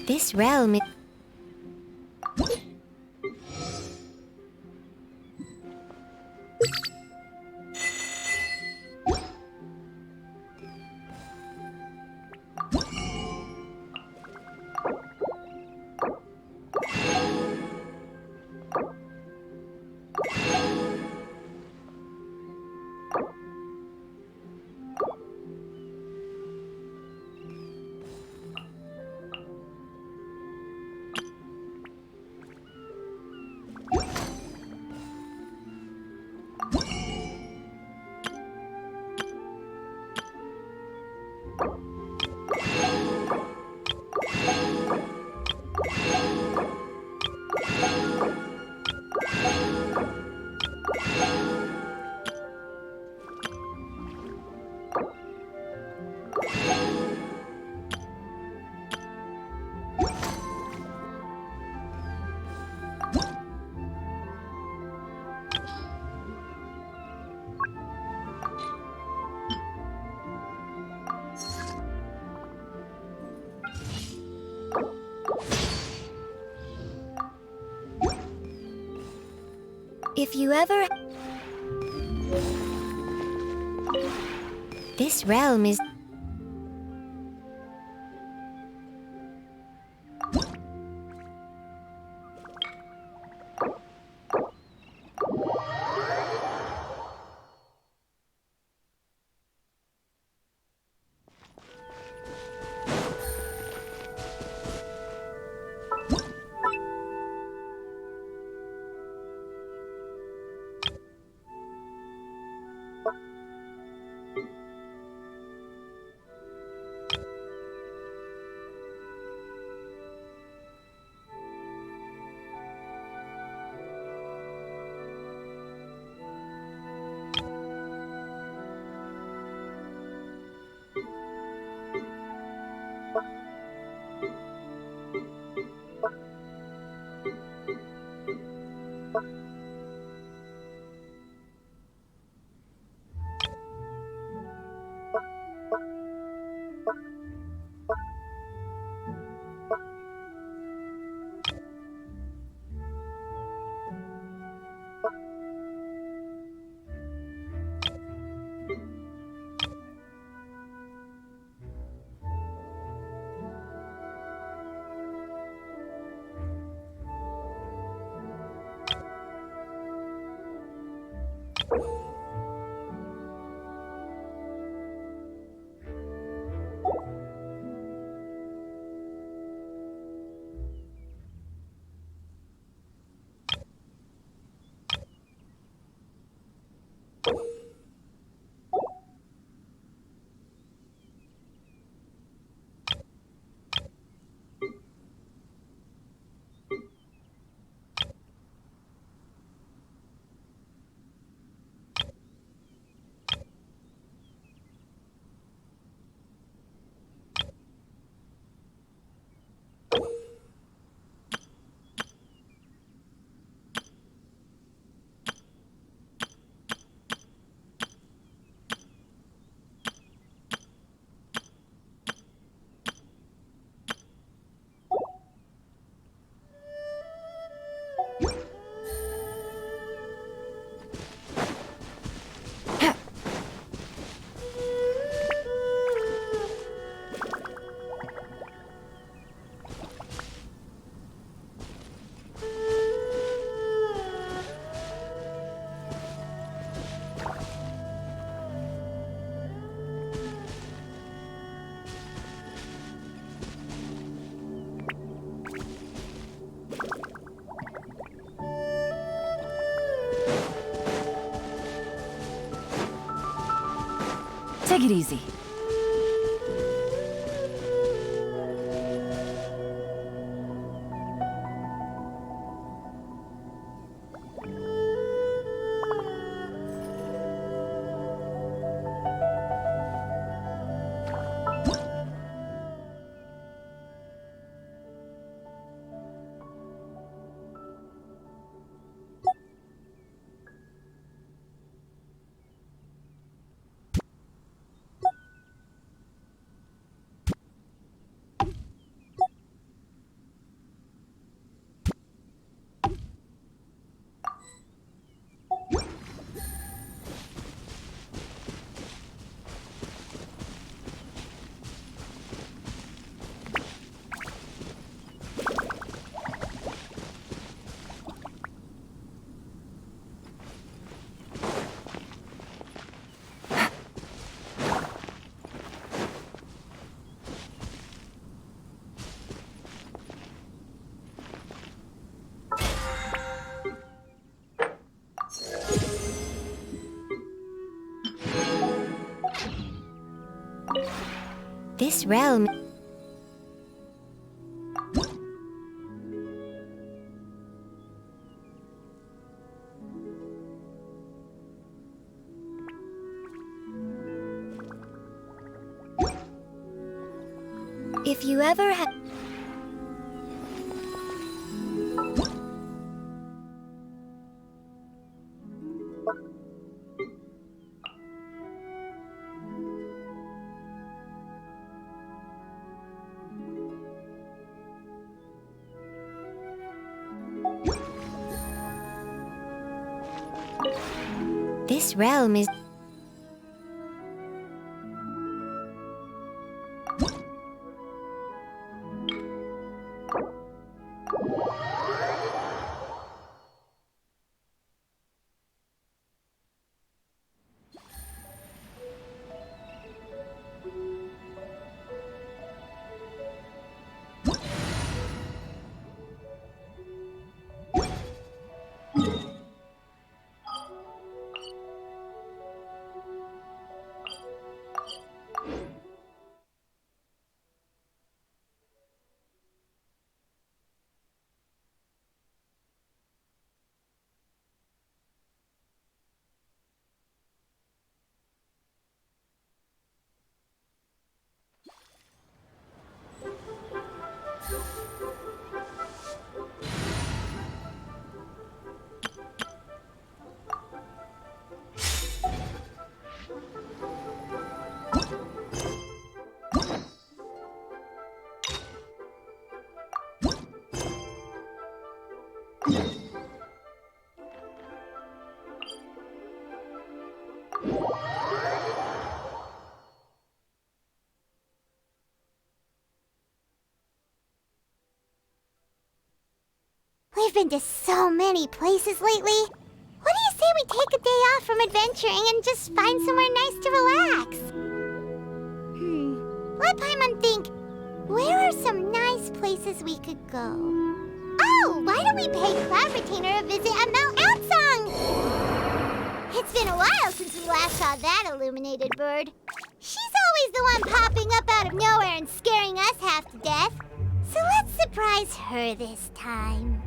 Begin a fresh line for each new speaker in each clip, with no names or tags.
This realm is... If you ever... This realm is...
Take it easy.
This realm... If you ever have... This realm is...
We've been to so many places lately. What do you say we take a day off from adventuring and just find somewhere nice to relax? Let Paimon think. Where are some nice places we could go? Oh, why don't we pay Cloud Retainer a visit at Mount Outsong? It's been a while since we last saw that illuminated bird. She's always the one popping up out of nowhere and scaring us half to death. So let's surprise her this time.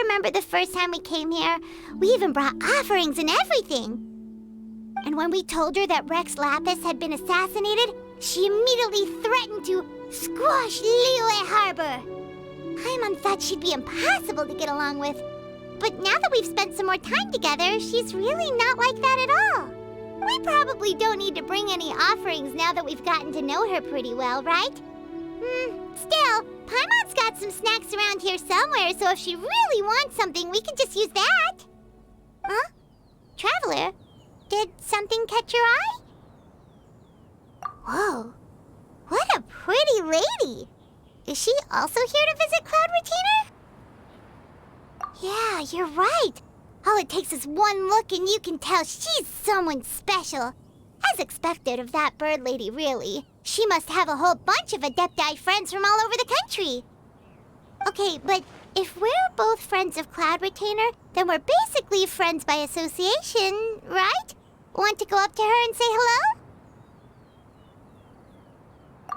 Remember the first time we came here? We even brought offerings and everything. And when we told her that Rex Lapis had been assassinated, she immediately threatened to squash Liyue Harbor. Paimon thought she'd be impossible to get along with. But now that we've spent some more time together, she's really not like that at all. We probably don't need to bring any offerings now that we've gotten to know her pretty well, right? Still, Paimon's got some snacks around here somewhere, so if she really wants something, we can just use that. Huh? Traveler, did something catch your eye? Whoa, what a pretty lady. Is she also here to visit Cloud Retainer? Yeah, you're right. All it takes is one look and you can tell she's someone special. As expected of that bird lady, really. She must have a whole bunch of Adepti friends from all over the country. Okay, but if we're both friends of Cloud Retainer, then we're basically friends by association, right? Want to go up to her and say hello?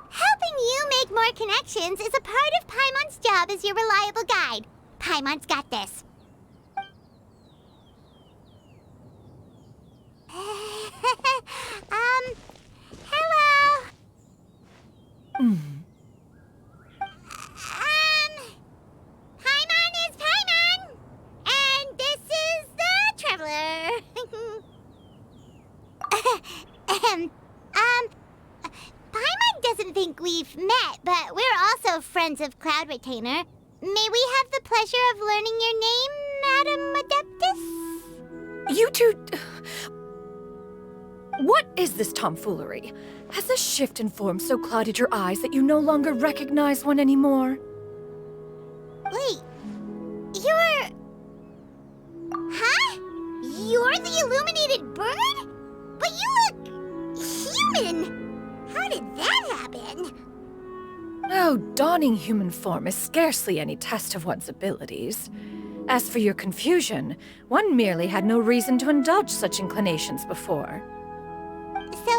Helping you make more connections is a part of Paimon's job as your reliable guide. Paimon's got this. Hello. Paimon is Paimon, and this is the Traveler. Paimon doesn't think we've met, but we're also friends of Cloud Retainer. May we have the pleasure of learning your name, Madam Adeptus?
You two... What is this tomfoolery? Has this shift in form so clouded your eyes that you no longer recognize one anymore?
Wait, you're... Huh? You're the illuminated bird? But you look... human! How did that happen?
Oh, donning human form is scarcely any test of one's abilities. As for your confusion, one merely had no reason to indulge such inclinations before.
So,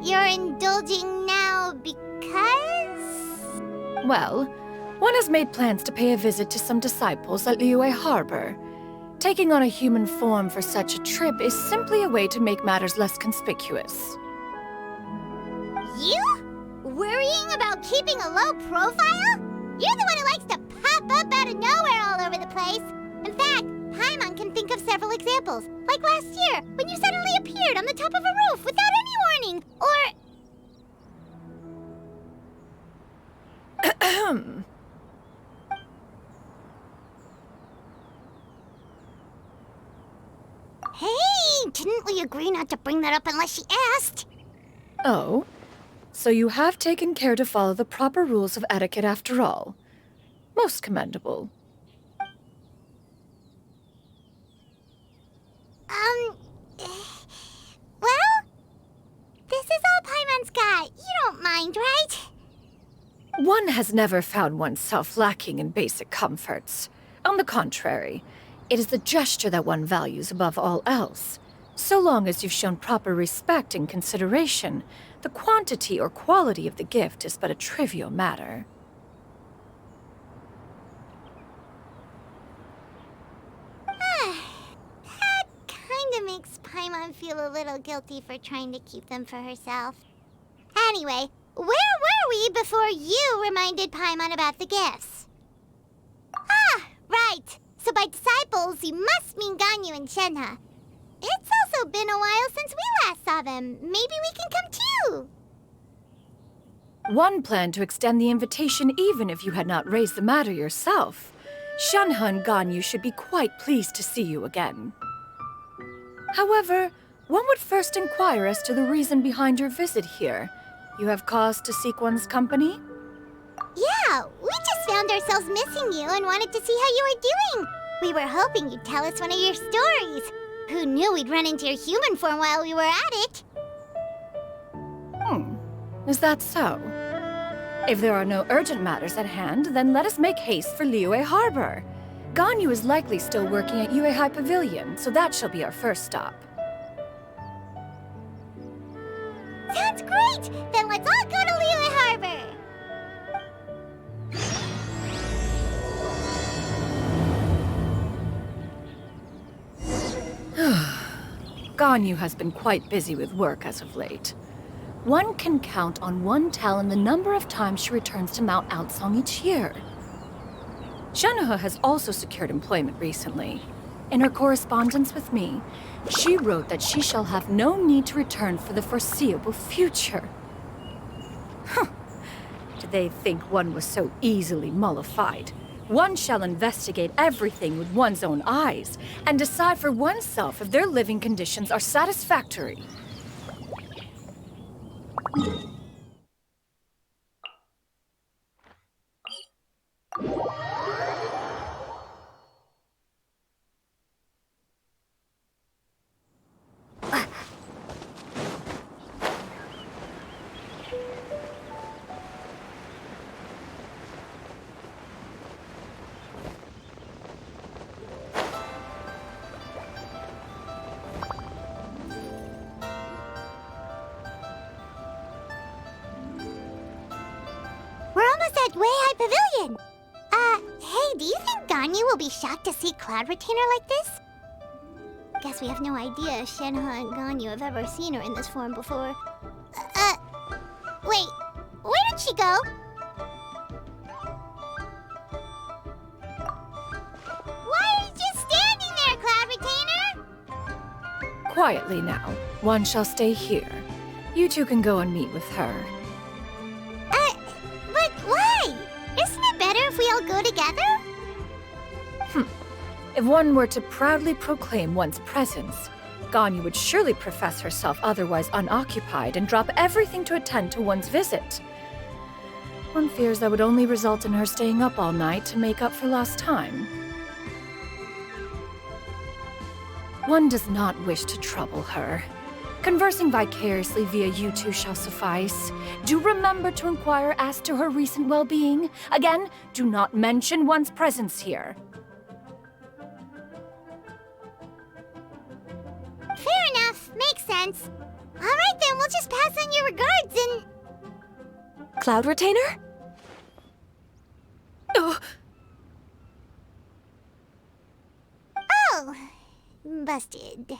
you're indulging now because?
Well, one has made plans to pay a visit to some disciples at Liyue Harbor. Taking on a human form for such a trip is simply a way to make matters less conspicuous.
You? Worrying about keeping a low profile? You're the one who likes to pop up out of nowhere all over the place. In fact, Paimon can think of several examples. Like last year, when you suddenly appeared on the top of a roof without any warning. Or... Hey, didn't we agree not to bring that up unless she asked?
Oh? So you have taken care to follow the proper rules of etiquette after all. Most commendable.
Well, this is all Paimon's got. You don't mind, right?
One has never found oneself lacking in basic comforts. On the contrary, it is the gesture that one values above all else. So long as you've shown proper respect and consideration, the quantity or quality of the gift is but a trivial matter.
Paimon feel a little guilty for trying to keep them for herself. Anyway, where were we before you reminded Paimon about the gifts? Ah, right. So by disciples, you must mean Ganyu and Shenhe. It's also been a while since we last saw them. Maybe we can come too.
One planned to extend the invitation even if you had not raised the matter yourself. Shenhe and Ganyu should be quite pleased to see you again. However, one would first inquire as to the reason behind your visit here. You have cause to seek one's company?
Yeah, we just found ourselves missing you and wanted to see how you were doing. We were hoping you'd tell us one of your stories. Who knew we'd run into your human form while we were at it?
Is that so? If there are no urgent matters at hand, then let us make haste for Liyue Harbor. Ganyu is likely still working at Yuehai Pavilion, so that shall be our first stop.
Sounds great! Then let's all go to Liyue Harbor!
Ganyu has been quite busy with work as of late. One can count on one talon the number of times she returns to Mount Outsong each year. Shenhe has also secured employment recently. In her correspondence with me, she wrote that she shall have no need to return for the foreseeable future. Did they think one was so easily mollified? One shall investigate everything with one's own eyes and decide for oneself if their living conditions are satisfactory.
We're almost at Yuehai Pavilion. Hey, do you think Ganyu will be shocked to see Cloud Retainer like this? Guess we have no idea if Shenhe and Ganyu have ever seen her in this form before. Wait, where did she go? Why are you just standing there, Cloud Retainer?
Quietly now. One shall stay here. You two can go and meet with her.
But why? Isn't it better if we all go together?
If one were to proudly proclaim one's presence, Ganyu would surely profess herself otherwise unoccupied and drop everything to attend to one's visit. One fears that would only result in her staying up all night to make up for lost time. One does not wish to trouble her. Conversing vicariously via you two shall suffice. Do remember to inquire as to her recent well-being. Again, do not mention one's presence here.
Fair enough, makes sense. All right then, we'll just pass on your regards and...
Cloud Retainer?
Oh,
Oh, busted.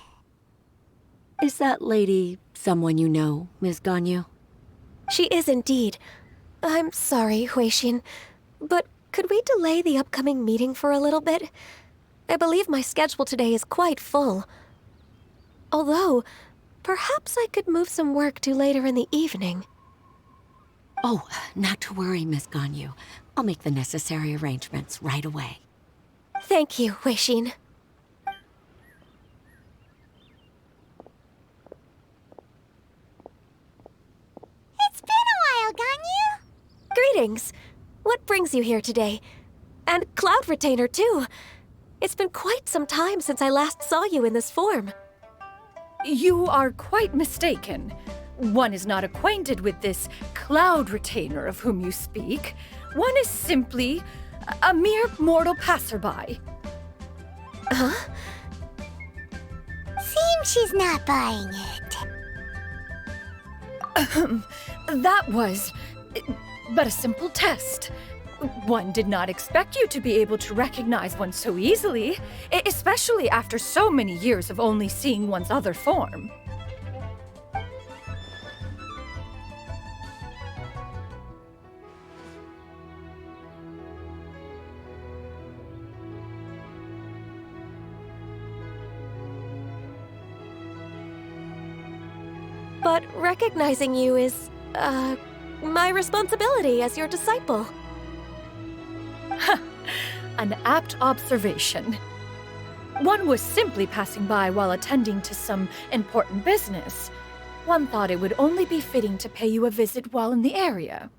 Is that lady someone you know, Miss Ganyu?
She is indeed. I'm sorry, Huixin, but could we delay the upcoming meeting for a little bit? I believe my schedule today is quite full. Although, perhaps I could move some work to later in the evening.
Oh, not to worry, Miss Ganyu. I'll make the necessary arrangements right away.
Thank you, Huixin.
It's been a while, Ganyu.
Greetings. What brings you here today? And Cloud Retainer, too. It's been quite some time since I last saw you in this form.
you are quite mistaken. One is not acquainted with this Cloud Retainer of whom you speak. One is simply a mere mortal passerby.
Huh?
Seems she's not buying it.
That was but a simple test. One did not expect you to be able to recognize one so easily, especially after so many years of only seeing one's other form.
But recognizing you is, my responsibility as your disciple.
An apt observation. One was simply passing by while attending to some important business. One thought it would only be fitting to pay you a visit while in the area.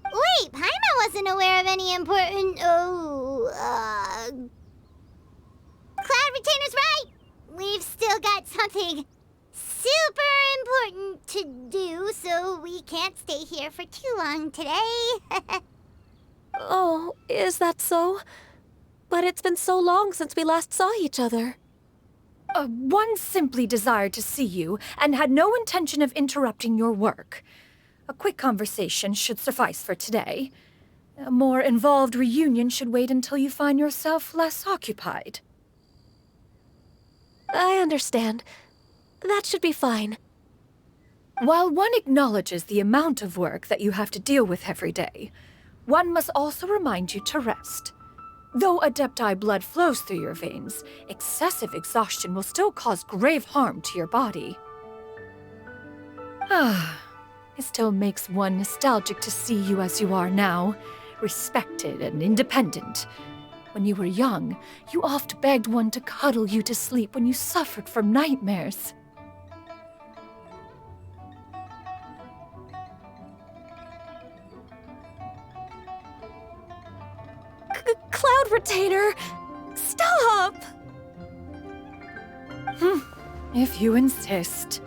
Wait, Paimon wasn't aware of any important... Cloud Retainer's right! We've still got something super important to do, so we can't stay here for too long today.
Oh, is that so? But it's been so long since we last saw each other.
One simply desired to see you and had no intention of interrupting your work. A quick conversation should suffice for today. A more involved reunion should wait until you find yourself less occupied.
I understand. That should be fine.
While one acknowledges the amount of work that you have to deal with every day, one must also remind you to rest. Though Adepti blood flows through your veins, excessive exhaustion will still cause grave harm to your body. It still makes one nostalgic to see you as you are now, respected and independent. When you were young, you oft begged one to cuddle you to sleep when you suffered from nightmares.
Cloud Retainer! Stop!
If you insist.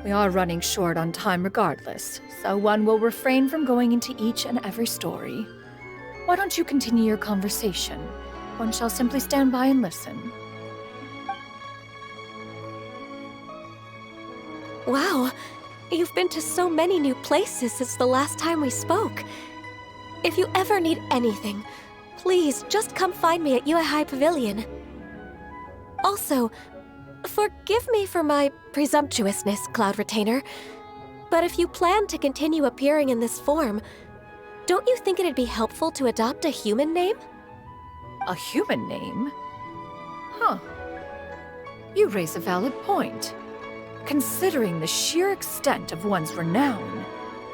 We are running short on time regardless, so one will refrain from going into each and every story. Why don't you continue your conversation? One shall simply stand by and listen.
Wow, you've been to so many new places since the last time we spoke. If you ever need anything, please just come find me at Uehai Pavilion. Also, forgive me for my presumptuousness, Cloud Retainer, but if you plan to continue appearing in this form, don't you think it'd be helpful to adopt a human name?
A human name? Huh. You raise a valid point. Considering the sheer extent of one's renown,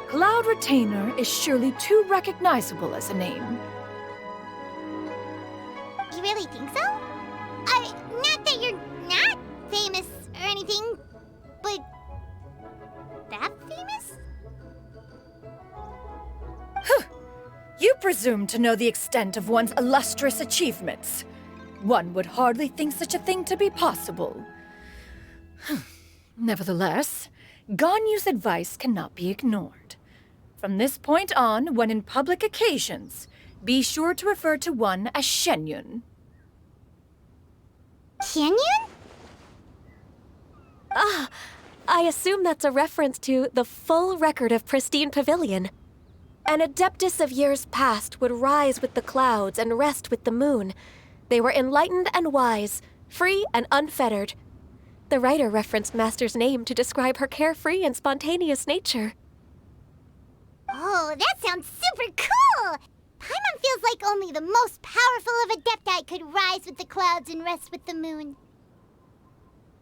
Cloud Retainer is surely too recognizable as a name.
You really think so? Not that you're not famous or anything, but that famous?
You presume to know the extent of one's illustrious achievements. One would hardly think such a thing to be possible. Nevertheless, Ganyu's advice cannot be ignored. From this point on, when in public occasions, be sure to refer to one as Shenyun.
Shenyun?
I assume that's a reference to the full record of Pristine Pavilion. An adeptus of years past would rise with the clouds and rest with the moon. They were enlightened and wise, free and unfettered. The writer referenced Master's name to describe her carefree and spontaneous nature.
Oh, that sounds super cool! Paimon feels like only the most powerful of Adepti could rise with the clouds and rest with the moon.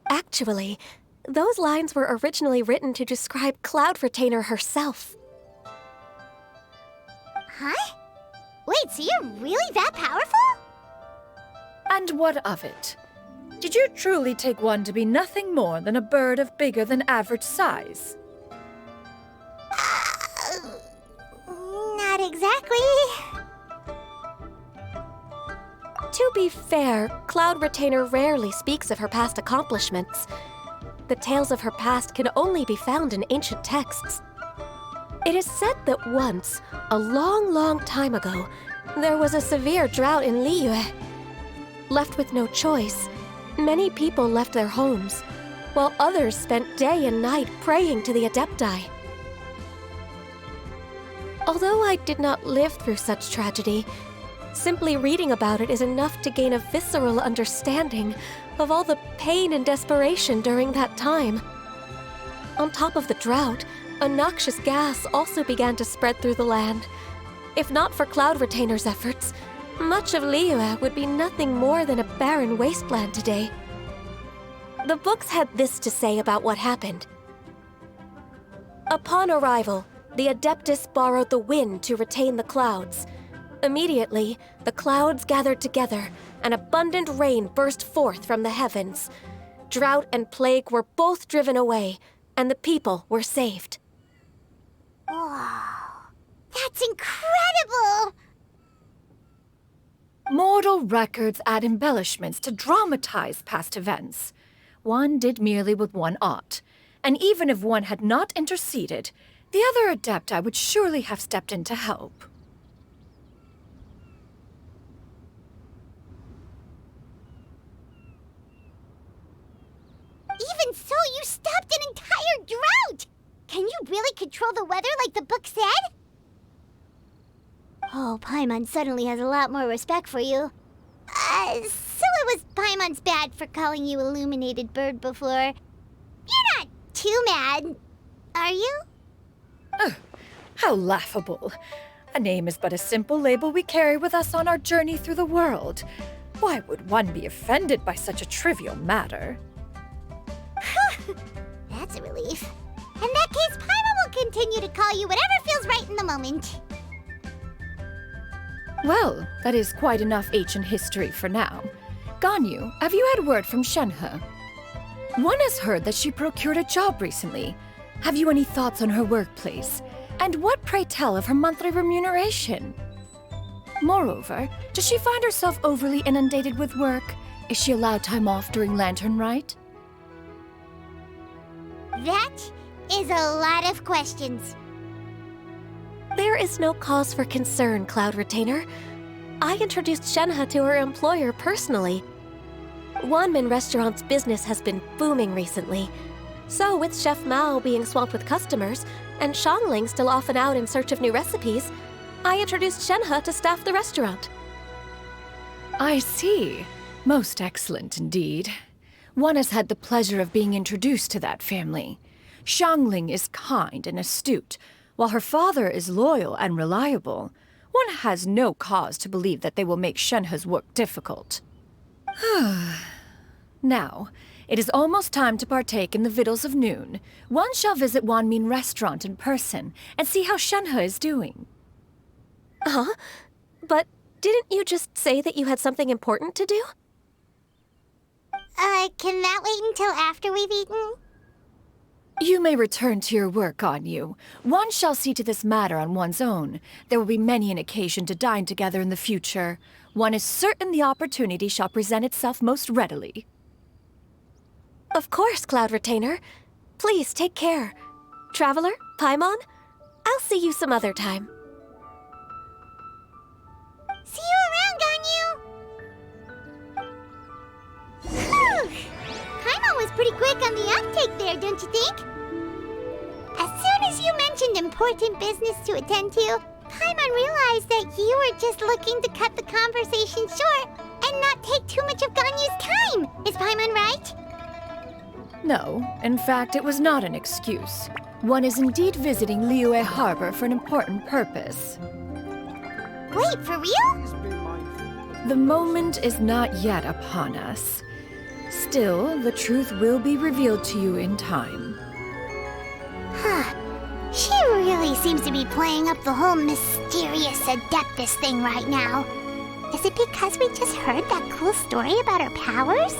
Actually, those lines were originally written to describe Cloud Retainer herself.
Huh? Wait, so you're really that powerful?
And what of it? Did you truly take one to be nothing more than a bird of bigger than average size?
Not exactly.
To be fair, Cloud Retainer rarely speaks of her past accomplishments. The tales of her past can only be found in ancient texts. It is said that once, a long, long time ago, there was a severe drought in Liyue. Left with no choice, many people left their homes, while others spent day and night praying to the Adepti. Although I did not live through such tragedy, simply reading about it is enough to gain a visceral understanding of all the pain and desperation during that time. On top of the drought, a noxious gas also began to spread through the land. If not for Cloud Retainer's efforts, much of Liyue would be nothing more than a barren wasteland today. The books had this to say about what happened. Upon arrival, the Adeptus borrowed the wind to retain the clouds. Immediately, the clouds gathered together, and abundant rain burst forth from the heavens. Drought and plague were both driven away, and the people were saved.
Wow, that's incredible!
Mortal records add embellishments to dramatize past events. One did merely what one ought, and even if one had not interceded, the other Adepti would surely have stepped in to help.
Even so, you stopped an entire drought! Can you really control the weather like the book said? Oh, Paimon suddenly has a lot more respect for you. So it was Paimon's bad for calling you Illuminated Bird before. You're not too mad, are you?
How laughable. A name is but a simple label we carry with us on our journey through the world. Why would one be offended by such a trivial matter?
That's a relief. In that case, Paimon will continue to call you whatever feels right in the moment.
Well, that is quite enough ancient history for now. Ganyu, have you had word from Shenhe? One has heard that she procured a job recently. Have you any thoughts on her workplace? And what, pray tell, of her monthly remuneration? Moreover, does she find herself overly inundated with work? Is she allowed time off during Lantern Rite?
That is a lot of questions.
There is no cause for concern, Cloud Retainer. I introduced Shenhe to her employer personally. Wanmin Restaurant's business has been booming recently. So with Chef Mao being swamped with customers, and Xiangling still off and out in search of new recipes, I introduced Shenhe to staff the restaurant.
I see. Most excellent indeed. One has had the pleasure of being introduced to that family. Xiangling is kind and astute, while her father is loyal and reliable. One has no cause to believe that they will make Shenhe's work difficult. Now, it is almost time to partake in the victuals of noon. One shall visit Wanmin Restaurant in person and see how Shenhe is doing.
Huh? But didn't you just say that you had something important to do?
Can that wait until after we've eaten?
You may return to your work, Ganyu. One shall see to this matter on one's own. There will be many an occasion to dine together in the future. One is certain the opportunity shall present itself most readily.
Of course, Cloud Retainer. Please take care. Traveler, Paimon, I'll see you some other time.
See you around, Ganyu! Whew. Paimon was pretty quick on the uptake there, don't you think? As soon as you mentioned important business to attend to, Paimon realized that you were just looking to cut the conversation short and not take too much of Ganyu's time. Is Paimon right?
No, in fact, it was not an excuse. One is indeed visiting Liyue Harbor for an important purpose.
Wait, for real?
The moment is not yet upon us. Still, the truth will be revealed to you in time.
Huh. She really seems to be playing up the whole mysterious Adeptus thing right now. Is it because we just heard that cool story about her powers?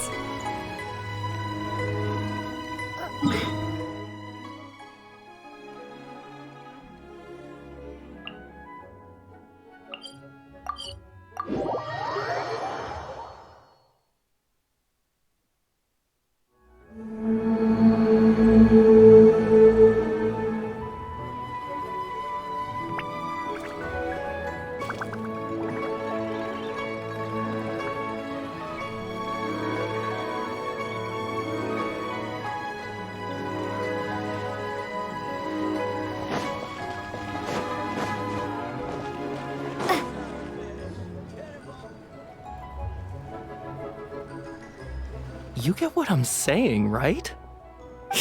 You get what I'm saying, right?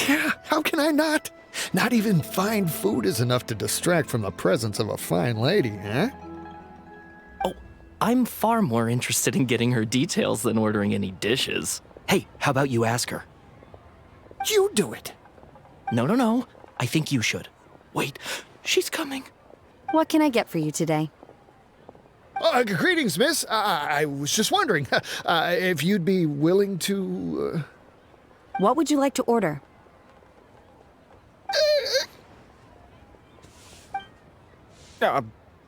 Yeah, how can I not? Not even fine food is enough to distract from the presence of a fine lady, huh?
Oh, I'm far more interested in getting her details than ordering any dishes. Hey, how about you ask her?
You do it.
No. I think you should. Wait, she's coming.
What can I get for you today?
Greetings, miss. I was just wondering if you'd be willing to...
What would you like to order?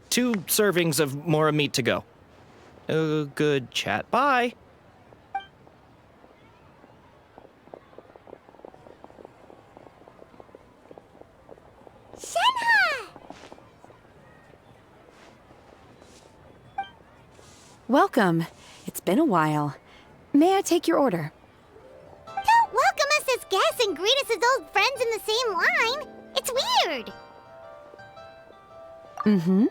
Two servings of more meat to go. Good chat. Bye.
Shenhe!
Welcome. It's been a while. May I take your order?
Don't welcome us as guests and greet us as old friends in the same line. It's weird.
Mm-hmm.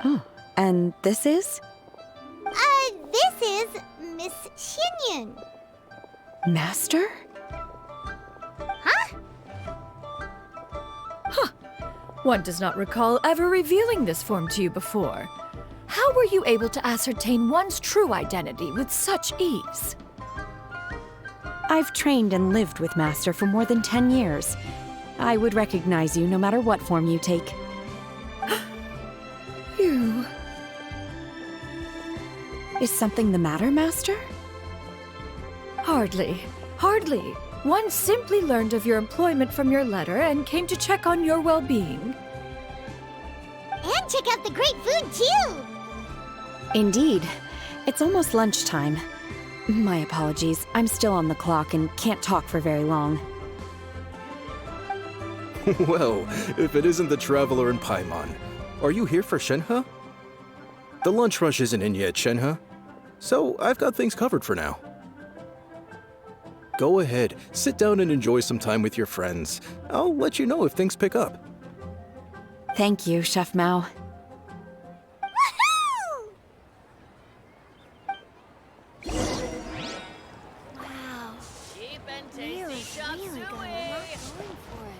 Oh, and this is?
This is Miss Xinyun.
Master?
Huh?
One does not recall ever revealing this form to you before. How were you able to ascertain one's true identity with such ease?
I've trained and lived with Master for more than 10 years. I would recognize you no matter what form you take.
You...
Is something the matter, Master?
Hardly. One simply learned of your employment from your letter and came to check on your well-being.
And check out the great food, too.
Indeed. It's almost lunchtime. My apologies. I'm still on the clock and can't talk for very long.
Well, if it isn't the traveler in Paimon, are you here for Shenhe? The lunch rush isn't in yet, Shenhe. So I've got things covered for now. Go ahead, sit down and enjoy some time with your friends. I'll let you know if things pick up.
Thank you, Chef Mao.
Wow. Really got a lot going for it.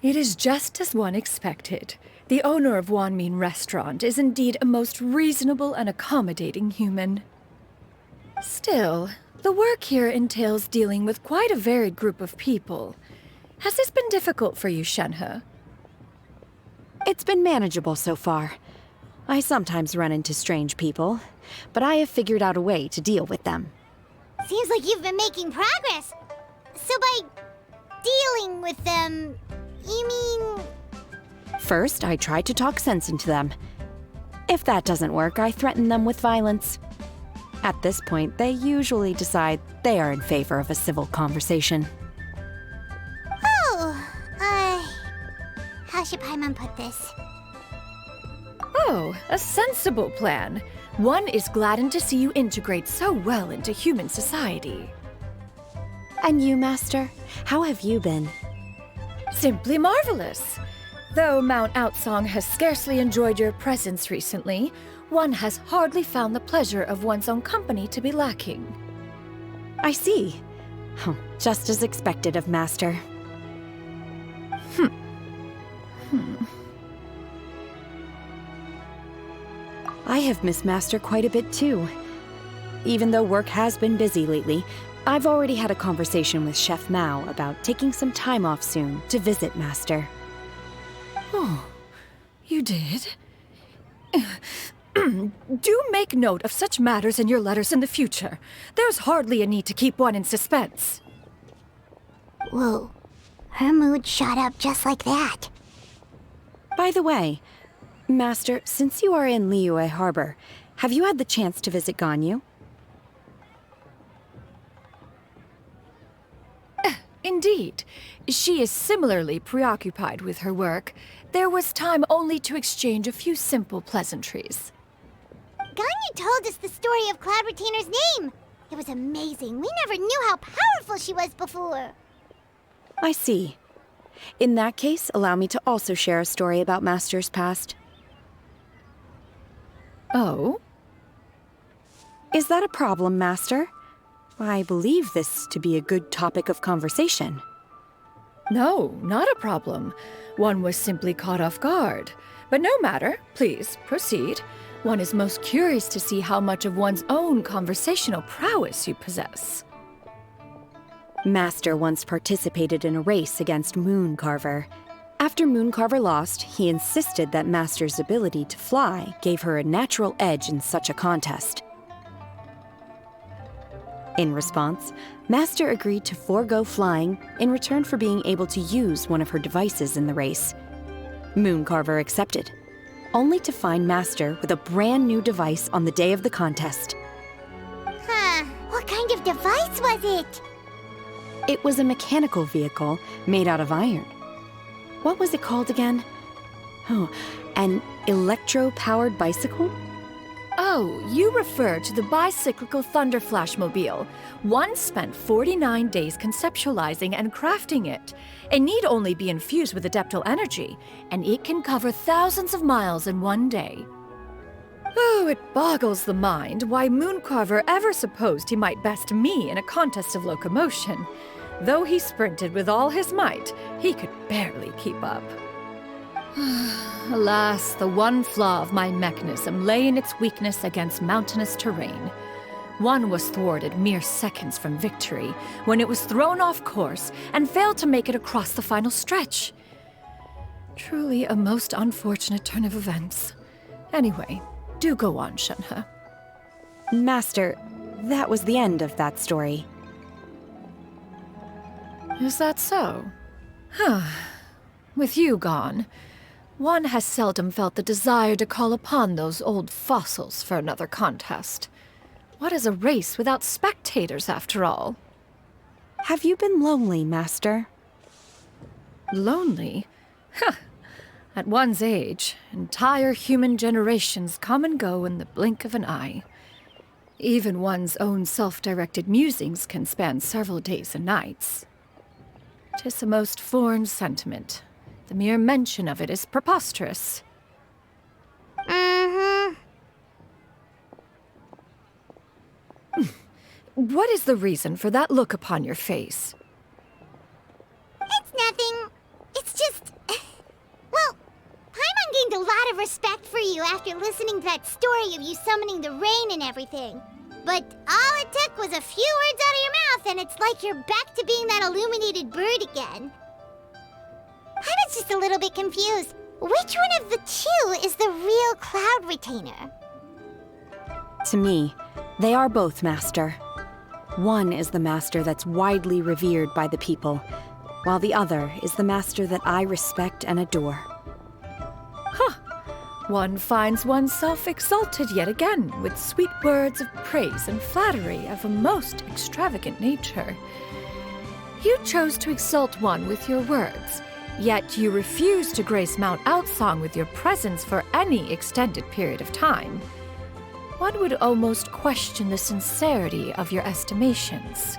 It is just as one expected. The owner of Wanmin Restaurant is indeed a most reasonable and accommodating human. Still, the work here entails dealing with quite a varied group of people. Has this been difficult for you, Shenhe?
It's been manageable so far. I sometimes run into strange people, but I have figured out a way to deal with them.
Seems like you've been making progress. So by dealing with them, you mean...
First, I try to talk sense into them. If that doesn't work, I threaten them with violence. At this point, they usually decide they are in favor of a civil conversation.
Oh, how should Paimon put this?
Oh, a sensible plan. One is gladdened to see you integrate so well into human society.
And you, Master? How have you been?
Simply marvelous. Though Mount Outsong has scarcely enjoyed your presence recently, one has hardly found the pleasure of one's own company to be lacking.
I see. Just as expected of Master. I have missed Master quite a bit too. Even though work has been busy lately, I've already had a conversation with Chef Mao about taking some time off soon to visit Master.
Oh, you did? Do make note of such matters in your letters in the future. There's hardly a need to keep one in suspense.
Whoa, her mood shot up just like that.
By the way, Master, since you are in Liyue Harbor, have you had the chance to visit Ganyu?
Indeed. She is similarly preoccupied with her work. There was time only to exchange a few simple pleasantries.
Ganyu told us the story of Cloud Retainer's name. It was amazing. We never knew how powerful she was before.
I see. In that case, allow me to also share a story about Master's past.
Oh?
Is that a problem, Master? I believe this to be a good topic of conversation.
No, not a problem. One was simply caught off guard. But no matter, please, proceed. One is most curious to see how much of one's own conversational prowess you possess.
Master once participated in a race against Mooncarver. After Mooncarver lost, he insisted that Master's ability to fly gave her a natural edge in such a contest. In response, Master agreed to forego flying in return for being able to use one of her devices in the race. Mooncarver accepted, only to find Master with a brand new device on the day of the contest.
Huh. What kind of device was it?
It was a mechanical vehicle made out of iron. What was it called again? Oh, an electro-powered bicycle?
Oh, you refer to the bicyclical Thunder Flashmobile. One spent 49 days conceptualizing and crafting it. It need only be infused with adeptal energy, and it can cover thousands of miles in one day. Oh, it boggles the mind why Mooncarver ever supposed he might best me in a contest of locomotion. Though he sprinted with all his might, he could barely keep up. Alas, the one flaw of my mechanism lay in its weakness against mountainous terrain. One was thwarted mere seconds from victory when it was thrown off course and failed to make it across the final stretch. Truly a most unfortunate turn of events. Anyway, do go on, Shenhe.
Master, that was the end of that story.
Is that so? Huh. With you gone, one has seldom felt the desire to call upon those old fossils for another contest. What is a race without spectators, after all?
Have you been lonely, Master?
Lonely? Huh. At one's age, entire human generations come and go in the blink of an eye. Even one's own self-directed musings can span several days and nights. 'Tis a most foreign sentiment. The mere mention of it is preposterous.
Mm-hmm.
What is the reason for that look upon your face?
It's nothing. It's just... Well, Paimon gained a lot of respect for you after listening to that story of you summoning the rain and everything. But all it took was a few words out of your mouth and it's like you're back to being that illuminated bird again. I was just a little bit confused. Which one of the two is the real Cloud Retainer?
To me, they are both, Master. One is the Master that's widely revered by the people, while the other is the Master that I respect and adore.
Huh. One finds oneself exalted yet again with sweet words of praise and flattery of a most extravagant nature. You chose to exalt one with your words, yet you refuse to grace Mount Outsong with your presence for any extended period of time. One would almost question the sincerity of your estimations.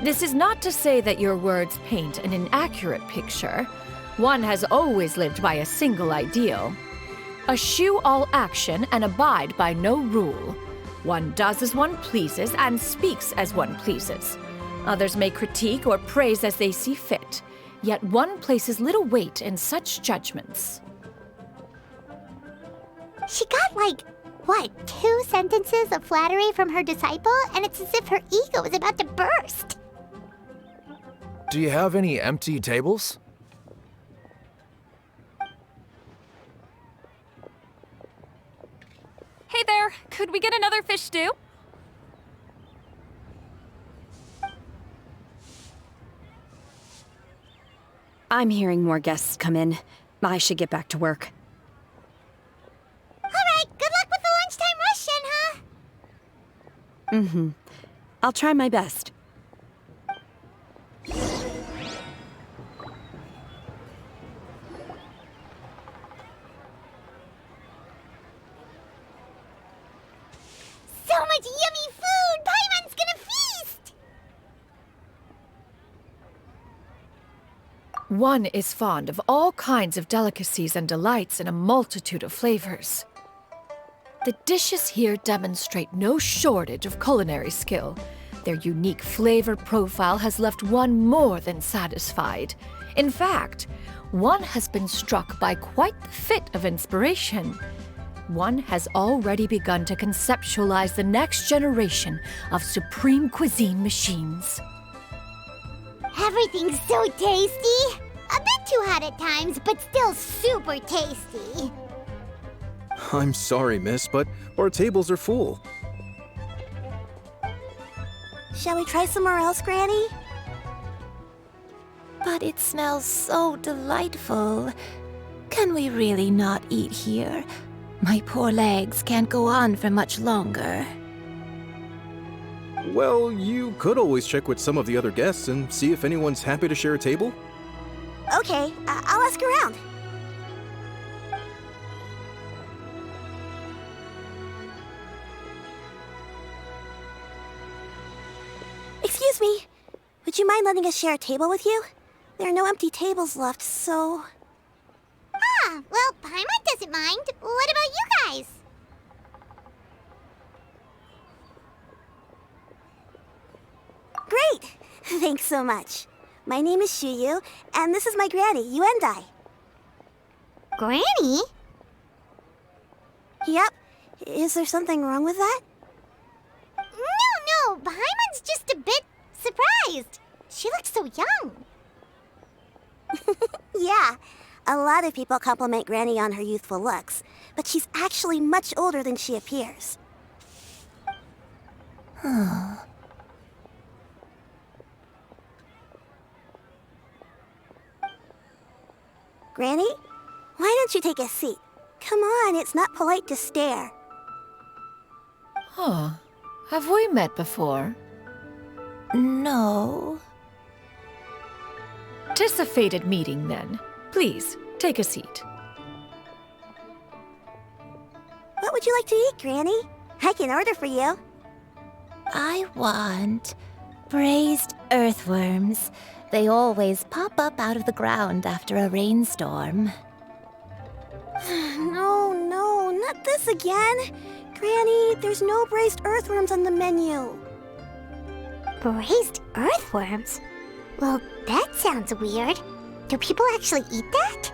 This is not to say that your words paint an inaccurate picture. One has always lived by a single ideal. Eschew all action and abide by no rule. One does as one pleases and speaks as one pleases. Others may critique or praise as they see fit, yet one places little weight in such judgments.
She got like, what, 2 sentences of flattery from her disciple, and it's as if her ego is about to burst.
Do you have any empty tables?
Hey there, could we get another fish stew?
I'm hearing more guests come in. I should get back to work.
All right, good luck with the lunchtime rush, Shenhe.
Mm-hmm. I'll try my best.
So much yummy food!
One is fond of all kinds of delicacies and delights in a multitude of flavors. The dishes here demonstrate no shortage of culinary skill. Their unique flavor profile has left one more than satisfied. In fact, one has been struck by quite the fit of inspiration. One has already begun to conceptualize the next generation of supreme cuisine machines.
Everything's so tasty. A bit too hot at times, but still super tasty.
I'm sorry, miss, but our tables are full.
Shall we try somewhere else, Granny?
But it smells so delightful. Can we really not eat here? My poor legs can't go on for much longer.
Well, you could always check with some of the other guests and see if anyone's happy to share a table.
Okay, I'll ask around. Excuse me. Would you mind letting us share a table with you? There are no empty tables left, so... Ah, well, Paimon doesn't mind. What about you guys? Great! Thanks so much. My name is Shuyu, and this is my granny, Yuendai. Granny? Yep. Is there something wrong with that? No, Paimon's just a bit surprised. She looks so young. Yeah, a lot of people compliment Granny on her youthful looks, but she's actually much older than she appears. Granny, why don't you take a seat? Come on, it's not polite to stare.
Huh. Have we met before?
No.
'Tis a fated meeting, then. Please, take a seat.
What would you like to eat, Granny? I can order for you.
I want braised earthworms. They always pop up out of the ground after a rainstorm.
No, not this again. Granny, there's no braised earthworms on the menu. Braised earthworms? Well, that sounds weird. Do people actually eat that?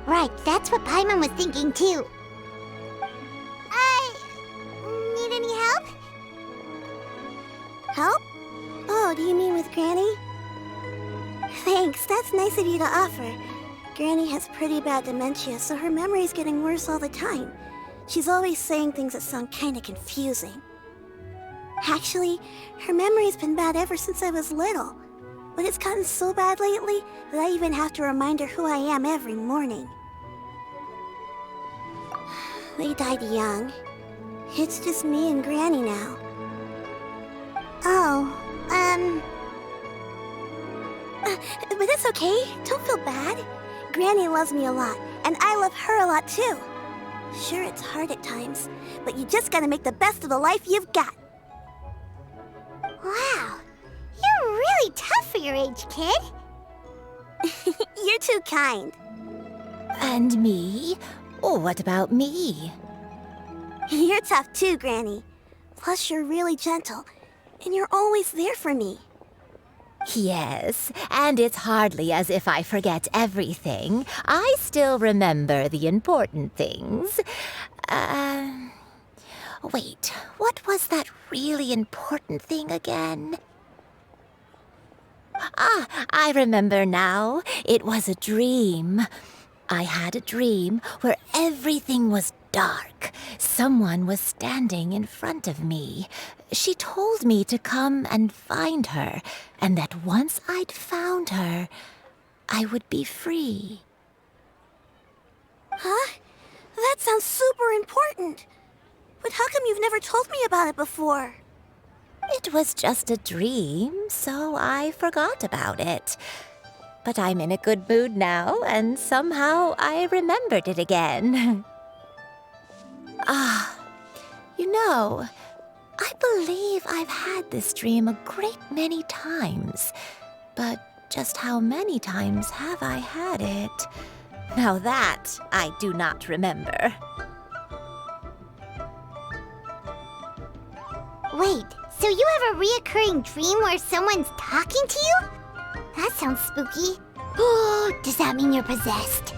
Right, that's what Paimon was thinking too. Need any help? Help? Oh, do you mean with Granny? Thanks, that's nice of you to offer. Granny has pretty bad dementia, so her memory's getting worse all the time. She's always saying things that sound kinda confusing. Actually, her memory's been bad ever since I was little. But it's gotten so bad lately that I even have to remind her who I am every morning. They died young. It's just me and Granny now. But that's okay. Don't feel bad. Granny loves me a lot, and I love her a lot too. Sure, it's hard at times, but you just gotta make the best of the life you've got. Wow, you're really tough for your age, kid. You're too kind.
And me? What about me?
You're tough too, Granny. Plus, you're really gentle, and you're always there for me.
Yes, and it's hardly as if I forget everything. I still remember the important things. Wait, what was that really important thing again? Ah, I remember now. It was a dream. I had a dream where everything was dark. Someone was standing in front of me. She told me to come and find her, and that once I'd found her, I would be free.
Huh? That sounds super important. But how come you've never told me about it before?
It was just a dream, so I forgot about it. But I'm in a good mood now, and somehow I remembered it again. You know, I believe I've had this dream a great many times, but just how many times have I had it? Now that I do not remember.
Wait, so you have a reoccurring dream where someone's talking to you? That sounds spooky. Oh, does that mean you're possessed?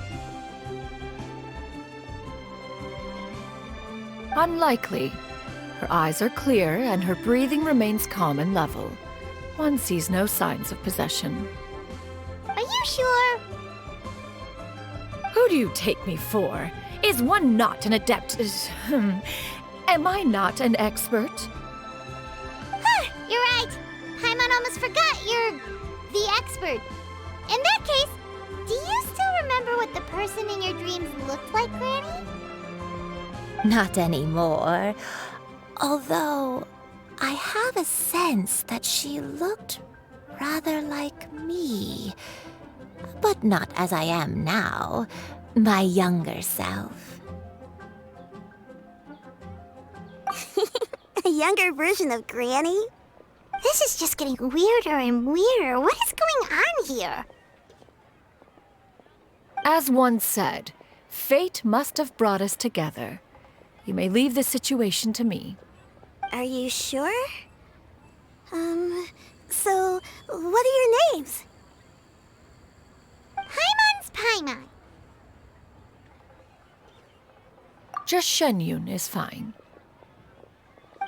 Unlikely. Her eyes are clear and her breathing remains calm and level. One sees no signs of possession.
Are you sure?
Who do you take me for? Is one not an adept? Am I not an expert?
Huh, you're right. Paimon almost forgot you're the expert. In that case, do you still remember what the person in your dreams looked like, Granny?
Not anymore. Although, I have a sense that she looked rather like me. But not as I am now, my younger self.
A younger version of Granny? This is just getting weirder and weirder. What is going on here?
As one said, fate must have brought us together. You may leave the situation to me.
Are you sure? So, what are your names? Paimon's Paimon.
Just Shenyun is fine.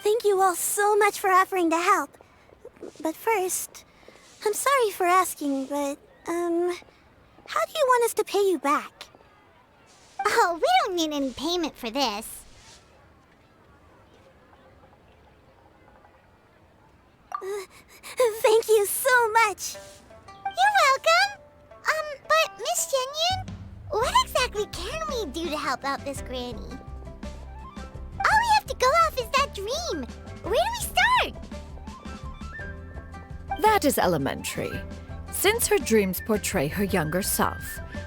Thank you all so much for offering to help. But first, I'm sorry for asking, but, how do you want us to pay you back? Oh, we don't need any payment for this. Thank you so much. You're welcome. But Miss Shenyun, what exactly can we do to help out this granny? All we have to go off is that dream. Where do we start?
That is elementary. Since her dreams portray her younger self,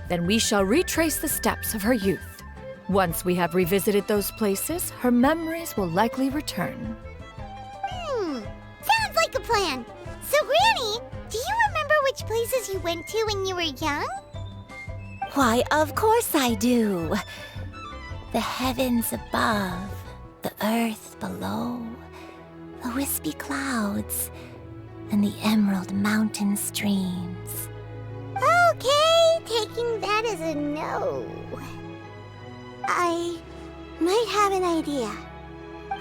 then we shall retrace the steps of her youth. Once we have revisited those places, her memories will likely return.
Sounds like a plan. So, Granny, do you remember which places you went to when you were young?
Why, of course I do. The heavens above, the earth below, the wispy clouds, and the emerald mountain streams.
Okay, taking that as a no. I might have an idea.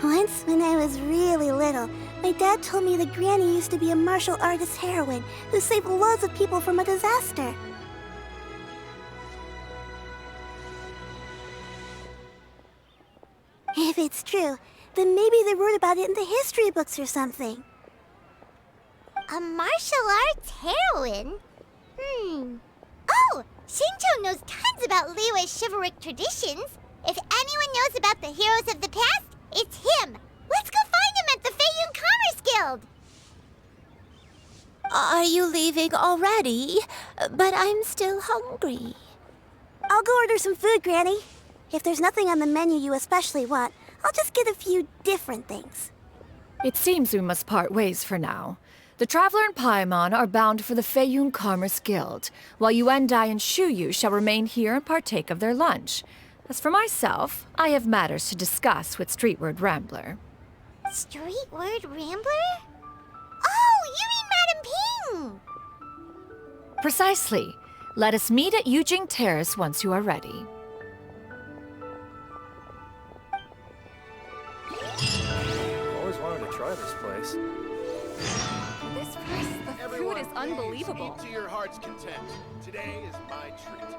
Once, when I was really little, my dad told me that Granny used to be a martial artist heroine who saved loads of people from a disaster. If it's true, then maybe they wrote about it in the history books or something. A martial arts heroine? Oh, Shincho knows tons about Liyue's chivalric traditions. If anyone knows about the heroes of the past, it's him. Let's go find him at the Feiyun Commerce Guild.
Are you leaving already? But I'm still hungry.
I'll go order some food, Granny. If there's nothing on the menu you especially want, I'll just get a few different things.
It seems we must part ways for now. The Traveler and Paimon are bound for the Feiyun Commerce Guild, while Yuendai and Shuyu shall remain here and partake of their lunch. As for myself, I have matters to discuss with Streetward Rambler.
Streetward Rambler? Oh, you mean Madam Ping!
Precisely. Let us meet at Yujing Terrace once you are ready.
Always wanted to try this place.
This place, the food is unbelievable.
Eat to your heart's content. Today is my treat.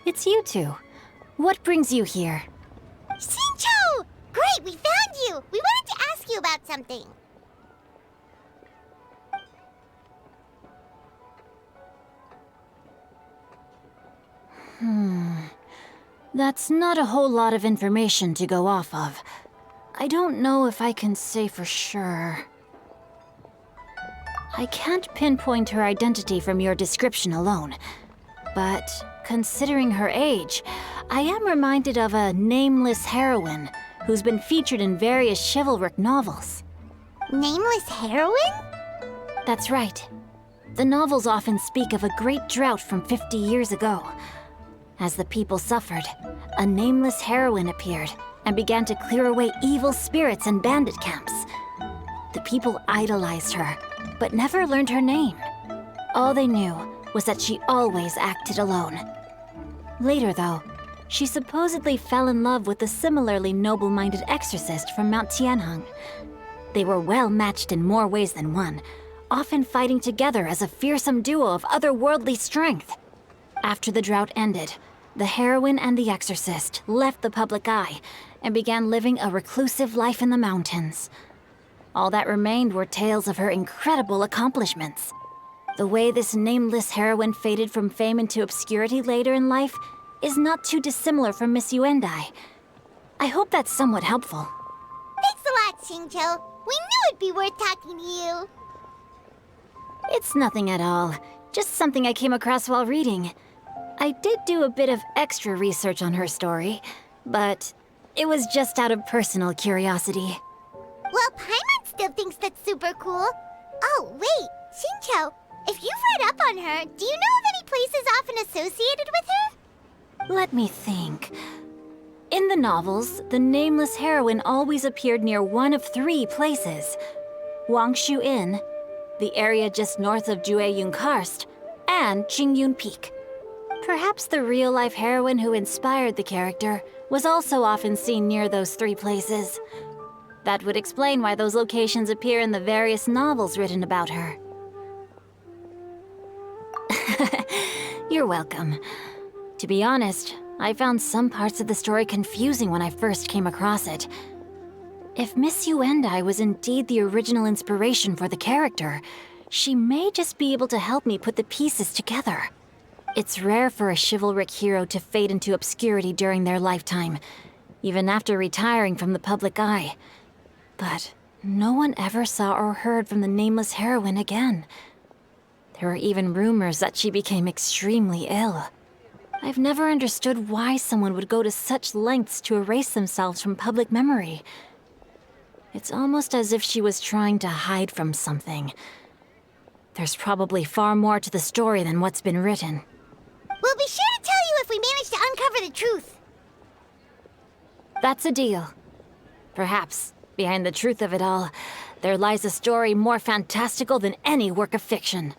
It's you two. What brings you here?
Shincho! Great, we found you! We wanted to ask you about something.
That's not a whole lot of information to go off of. I don't know if I can say for sure. I can't pinpoint her identity from your description alone, but considering her age, I am reminded of a nameless heroine who's been featured in various chivalric novels.
Nameless heroine?
That's right. The novels often speak of a great drought from 50 years ago. As the people suffered, a nameless heroine appeared and began to clear away evil spirits and bandit camps. The people idolized her, but never learned her name. All they knew was that she always acted alone. Later, though, she supposedly fell in love with a similarly noble-minded exorcist from Mount Tianheng. They were well matched in more ways than one, often fighting together as a fearsome duo of otherworldly strength. After the drought ended, the heroine and the exorcist left the public eye and began living a reclusive life in the mountains. All that remained were tales of her incredible accomplishments. The way this nameless heroine faded from fame into obscurity later in life is not too dissimilar from Miss Yuendai. I hope that's somewhat helpful.
Thanks a lot, Xingqiu. We knew it'd be worth talking to you.
It's nothing at all. Just something I came across while reading. I did do a bit of extra research on her story, but it was just out of personal curiosity.
Well, Paimon still thinks that's super cool. Oh, wait, Xingqiu, if you've read up on her, do you know of any places often associated with her?
Let me think. In the novels, the nameless heroine always appeared near one of 3 places. Wangshu Inn, the area just north of Jueyun Karst, and Qingyun Peak. Perhaps the real-life heroine who inspired the character was also often seen near those 3 places. That would explain why those locations appear in the various novels written about her. You're welcome. To be honest, I found some parts of the story confusing when I first came across it. If Miss Yuendai was indeed the original inspiration for the character, she may just be able to help me put the pieces together. It's rare for a chivalric hero to fade into obscurity during their lifetime, even after retiring from the public eye. But no one ever saw or heard from the nameless heroine again. There were even rumors that she became extremely ill. I've never understood why someone would go to such lengths to erase themselves from public memory. It's almost as if she was trying to hide from something. There's probably far more to the story than what's been written.
We'll be sure to tell you if we manage to uncover the truth.
That's a deal. Perhaps, behind the truth of it all, there lies a story more fantastical than any work of fiction.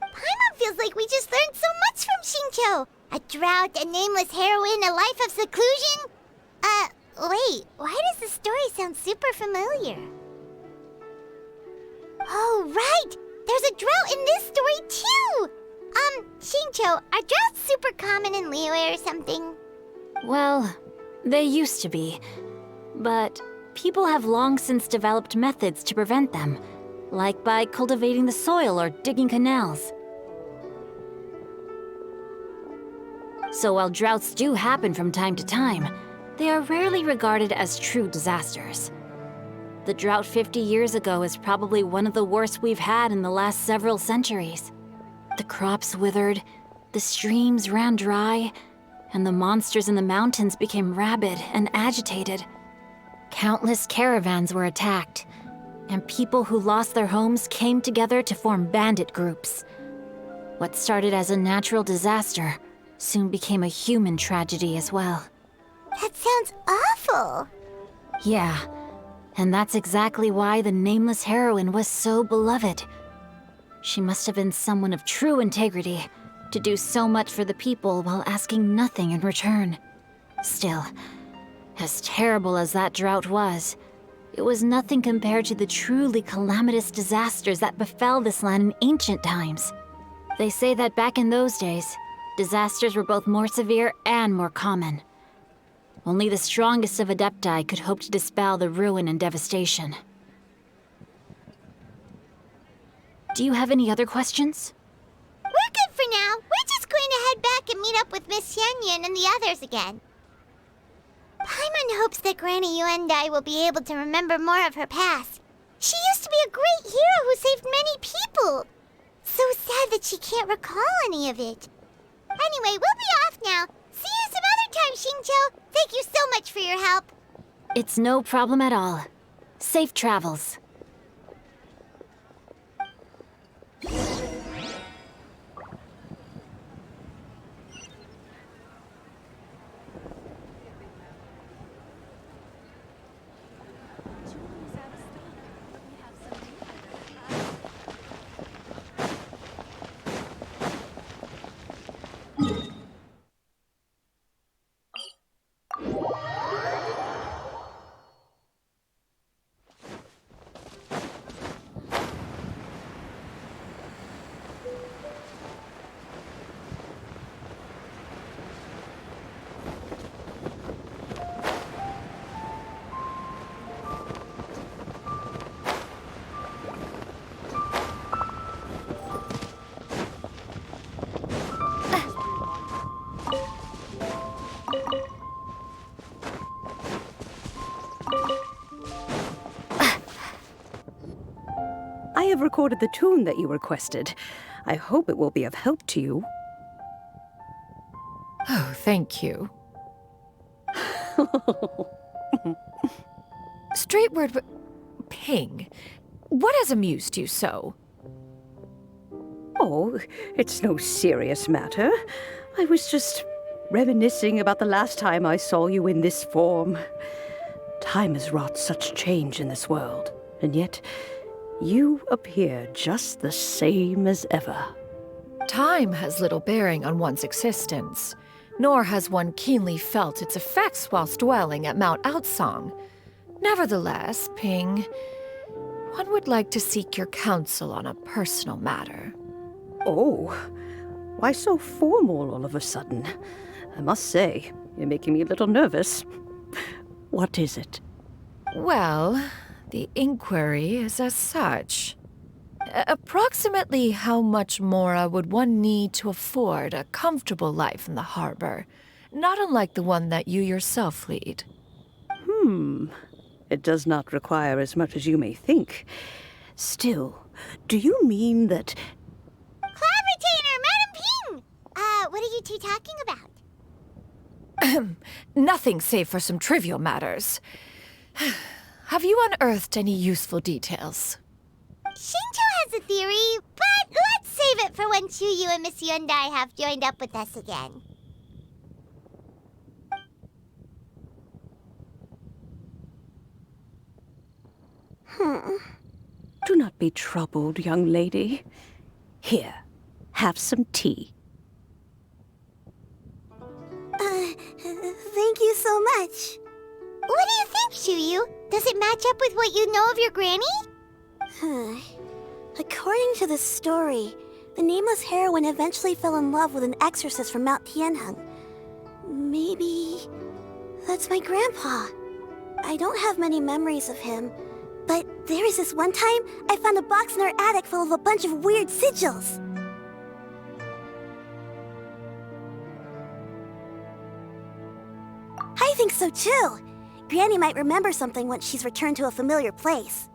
Paimon feels like we just learned so much from Xingqiu. A drought, a nameless heroine, a life of seclusion. Wait, why does the story sound super familiar? Oh, right! There's a drought in this story, too! Xingqiu, are droughts super common in Liyue or something?
Well, they used to be. But people have long since developed methods to prevent them, like by cultivating the soil or digging canals. So while droughts do happen from time to time, they are rarely regarded as true disasters. The drought 50 years ago is probably one of the worst we've had in the last several centuries. The crops withered, the streams ran dry, and the monsters in the mountains became rabid and agitated. Countless caravans were attacked, and people who lost their homes came together to form bandit groups. What started as a natural disaster soon became a human tragedy as well.
That sounds awful.
Yeah, and that's exactly why the nameless heroine was so beloved. She must have been someone of true integrity, to do so much for the people while asking nothing in return. Still, as terrible as that drought was, it was nothing compared to the truly calamitous disasters that befell this land in ancient times. They say that back in those days, disasters were both more severe and more common. Only the strongest of Adepti could hope to dispel the ruin and devastation. Do you have any other questions?
We're good for now. We're just going to head back back and meet up with Miss Xianyun and the others again. Paimon hopes that Granny Yuendai will be able to remember more of her past. She used to be a great hero who saved many people. So sad that she can't recall any of it. Anyway, we'll be off now. See you some other time, Xingqiu. Thank you so much for your help.
It's no problem at all. Safe travels.
I have recorded the tune that you requested. I hope it will be of help to you.
Oh, thank you. Straight word, Ping. What has amused you so?
Oh, it's no serious matter. I was just reminiscing about the last time I saw you in this form. Time has wrought such change in this world, and yet you appear just the same as ever.
Time has little bearing on one's existence, nor has one keenly felt its effects whilst dwelling at Mount Outsong. Nevertheless, Ping, one would like to seek your counsel on a personal matter.
Oh, why so formal all of a sudden? I must say, you're making me a little nervous. What is it?
Well, the inquiry is as such. Approximately how much more would one need to afford a comfortable life in the harbor, not unlike the one that you yourself lead?
It does not require as much as you may think. Still, do you mean that...
Cloud Retainer, Madam Ping! What are you two talking about?
Nothing save for some trivial matters. Have you unearthed any useful details?
Xingqiu has a theory, but let's save it for when Chuyu and Miss Yuendai have joined up with us again.
Do not be troubled, young lady. Here, have some tea.
Thank you so much. What do you think, Chuyu? Does it match up with what you know of your granny?
According to the story, the nameless heroine eventually fell in love with an exorcist from Mount Tianheng. Maybe that's my grandpa. I don't have many memories of him, but there was this one time I found a box in our attic full of a bunch of weird sigils. I think so too. Granny might remember something once she's returned to a familiar place.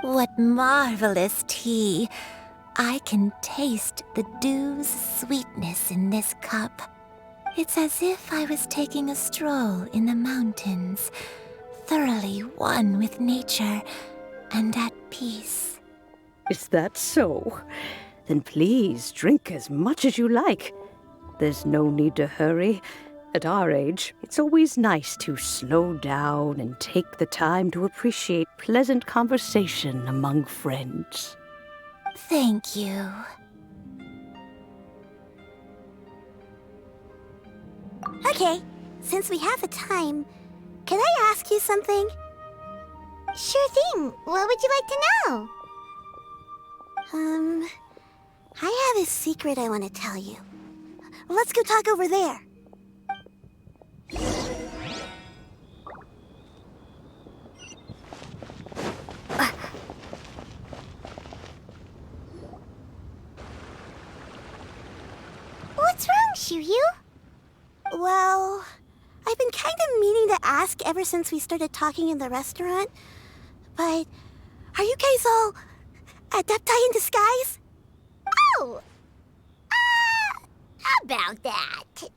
What marvelous tea. I can taste the dew's sweetness in this cup. It's as if I was taking a stroll in the mountains, thoroughly one with nature and at peace.
Is that so? Then please drink as much as you like. There's no need to hurry. At our age, it's always nice to slow down and take the time to appreciate pleasant conversation among friends.
Thank you.
Okay, since we have the time, can I ask you something?
Sure thing. What would you like to know?
I have a secret I want to tell you. Let's go talk over there.
What's wrong, Chuyu?
Well, I've been kind of meaning to ask ever since we started talking in the restaurant. But are you guys all adepti in disguise?
Oh! How about that?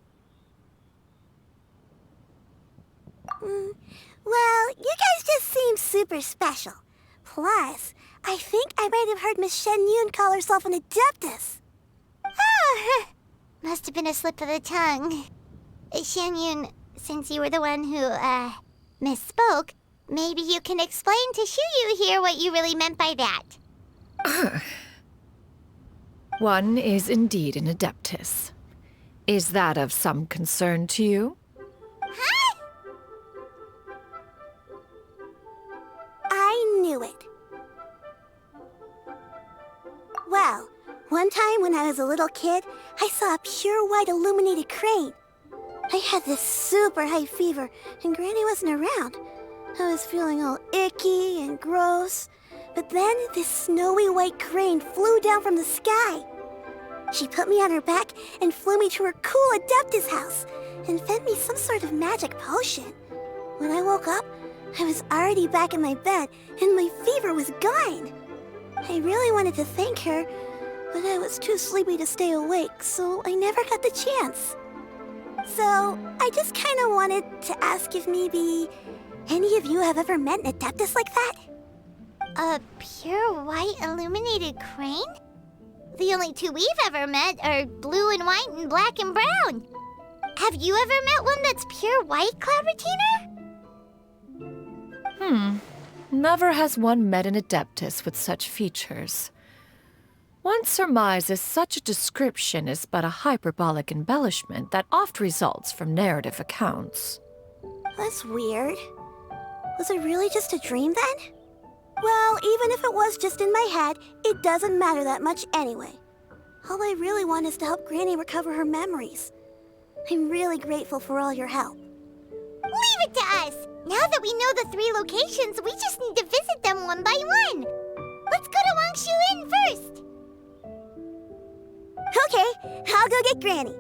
Well, you guys just seem super special. Plus, I think I might have heard Miss Shen Yun call herself an Adeptus. Oh, must have been a slip of the tongue. Shen Yun, since you were the one who, misspoke, maybe you can explain to Chuyu here what you really meant by that.
One is indeed an Adeptus. Is that of some concern to you?
Huh?
I knew it. Well, one time when I was a little kid, I saw a pure white illuminated crane. I had this super high fever, and Granny wasn't around. I was feeling all icky and gross. But then this snowy white crane flew down from the sky. She put me on her back and flew me to her cool Adeptus house and fed me some sort of magic potion. When I woke up, I was already back in my bed and my fever was gone. I really wanted to thank her, but I was too sleepy to stay awake, so I never got the chance. So I just kind of wanted to ask if maybe any of you have ever met an Adeptus like that?
A pure white illuminated crane? The only two we've ever met are blue and white and black and brown. Have you ever met one that's pure white, Cloud Retainer?
Never has one met an Adeptus with such features. One surmises such a description is but a hyperbolic embellishment that oft results from narrative accounts.
That's weird. Was it really just a dream then? Well, even if it was just in my head, it doesn't matter that much anyway. All I really want is to help Granny recover her memories. I'm really grateful for all your help.
Leave it to us! Now that we know the 3 locations, we just need to visit them one by one. Let's go to Wangshu Inn first.
Okay, I'll go get Granny.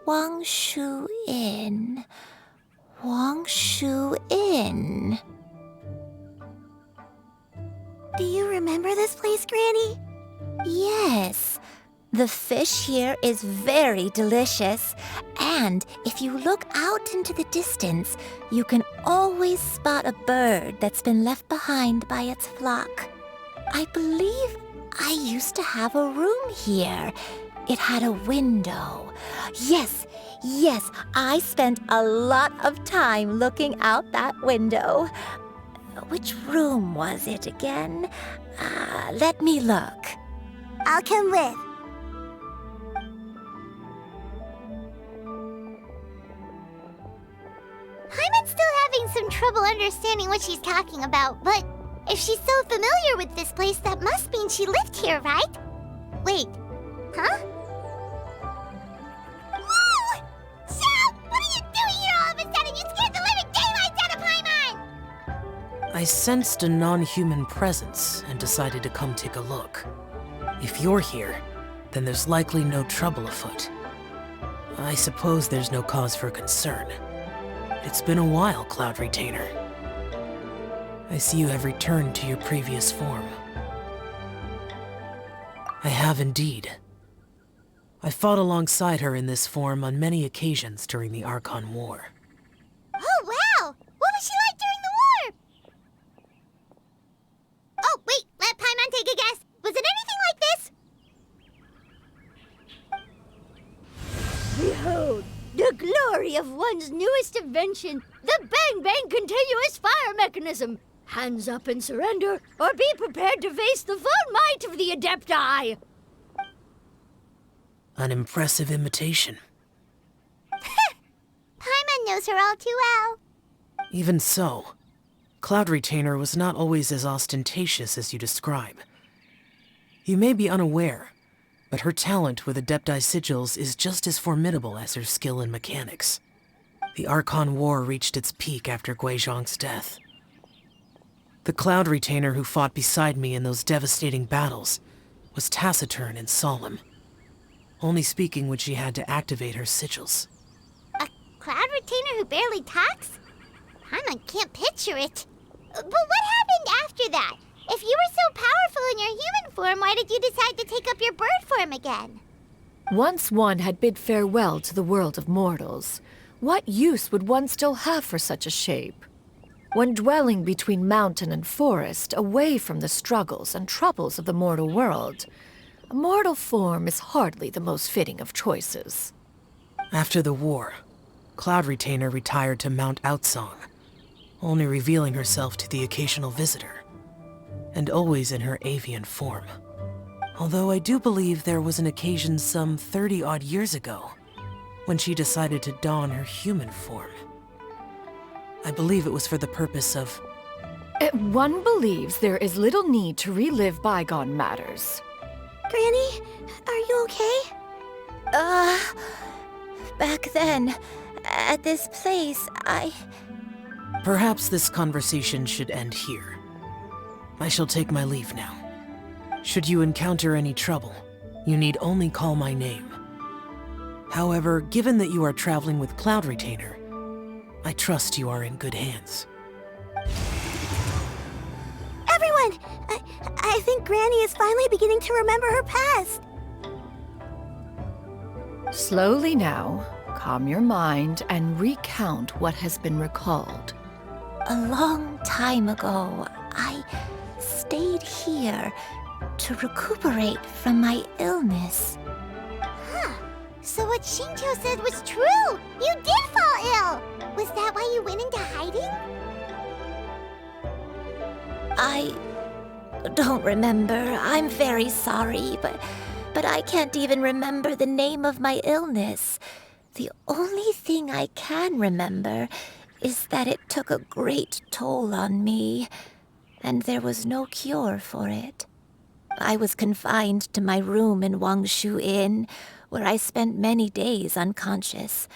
Wangshu Inn. Wangshu Inn.
Do you remember this place, Granny?
Yes. The fish here is very delicious. And if you look out into the distance, you can always spot a bird that's been left behind by its flock. I believe I used to have a room here. It had a window. Yes, I spent a lot of time looking out that window. Which room was it again? Let me look.
I'll come with.
Paimon's still having some trouble understanding what she's talking about, but if she's so familiar with this place, that must mean she lived here, right? Wait, huh? Whoa! Shao! What are you doing here all of a sudden? You scared the living daylights out of Paimon!
I sensed a non-human presence and decided to come take a look. If you're here, then there's likely no trouble afoot. I suppose there's no cause for concern. It's been a while, Cloud Retainer. I see you have returned to your previous form. I have indeed. I fought alongside her in this form on many occasions during the Archon War.
Oh, wow! What was she like during the war? Oh, wait, let Paimon take a guess. Was it anything like this?
Behold, the glory of one's newest invention, the Bang Bang Continuous Fire Mechanism. Hands up and surrender, or be prepared to face the full might of the Adepti.
An impressive imitation.
Paimon knows her all too well.
Even so, Cloud Retainer was not always as ostentatious as you describe. You may be unaware, but her talent with Adepti sigils is just as formidable as her skill in mechanics. The Archon War reached its peak after Guizhong's death. The Cloud Retainer who fought beside me in those devastating battles was taciturn and solemn, only speaking when she had to activate her sigils.
A Cloud Retainer who barely talks? Paimon can't picture it. But what happened after that? If you were so powerful in your human form, why did you decide to take up your bird form again?
Once one had bid farewell to the world of mortals, what use would one still have for such a shape? When dwelling between mountain and forest, away from the struggles and troubles of the mortal world, a mortal form is hardly the most fitting of choices.
After the war, Cloud Retainer retired to Mount Outsong, only revealing herself to the occasional visitor, and always in her avian form. Although I do believe there was an occasion some 30-odd years ago when she decided to don her human form. I believe it was for the purpose of...
One believes there is little need to relive bygone matters.
Granny, are you okay?
Back then, at this place,
Perhaps this conversation should end here. I shall take my leave now. Should you encounter any trouble, you need only call my name. However, given that you are traveling with Cloud Retainer, I trust you are in good hands.
Everyone! I think Granny is finally beginning to remember her past.
Slowly now, calm your mind and recount what has been recalled.
A long time ago, I stayed here to recuperate from my illness.
Huh. So what Shinjo said was true! You did fall ill! Was that why you went into hiding?
I don't remember. I'm very sorry, but I can't even remember the name of my illness. The only thing I can remember is that it took a great toll on me, and there was no cure for it. I was confined to my room in Wangshu Inn, where I spent many days unconscious.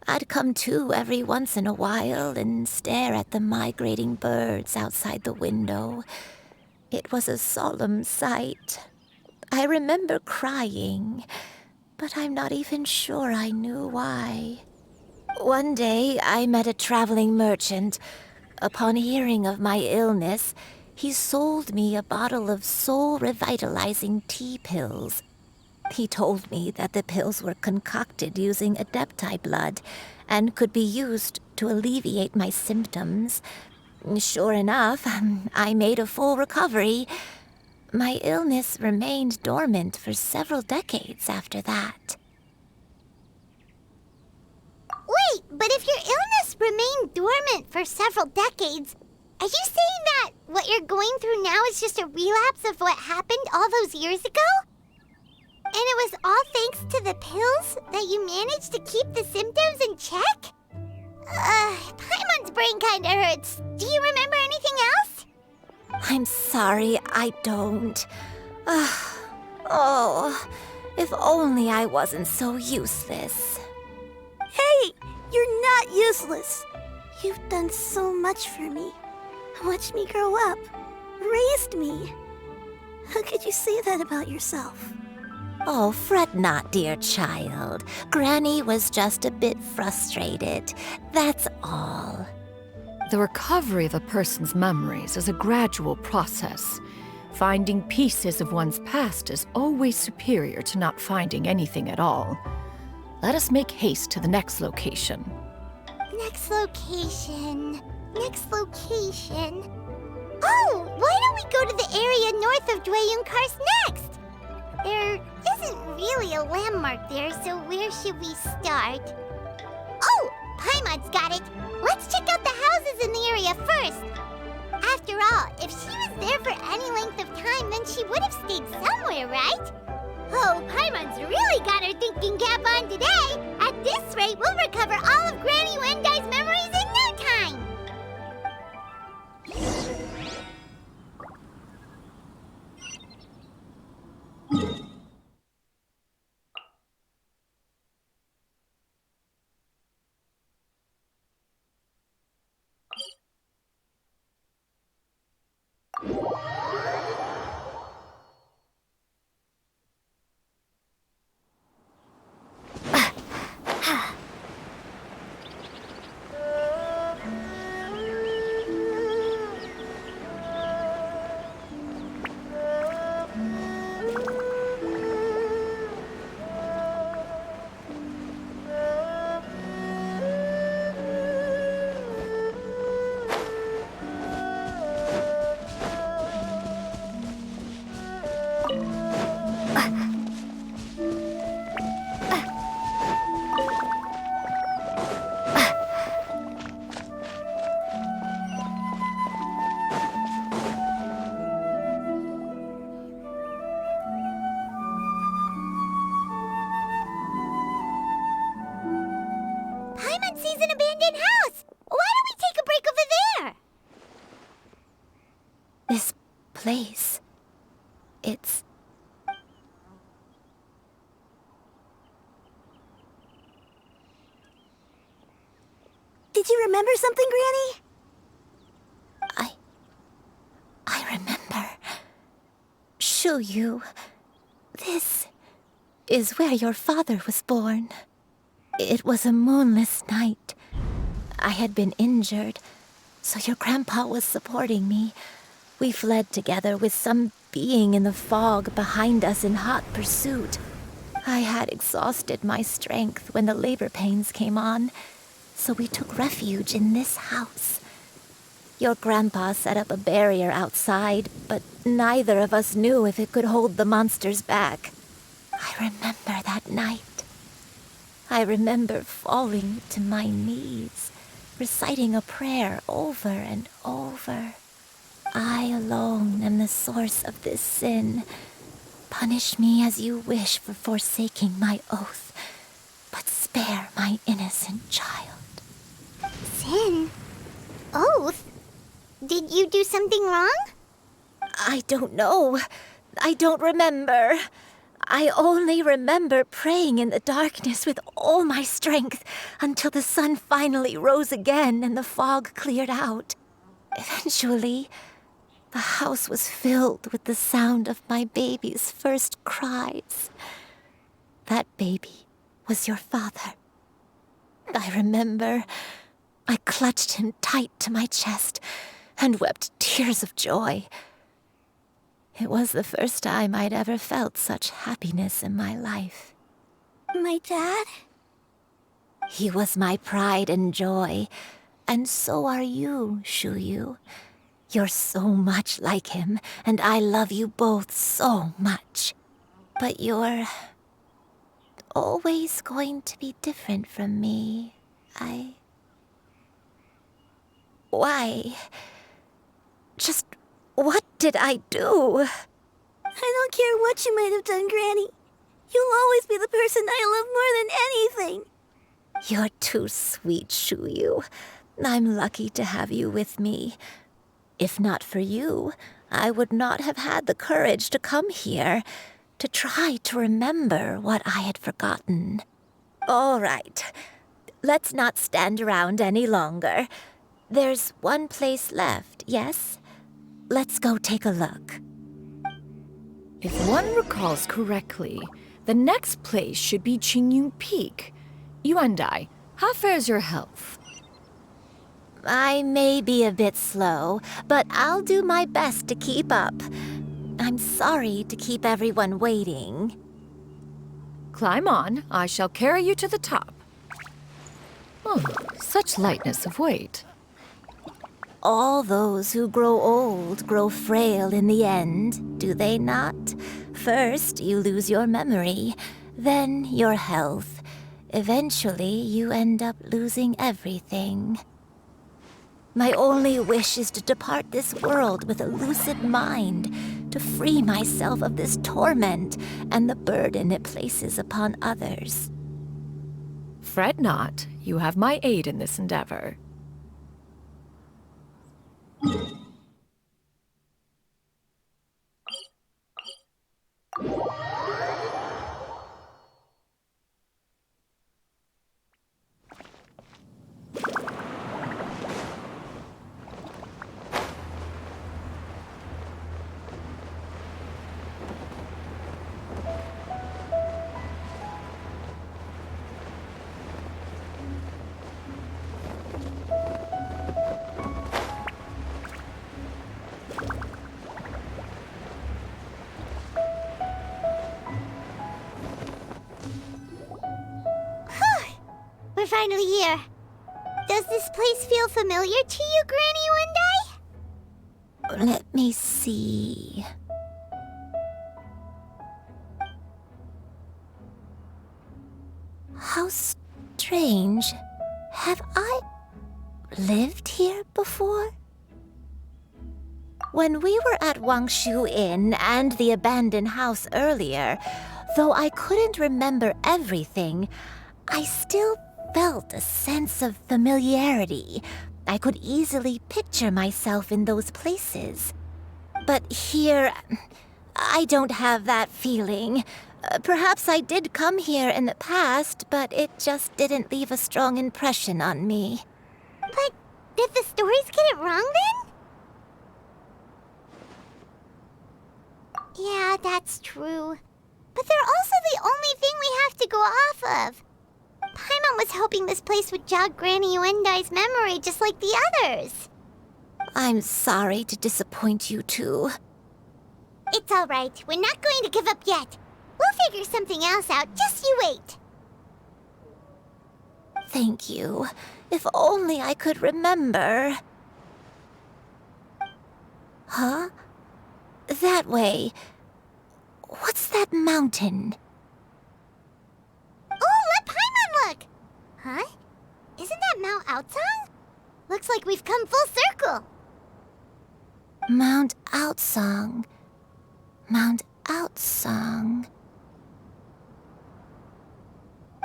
I'd come to every once in a while and stare at the migrating birds outside the window. It was a solemn sight. I remember crying, but I'm not even sure I knew why. One day, I met a traveling merchant. Upon hearing of my illness, he sold me a bottle of soul-revitalizing tea pills. He told me that the pills were concocted using Adepti blood and could be used to alleviate my symptoms. Sure enough, I made a full recovery. My illness remained dormant for several decades after that.
Wait, but if your illness remained dormant for several decades, are you saying that what you're going through now is just a relapse of what happened all those years ago? And it was all thanks to the pills that you managed to keep the symptoms in check? Paimon's brain kinda hurts. Do you remember anything else?
I'm sorry, I don't. Oh, if only I wasn't so useless.
Hey, you're not useless. You've done so much for me. Watched me grow up. Raised me. How could you say that about yourself?
Oh, fret not, dear child. Granny was just a bit frustrated. That's all.
The recovery of a person's memories is a gradual process. Finding pieces of one's past is always superior to not finding anything at all. Let us make haste to the next location.
Next location. Next location. Oh, why don't we go to the area north of Dwayunkars next? There isn't really a landmark there, so where should we start? Oh, Paimon's got it. Let's check out the houses in the area first. After all, if she was there for any length of time, then she would have stayed somewhere, right? Oh, Paimon's really got her thinking cap on today. At this rate, we'll recover all of Granny Wendai's memories in no time.
Did you remember something, Granny?
I remember. Shuyu, this is where your father was born. It was a moonless night. I had been injured, so your grandpa was supporting me. We fled together with some being in the fog behind us in hot pursuit. I had exhausted my strength when the labor pains came on, so we took refuge in this house. Your grandpa set up a barrier outside, but neither of us knew if it could hold the monsters back. I remember that night. I remember falling to my knees, reciting a prayer over and over. I alone am the source of this sin. Punish me as you wish for forsaking my oath, but spare my innocent child.
Sin? Oath? Did you do something wrong?
I don't know. I don't remember. I only remember praying in the darkness with all my strength until the sun finally rose again and the fog cleared out. Eventually, the house was filled with the sound of my baby's first cries. That baby was your father. I remember I clutched him tight to my chest and wept tears of joy. It was the first time I'd ever felt such happiness in my life.
My dad?
He was my pride and joy, and so are you, Shuyu. You're so much like him, and I love you both so much. But you're always going to be different from me. Why? Just what did I do?
I don't care what you might have done, Granny. You'll always be the person I love more than anything.
You're too sweet, Shuyu. I'm lucky to have you with me. If not for you, I would not have had the courage to come here, to try to remember what I had forgotten. All right, let's not stand around any longer. There's one place left, yes? Let's go take a look.
If one recalls correctly, the next place should be Qingyun Peak. Yuandai, how fares your health?
I may be a bit slow, but I'll do my best to keep up. I'm sorry to keep everyone waiting.
Climb on. I shall carry you to the top. Oh, such lightness of weight.
All those who grow old grow frail in the end, do they not? First, you lose your memory, then your health. Eventually, you end up losing everything. My only wish is to depart this world with a lucid mind, to free myself of this torment and the burden it places upon others.
Fret not. You have my aid in this endeavor.
We're finally here. Does this place feel familiar to you, Granny Yuandai?
Let me see. How strange. Have I lived here before? When we were at Wangshu Inn and the abandoned house earlier, though I couldn't remember everything, I still felt a sense of familiarity. I could easily picture myself in those places. But here, I don't have that feeling. Perhaps I did come here in the past, but it just didn't leave a strong impression on me.
But did the stories get it wrong then? Yeah, that's true. But they're also the only thing we have to go off of. Paimon was hoping this place would jog Granny Yuendai's memory just like the others.
I'm sorry to disappoint you two.
It's all right. We're not going to give up yet. We'll figure something else out. Just you wait.
Thank you. If only I could remember. Huh? That way. What's that mountain?
Oh, let Paimon look! Huh? Isn't that Mount Outsang? Looks like we've come full circle.
Mount Outsang. Mount Outsang.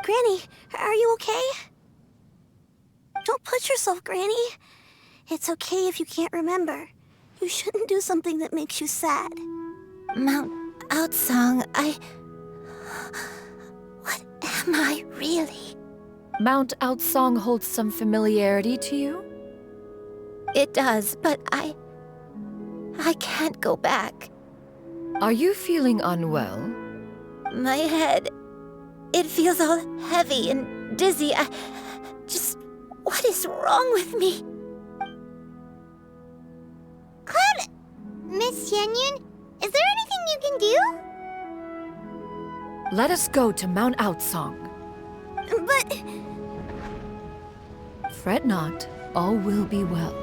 Granny, are you okay? Don't push yourself, Granny. It's okay if you can't remember. You shouldn't do something that makes you sad.
Mount Outsang, What am I really?
Mount Outsang holds some familiarity to you?
It does, but I can't go back.
Are you feeling unwell?
My head, it feels all heavy and dizzy. What is wrong with me?
Cloud, Miss Yenyun, is there anything you can do?
Let us go to Mount Outsang.
But...
Fret not, all will be well.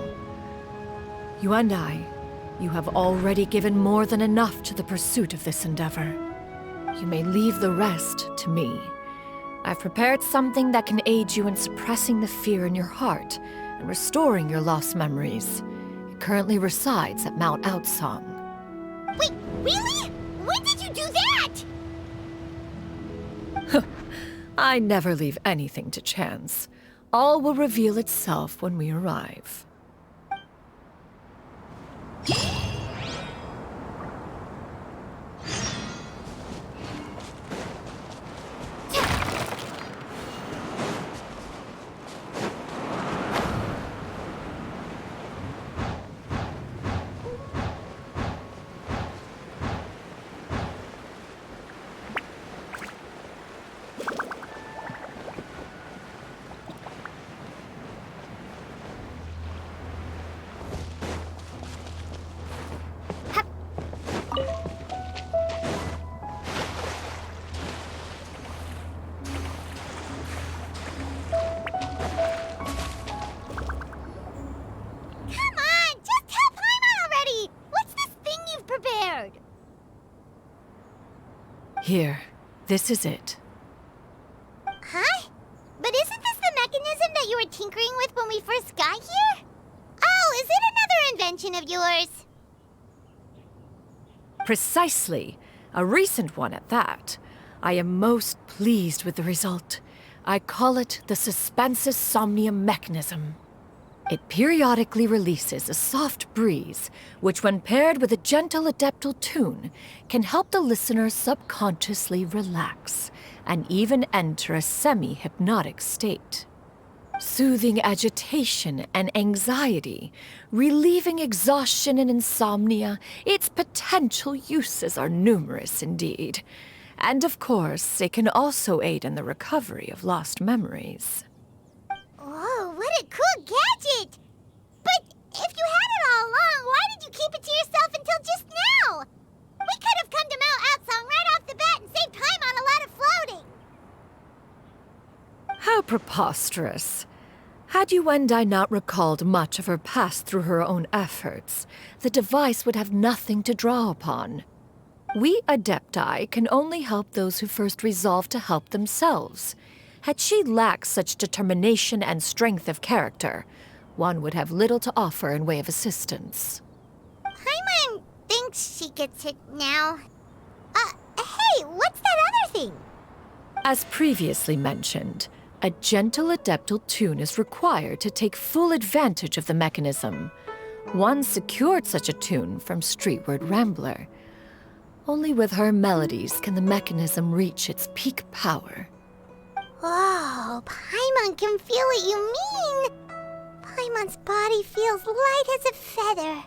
You and I, you have already given more than enough to the pursuit of this endeavor. You may leave the rest to me. I've prepared something that can aid you in suppressing the fear in your heart and restoring your lost memories. It currently resides at Mount Outsang.
Wait, really? When did you do that?
I never leave anything to chance. All will reveal itself when we arrive. Here, this is it.
Huh? But isn't this the mechanism that you were tinkering with when we first got here? Oh, is it another invention of yours?
Precisely. A recent one at that. I am most pleased with the result. I call it the Suspensus Somnium mechanism. It periodically releases a soft breeze, which when paired with a gentle adeptal tune, can help the listener subconsciously relax and even enter a semi-hypnotic state. Soothing agitation and anxiety, relieving exhaustion and insomnia, its potential uses are numerous indeed. And of course, it can also aid in the recovery of lost memories.
Whoa, what a cool gadget! But if you had it all along, why did you keep it to yourself until just now? We could have come to Mount Outsang right off the bat and saved time on a lot of floating.
How preposterous. Had Yuendai not recalled much of her past through her own efforts, the device would have nothing to draw upon. We Adepti can only help those who first resolve to help themselves. Had she lacked such determination and strength of character, one would have little to offer in way of assistance.
Paimon thinks she gets it now. Hey, what's that other thing?
As previously mentioned, a gentle adeptal tune is required to take full advantage of the mechanism. One secured such a tune from Streetward Rambler. Only with her melodies can the mechanism reach its peak power.
Whoa, Paimon can feel what you mean. Paimon's body feels light as a feather.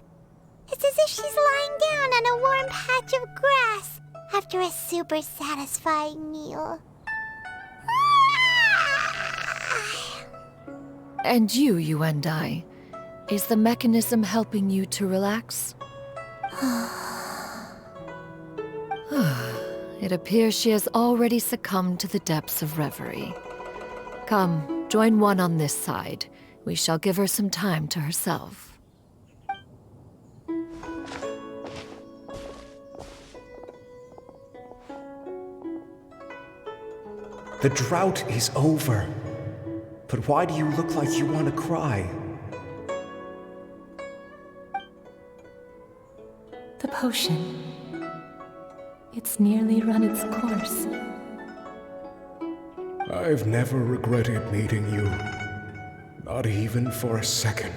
It's as if she's lying down on a warm patch of grass after a super satisfying meal.
And you and I. Is the mechanism helping you to relax? It appears she has already succumbed to the depths of reverie. Come, join one on this side. We shall give her some time to herself.
The drought is over. But why do you look like you want to cry?
The potion. It's nearly run its course.
I've never regretted meeting you. Not even for a second.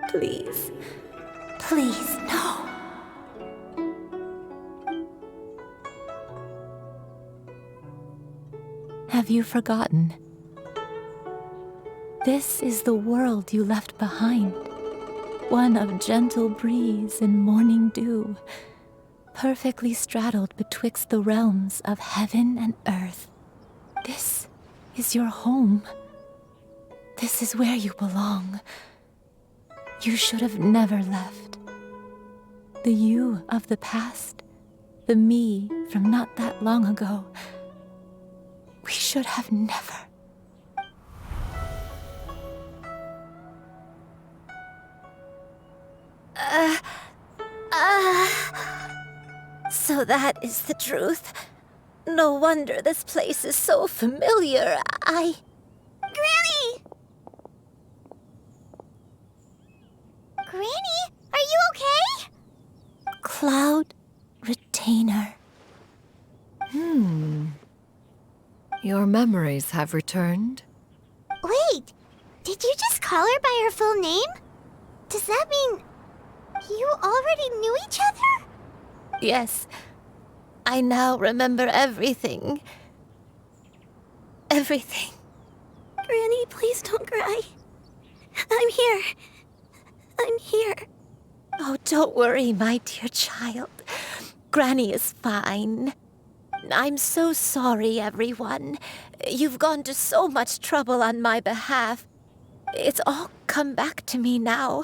Please. Please, no. Have you forgotten? This is the world you left behind. One of gentle breeze and morning dew, perfectly straddled betwixt the realms of heaven and earth. This is your home. This is where you belong. You should have never left. The you of the past, the me from not that long ago, we should have never.
So that is the truth. No wonder this place is so familiar.
Granny! Granny, are you okay?
Cloud Retainer.
Your memories have returned?
Wait, did you just call her by her full name? Does that mean you already knew each other?
Yes. I now remember everything. Everything.
Granny, please don't cry. I'm here. I'm here.
Oh, don't worry, my dear child. Granny is fine. I'm so sorry, everyone. You've gone to so much trouble on my behalf. It's all come back to me now.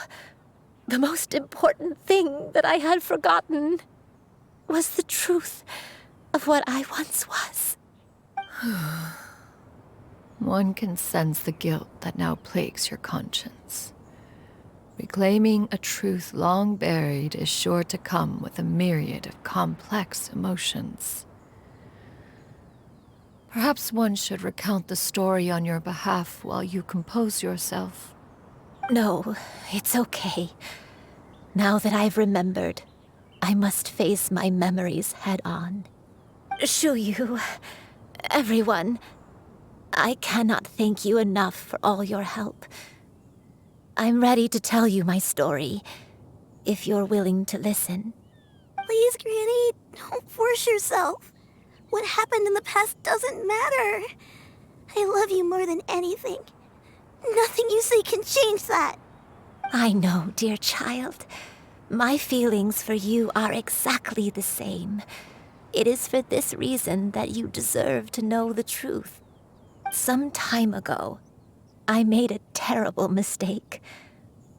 The most important thing that I had forgotten was the truth of what I once was.
One can sense the guilt that now plagues your conscience. Reclaiming a truth long buried is sure to come with a myriad of complex emotions. Perhaps one should recount the story on your behalf while you compose yourself.
No, it's okay. Now that I've remembered, I must face my memories head on. Shuyu, everyone, I cannot thank you enough for all your help. I'm ready to tell you my story, if you're willing to listen.
Please, Granny, don't force yourself. What happened in the past doesn't matter. I love you more than anything. Nothing you say can change that.
I know, dear child. My feelings for you are exactly the same. It is for this reason that you deserve to know the truth. Some time ago, I made a terrible mistake.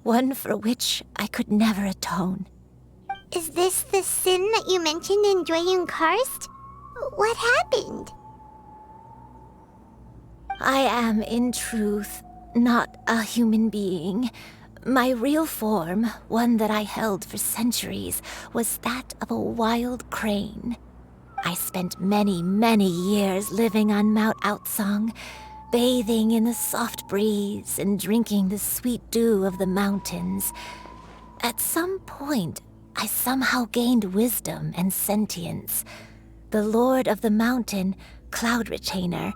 One for which I could never atone.
Is this the sin that you mentioned in Dwayun Karst? What happened?
I am, in truth, not a human being. My real form, one that I held for centuries, was that of a wild crane. I spent many, many years living on Mount Outsong, bathing in the soft breeze and drinking the sweet dew of the mountains. At some point, I somehow gained wisdom and sentience. The Lord of the Mountain, Cloud Retainer,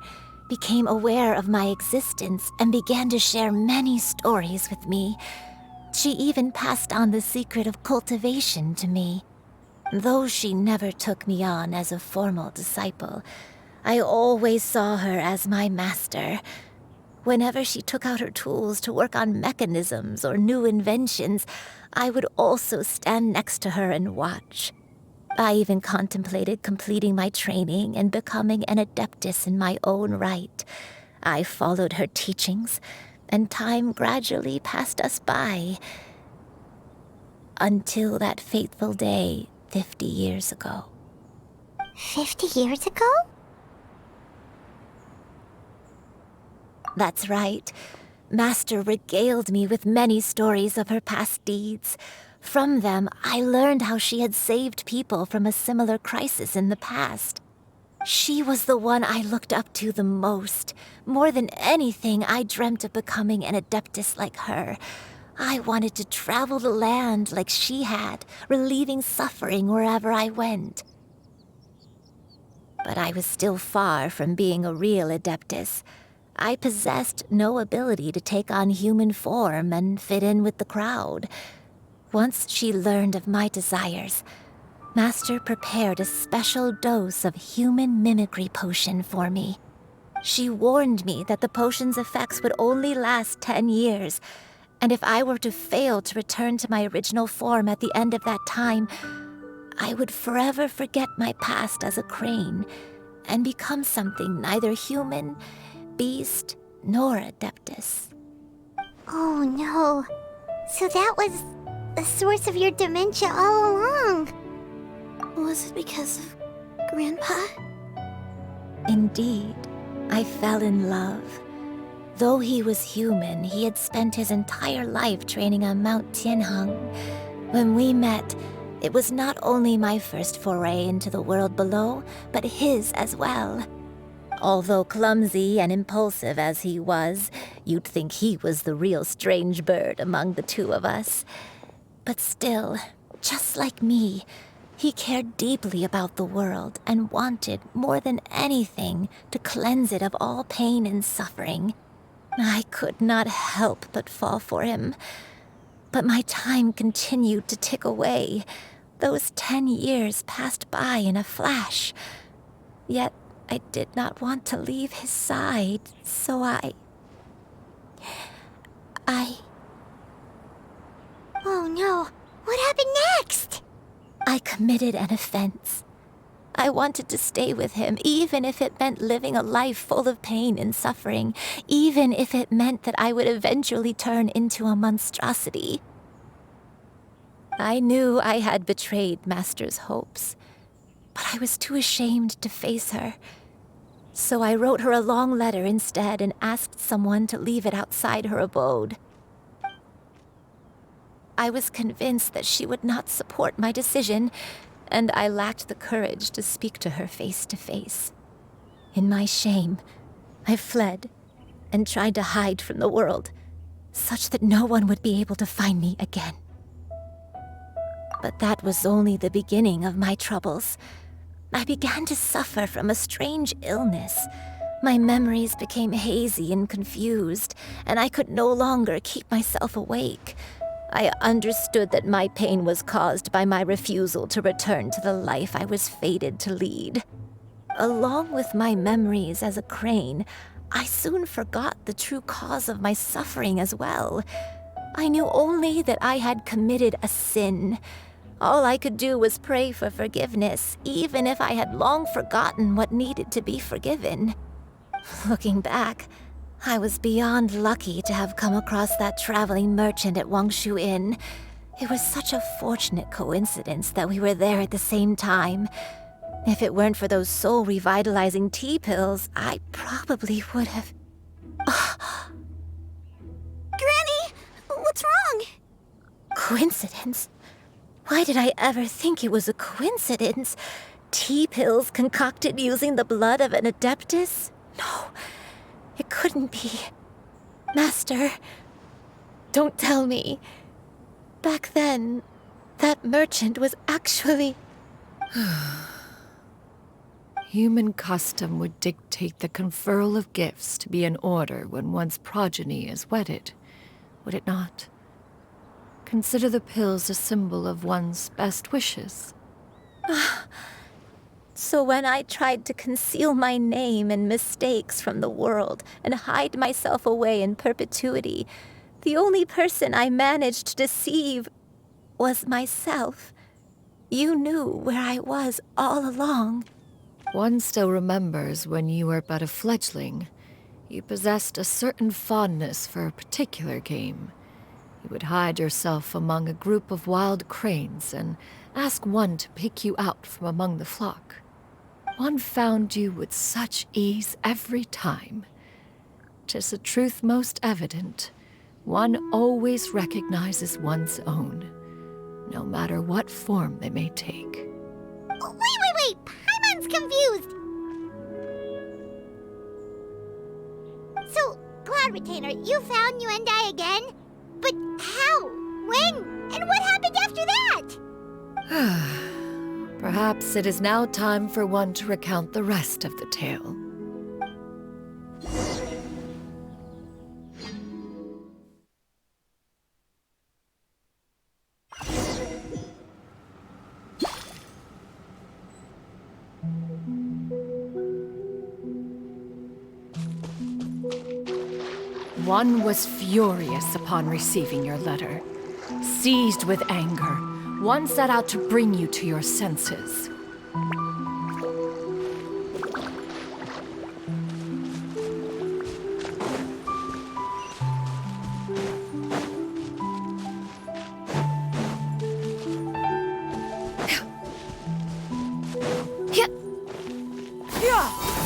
became aware of my existence and began to share many stories with me. She even passed on the secret of cultivation to me. Though she never took me on as a formal disciple, I always saw her as my master. Whenever she took out her tools to work on mechanisms or new inventions, I would also stand next to her and watch. I even contemplated completing my training and becoming an adeptus in my own right. I followed her teachings, and time gradually passed us by. Until that fateful day 50 years ago.
50 years ago?
That's right. Master regaled me with many stories of her past deeds. From them, I learned how she had saved people from a similar crisis in the past. She was the one I looked up to the most. More than anything, I dreamt of becoming an adeptus like her. I wanted to travel the land like she had, relieving suffering wherever I went. But I was still far from being a real adeptus. I possessed no ability to take on human form and fit in with the crowd. Once she learned of my desires, Master prepared a special dose of human mimicry potion for me. She warned me that the potion's effects would only last 10 years, and if I were to fail to return to my original form at the end of that time, I would forever forget my past as a crane and become something neither human, beast, nor adeptus.
Oh no. So that was the source of your dementia all along.
Was it because of Grandpa?
Indeed, I fell in love. Though he was human, he had spent his entire life training on Mount Tianheng. When we met, it was not only my first foray into the world below, but his as well. Although clumsy and impulsive as he was, you'd think he was the real strange bird among the two of us. But still, just like me, he cared deeply about the world and wanted, more than anything, to cleanse it of all pain and suffering. I could not help but fall for him. But my time continued to tick away. Those 10 years passed by in a flash. Yet I did not want to leave his side, so I...
Oh no, what happened next?
I committed an offense. I wanted to stay with him, even if it meant living a life full of pain and suffering, even if it meant that I would eventually turn into a monstrosity. I knew I had betrayed Master's hopes, but I was too ashamed to face her. So I wrote her a long letter instead and asked someone to leave it outside her abode. I was convinced that she would not support my decision, and I lacked the courage to speak to her face to face. In my shame, I fled and tried to hide from the world, such that no one would be able to find me again. But that was only the beginning of my troubles. I began to suffer from a strange illness. My memories became hazy and confused, and I could no longer keep myself awake. I understood that my pain was caused by my refusal to return to the life I was fated to lead. Along with my memories as a crane, I soon forgot the true cause of my suffering as well. I knew only that I had committed a sin. All I could do was pray for forgiveness, even if I had long forgotten what needed to be forgiven. Looking back, I was beyond lucky to have come across that traveling merchant at Wangshu Inn. It was such a fortunate coincidence that we were there at the same time. If it weren't for those soul-revitalizing tea pills, I probably would have...
Granny! What's wrong?
Coincidence? Why did I ever think it was a coincidence? Tea pills concocted using the blood of an adeptus? No, it couldn't be. Master, don't tell me. Back then, that merchant was actually...
Human custom would dictate the conferral of gifts to be in order when one's progeny is wedded, would it not? Consider the pills a symbol of one's best wishes.
So when I tried to conceal my name and mistakes from the world and hide myself away in perpetuity, the only person I managed to deceive was myself. You knew where I was all along.
One still remembers when you were but a fledgling. You possessed a certain fondness for a particular game. You would hide yourself among a group of wild cranes and ask one to pick you out from among the flock. One found you with such ease every time. 'Tis a truth most evident. One always recognizes one's own, no matter what form they may take.
Wait! Paimon's confused! So, Cloud Retainer, you found Yuendai again? But how? When? And what happened after that?
Perhaps it is now time for one to recount the rest of the tale. One was furious upon receiving your letter. Seized with anger, one set out to bring you to your senses.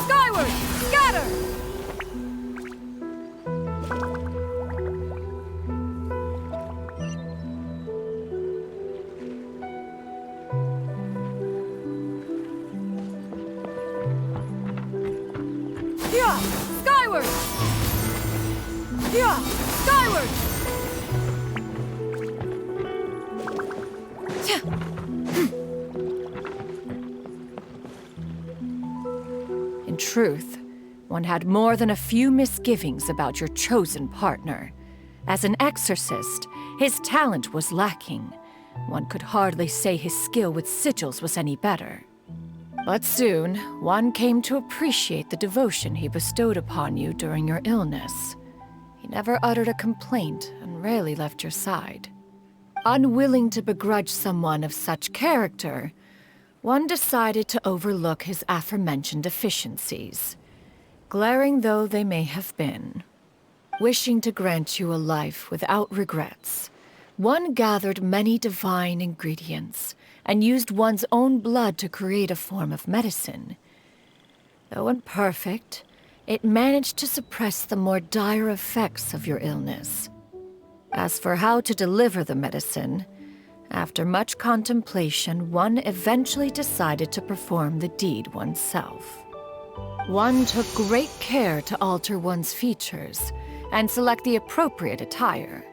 Skyward! Scatter! Skyward! Skyward!
In truth, one had more than a few misgivings about your chosen partner. As an exorcist, his talent was lacking. One could hardly say his skill with sigils was any better. But soon, one came to appreciate the devotion he bestowed upon you during your illness. He never uttered a complaint and rarely left your side. Unwilling to begrudge someone of such character, one decided to overlook his aforementioned deficiencies, glaring though they may have been. Wishing to grant you a life without regrets, one gathered many divine ingredients and used one's own blood to create a form of medicine. Though imperfect, it managed to suppress the more dire effects of your illness. As for how to deliver the medicine, after much contemplation, one eventually decided to perform the deed oneself. One took great care to alter one's features and select the appropriate attire.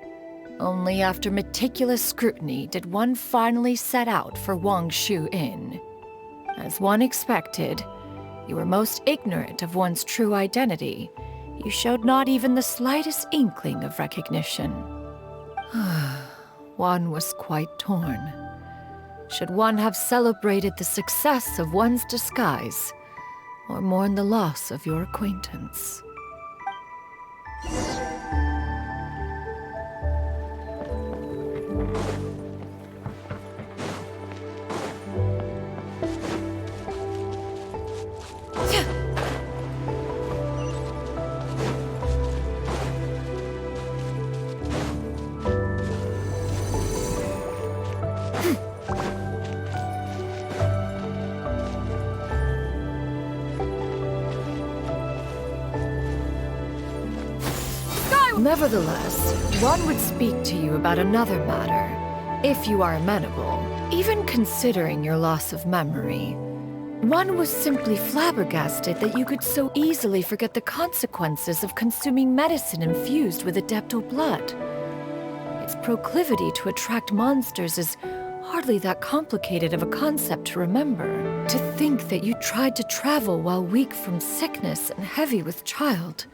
Only after meticulous scrutiny did one finally set out for Wangshu Inn. As one expected, you were most ignorant of one's true identity. You showed not even the slightest inkling of recognition. One was quite torn. Should one have celebrated the success of one's disguise, or mourn the loss of your acquaintance? Nevertheless, one would speak to you about another matter, if you are amenable. Even considering your loss of memory, one was simply flabbergasted that you could so easily forget the consequences of consuming medicine infused with adeptal blood. Its proclivity to attract monsters is hardly that complicated of a concept to remember. To think that you tried to travel while weak from sickness and heavy with child.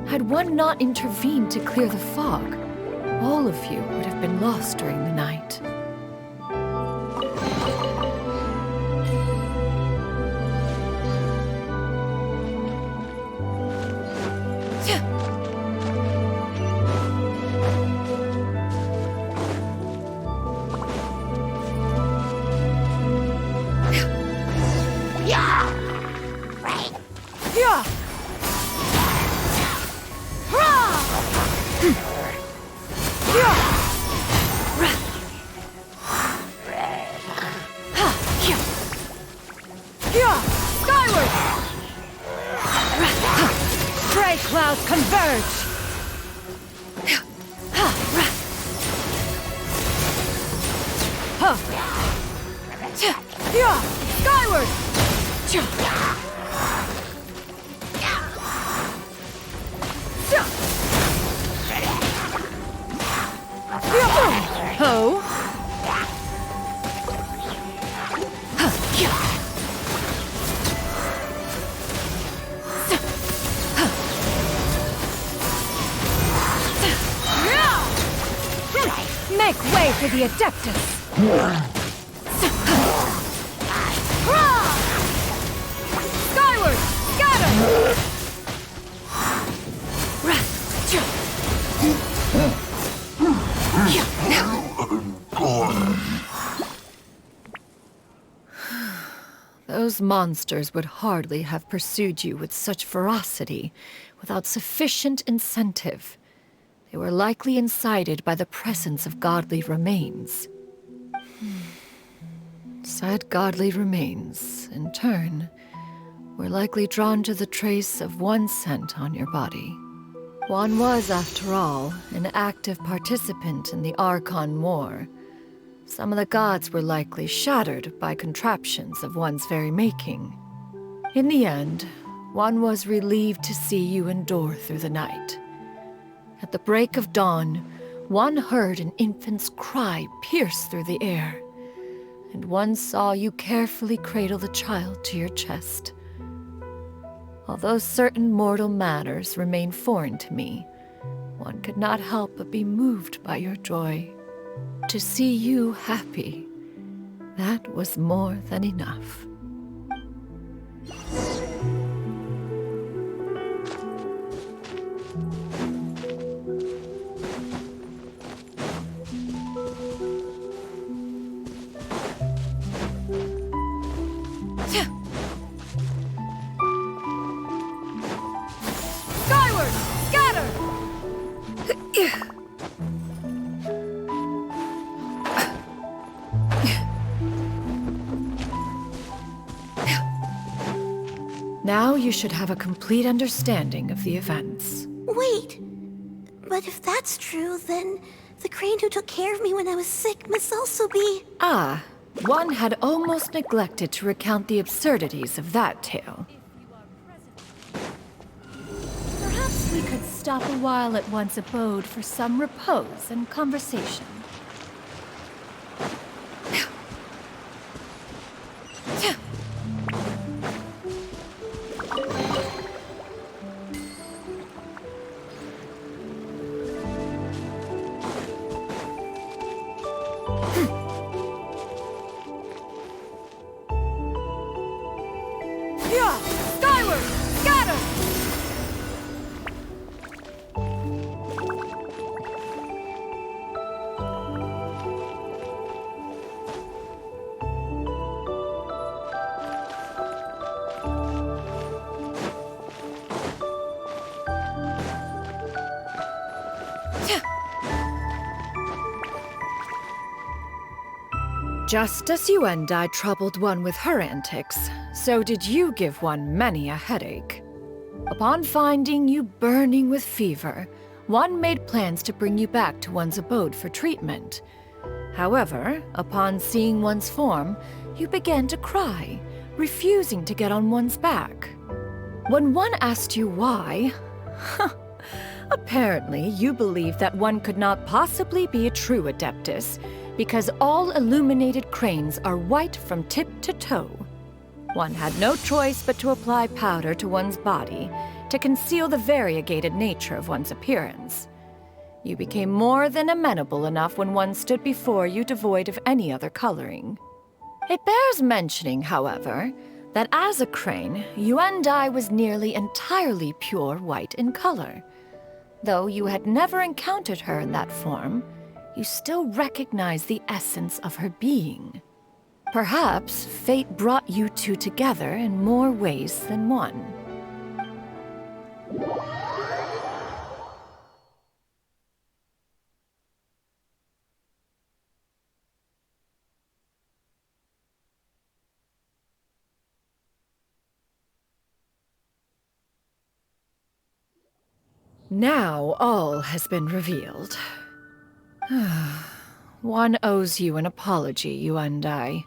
Had one not intervened to clear the fog, all of you would have been lost during the night. Skyward! Stray clouds converge! Skyward! Ho! Make way for the Adeptus! Skyward! Scatter! Those monsters would hardly have pursued you with such ferocity without sufficient incentive. They were likely incited by the presence of godly remains. Said godly remains, in turn, were likely drawn to the trace of one scent on your body. One was, after all, an active participant in the Archon War. Some of the gods were likely shattered by contraptions of one's very making. In the end, one was relieved to see you endure through the night. At the break of dawn, one heard an infant's cry pierce through the air, and one saw you carefully cradle the child to your chest. Although certain mortal matters remain foreign to me, one could not help but be moved by your joy. To see you happy, that was more than enough. Skyward! Scatter! Now you should have a complete understanding of the events.
Wait, but if that's true, then the crane who took care of me when I was sick must also be...
Ah, one had almost neglected to recount the absurdities of that tale. Perhaps we could stop a while at one's abode for some repose and conversation. Skyward! Scatter! Just as you and I troubled one with her antics, so did you give one many a headache. Upon finding you burning with fever, one made plans to bring you back to one's abode for treatment. However, upon seeing one's form, you began to cry, refusing to get on one's back. When one asked you why, apparently you believed that one could not possibly be a true Adeptus, because all illuminated cranes are white from tip to toe. One had no choice but to apply powder to one's body to conceal the variegated nature of one's appearance. You became more than amenable enough when one stood before you devoid of any other coloring. It bears mentioning, however, that as a crane, Yuendai was nearly entirely pure white in color. Though you had never encountered her in that form, you still recognize the essence of her being. Perhaps fate brought you two together in more ways than one. Now all has been revealed. One owes you an apology, Yuandai.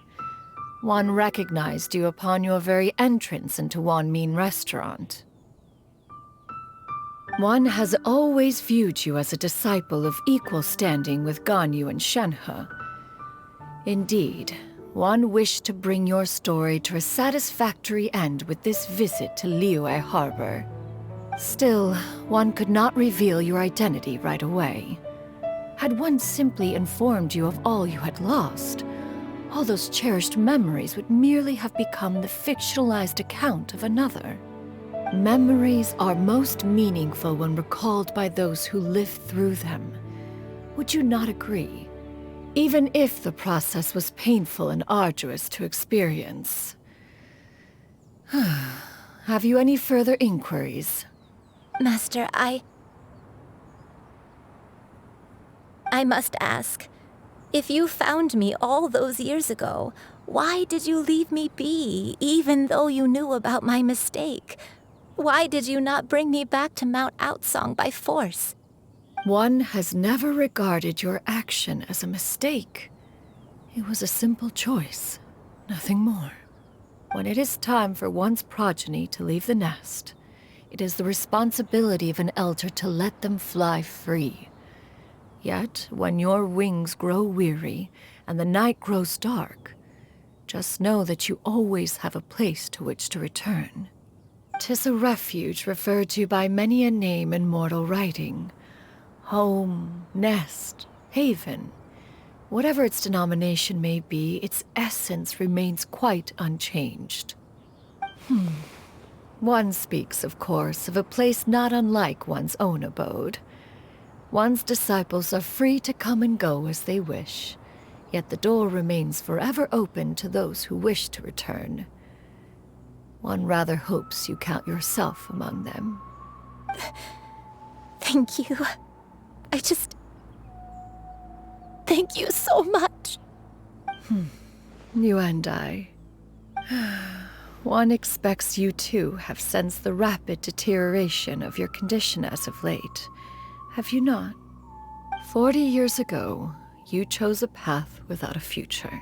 One recognized you upon your very entrance into Wanmin restaurant. One has always viewed you as a disciple of equal standing with Ganyu and Shenhe. Indeed, one wished to bring your story to a satisfactory end with this visit to Liyue Harbor. Still, one could not reveal your identity right away. Had one simply informed you of all you had lost, all those cherished memories would merely have become the fictionalized account of another. Memories are most meaningful when recalled by those who lived through them. Would you not agree? Even if the process was painful and arduous to experience. Have you any further inquiries?
Master, I must ask, if you found me all those years ago, why did you leave me be, even though you knew about my mistake? Why did you not bring me back to Mount Outsong by force?
One has never regarded your action as a mistake. It was a simple choice, nothing more. When it is time for one's progeny to leave the nest, it is the responsibility of an elder to let them fly free. Yet, when your wings grow weary and the night grows dark, just know that you always have a place to which to return. 'Tis a refuge referred to by many a name in mortal writing. Home, nest, haven. Whatever its denomination may be, its essence remains quite unchanged. One speaks, of course, of a place not unlike one's own abode. One's disciples are free to come and go as they wish, yet the door remains forever open to those who wish to return. One rather hopes you count yourself among them.
Thank you. Thank you so much.
You and I. One expects you too have sensed the rapid deterioration of your condition as of late. Have you not? 40 years ago, you chose a path without a future.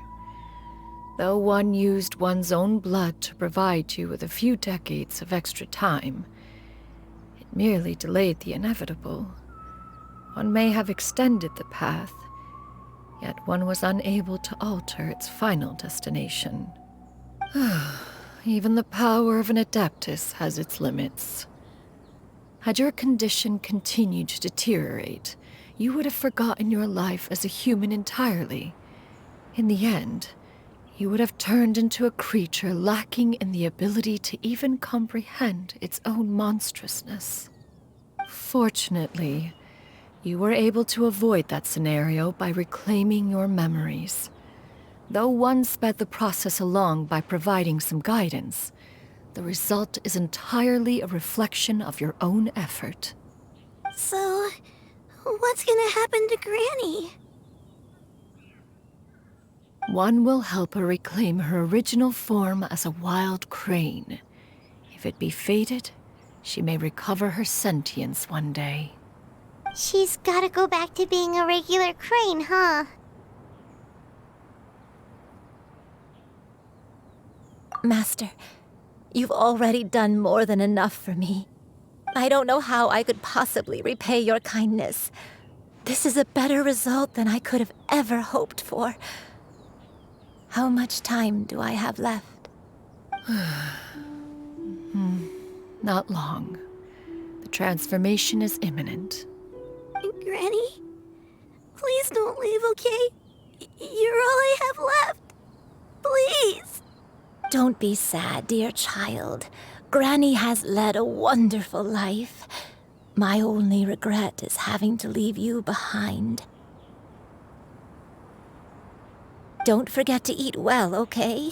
Though one used one's own blood to provide you with a few decades of extra time, it merely delayed the inevitable. One may have extended the path, yet one was unable to alter its final destination. Even the power of an adeptus has its limits. Had your condition continued to deteriorate, you would have forgotten your life as a human entirely. In the end, you would have turned into a creature lacking in the ability to even comprehend its own monstrousness. Fortunately, you were able to avoid that scenario by reclaiming your memories. Though one sped the process along by providing some guidance, the result is entirely a reflection of your own effort.
So, what's gonna happen to Granny?
One will help her reclaim her original form as a wild crane. If it be fated, she may recover her sentience one day.
She's gotta go back to being a regular crane, huh?
Master, you've already done more than enough for me. I don't know how I could possibly repay your kindness. This is a better result than I could have ever hoped for. How much time do I have left?
Not long. The transformation is imminent.
Granny? Please don't leave, okay? You're all I have left. Please.
Don't be sad, dear child. Granny has led a wonderful life. My only regret is having to leave you behind. Don't forget to eat well, okay?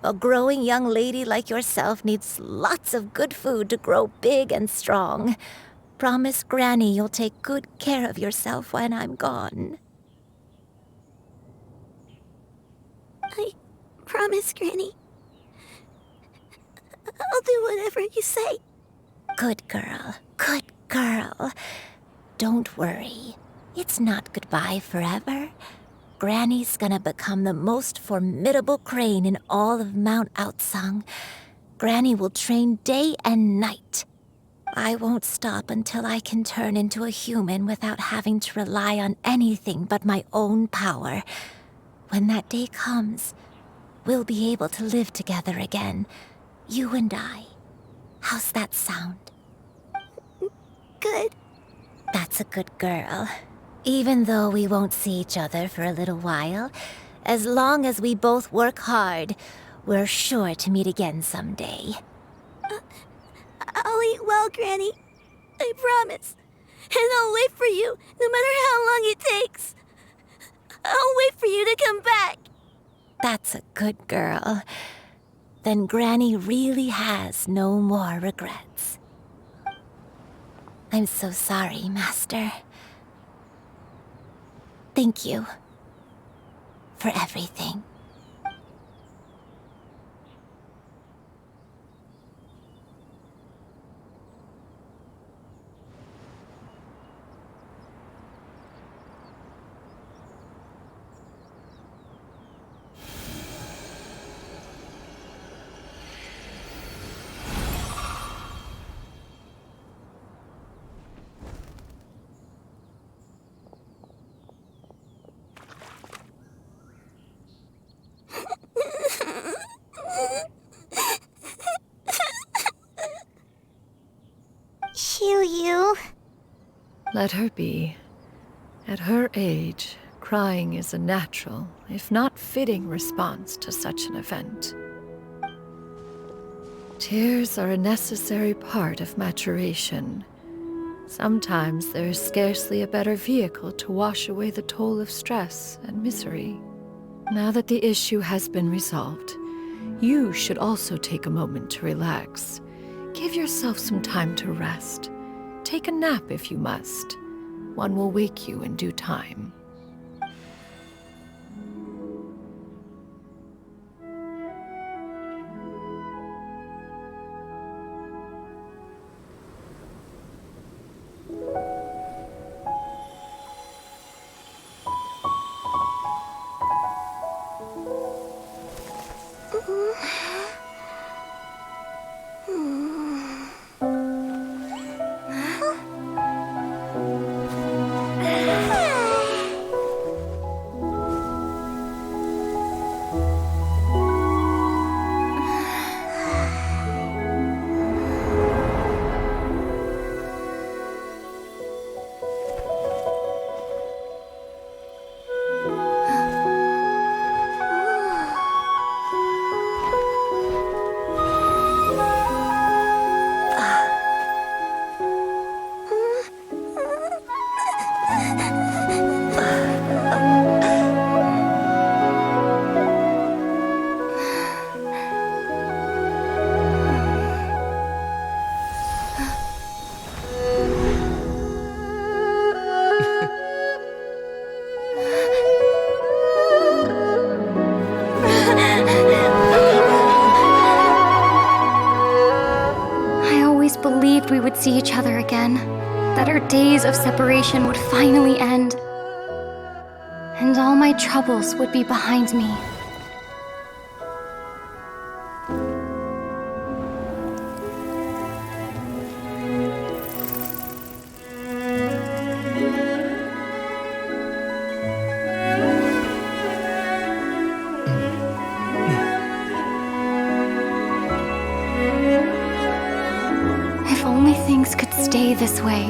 A growing young lady like yourself needs lots of good food to grow big and strong. Promise Granny you'll take good care of yourself when I'm gone.
I promise, Granny. I'll do whatever you say.
Good girl, good girl. Don't worry. It's not goodbye forever. Granny's gonna become the most formidable crane in all of Mount Outsung. Granny will train day and night. I won't stop until I can turn into a human without having to rely on anything but my own power. When that day comes, we'll be able to live together again, you and I. How's that sound?
Good.
That's a good girl. Even though we won't see each other for a little while, as long as we both work hard, we're sure to meet again someday.
I'll eat well, Granny. I promise. And I'll wait for you, no matter how long it takes. I'll wait for you to come back.
That's a good girl. Then Granny really has no more regrets. I'm so sorry, Master. Thank you for everything.
You.
Let her be. At her age, crying is a natural, if not fitting, response to such an event. Tears are a necessary part of maturation. Sometimes there is scarcely a better vehicle to wash away the toll of stress and misery. Now that the issue has been resolved, you should also take a moment to relax. Give yourself some time to rest. Take a nap if you must. One will wake you in due time.
We would see each other again, that our days of separation would finally end, and all my troubles would be behind me. Stay this way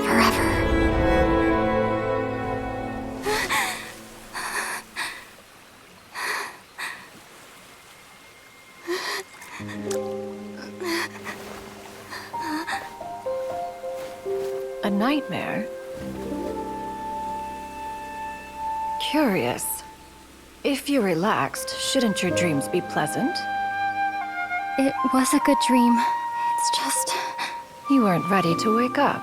forever.
A nightmare? Curious. If you're relaxed, shouldn't your dreams be pleasant?
It was a good dream. It's just...
You weren't ready to wake up.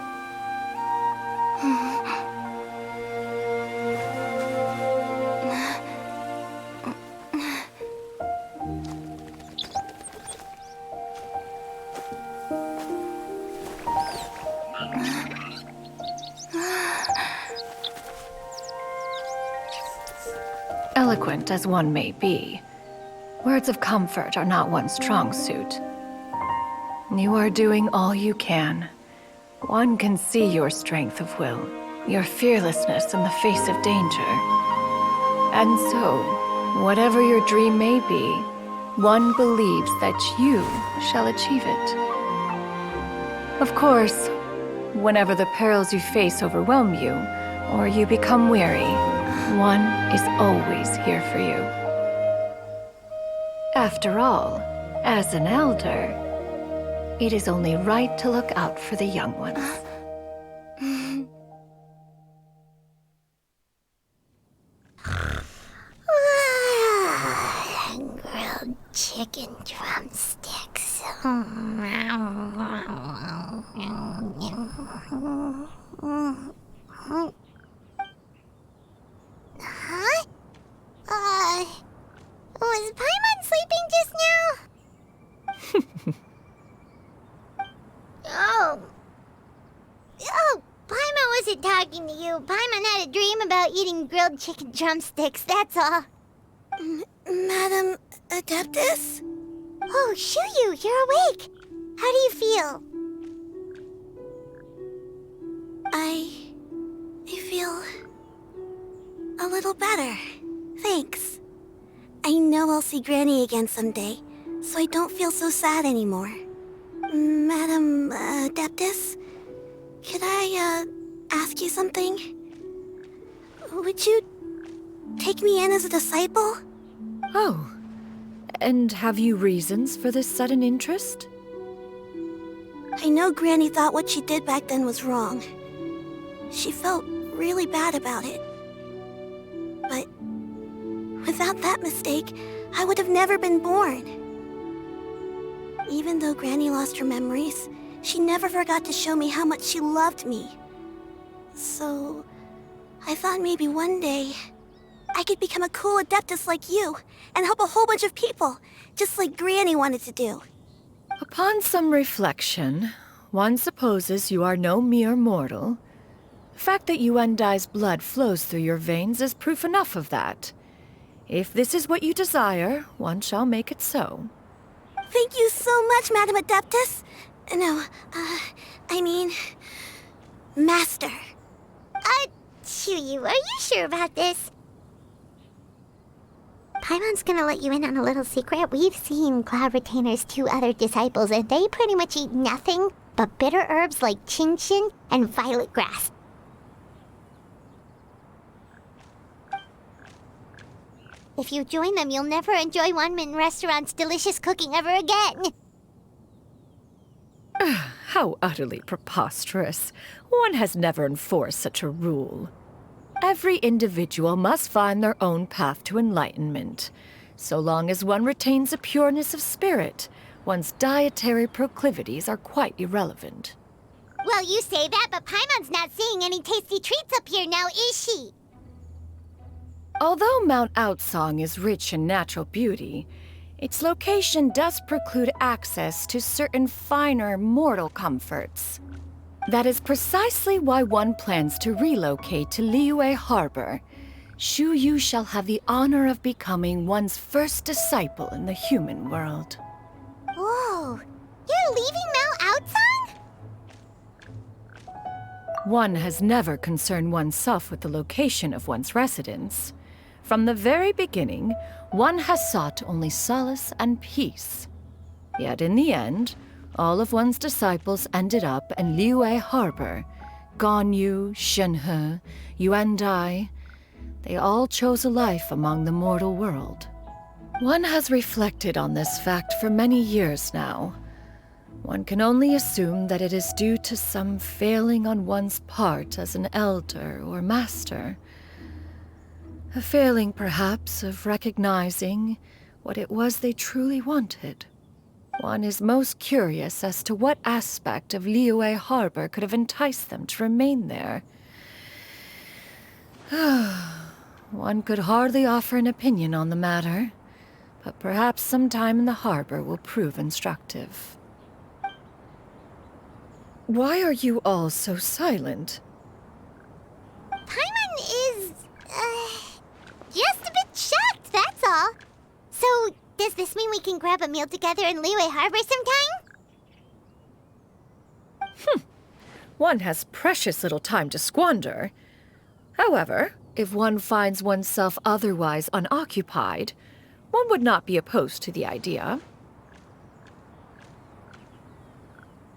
Eloquent as one may be, words of comfort are not one's strong suit. You are doing all you can. One can see your strength of will, your fearlessness in the face of danger. And so, whatever your dream may be, one believes that you shall achieve it. Of course, whenever the perils you face overwhelm you, or you become weary, one is always here for you. After all, as an elder, it is only right to look out for the young ones.
Grilled chicken drumsticks. Huh? Was Paimon sleeping just now? Oh, Paimon wasn't talking to you. Paimon had a dream about eating grilled chicken drumsticks, that's all.
Madam Adeptus?
Oh, Shuyu, you're awake. How do you feel?
I feel a little better. Thanks. I know I'll see Granny again someday, so I don't feel so sad anymore. Madam Adeptus, could I ask you something? Would you take me in as a disciple?
Oh, and have you reasons for this sudden interest?
I know Granny thought what she did back then was wrong. She felt really bad about it. But without that mistake, I would have never been born. Even though Granny lost her memories, she never forgot to show me how much she loved me. So, I thought maybe one day I could become a cool Adeptus like you and help a whole bunch of people, just like Granny wanted to do.
Upon some reflection, one supposes you are no mere mortal. The fact that Yuendai's blood flows through your veins is proof enough of that. If this is what you desire, one shall make it so.
Thank you so much, Madam Adeptus. No, I mean... Master.
Shuyu, are you sure about this? Paimon's gonna let you in on a little secret. We've seen Cloud Retainer's 2 other disciples, and they pretty much eat nothing but bitter herbs like chin-chin and violet grass. If you join them, you'll never enjoy Wanmin Restaurant's delicious cooking ever again.
How utterly preposterous. One has never enforced such a rule. Every individual must find their own path to enlightenment. So long as one retains a pureness of spirit, one's dietary proclivities are quite irrelevant.
Well, you say that, but Paimon's not seeing any tasty treats up here now, is she?
Although Mount Outsong is rich in natural beauty, its location does preclude access to certain finer mortal comforts. That is precisely why one plans to relocate to Liyue Harbor. Shuyu shall have the honor of becoming one's first disciple in the human world.
Whoa! You're leaving Mount Outsong?
One has never concerned oneself with the location of one's residence. From the very beginning, one has sought only solace and peace. Yet in the end, all of one's disciples ended up in Liyue Harbor. Ganyu, Shenhe, Yuendai. They all chose a life among the mortal world. One has reflected on this fact for many years now. One can only assume that it is due to some failing on one's part as an elder or master. A failing, perhaps, of recognizing what it was they truly wanted. One is most curious as to what aspect of Liyue Harbor could have enticed them to remain there. One could hardly offer an opinion on the matter, but perhaps some time in the harbor will prove instructive. Why are you all so silent?
Paimon is, just a bit shocked, that's all. So, does this mean we can grab a meal together in Liyue Harbor sometime?
One has precious little time to squander. However, if one finds oneself otherwise unoccupied, one would not be opposed to the idea.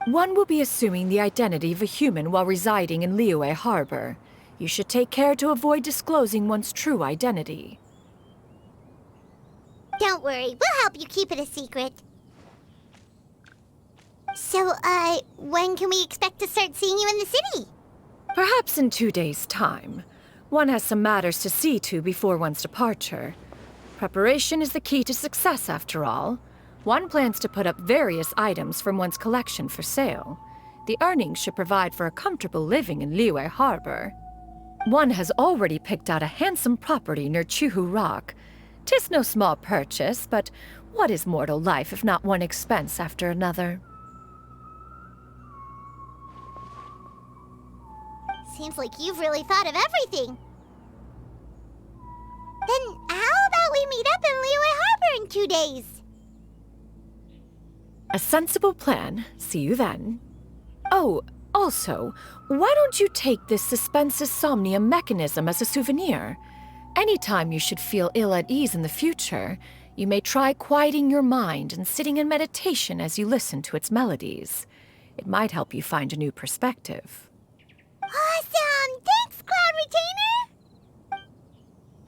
One will be assuming the identity of a human while residing in Liyue Harbor. You should take care to avoid disclosing one's true identity.
Don't worry, we'll help you keep it a secret. So, when can we expect to start seeing you in the city?
Perhaps in 2 days' time. One has some matters to see to before one's departure. Preparation is the key to success, after all. One plans to put up various items from one's collection for sale. The earnings should provide for a comfortable living in Liyue Harbor. One has already picked out a handsome property near Chuhu Rock. 'Tis no small purchase, but what is mortal life if not one expense after another?
Seems like you've really thought of everything. Then how about we meet up in Liyue Harbor in 2 days?
A sensible plan. See you then. Oh, also, why don't you take this suspense somnium mechanism as a souvenir? Anytime you should feel ill at ease in the future, you may try quieting your mind and sitting in meditation as you listen to its melodies. It might help you find a new perspective.
Awesome! Thanks, Cloud Retainer!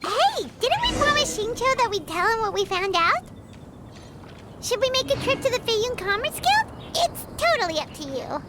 Hey, didn't we promise Shincho that we'd tell him what we found out? Should we make a trip to the Feiyun Commerce Guild? It's totally up to you.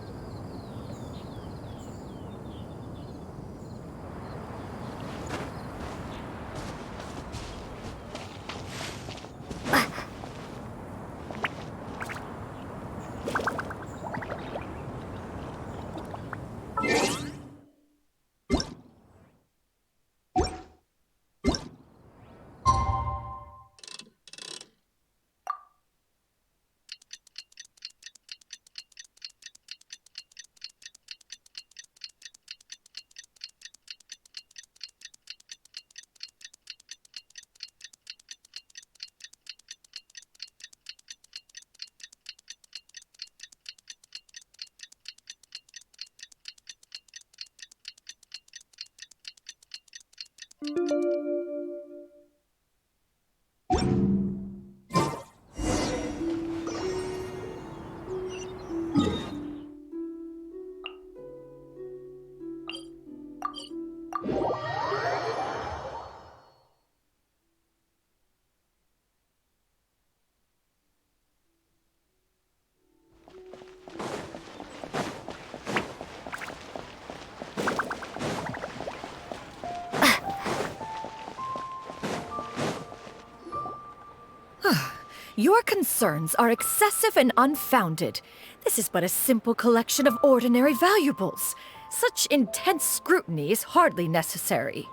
Your concerns are excessive and unfounded. This is but a simple collection of ordinary valuables. Such intense scrutiny is hardly necessary.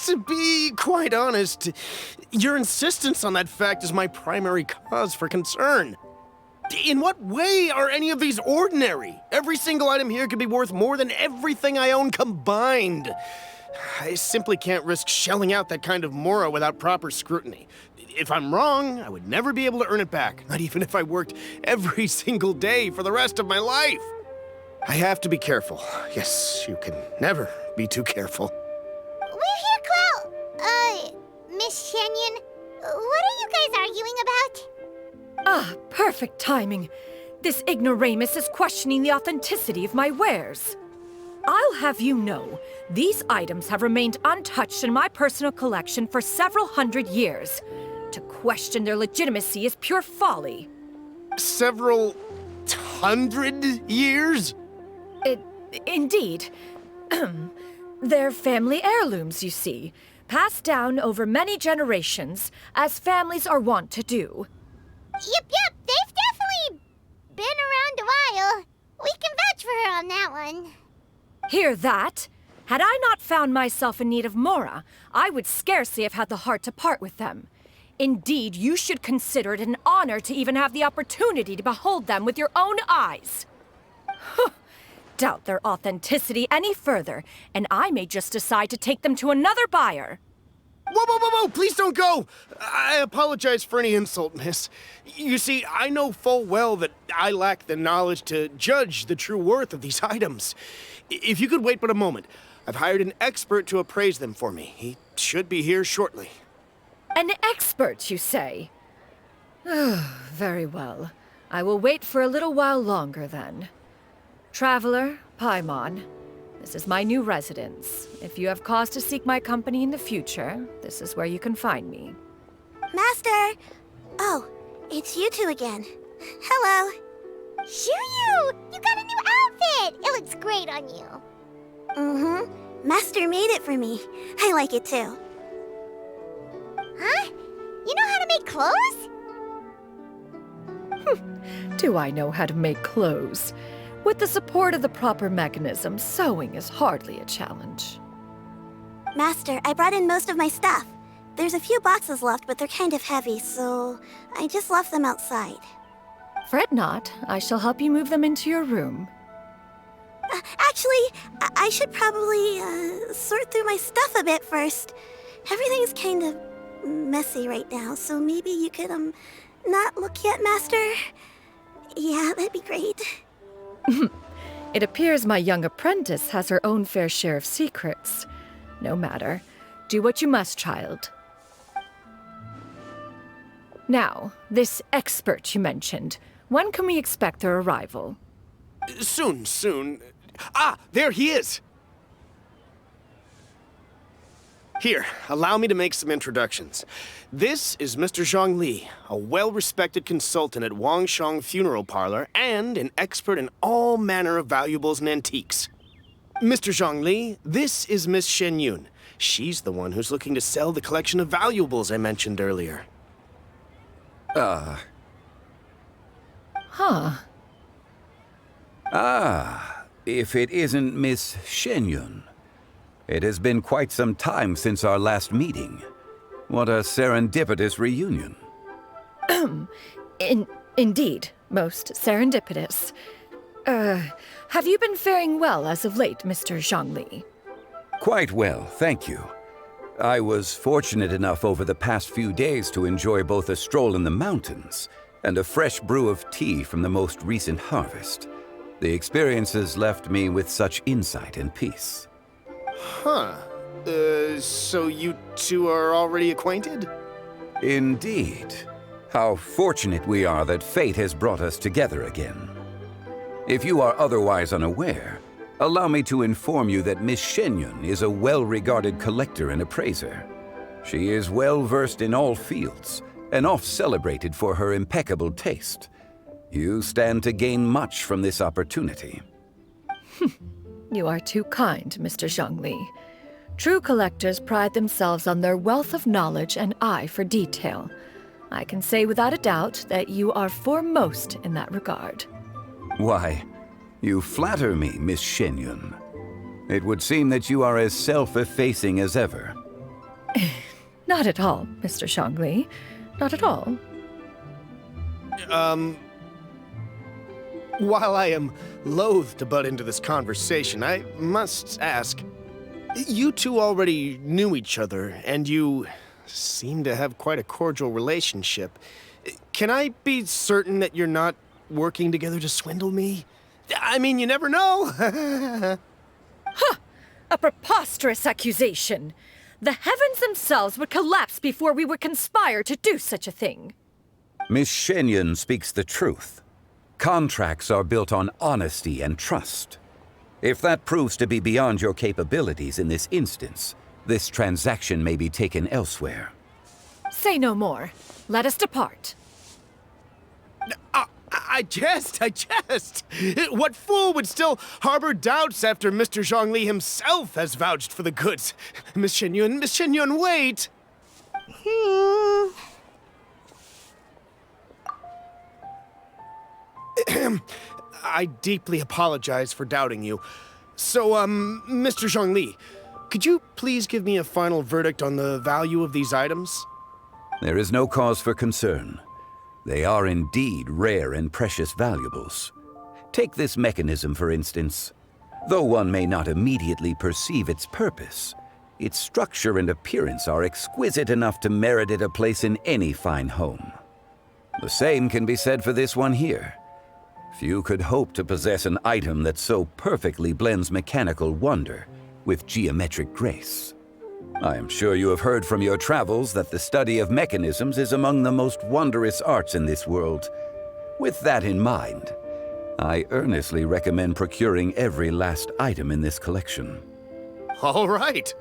To be quite honest, your insistence on that fact is my primary cause for concern. In what way are any of these ordinary? Every single item here could be worth more than everything I own combined. I simply can't risk shelling out that kind of mora without proper scrutiny. If I'm wrong, I would never be able to earn it back, not even if I worked every single day for the rest of my life. I have to be careful. Yes, you can never be too careful.
We're here, Cloud. Miss Shenyan, what are you guys arguing about?
Ah, perfect timing. This ignoramus is questioning the authenticity of my wares. I'll have you know, these items have remained untouched in my personal collection for several hundred years. To question their legitimacy is pure folly.
Several hundred years?
Indeed. They're family heirlooms, you see. passed down over many generations, as families are wont to do.
Yep, they've definitely been around a while. We can vouch for her on that one.
Hear that? Had I not found myself in need of Mora, I would scarcely have had the heart to part with them. Indeed, you should consider it an honor to even have the opportunity to behold them with your own eyes. Doubt their authenticity any further, and I may just decide to take them to another buyer.
Whoa! Please don't go! I apologize for any insult, miss. You see, I know full well that I lack the knowledge to judge the true worth of these items. If you could wait but a moment, I've hired an expert to appraise them for me. He should be here shortly.
An expert, you say? Very well. I will wait for a little while longer, then. Traveler, Paimon, this is my new residence. If you have cause to seek my company in the future, this is where you can find me.
Master! Oh, it's you two again. Hello.
Shuyu! You got a new outfit! It looks great on you.
Mm-hmm. Master made it for me. I like it too.
Huh? You know how to make clothes?
Do I know how to make clothes? With the support of the proper mechanism, sewing is hardly a challenge.
Master, I brought in most of my stuff. There's a few boxes left, but they're kind of heavy, so I just left them outside.
Fret not. I shall help you move them into your room.
Actually, I should probably sort through my stuff a bit first. Everything's kind of messy right now, so maybe you could, not look yet, Master? Yeah, that'd be great.
It appears my young apprentice has her own fair share of secrets. No matter. Do what you must, child. Now, this expert you mentioned, when can we expect their arrival?
Soon. Ah, there he is! Here, allow me to make some introductions. This is Mr. Zhang Li, a well-respected consultant at Wangshang Funeral Parlor and an expert in all manner of valuables and antiques. Mr. Zhang Li, this is Miss Shen Yun. She's the one who's looking to sell the collection of valuables I mentioned earlier.
If it isn't Miss Shen Yun. It has been quite some time since our last meeting. What a serendipitous reunion.
Indeed, most serendipitous. Have you been faring well as of late, Mr. Zhang Li?
Quite well, thank you. I was fortunate enough over the past few days to enjoy both a stroll in the mountains and a fresh brew of tea from the most recent harvest. The experiences left me with such insight and peace.
Huh. So you two are already acquainted?
Indeed. How fortunate we are that fate has brought us together again. If you are otherwise unaware, allow me to inform you that Miss Shen Yun is a well-regarded collector and appraiser. She is well-versed in all fields, and oft-celebrated for her impeccable taste. You stand to gain much from this opportunity.
You are too kind, Mr. Zhang Li. True collectors pride themselves on their wealth of knowledge and eye for detail. I can say without a doubt that you are foremost in that regard.
Why, you flatter me, Miss Shen Yun. It would seem that you are as self-effacing as ever.
Not at all, Mr. Zhang Li. Not at all.
While I am loath to butt into this conversation, I must ask, you two already knew each other, and you seem to have quite a cordial relationship. Can I be certain that you're not working together to swindle me? I mean, you never know.
A preposterous accusation. The heavens themselves would collapse before we would conspire to do such a thing.
Miss Shen Yun speaks the truth. Contracts are built on honesty and trust. If that proves to be beyond your capabilities in this instance, this transaction may be taken elsewhere.
Say no more. Let us depart.
I I jest. What fool would still harbor doubts after Mr. Zhongli himself has vouched for the goods? Miss Shenyun, wait! I deeply apologize for doubting you. So, Mr. Zhongli, could you please give me a final verdict on the value of these items?
There is no cause for concern. They are indeed rare and precious valuables. Take this mechanism, for instance. Though one may not immediately perceive its purpose, its structure and appearance are exquisite enough to merit it a place in any fine home. The same can be said for this one here. Few could hope to possess an item that so perfectly blends mechanical wonder with geometric grace. I am sure you have heard from your travels that the study of mechanisms is among the most wondrous arts in this world. With that in mind, I earnestly recommend procuring every last item in this collection.
All right.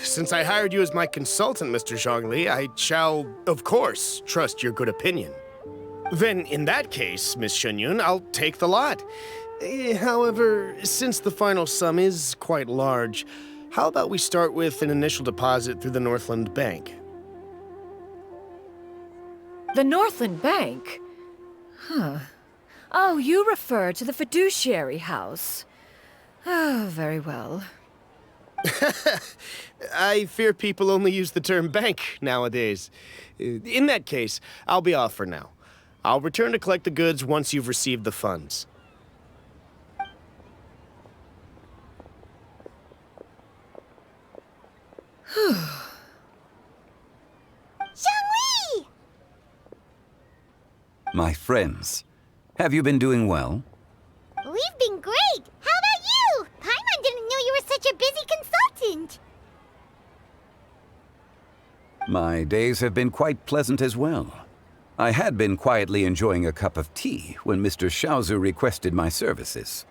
Since I hired you as my consultant, Mr. Zhongli, I shall, of course, trust your good opinion. Then, in that case, Miss Shenyun, I'll take the lot. However, since the final sum is quite large, how about we start with an initial deposit through the Northland Bank?
The Northland Bank? Huh. Oh, you refer to the fiduciary house. Oh, very well.
I fear people only use the term bank nowadays. In that case, I'll be off for now. I'll return to collect the goods once you've received the funds.
Zhongli!
My friends, have you been doing well?
We've been great! How about you? Paimon didn't know you were such a busy consultant!
My days have been quite pleasant as well. I had been quietly enjoying a cup of tea when Mr. Xiaozu requested my services.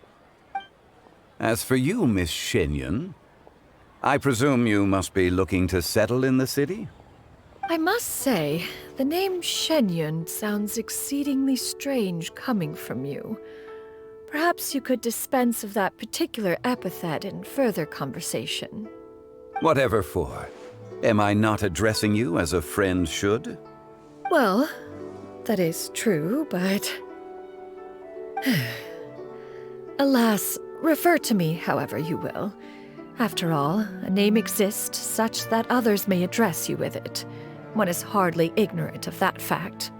As for you, Miss Shenyun, I presume you must be looking to settle in the city?
I must say, the name Shenyun sounds exceedingly strange coming from you. Perhaps you could dispense of that particular epithet in further conversation.
Whatever for. Am I not addressing you as a friend should?
Well, that is true, but... Alas, refer to me however you will. After all, a name exists such that others may address you with it. One is hardly ignorant of that fact.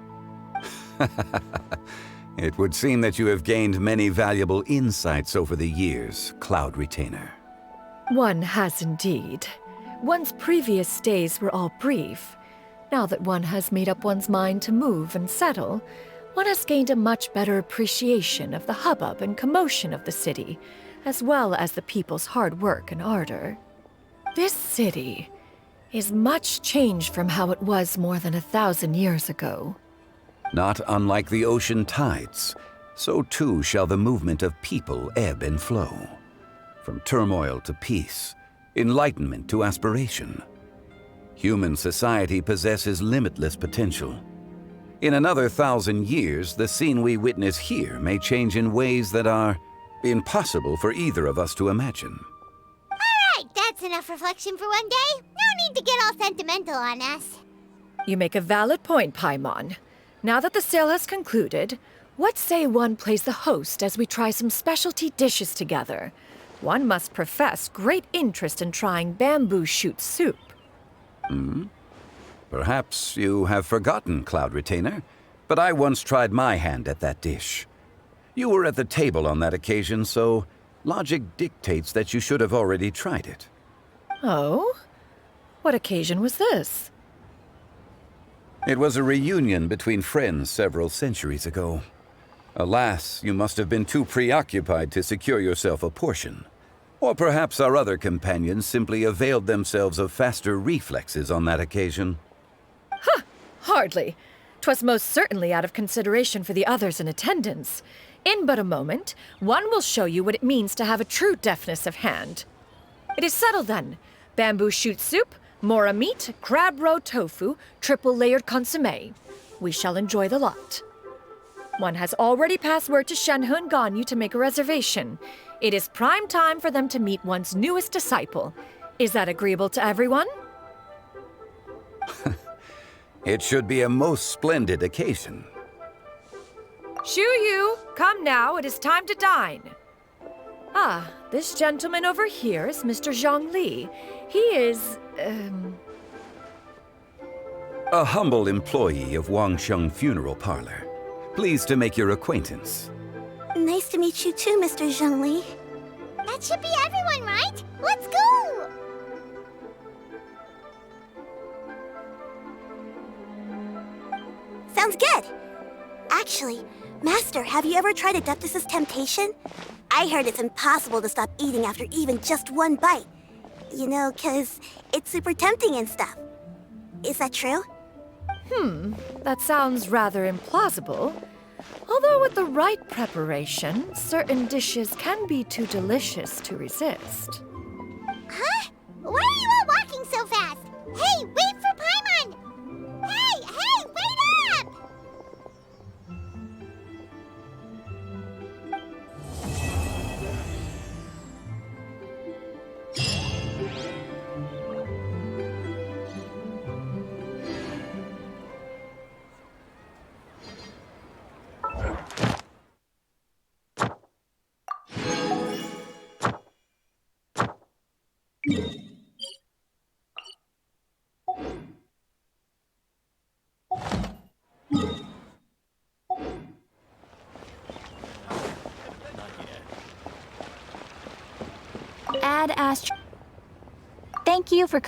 It would seem that you have gained many valuable insights over the years, Cloud Retainer.
One has indeed. One's previous stays were all brief. Now that one has made up one's mind to move and settle, one has gained a much better appreciation of the hubbub and commotion of the city, as well as the people's hard work and ardor. This city is much changed from how it was more than 1,000 years ago.
Not unlike the ocean tides, so too shall the movement of people ebb and flow. From turmoil to peace, enlightenment to aspiration. Human society possesses limitless potential. In another 1,000 years, the scene we witness here may change in ways that are impossible for either of us to imagine.
All right, that's enough reflection for one day. No need to get all sentimental on us.
You make a valid point, Paimon. Now that the sale has concluded, what say one plays the host as we try some specialty dishes together? One must profess great interest in trying bamboo shoot soup.
Perhaps you have forgotten, Cloud Retainer, but I once tried my hand at that dish. You were at the table on that occasion, so logic dictates that you should have already tried it.
Oh? What occasion was this?
It was a reunion between friends several centuries ago. Alas, you must have been too preoccupied to secure yourself a portion. Or perhaps our other companions simply availed themselves of faster reflexes on that occasion.
Hardly. 'Twas most certainly out of consideration for the others in attendance. In but a moment, one will show you what it means to have a true deftness of hand. It is settled then. Bamboo shoot soup, mora meat, crab roe tofu, triple layered consommé. We shall enjoy the lot. One has already passed word to Shenhe and Ganyu to make a reservation. It is prime time for them to meet one's newest disciple. Is that agreeable to everyone?
It should be a most splendid occasion.
Shu Yu, come now, it is time to dine. Ah, this gentleman over here is Mr. Zhang Li. He is,
A humble employee of Wangsheng Funeral Parlor. Pleased to make your acquaintance.
Nice to meet you too, Mr. Zhengli.
That should be everyone, right? Let's go!
Sounds good. Actually, Master, have you ever tried Adeptus' temptation? I heard it's impossible to stop eating after even just one bite. You know, 'cause it's super tempting and stuff. Is that true?
That sounds rather implausible. Although with the right preparation, certain dishes can be too delicious to resist.
Huh? Why are you all walking so fast? Hey, wait for Paimon! Hey, wait up!
Ad Astra. Thank you for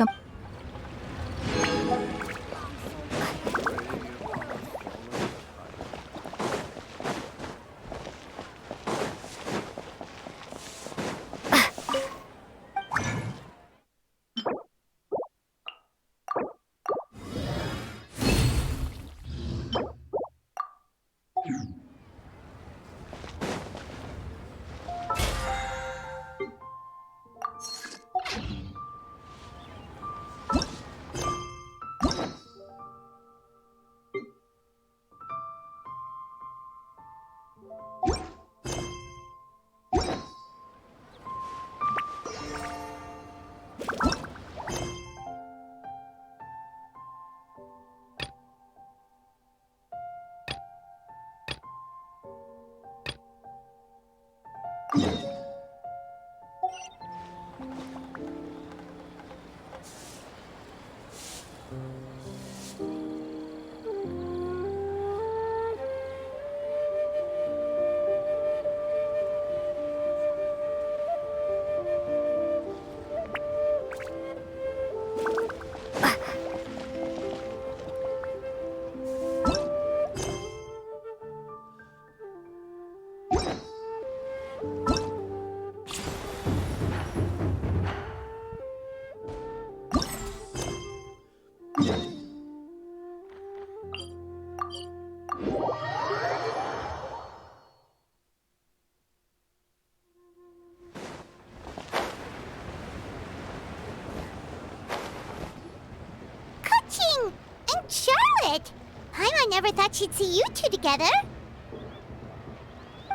Charlotte! Paimon never thought she'd see you two together.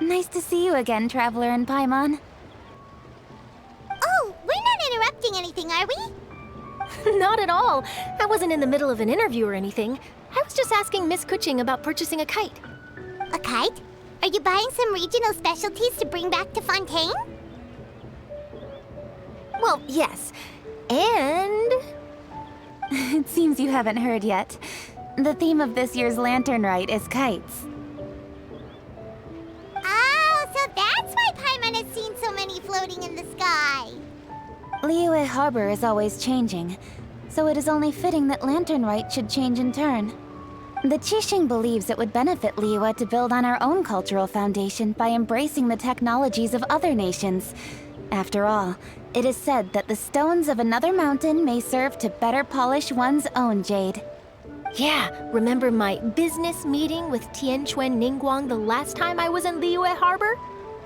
Nice to see you again, Traveler and Paimon.
Oh, we're not interrupting anything, are we?
Not at all. I wasn't in the middle of an interview or anything. I was just asking Miss Kuching about purchasing a kite.
A kite? Are you buying some regional specialties to bring back to Fontaine?
Well, yes. And...
It seems you haven't heard yet. The theme of this year's Lantern Rite is kites.
Oh, so that's why Paimon has seen so many floating in the sky.
Liyue Harbor is always changing, so it is only fitting that Lantern Rite should change in turn. The Qixing believes it would benefit Liyue to build on our own cultural foundation by embracing the technologies of other nations. After all, it is said that the stones of another mountain may serve to better polish one's own jade.
Yeah, remember my business meeting with Tianquan Ningguang the last time I was in Liyue Harbor?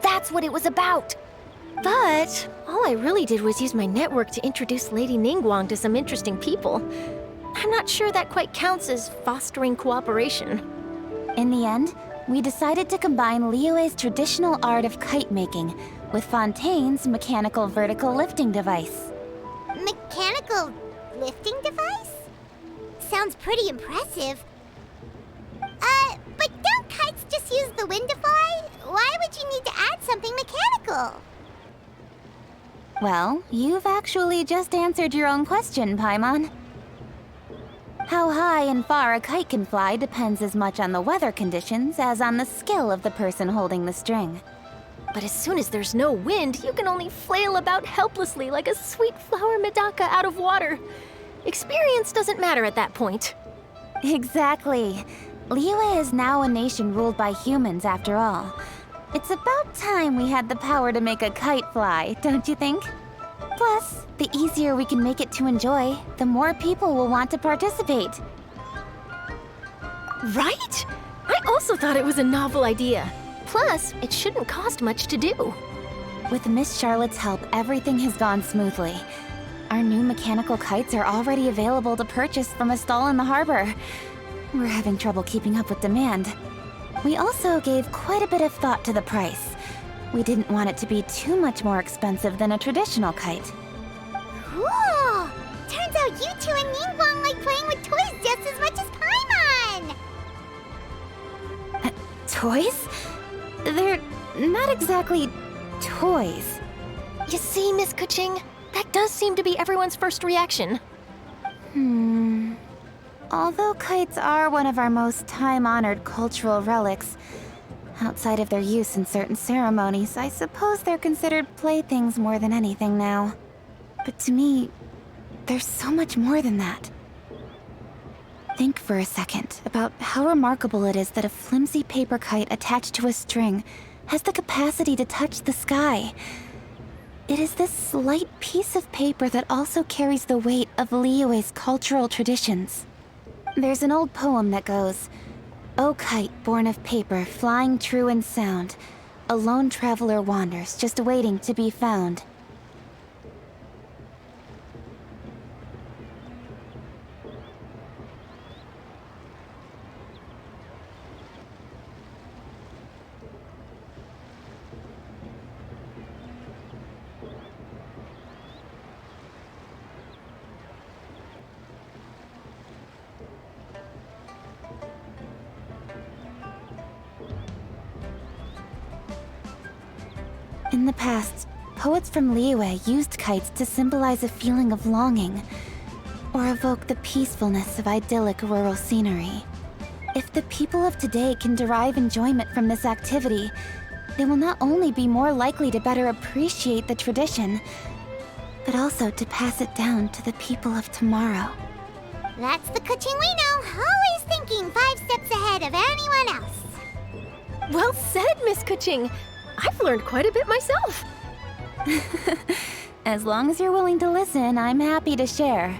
That's what it was about. But all I really did was use my network to introduce Lady Ningguang to some interesting people. I'm not sure that quite counts as fostering cooperation.
In the end, we decided to combine Liyue's traditional art of kite making with Fontaine's mechanical vertical lifting device.
Mechanical lifting device? Sounds pretty impressive. But don't kites just use the wind to fly? Why would you need to add something mechanical?
Well, you've actually just answered your own question, Paimon. How high and far a kite can fly depends as much on the weather conditions as on the skill of the person holding the string.
But as soon as there's no wind, you can only flail about helplessly like a sweet flower medaka out of water. Experience doesn't matter at that point.
Exactly. Liyue is now a nation ruled by humans, after all. It's about time we had the power to make a kite fly, don't you think? Plus, the easier we can make it to enjoy, the more people will want to participate.
Right? I also thought it was a novel idea. Plus, it shouldn't cost much to do.
With Miss Charlotte's help, everything has gone smoothly. Our new mechanical kites are already available to purchase from a stall in the harbor. We're having trouble keeping up with demand. We also gave quite a bit of thought to the price. We didn't want it to be too much more expensive than a traditional kite.
Cool! Turns out you two and Ningguang like playing with toys just as much as Paimon!
Toys? They're not exactly toys.
You see, Miss Kuching, that does seem to be everyone's first reaction.
Although kites are one of our most time-honored cultural relics, outside of their use in certain ceremonies, I suppose they're considered playthings more than anything now. But to me, there's so much more than that. Think for a second about how remarkable it is that a flimsy paper kite attached to a string has the capacity to touch the sky. It is this slight piece of paper that also carries the weight of Liyue's cultural traditions. There's an old poem that goes, "O kite born of paper, flying true and sound, a lone traveler wanders, just waiting to be found." In the past, poets from Liyue used kites to symbolize a feeling of longing, or evoke the peacefulness of idyllic rural scenery. If the people of today can derive enjoyment from this activity, they will not only be more likely to better appreciate the tradition, but also to pass it down to the people of tomorrow.
That's the Kuching we know, always thinking 5 steps ahead of anyone else.
Well said, Miss Kuching. I've learned quite a bit myself.
As long as you're willing to listen, I'm happy to share.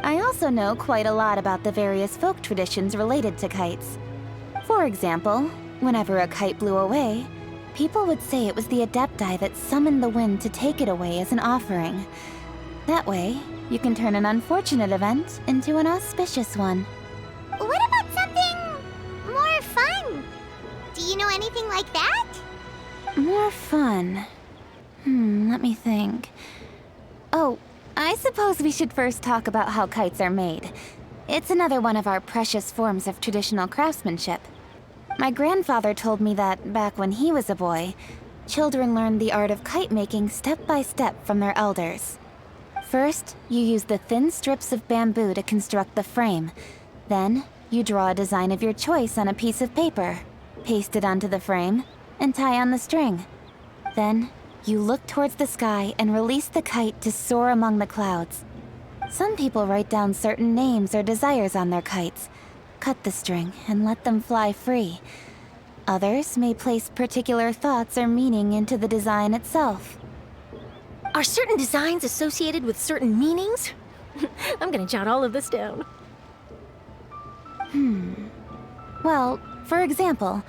I also know quite a lot about the various folk traditions related to kites. For example, whenever a kite blew away, people would say it was the Adepti that summoned the wind to take it away as an offering. That way, you can turn an unfortunate event into an auspicious one.
What about something more fun? Do you know anything like that?
More fun. Let me think. Oh, I suppose we should first talk about how kites are made. It's another one of our precious forms of traditional craftsmanship. My grandfather told me that, back when he was a boy, children learned the art of kite making step by step from their elders. First, you use the thin strips of bamboo to construct the frame. Then, you draw a design of your choice on a piece of paper, paste it onto the frame, and tie on the string. Then, you look towards the sky and release the kite to soar among the clouds. Some people write down certain names or desires on their kites, cut the string, and let them fly free. Others may place particular thoughts or meaning into the design itself.
Are certain designs associated with certain meanings? I'm gonna jot all of this down.
Well, for example,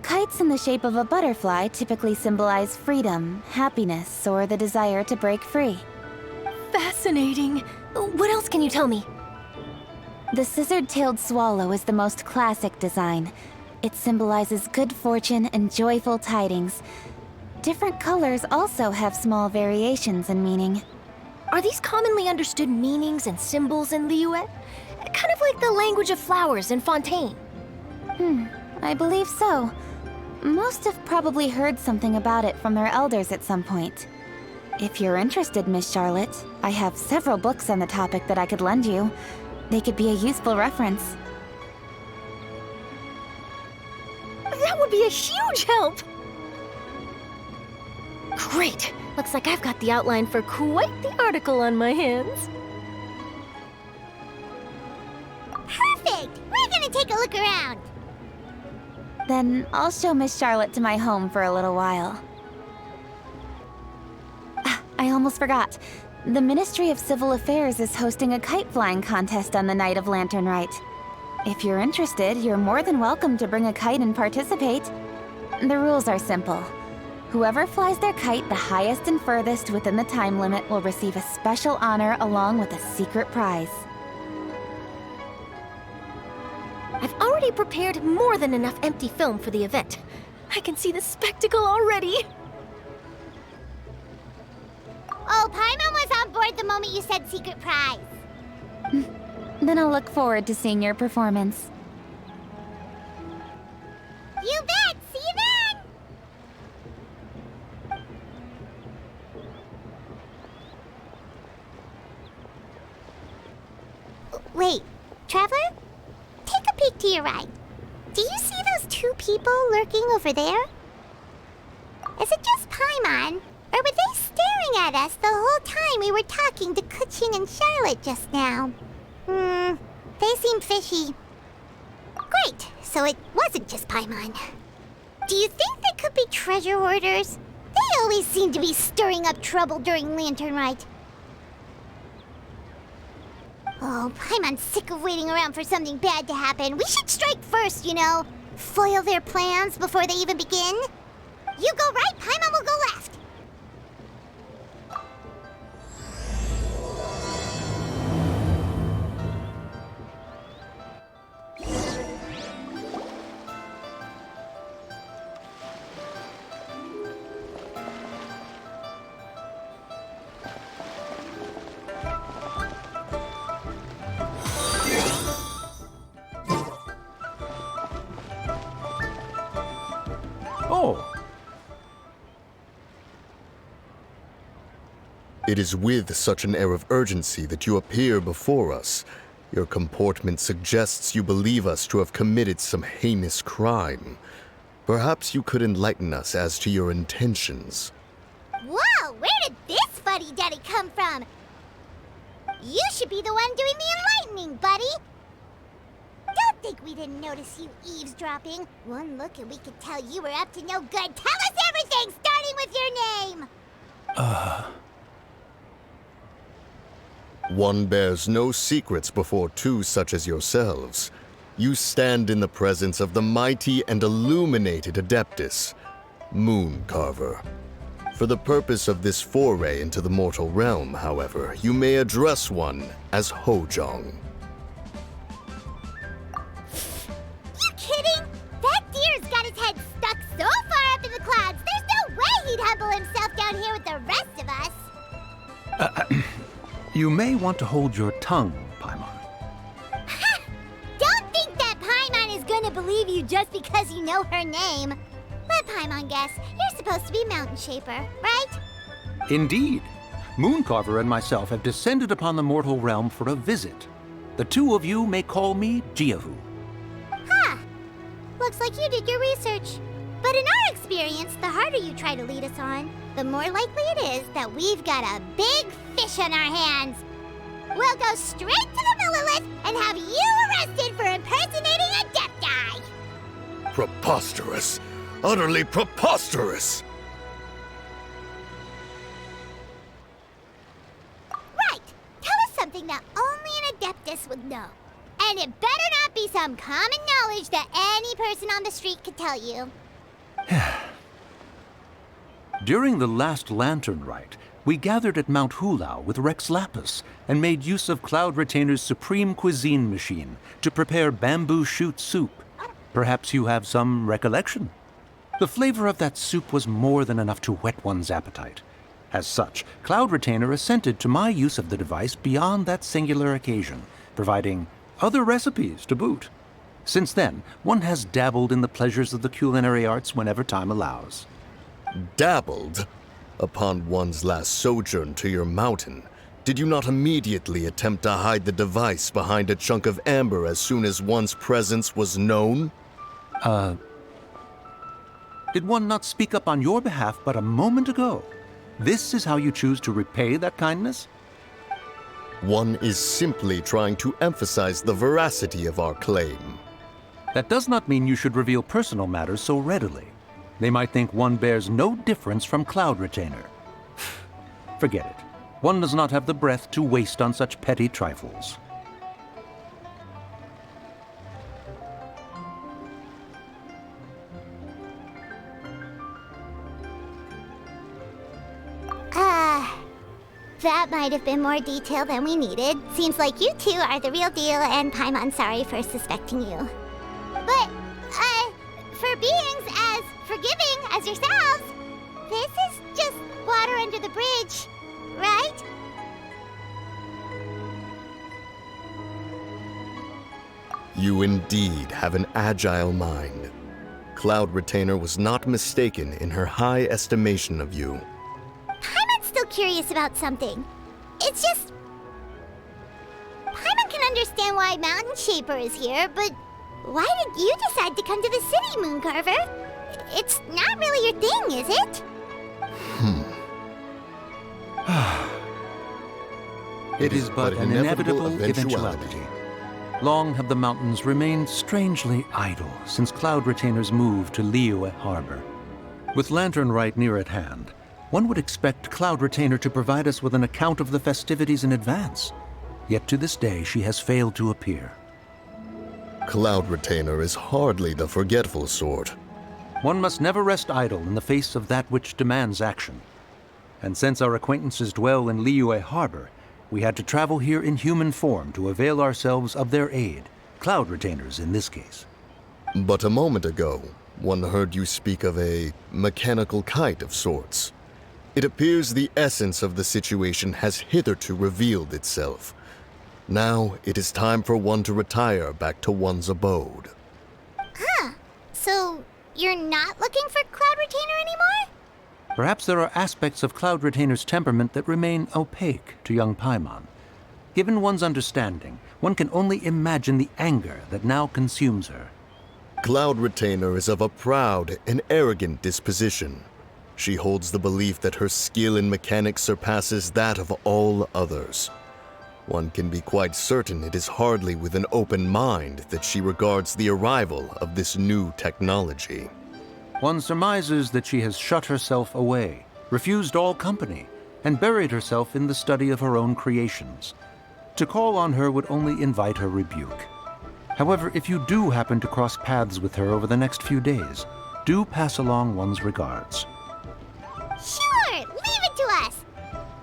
kites in the shape of a butterfly typically symbolize freedom, happiness, or the desire to break free.
Fascinating. What else can you tell me?
The scissored-tailed swallow is the most classic design. It symbolizes good fortune and joyful tidings. Different colors also have small variations in meaning.
Are these commonly understood meanings and symbols in Liyue? Kind of like the language of flowers in Fontaine.
I believe so. Most have probably heard something about it from their elders at some point. If you're interested, Miss Charlotte, I have several books on the topic that I could lend you. They could be a useful reference.
That would be a huge help! Great! Looks like I've got the outline for quite the article on my hands.
Perfect! We're gonna take a look around.
Then I'll show Miss Charlotte to my home for a little while. I almost forgot. The Ministry of Civil Affairs is hosting a kite flying contest on the night of Lantern Rite. If you're interested, you're more than welcome to bring a kite and participate. The rules are simple. Whoever flies their kite the highest and furthest within the time limit will receive a special honor along with a secret prize.
I've already prepared more than enough empty film for the event. I can see the spectacle already.
Oh, Paimon was on board the moment you said secret prize.
Then I'll look forward to seeing your performance.
You bet! See you then! Wait, Traveler? Take a peek to your right. Do you see those two people lurking over there? Is it just Paimon? Or were they staring at us the whole time we were talking to Keqing and Charlotte just now? They seem fishy. Great, so it wasn't just Paimon. Do you think they could be treasure hoarders? They always seem to be stirring up trouble during Lantern Rite. Oh, Paimon's sick of waiting around for something bad to happen. We should strike first, you know. Foil their plans before they even begin. You go right, Paimon will go left.
It is with such an air of urgency that you appear before us. Your comportment suggests you believe us to have committed some heinous crime. Perhaps you could enlighten us as to your intentions.
Whoa, where did this fuddy-duddy come from? You should be the one doing the enlightening, buddy. Don't think we didn't notice you eavesdropping. One look and we could tell you were up to no good. Tell us everything, starting with your name.
One bears no secrets before two such as yourselves. You stand in the presence of the mighty and illuminated Adeptus, Moon Carver. For the purpose of this foray into the mortal realm, however, you may address one as Hojong.
You kidding? That deer's got his head stuck so far up in the clouds, there's no way he'd humble himself down here with the rest of us.
You may want to hold your tongue, Paimon.
Don't think that Paimon is gonna believe you just because you know her name. Let Paimon guess. You're supposed to be Mountain Shaper, right?
Indeed. Mooncarver and myself have descended upon the mortal realm for a visit. The two of you may call me Jiahu.
Looks like you did your research. But in our experience, the harder you try to lead us on, the more likely it is that we've got a big fish on our hands. We'll go straight to the Millilith and have you arrested for impersonating a Adepti.
Preposterous! Utterly preposterous!
Right! Tell us something that only an Adeptus would know. And it better not be some common knowledge that any person on the street could tell you.
During the last Lantern Rite, we gathered at Mount Hulao with Rex Lapis and made use of Cloud Retainer's supreme cuisine machine to prepare bamboo shoot soup. Perhaps you have some recollection. The flavor of that soup was more than enough to whet one's appetite. As such, Cloud Retainer assented to my use of the device beyond that singular occasion, providing other recipes to boot. Since then, one has dabbled in the pleasures of the culinary arts whenever time allows.
Dabbled? Upon one's last sojourn to your mountain, did you not immediately attempt to hide the device behind a chunk of amber as soon as one's presence was known?
Did one not speak up on your behalf but a moment ago? This is how you choose to repay that kindness?
One is simply trying to emphasize the veracity of our claim.
That does not mean you should reveal personal matters so readily. They might think one bears no difference from Cloud Retainer. Forget it. One does not have the breath to waste on such petty trifles.
That might have been more detail than we needed. Seems like you two are the real deal, and Paimon's sorry for suspecting you. But, for beings as forgiving as yourselves, this is just water under the bridge, right?
You indeed have an agile mind. Cloud Retainer was not mistaken in her high estimation of you.
Paimon's still curious about something. It's just... Paimon can understand why Mountain Shaper is here, but why did you decide to come to the city, Mooncarver? It's not really your thing, is it?
It is but an inevitable eventuality. Long have the mountains remained strangely idle since Cloud Retainer's move to Liyue Harbor. With Laternenritual near at hand, one would expect Cloud Retainer to provide us with an account of the festivities in advance. Yet to this day, she has failed to appear.
Cloud Retainer is hardly the forgetful sort.
One must never rest idle in the face of that which demands action. And since our acquaintances dwell in Liyue Harbor, we had to travel here in human form to avail ourselves of their aid, Cloud Retainers in this case.
But a moment ago, one heard you speak of a mechanical kite of sorts. It appears the essence of the situation has hitherto revealed itself. Now it is time for one to retire back to one's abode.
So you're not looking for Cloud Retainer anymore?
Perhaps there are aspects of Cloud Retainer's temperament that remain opaque to young Paimon. Given one's understanding, one can only imagine the anger that now consumes her.
Cloud Retainer is of a proud and arrogant disposition. She holds the belief that her skill in mechanics surpasses that of all others. One can be quite certain it is hardly with an open mind that she regards the arrival of this new technology.
One surmises that she has shut herself away, refused all company, and buried herself in the study of her own creations. To call on her would only invite her rebuke. However, if you do happen to cross paths with her over the next few days, do pass along one's regards.
Sure, leave it to us.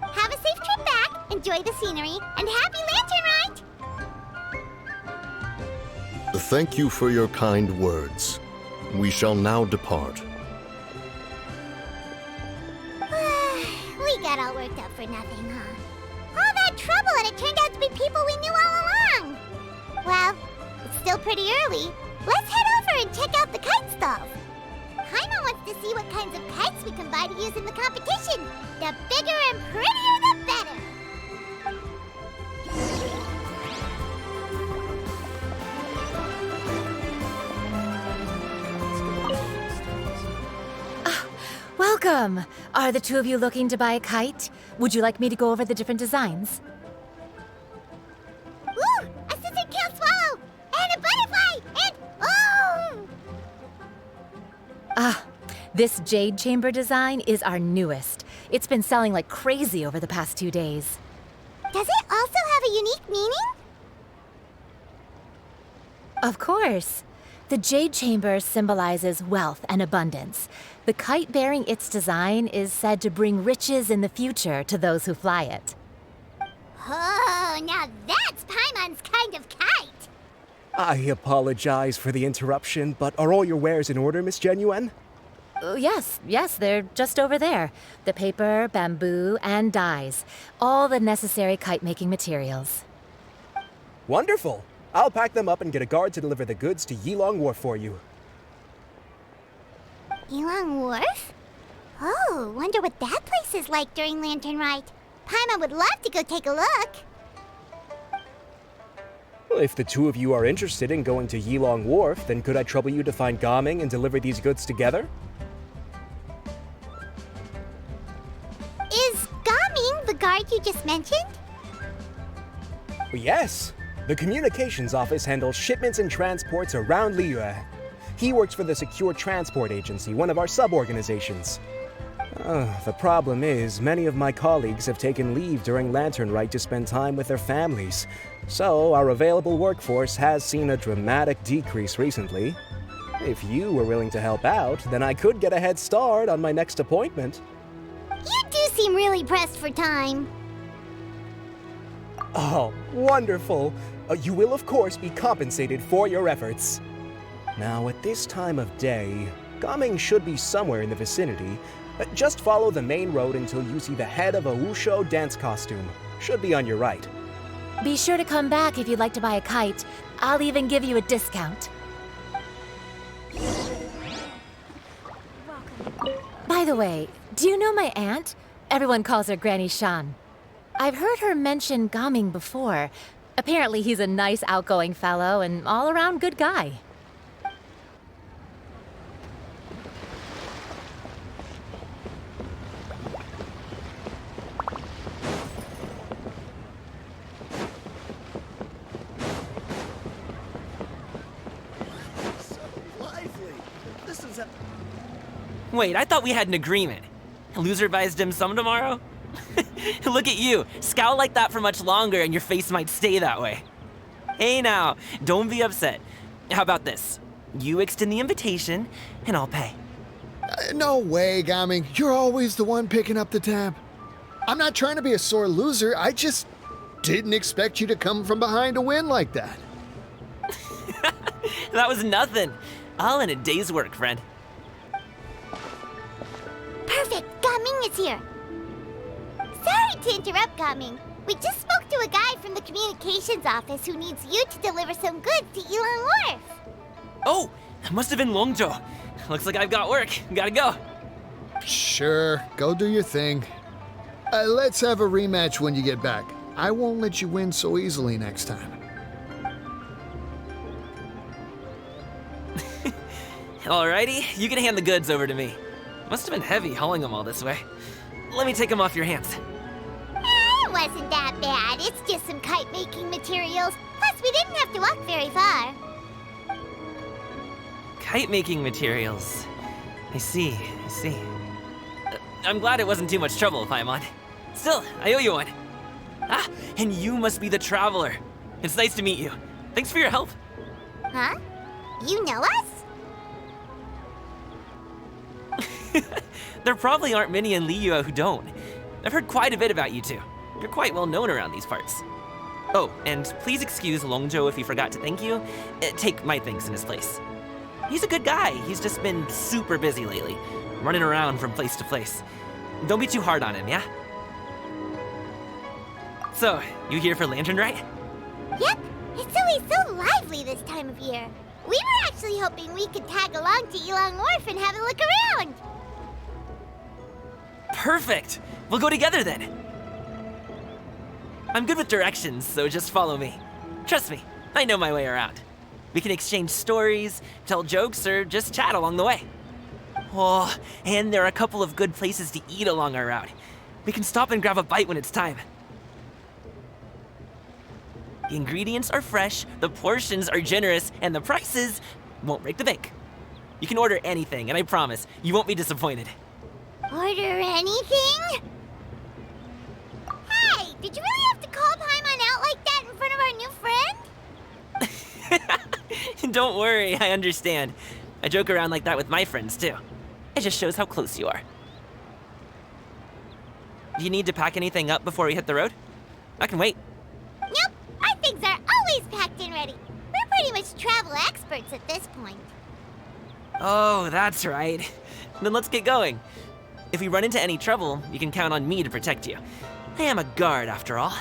Have a safe trip back, enjoy the scenery, and happy Lantern Rite!
Thank you for your kind words. We shall now depart.
We got all worked up for nothing, huh? All that trouble and it turned out to be people we knew all along. Well, it's still pretty early. Let's head over and check out the kite stalls. Paimon wants to see what kinds of kites we can buy to use in the competition. The bigger and prettier, the better.
Welcome! Are the two of you looking to buy a kite? Would you like me to go over the different designs?
Ooh! A scissor-tail swallow! And a butterfly! And... oh!
This jade chamber design is our newest. It's been selling like crazy over the past 2 days.
Does it also have a unique meaning?
Of course. The jade chamber symbolizes wealth and abundance. The kite bearing its design is said to bring riches in the future to those who fly it.
Oh, now that's Paimon's kind of kite!
I apologize for the interruption, but are all your wares in order, Miss Genuine?
Yes, they're just over there. The paper, bamboo, and dyes. All the necessary kite-making materials.
Wonderful. I'll pack them up and get a guard to deliver the goods to Yilong Wharf for you.
Yilong Wharf? Oh, wonder what that place is like during Lantern Rite. Paimon would love to go take a look.
Well, if the two of you are interested in going to Yilong Wharf, then could I trouble you to find Gaming and deliver these goods together?
Is Gaming the guard you just mentioned?
Yes. The communications office handles shipments and transports around Liyue. He works for the Secure Transport Agency, one of our sub-organizations. The problem is, many of my colleagues have taken leave during Lantern Rite to spend time with their families. So, our available workforce has seen a dramatic decrease recently. If you were willing to help out, then I could get a head start on my next appointment.
You do seem really pressed for time.
Oh, wonderful! You will, of course, be compensated for your efforts. Now, at this time of day, Gaming should be somewhere in the vicinity. Just follow the main road until you see the head of a Wushu dance costume. Should be on your right.
Be sure to come back if you'd like to buy a kite. I'll even give you a discount. By the way, do you know my aunt? Everyone calls her Granny Shan. I've heard her mention Gaming before. Apparently he's a nice, outgoing fellow and all-around good guy.
Wait, I thought we had an agreement. Loser buys dim sum tomorrow? Look at you. Scowl like that for much longer and your face might stay that way. Hey now, don't be upset. How about this? You extend the invitation, and I'll pay.
No way, Gaming. You're always the one picking up the tab. I'm not trying to be a sore loser. I just didn't expect you to come from behind to win like that.
That was nothing. All in a day's work, friend.
Perfect! Gaming is here! Sorry to interrupt, Gaming. We just spoke to a guy from the communications office who needs you to deliver some goods to Yilong Wharf.
Oh, that must have been Longzhou. Looks like I've got work. Gotta go.
Sure, go do your thing. Let's have a rematch when you get back. I won't let you win so easily next time.
Alrighty, you can hand the goods over to me. Must have been heavy hauling them all this way. Let me take them off your hands.
It wasn't that bad. It's just some kite-making materials. Plus, we didn't have to walk very far.
Kite-making materials. I see. I'm glad it wasn't too much trouble, Paimon. Still, I owe you one. Ah, and you must be the traveler. It's nice to meet you. Thanks for your help.
Huh? You know us?
There probably aren't many in Liyue who don't. I've heard quite a bit about you two. You're quite well known around these parts. Oh, and please excuse Longzhou if he forgot to thank you. Take my thanks in his place. He's a good guy. He's just been super busy lately, running around from place to place. Don't be too hard on him, yeah? So, you here for Lantern Rite?
Yep. It's always so lively this time of year. We were actually hoping we could tag along to Yilong Wharf and have a look around.
Perfect! We'll go together then. I'm good with directions, so just follow me. Trust me, I know my way around. We can exchange stories, tell jokes, or just chat along the way. Oh, and there are a couple of good places to eat along our route. We can stop and grab a bite when it's time. The ingredients are fresh, the portions are generous, and the prices won't break the bank. You can order anything, and I promise, you won't be disappointed.
Order anything? Hey, did you really have to call Paimon out like that in front of our new friend?
Don't worry, I understand. I joke around like that with my friends, too. It just shows how close you are. Do you need to pack anything up before we hit the road? I can wait.
Nope, our things are always packed and ready. We're pretty much travel experts at this point.
Oh, that's right. Then let's get going. If we run into any trouble, you can count on me to protect you. I am a guard, after all.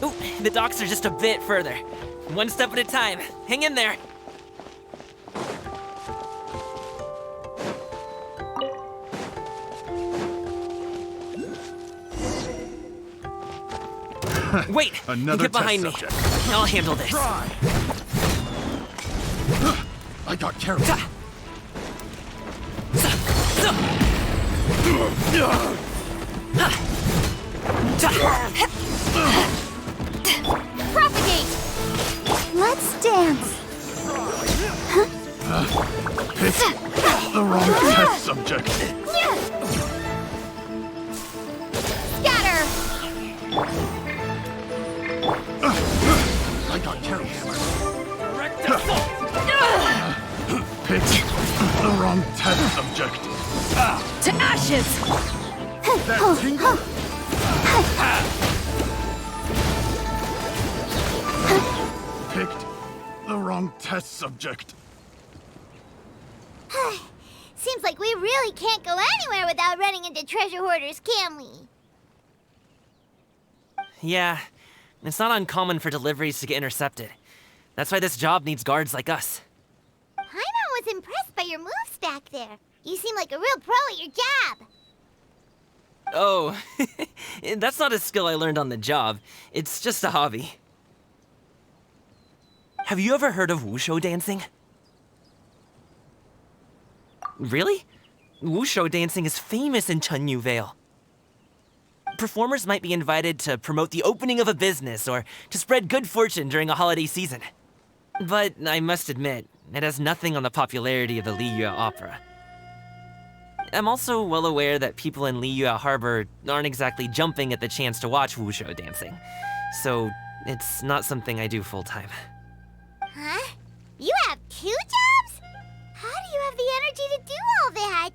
Ooh, the docks are just a bit further. One step at a time. Hang in there. Wait!
Another
get behind me.
subject.
I'll handle this.
Try. I got carried.
Propagate! Let's dance!
Pick the wrong test subject.
Scatter!
I got carried. Pick the wrong test subject.
To ashes!
That tingle? Picked the wrong test subject.
Seems like we really can't go anywhere without running into treasure hoarders, can we?
Yeah, it's not uncommon for deliveries to get intercepted. That's why this job needs guards like us.
Paimon was impressed by your moves back there. You seem like a real pro at your job.
Oh, that's not a skill I learned on the job. It's just a hobby. Have you ever heard of wushu dancing? Really? Wushu dancing is famous in Chunyu Vale. Performers might be invited to promote the opening of a business or to spread good fortune during a holiday season. But I must admit, it has nothing on the popularity of the Liyue Opera. I'm also well aware that people in Liyue Harbor aren't exactly jumping at the chance to watch wushu dancing, so it's not something I do full-time.
Huh? You have 2 jobs? How do you have the energy to do all that?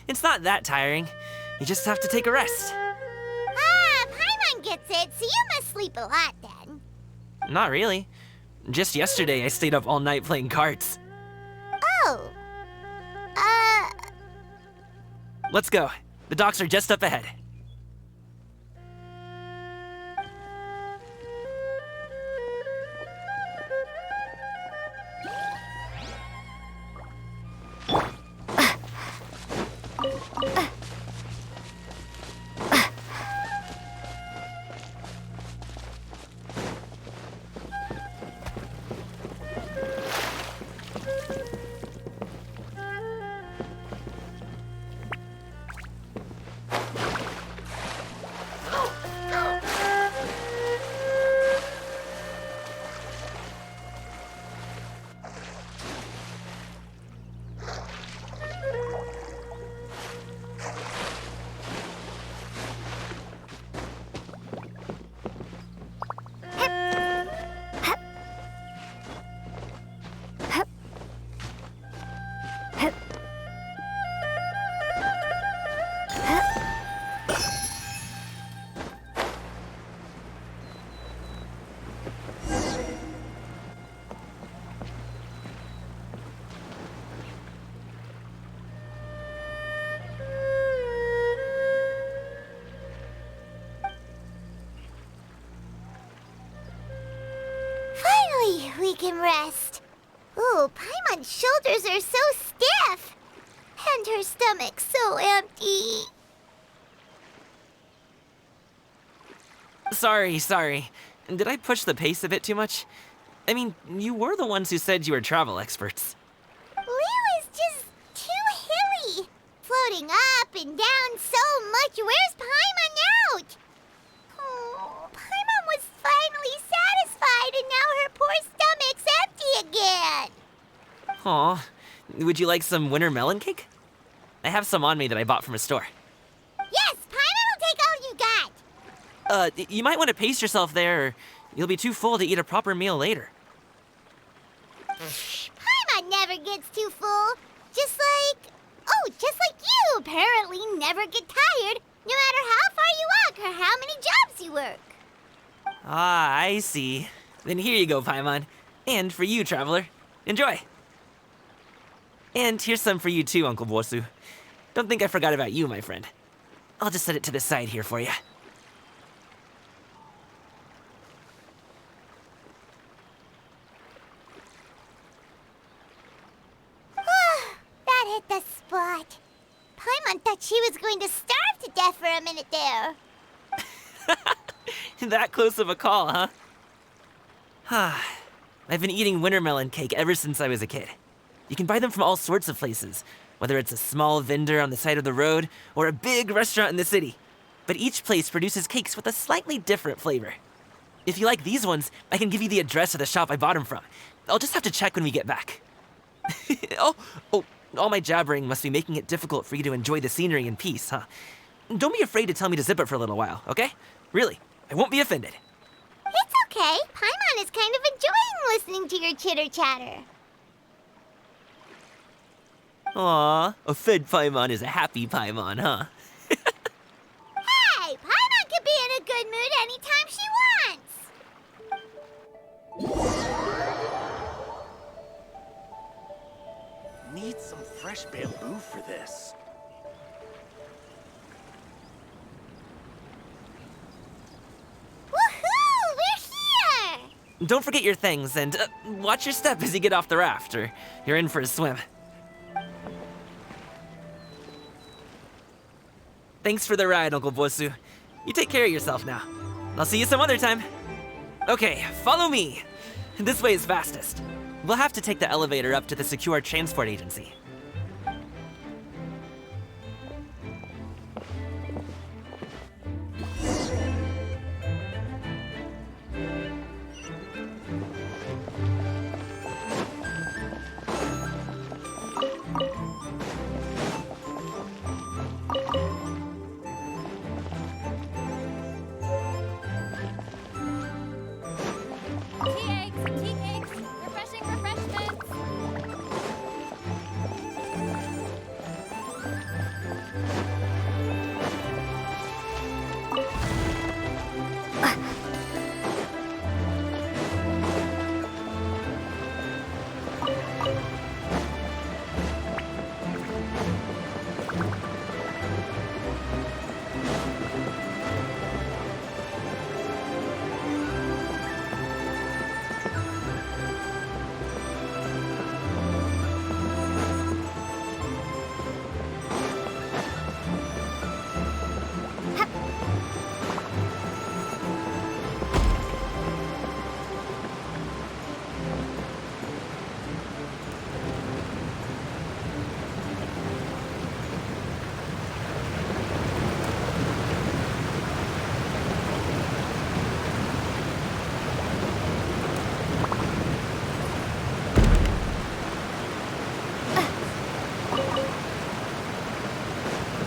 It's not that tiring. You just have to take a rest.
Ah, Paimon gets it, so you must sleep a lot then.
Not really. Just yesterday, I stayed up all night playing cards.
Oh.
Let's go. The docks are just up ahead.
can rest. Ooh, Paimon's shoulders are so stiff. And her stomach's so empty.
Sorry. Did I push the pace a bit too much? I mean, you were the ones who said you were travel experts.
Liyue is just too hilly. Floating up and down so much. Where's Paimon out? Oh, Paimon was finally satisfied and now her poor stomach's empty again.
Aw, would you like some winter melon cake? I have some on me that I bought from a store.
Yes, Paimon will take all you got.
You might want to pace yourself there, or you'll be too full to eat a proper meal later.
Paimon never gets too full. Just like you apparently never get tired, no matter how far you walk or how many jobs you work.
Ah, I see. Then here you go, Paimon. And for you, traveler. Enjoy. And here's some for you too, Uncle Bosu. Don't think I forgot about you, my friend. I'll just set it to the side here for you.
That hit the spot. Paimon thought she was going to starve to death for a minute there.
That close of a call, huh? I've been eating winter melon cake ever since I was a kid. You can buy them from all sorts of places, whether it's a small vendor on the side of the road or a big restaurant in the city. But each place produces cakes with a slightly different flavor. If you like these ones, I can give you the address of the shop I bought them from. I'll just have to check when we get back. Oh, all my jabbering must be making it difficult for you to enjoy the scenery in peace, huh? Don't be afraid to tell me to zip it for a little while, okay? Really, I won't be offended.
It's okay. Paimon is kind of enjoying listening to your chitter-chatter.
Aw, a fed Paimon is a happy Paimon, huh?
Hey, Paimon can be in a good mood anytime she wants.
Need some fresh bamboo for this.
Woohoo! We're here!
Don't forget your things, and watch your step as you get off the raft, or you're in for a swim. Thanks for the ride, Uncle Bosu. You take care of yourself now. I'll see you some other time. Okay, follow me. This way is fastest. We'll have to take the elevator up to the secure transport agency.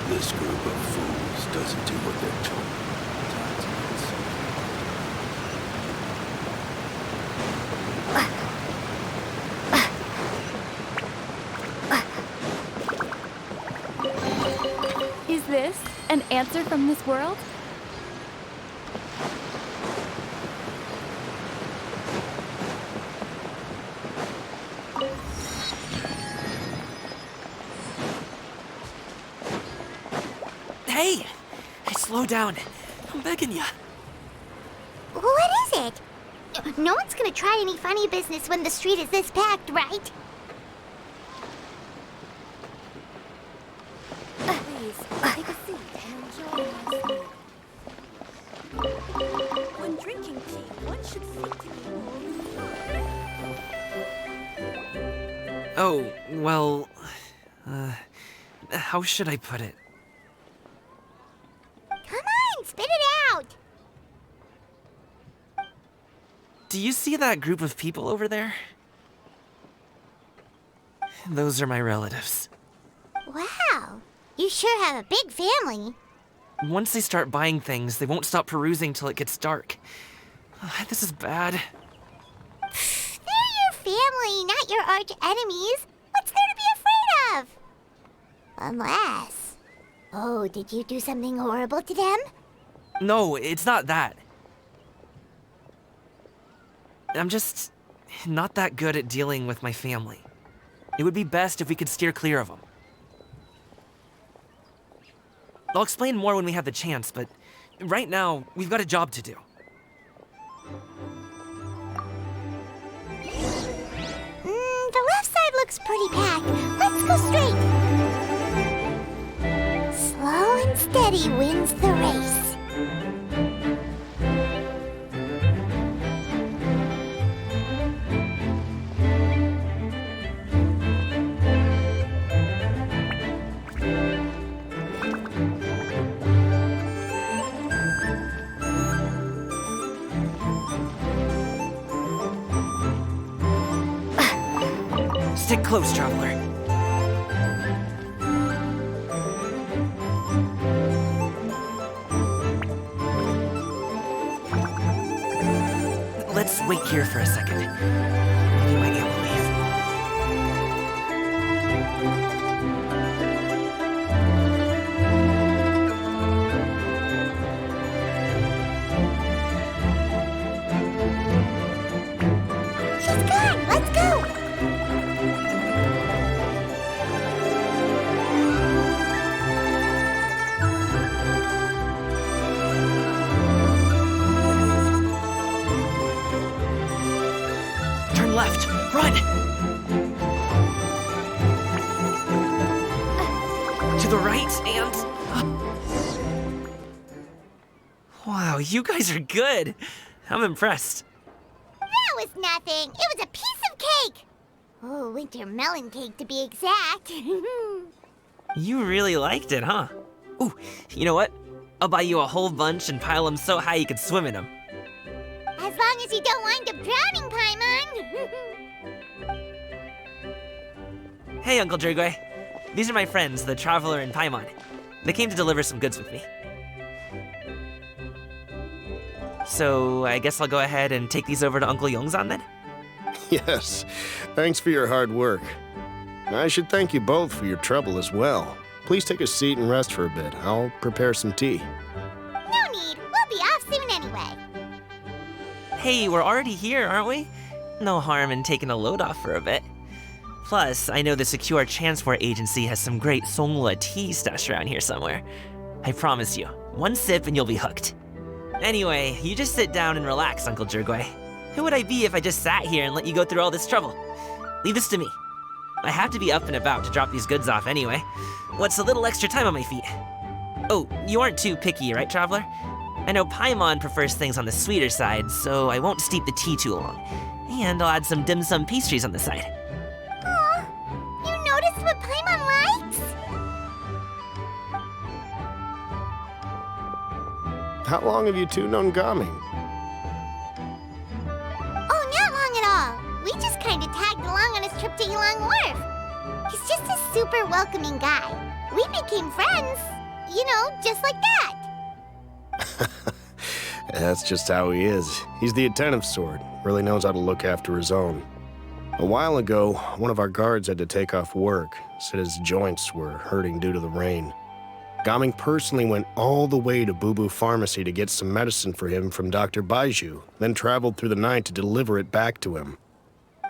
This group of fools doesn't do what they're told.
Is this an answer from this world?
Hey! Slow down. I'm begging you.
What is it? No one's gonna try any funny business when the street is this packed, right?
Please, take a seat and enjoy my sleep. When drinking tea, one should think to
Oh, well... how should I put it?
Come on, spit it out!
Do you see that group of people over there? Those are my relatives.
Wow, you sure have a big family.
Once they start buying things, they won't stop perusing till it gets dark. This is bad.
They're your family, not your arch enemies. What's there to be afraid of? Unless... Oh, did you do something horrible to them?
No, it's not that. I'm just not that good at dealing with my family. It would be best if we could steer clear of them. I'll explain more when we have the chance, but right now, we've got a job to do.
The left side looks pretty packed. Let's go straight. Slow and steady wins the race.
Stick close, traveler. Let's wait here for a second. Maybe my aunt will leave.
She's gone! Let's go!
Turn left! Run! To the right and... Wow, you guys are good! I'm impressed.
That was nothing. It was a piece of cake. Oh, winter melon cake to be exact.
You really liked it, huh? Ooh, you know what? I'll buy you a whole bunch and pile them so high you could swim in them.
As long as you don't wind up drowning, Paimon.
Hey, Uncle Drugway. These are my friends, the Traveler and Paimon. They came to deliver some goods with me. So, I guess I'll go ahead and take these over to Uncle Yongzan then?
Yes, thanks for your hard work. I should thank you both for your trouble as well. Please take a seat and rest for a bit. I'll prepare some tea.
No need. We'll be off soon anyway.
Hey, we're already here, aren't we? No harm in taking a load off for a bit. Plus, I know the Secure Transport Agency has some great Songhua tea stashed around here somewhere. I promise you, one sip and you'll be hooked. Anyway, you just sit down and relax, Uncle Drugway. Who would I be if I just sat here and let you go through all this trouble? Leave this to me. I have to be up and about to drop these goods off anyway. What's a little extra time on my feet? Oh, you aren't too picky, right, Traveler? I know Paimon prefers things on the sweeter side, so I won't steep the tea too long. And I'll add some dim sum pastries on the side.
Aw, you noticed what Paimon likes?
How long have you two known Gaming?
Oh, not long at all. We just kind of tagged along on his trip to Ylang Wharf. He's just a super welcoming guy. We became friends, you know, just like that.
That's just how he is. He's the attentive sort, really knows how to look after his own. A while ago, one of our guards had to take off work, said his joints were hurting due to the rain. Gaming personally went all the way to Boo Boo Pharmacy to get some medicine for him from Dr. Baiju, then traveled through the night to deliver it back to him.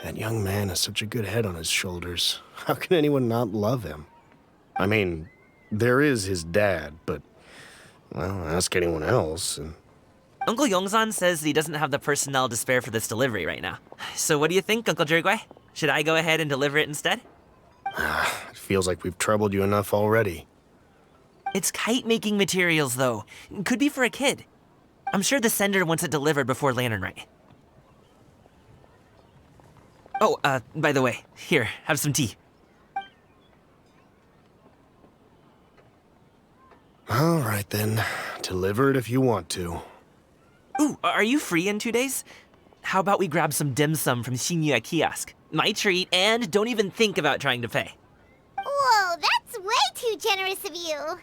That young man has such a good head on his shoulders. How can anyone not love him? I mean, there is his dad, but, well, ask anyone else. And
Uncle Yongsan says he doesn't have the personnel to spare for this delivery right now. So what do you think, Uncle Jergway? Should I go ahead and deliver it instead?
It feels like we've troubled you enough already.
It's kite-making materials, though. Could be for a kid. I'm sure the sender wants it delivered before Laternenrite. Oh, by the way, here, have some tea.
All right, then. Deliver it if you want to.
Ooh, are you free in 2 days? How about we grab some dim sum from Shinya Kiosk? My treat, and don't even think about trying to pay.
Whoa, that's way too generous of you.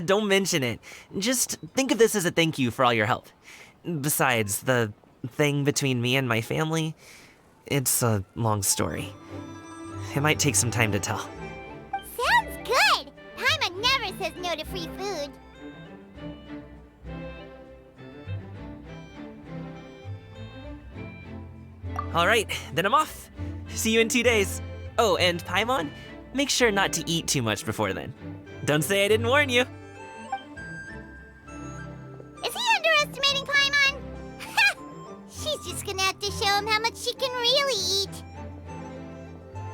Don't mention it. Just think of this as a thank you for all your help. Besides, the thing between me and my family, it's a long story. It might take some time to tell.
Sounds good. Paimon never says no to free food.
All right, then I'm off. See you in 2 days. Oh, and Paimon, make sure not to eat too much before then. Don't say I didn't warn you.
Is he underestimating Paimon? She's just gonna have to show him how much she can really eat.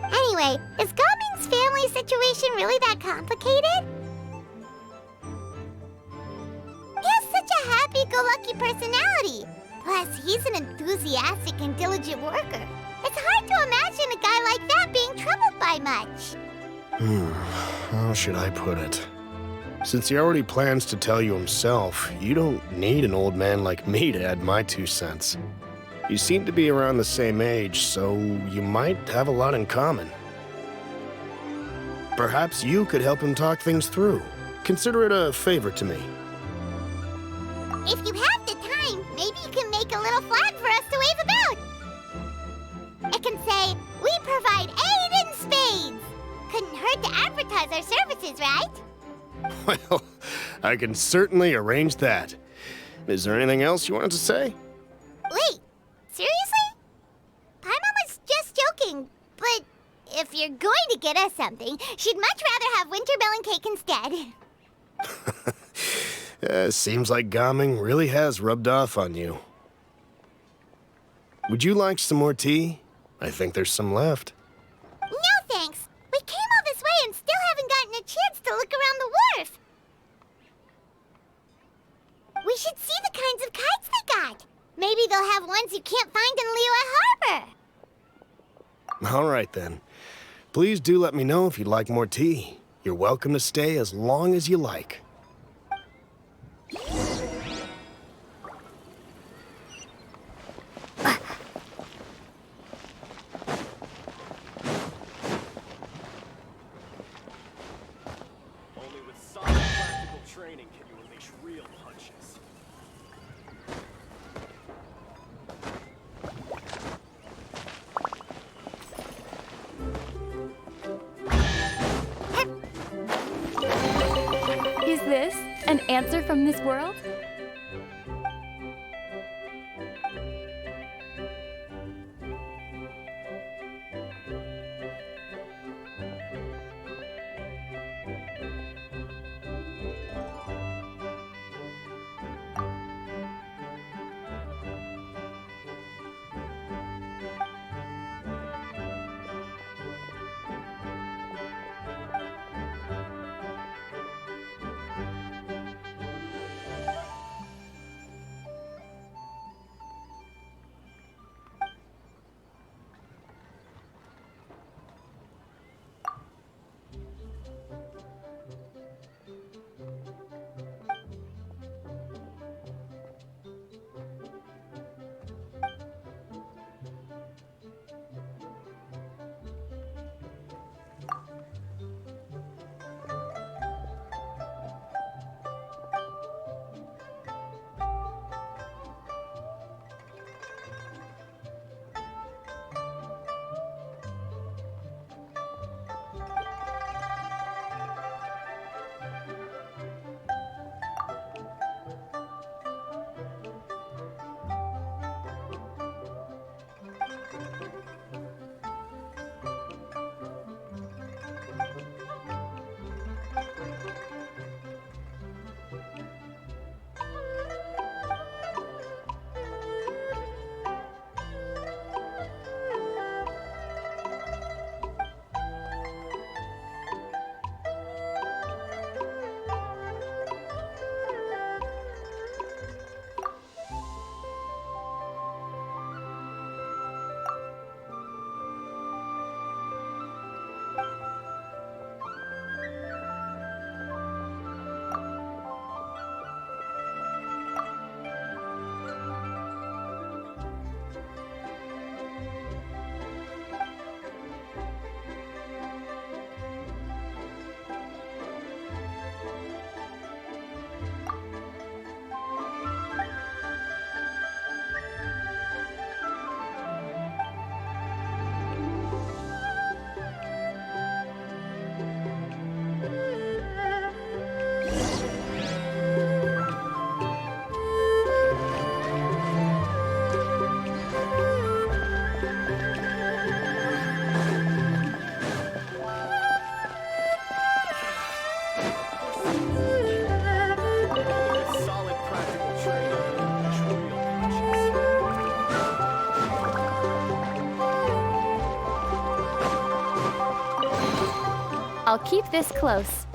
Anyway, is Gaming's family situation really that complicated? He has such a happy-go-lucky personality. Plus, he's an enthusiastic and diligent worker. It's hard to imagine a guy like that being troubled by much.
How should I put it? Since he already plans to tell you himself, you don't need an old man like me to add my 2 cents. You seem to be around the same age, so you might have a lot in common. Perhaps you could help him talk things through. Consider it a favor to me.
If you have the time, maybe you can make a little flag for us to wave about. It can say, "We provide aid in spades." Couldn't hurt to advertise our services, right?
Well, I can certainly arrange that. Is there anything else you wanted to say?
Wait, seriously? Paimon was just joking, but if you're going to get us something, she'd much rather have wintermelon cake instead.
Seems like Gaming really has rubbed off on you. Would you like some more tea? I think there's some left.
No thanks. We came all this way and still haven't gotten a chance to look around the wharf. We should see the kinds of kites they got. Maybe they'll have ones you can't find in Liyue Harbor.
All right, then. Please do let me know if you'd like more tea. You're welcome to stay as long as you like.
Only with solid practical training can you unleash real punches.
Is this an answer from this world? I'll keep this close.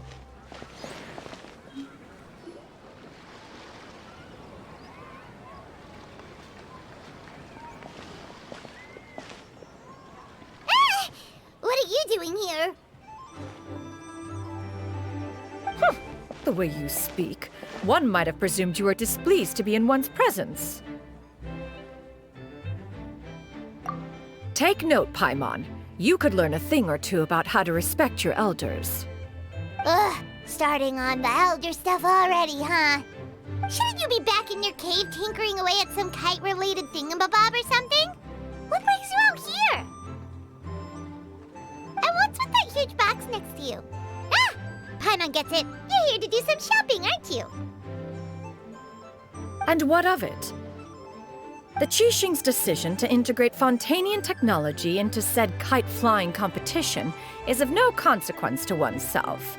What are you doing here?
The way you speak, one might have presumed you were displeased to be in one's presence. Take note, Paimon. You could learn a thing or two about how to respect your elders.
Ugh, starting on the elder stuff already, huh? Shouldn't you be back in your cave tinkering away at some kite-related thingamabob or something? What brings you out here? And what's with that huge box next to you? Ah! Paimon gets it. You're here to do some shopping, aren't you?
And what of it? The Qixing's decision to integrate Fontanian technology into said kite-flying competition is of no consequence to oneself.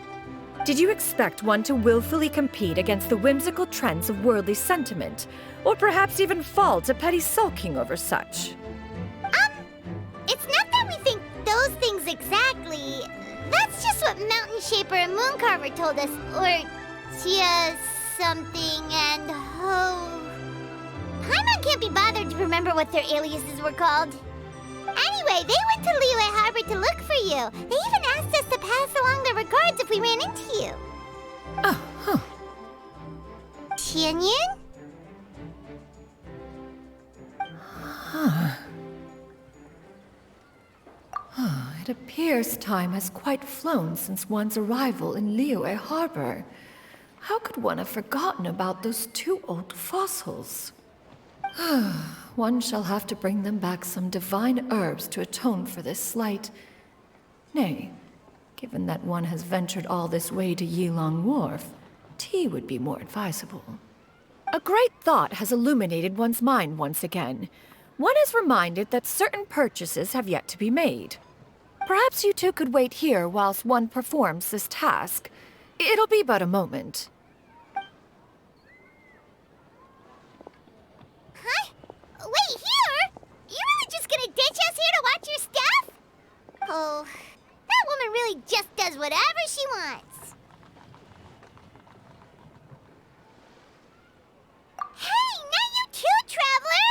Did you expect one to willfully compete against the whimsical trends of worldly sentiment, or perhaps even fall to petty sulking over such?
It's not that we think those things exactly. That's just what Mountain Shaper and Moon Carver told us, or Tia something and Ho. Paimon can't be bothered to remember what their aliases were called. Anyway, they went to Liyue Harbor to look for you. They even asked us to pass along their regards if we ran into you.
Oh, huh.
Tianyun?
Huh. It appears time has quite flown since one's arrival in Liyue Harbor. How could one have forgotten about those two old fossils? One shall have to bring them back some divine herbs to atone for this slight. Nay, given that one has ventured all this way to Yilong Wharf, tea would be more advisable. A great thought has illuminated one's mind once again. One is reminded that certain purchases have yet to be made. Perhaps you two could wait here whilst one performs this task. It'll be but a moment.
Huh? Wait, here? You're really just gonna ditch us here to watch your stuff? Oh, that woman really just does whatever she wants. Hey, not you too, Traveler!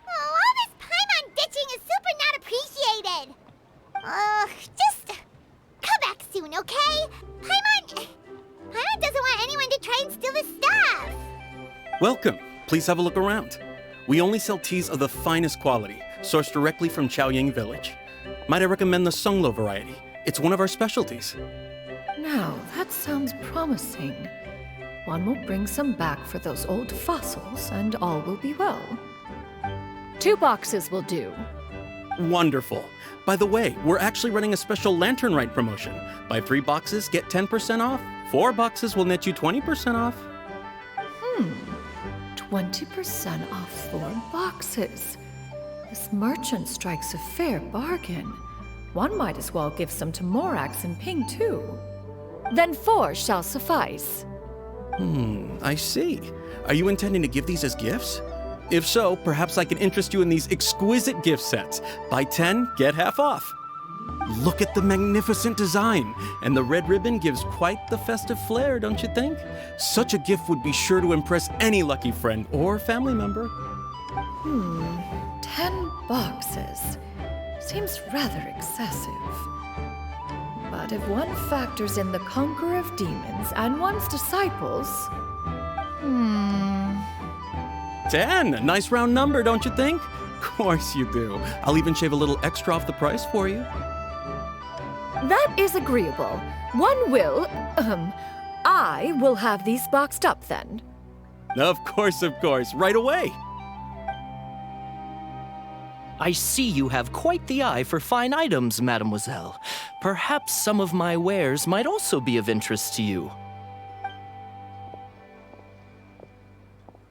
Oh, all this Paimon ditching is super not appreciated. Just come back soon, okay? Paimon doesn't want anyone to try and steal his stuff.
Welcome. Please have a look around. We only sell teas of the finest quality, sourced directly from Chaoying Village. Might I recommend the Sunglo variety? It's one of our specialties.
Now, that sounds promising. One will bring some back for those old fossils, and all will be well. 2 boxes will do.
Wonderful. By the way, we're actually running a special Laternenritual promotion. Buy 3 boxes, get 10% off. 4 boxes will net you 20% off.
20% off 4 boxes. This merchant strikes a fair bargain. One might as well give some to Morax and Ping, too. Then 4 shall suffice.
I see. Are you intending to give these as gifts? If so, perhaps I can interest you in these exquisite gift sets. Buy 10, get half off. Look at the magnificent design, and the red ribbon gives quite the festive flair, don't you think? Such a gift would be sure to impress any lucky friend or family member.
10 boxes. Seems rather excessive. But if one factors in the conqueror of demons and one's disciples...
10! A nice round number, don't you think? Of course you do. I'll even shave a little extra off the price for you.
That is agreeable. One will, I will have these boxed up then.
Of course, right away.
I see you have quite the eye for fine items, mademoiselle. Perhaps some of my wares might also be of interest to you.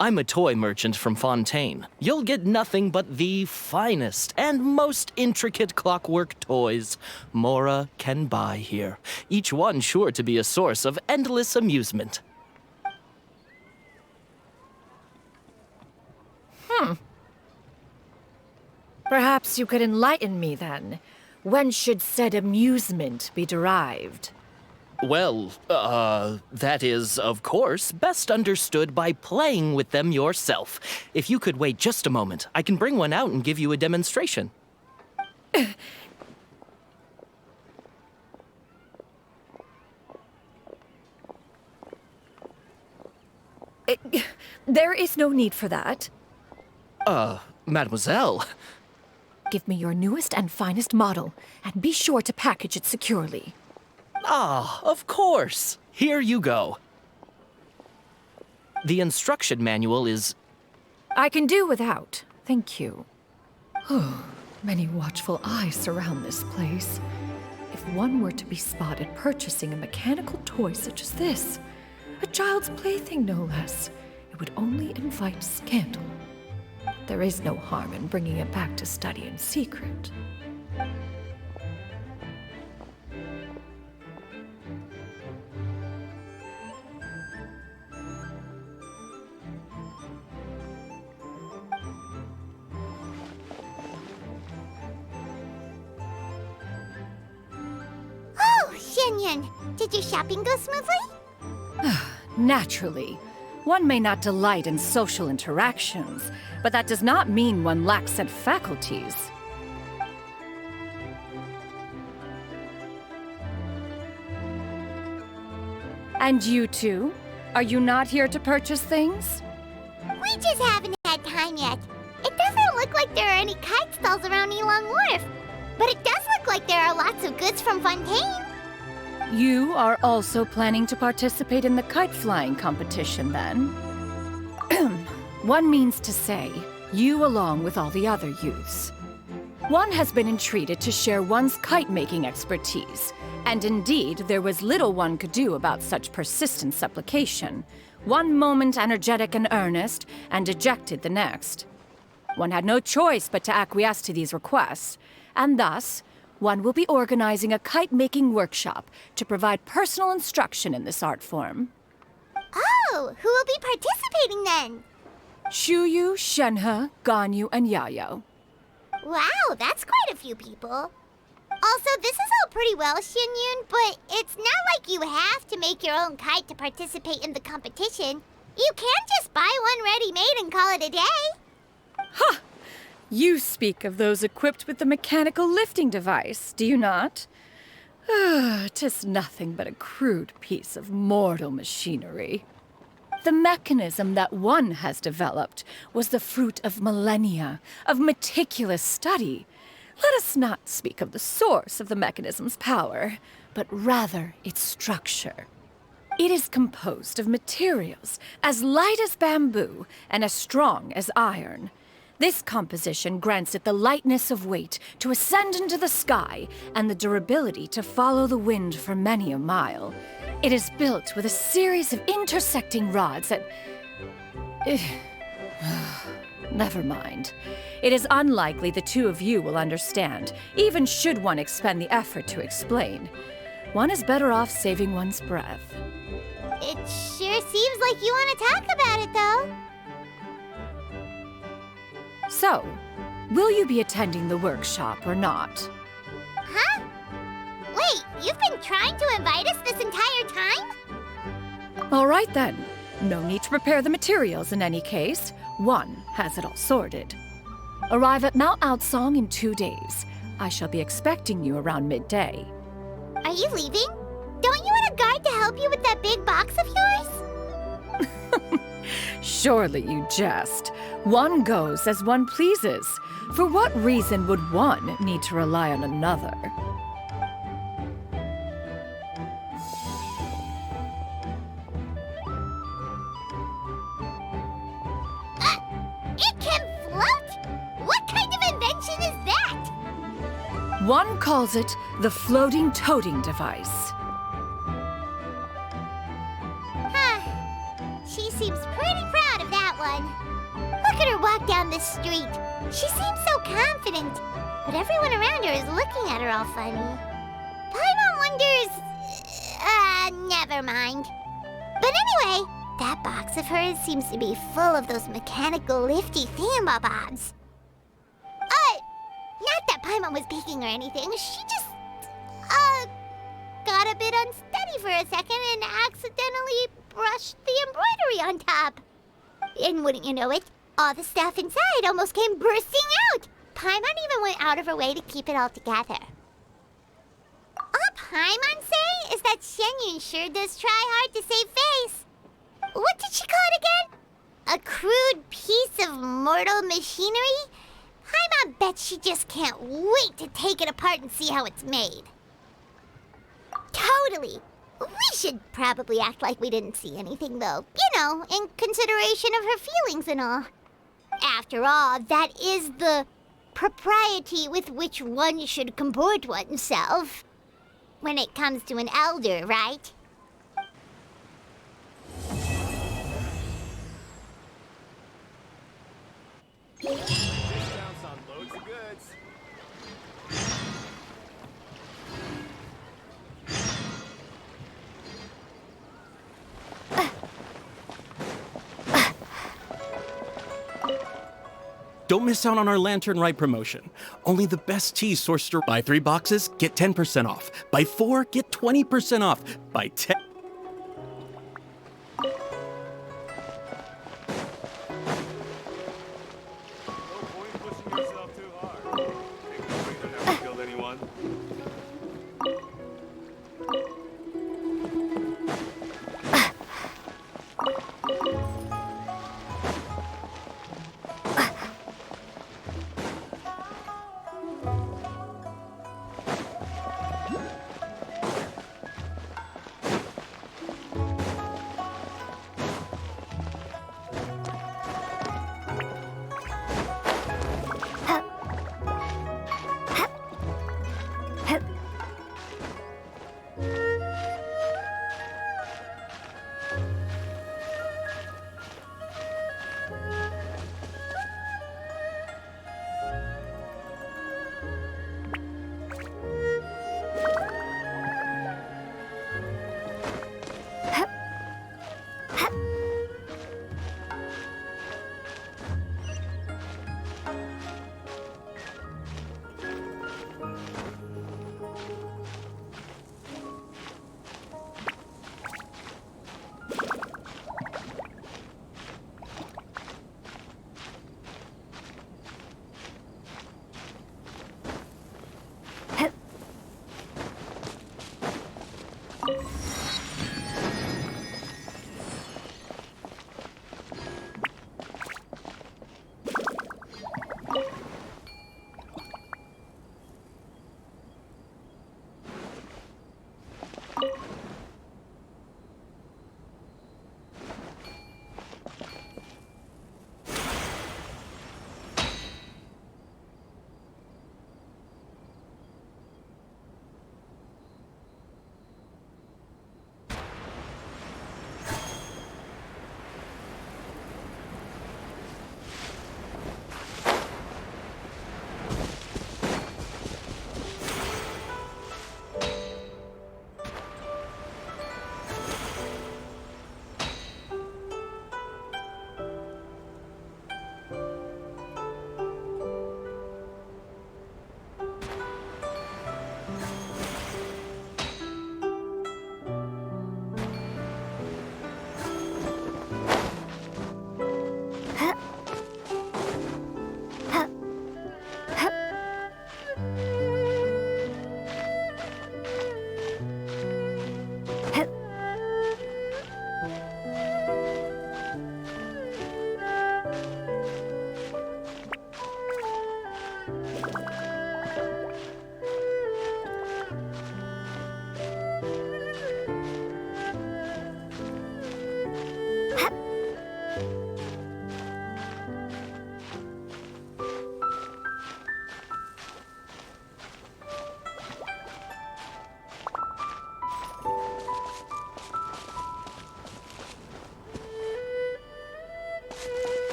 I'm a toy merchant from Fontaine. You'll get nothing but the finest and most intricate clockwork toys Mora can buy here. Each one sure to be a source of endless amusement.
Perhaps you could enlighten me then. When should said amusement be derived?
Well, that is, of course, best understood by playing with them yourself. If you could wait just a moment, I can bring one out and give you a demonstration.
There is no need for that.
Mademoiselle.
Give me your newest and finest model, and be sure to package it securely.
Ah, of course. Here you go. The instruction manual is...
I can do without, thank you. Many watchful eyes surround this place. If one were to be spotted purchasing a mechanical toy such as this, a child's plaything no less, it would only invite scandal. There is no harm in bringing it back to study in secret.
Oh, Shenyan, did your shopping go smoothly?
Naturally. One may not delight in social interactions, but that does not mean one lacks said faculties. And you two? Are you not here to purchase things?
We just haven't had time yet. It doesn't look like there are any kite stalls around Elong Wharf, but it does look like there are lots of goods from Fontaine.
You are also planning to participate in the kite flying competition, then? One means to say, you along with all the other youths. One has been entreated to share one's kite-making expertise, and indeed, there was little one could do about such persistent supplication. One moment energetic and earnest, and dejected the next. One had no choice but to acquiesce to these requests, and thus, one will be organizing a kite-making workshop to provide personal instruction in this art form.
Oh, who will be participating then?
Shuyu, Shenhe, Ganyu, and Yayo.
Wow, that's quite a few people. Also, this is all pretty well, Xinyun, but it's not like you have to make your own kite to participate in the competition. You can just buy one ready-made and call it a day.
Ha! You speak of those equipped with the mechanical lifting device, do you not? 'Tis nothing but a crude piece of mortal machinery. The mechanism that one has developed was the fruit of millennia, of meticulous study. Let us not speak of the source of the mechanism's power, but rather its structure. It is composed of materials as light as bamboo and as strong as iron. This composition grants it the lightness of weight to ascend into the sky and the durability to follow the wind for many a mile. It is built with a series of intersecting rods that... Never mind. It is unlikely the two of you will understand, even should one expend the effort to explain. One is better off saving one's breath.
It sure seems like you want to talk about it, though.
So, will you be attending the workshop or not?
Huh? Wait, you've been trying to invite us this entire time?
All right then. No need to prepare the materials in any case. One has it all sorted. Arrive at Mount Outsong in 2 days. I shall be expecting you around midday.
Are you leaving? Don't you want a guard to help you with that big box of yours?
Surely you jest. One goes as one pleases. For what reason would one need to rely on another?
It can float? What kind of invention is that?
One calls it the floating toting device.
She seems pretty proud of that one. Look at her walk down the street. She seems so confident, but everyone around her is looking at her all funny. Paimon wonders... never mind. But anyway, that box of hers seems to be full of those mechanical lifty thingamabobs. Not that Paimon was peeking or anything. She just, got a bit unsteady. funny for a second and accidentally brushed the embroidery on top. And wouldn't you know it, all the stuff inside almost came bursting out. Paimon even went out of her way to keep it all together. All Paimon say is that Shenyun sure does try hard to save face. What did she call it again? A crude piece of mortal machinery? Paimon bets she just can't wait to take it apart and see how it's made. Totally. We should probably act like we didn't see anything, though. You know, in consideration of her feelings and all. After all, that is the propriety with which one should comport oneself. When it comes to an elder, right?
Discounts on loads of goods.
Don't miss out on our Lantern Rite promotion. Only the best tea sourced through. Buy 3 boxes, get 10% off. Buy 4, get 20% off. Buy 10.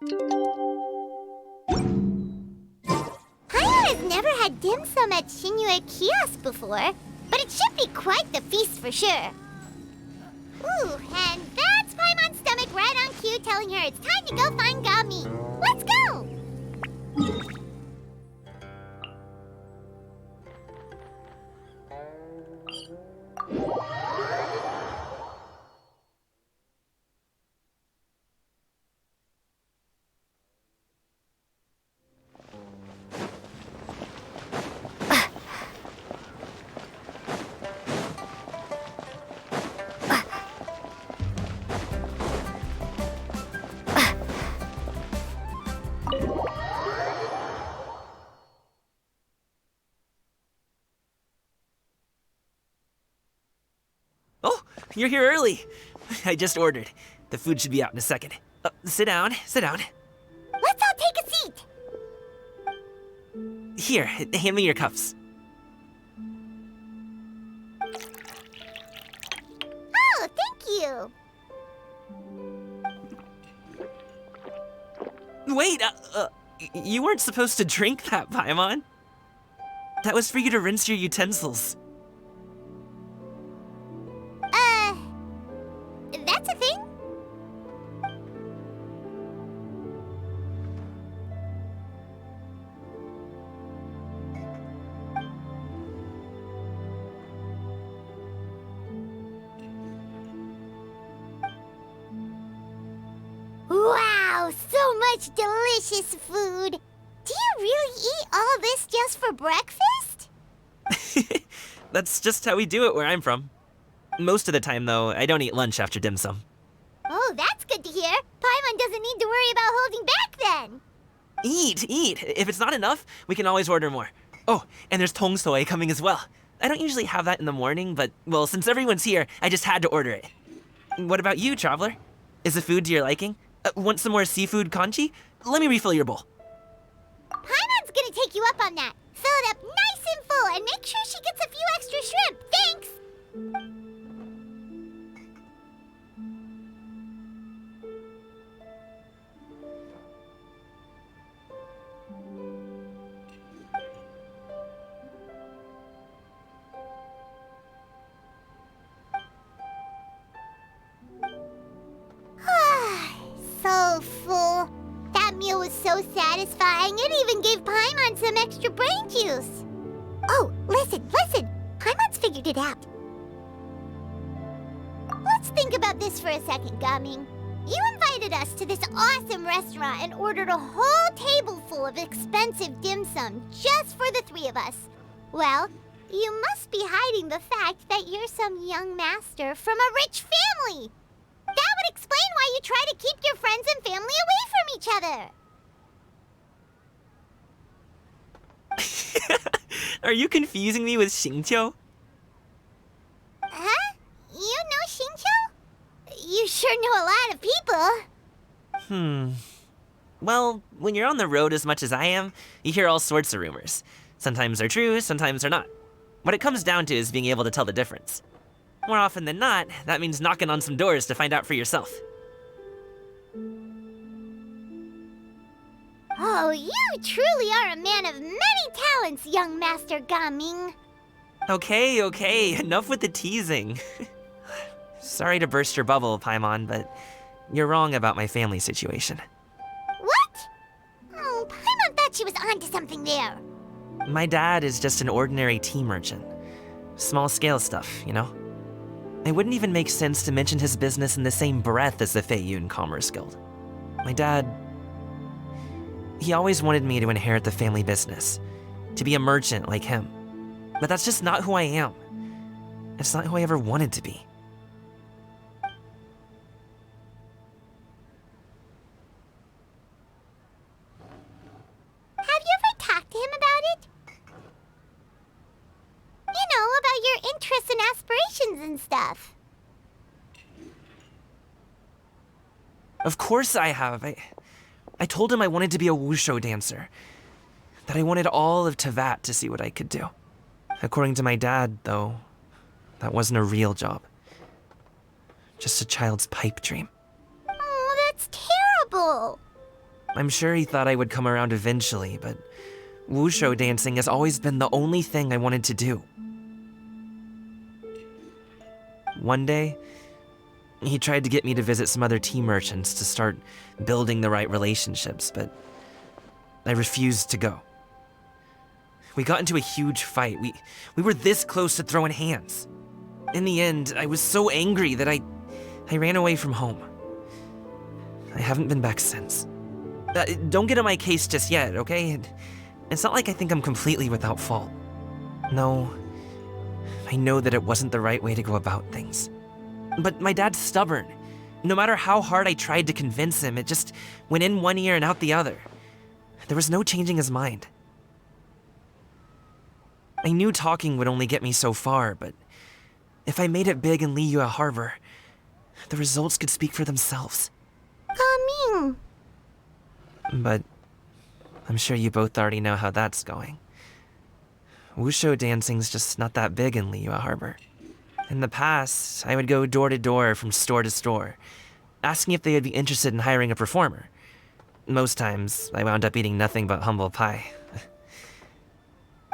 Paimon has never had dim sum at Xinyue Kiosk before, but it should be quite the feast for sure. Ooh, and that's Paimon's stomach right on cue telling her it's time to go find Gami. Let's go!
Oh, you're here early. I just ordered. The food should be out in a second. Sit down, sit down.
Let's all take a seat!
Here, hand me your cups.
Oh, thank you!
Wait, you weren't supposed to drink that, Paimon. That was for you to rinse your utensils.
That's a thing? Wow, so much delicious food! Do you really eat all this just for breakfast?
That's just how we do it where I'm from. Most of the time, though, I don't eat lunch after dim sum.
Oh, that's good to hear. Paimon doesn't need to worry about holding back then.
Eat! If it's not enough, we can always order more. Oh, and there's tong soy coming as well. I don't usually have that in the morning, but, well, since everyone's here, I just had to order it. What about you, traveler? Is the food to your liking? Want some more seafood congee? Let me refill your bowl.
Paimon's gonna take you up on that. Fill it up nice and full and make sure she gets a few extra shrimp. Thanks! So full. That meal was so satisfying, it even gave Paimon some extra brain juice. Oh, listen! Paimon's figured it out. Let's think about this for a second, Gaming. You invited us to this awesome restaurant and ordered a whole table full of expensive dim sum just for the three of us. Well, you must be hiding the fact that you're some young master from a rich family. That would explain why you try to keep your friends and family away from each other.
Are you confusing me with Xingqiu?
Huh? You know Xingqiu? You sure know a lot of people.
Well, when you're on the road as much as I am, you hear all sorts of rumors. Sometimes they're true, sometimes they're not. What it comes down to is being able to tell the difference. More often than not, that means knocking on some doors to find out for yourself.
Oh, you truly are a man of many talents, young Master Gaming.
Okay, enough with the teasing. Sorry to burst your bubble, Paimon, but you're wrong about my family situation.
What? Oh, Paimon thought she was onto something there.
My dad is just an ordinary tea merchant. Small-scale stuff, you know? It wouldn't even make sense to mention his business in the same breath as the Feiyun Commerce Guild. My dad... he always wanted me to inherit the family business, to be a merchant like him. But that's just not who I am. It's not who I ever wanted to be.
Have you ever talked to him about it? You know, about your interests and aspirations and stuff.
Of course I have. I told him I wanted to be a wushu dancer. That I wanted all of Tevat to see what I could do. According to my dad, though, that wasn't a real job. Just a child's pipe dream.
Oh, that's terrible.
I'm sure he thought I would come around eventually, but wushou dancing has always been the only thing I wanted to do. One day, he tried to get me to visit some other tea merchants to start building the right relationships, but I refused to go. We got into a huge fight. We were this close to throwing hands. In the end, I was so angry that I ran away from home. I haven't been back since. Don't get on my case just yet, okay? It's not like I think I'm completely without fault. No, I know that it wasn't the right way to go about things. But my dad's stubborn. No matter how hard I tried to convince him, it just went in one ear and out the other. There was no changing his mind. I knew talking would only get me so far, but if I made it big in Liyue Harbor, the results could speak for themselves.
Coming.
But I'm sure you both already know how that's going. Wushou dancing's just not that big in Liyue Harbor. In the past, I would go door to door from store to store, asking if they would be interested in hiring a performer. Most times, I wound up eating nothing but humble pie.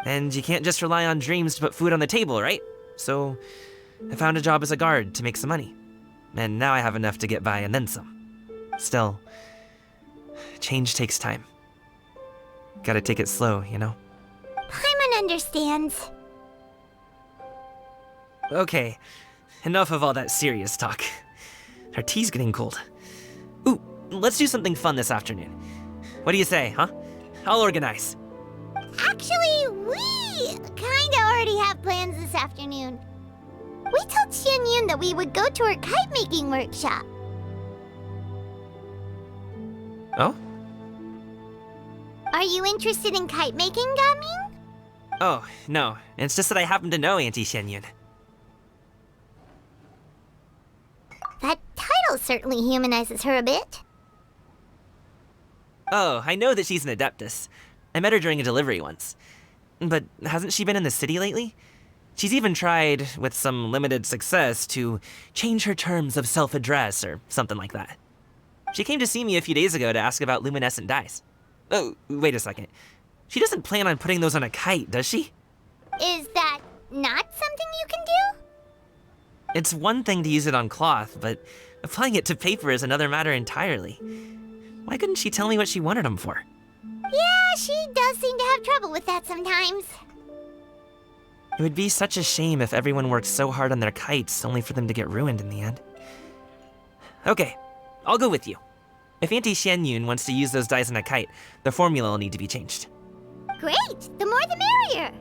And you can't just rely on dreams to put food on the table, right? So I found a job as a guard to make some money. And now I have enough to get by and then some. Still, change takes time. Gotta take it slow, you know?
Paimon understands.
Okay, enough of all that serious talk. Our tea's getting cold. Ooh, let's do something fun this afternoon. What do you say, huh? I'll organize.
Actually, we kinda already have plans this afternoon. We told Xianyun that we would go to her kite-making workshop.
Oh?
Are you interested in kite-making, Gaming?
Oh, no. It's just that I happen to know Auntie Xianyun.
That title certainly humanizes her a bit.
Oh, I know that she's an adeptus. I met her during a delivery once. But hasn't she been in the city lately? She's even tried, with some limited success, to change her terms of self-address or something like that. She came to see me a few days ago to ask about luminescent dyes. Oh, wait a second. She doesn't plan on putting those on a kite, does she?
Is that not something you can do?
It's one thing to use it on cloth, but applying it to paper is another matter entirely. Why couldn't she tell me what she wanted them for?
Yeah, she does seem to have trouble with that sometimes.
It would be such a shame if everyone worked so hard on their kites only for them to get ruined in the end. Okay, I'll go with you. If Auntie Xianyun wants to use those dyes on a kite, the formula will need to be changed.
Great! The more the merrier!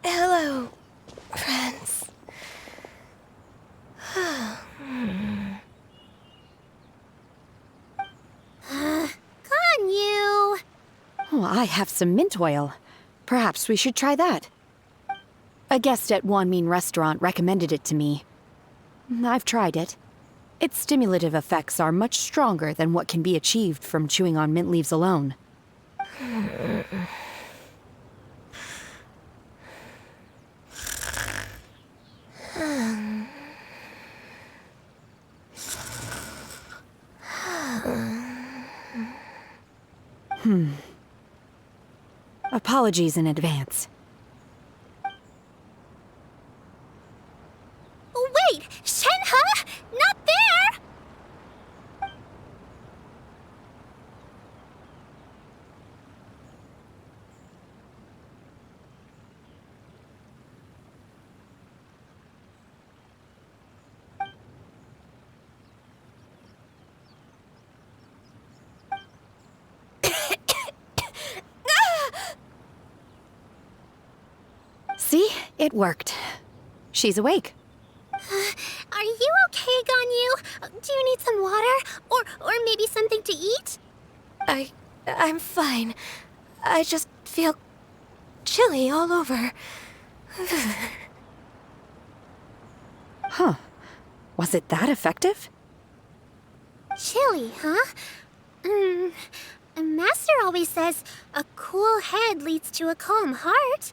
Hello, friends.
Ganyu!
Oh, I have some mint oil. Perhaps we should try that. A guest at Wanmin Restaurant recommended it to me. I've tried it. Its stimulative effects are much stronger than what can be achieved from chewing on mint leaves alone. Apologies in advance.
Wait! Shenhe? Not there!
See? It worked. She's awake.
Are you okay, Ganyu? Do you need some water? Or maybe something to eat?
I'm fine. I just feel chilly all over.
Huh. Was it that effective?
Chilly, huh? Master always says a cool head leads to a calm heart.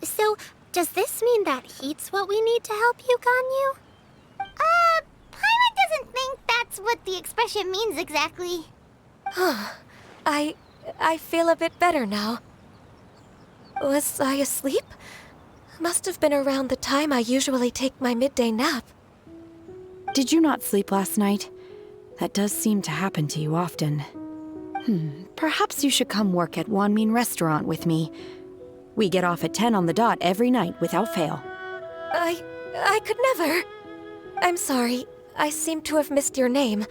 So, does this mean that heat's what we need to help you, Ganyu? Paimon doesn't think that's what the expression means exactly.
I feel a bit better now. Was I asleep? Must have been around the time I usually take my midday nap.
Did you not sleep last night? That does seem to happen to you often. Perhaps you should come work at Wanmin Restaurant with me. We get off at 10 on the dot every night without fail.
I could never. I'm sorry. I seem to have missed your name.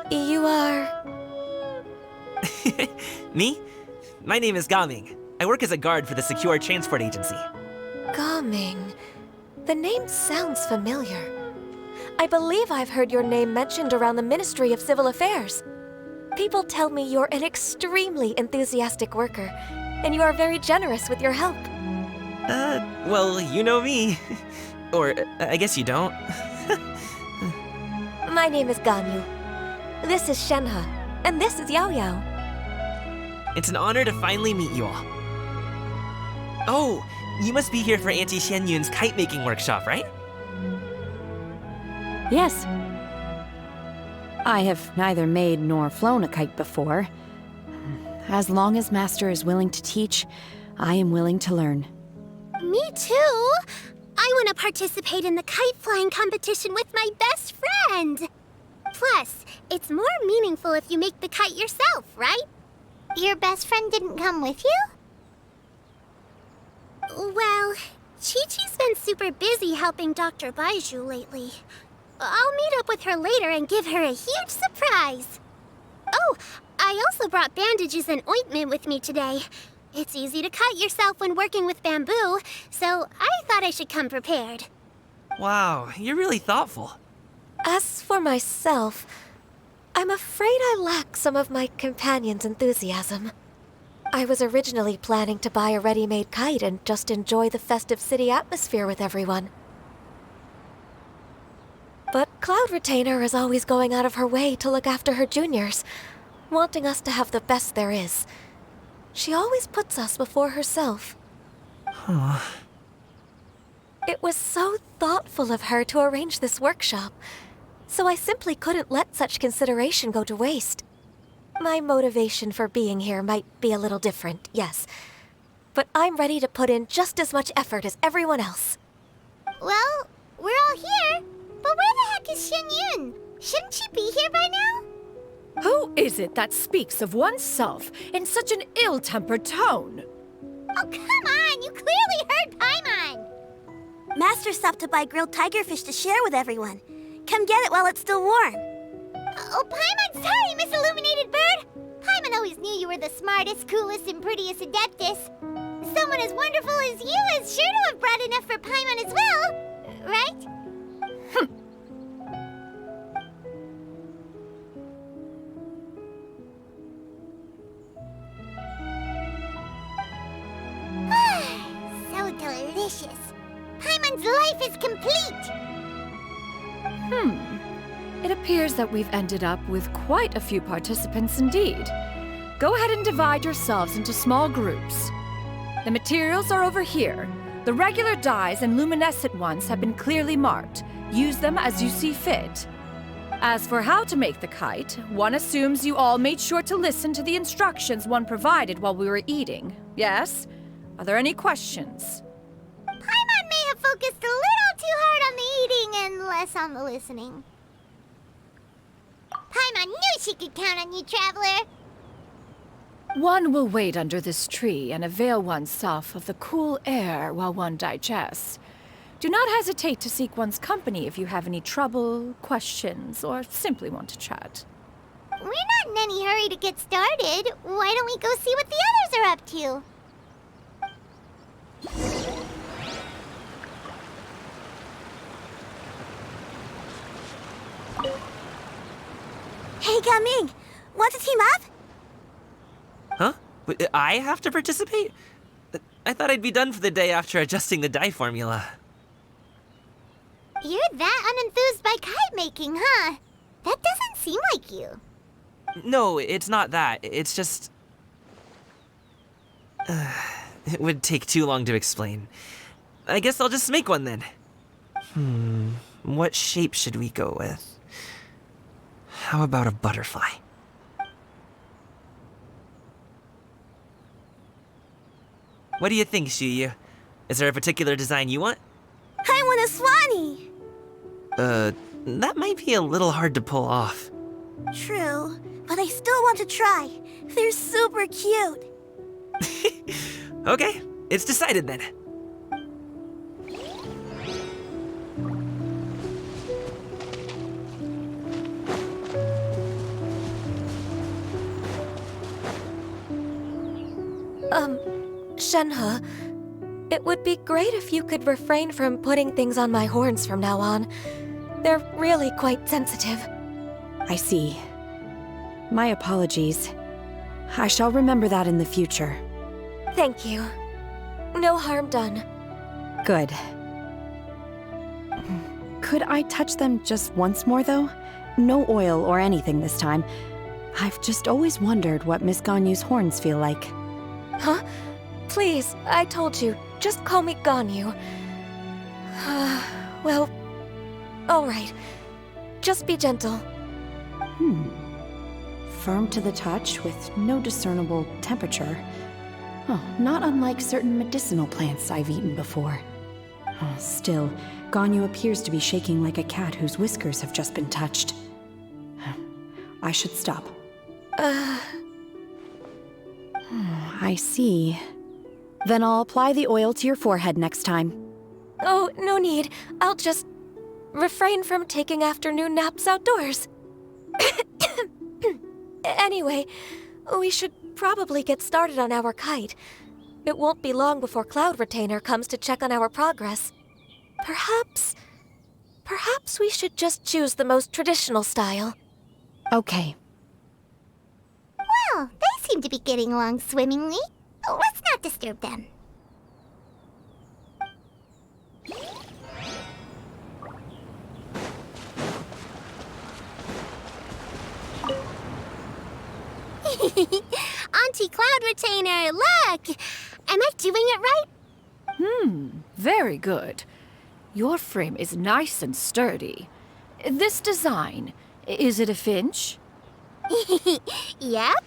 You are...
Me? My name is Gaming. I work as a guard for the Secure Transport Agency.
Gaming. The name sounds familiar. I believe I've heard your name mentioned around the Ministry of Civil Affairs. People tell me you're an extremely enthusiastic worker, and you are very generous with your help.
Well, you know me. Or, I guess you don't.
My name is Ganyu. This is Shenhe, and this is Yao Yao.
It's an honor to finally meet you all. Oh, you must be here for Auntie Xianyun's kite-making workshop, right?
Yes. I have neither made nor flown a kite before. As long as Master is willing to teach, I am willing to learn.
Me too! I want to participate in the kite flying competition with my best friend! Plus, it's more meaningful if you make the kite yourself, right? Your best friend didn't come with you? Well, Chi-Chi's been super busy helping Dr. Baizhu lately. I'll meet up with her later and give her a huge surprise. Oh, I also brought bandages and ointment with me today. It's easy to cut yourself when working with bamboo, so I thought I should come prepared.
Wow, you're really thoughtful.
As for myself, I'm afraid I lack some of my companion's enthusiasm. I was originally planning to buy a ready-made kite and just enjoy the festive city atmosphere with everyone. But Cloud Retainer is always going out of her way to look after her juniors, wanting us to have the best there is. She always puts us before herself.
Huh.
It was so thoughtful of her to arrange this workshop, so I simply couldn't let such consideration go to waste. My motivation for being here might be a little different, yes, but I'm ready to put in just as much effort as everyone else.
Well, we're all here, but where the heck is Xianyun? Shouldn't she be here by now?
Who is it that speaks of oneself in such an ill-tempered tone?
Oh, come on! You clearly heard Paimon!
Master stopped to buy grilled tigerfish to share with everyone. Come get it while it's still warm.
Oh, Paimon, sorry, Miss Illuminated Bird! Paimon always knew you were the smartest, coolest, and prettiest Adeptus. Someone as wonderful as you is sure to have brought enough for Paimon as well, right? So delicious. Paimon's life is complete!
It appears that we've ended up with quite a few participants indeed. Go ahead and divide yourselves into small groups. The materials are over here. The regular dyes and luminescent ones have been clearly marked. Use them as you see fit. As for how to make the kite, one assumes you all made sure to listen to the instructions one provided while we were eating. Yes? Are there any questions?
Paimon may have focused a little too hard on the eating and less on the listening. Paimon knew she could count on you, Traveler.
One will wait under this tree and avail oneself of the cool air while one digests. Do not hesitate to seek one's company if you have any trouble, questions, or simply want to chat.
We're not in any hurry to get started. Why don't we go see what the others are up to?
Hey, Gaming! Want to team up?
Huh? I have to participate? I thought I'd be done for the day after adjusting the dye formula.
You're that unenthused by kite making, huh? That doesn't seem like you.
No, it's not that. It's just... it would take too long to explain. I guess I'll just make one then. What shape should we go with? How about a butterfly? What do you think, Shuyu? Is there a particular design you want?
I want a swanee!
That might be a little hard to pull off.
True, but I still want to try. They're super cute.
Okay, it's decided then.
Shenhe, it would be great if you could refrain from putting things on my horns from now on. They're really quite sensitive.
I see. My apologies. I shall remember that in the future.
Thank you. No harm done.
Good. Could I touch them just once more, though? No oil or anything this time. I've just always wondered what Miss Ganyu's horns feel like.
Huh? Please, I told you. Just call me Ganyu. Well, all right. Just be gentle.
Firm to the touch with no discernible temperature. Oh, not unlike certain medicinal plants I've eaten before. Oh, still, Ganyu appears to be shaking like a cat whose whiskers have just been touched. I should stop. I see. Then I'll apply the oil to your forehead next time.
Oh, no need. I'll just refrain from taking afternoon naps outdoors. Anyway, we should probably get started on our kite. It won't be long before Cloud Retainer comes to check on our progress. Perhaps we should just choose the most traditional style.
Okay.
Well, they seem to be getting along swimmingly. Let's not disturb them. Auntie Cloud Retainer, look! Am I doing it right?
Very good. Your frame is nice and sturdy. This design, is it a finch?
Yep.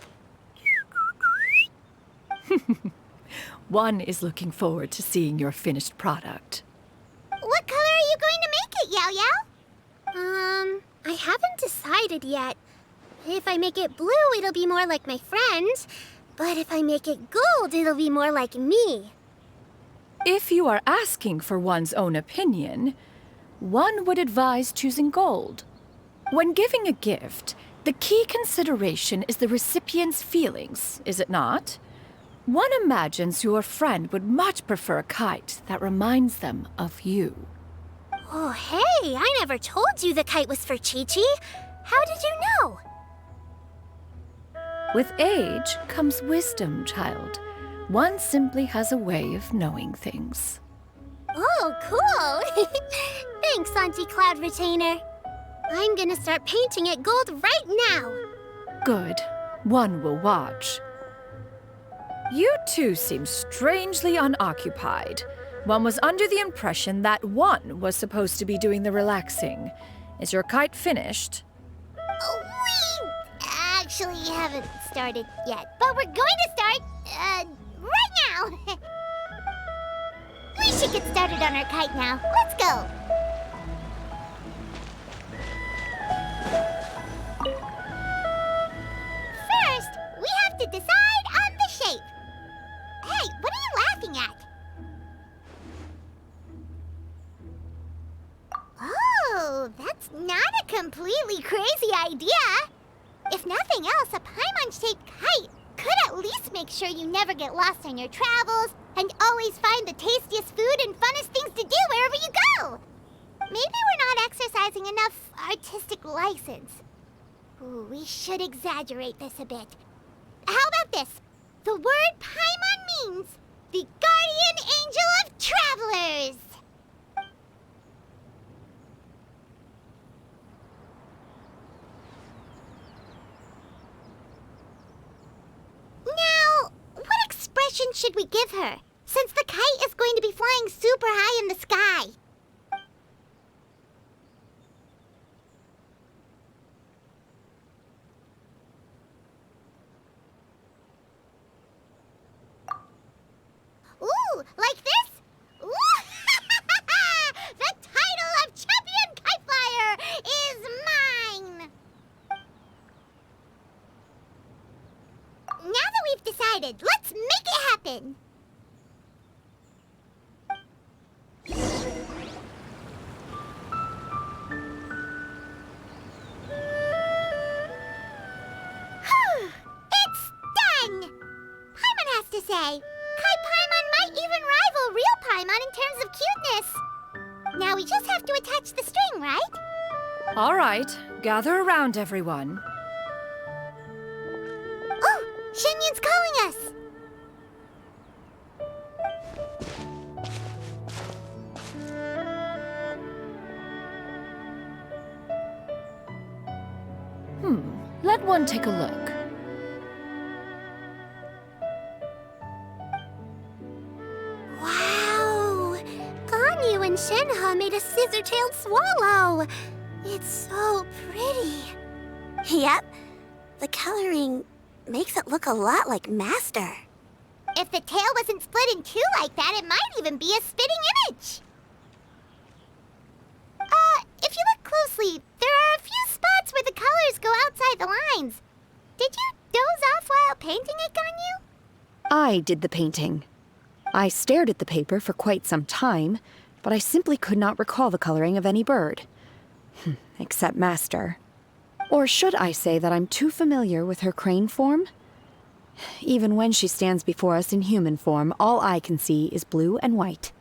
One is looking forward to seeing your finished product.
What color are you going to make it, Yao Yao? I haven't decided yet. If I make it blue, it'll be more like my friends. But if I make it gold, it'll be more like me.
If you are asking for one's own opinion, one would advise choosing gold. When giving a gift, the key consideration is the recipient's feelings, is it not? One imagines your friend would much prefer a kite that reminds them of you.
Oh, hey, I never told you the kite was for Chi-Chi. How did you know?
With age comes wisdom, child. One simply has a way of knowing things.
Oh, cool. Thanks, Auntie Cloud Retainer. I'm gonna start painting it gold right now.
Good. One will watch. You two seem strangely unoccupied. One was under the impression that one was supposed to be doing the relaxing. Is your kite finished?
We actually haven't started yet, but we're going to start, right now. We should get started on our kite now. Let's go. First, we have to decide on the shape. Hey, what are you laughing at? Oh, that's not a completely crazy idea. If nothing else, a Paimon-shaped kite could at least make sure you never get lost on your travels and always find the tastiest food and funnest things to do wherever you go. Maybe we're not exercising enough artistic license. Ooh, we should exaggerate this a bit. How about this? The word Paimon means the guardian angel of travelers. Now, what expression should we give her, since the kite is going to be flying super high in the sky? Ooh, like this? Ooh. The title of Champion Kite Flyer is mine! Now that we've decided, let's make it happen! It's done! Paimon has to say. Kite Paimon might even rival real Paimon in terms of cuteness. Now we just have to attach the string, right?
All right, gather around, everyone.
Oh, Shenyun's calling us!
Let one take a look.
Wow! Ganyu and Shenhe made a scissor-tailed swallow. It's so pretty. Yep. The coloring makes it look a lot like Master.
If the tail wasn't split in two like that, it might even be a spitting image. If you look closely, there are a few spots where the colors go outside the lines. Did you doze off while painting it, Ganyu?
I did the painting. I stared at the paper for quite some time, but I simply could not recall the coloring of any bird. Except Master. Or should I say that I'm too familiar with her crane form? Even when she stands before us in human form, all I can see is blue and white.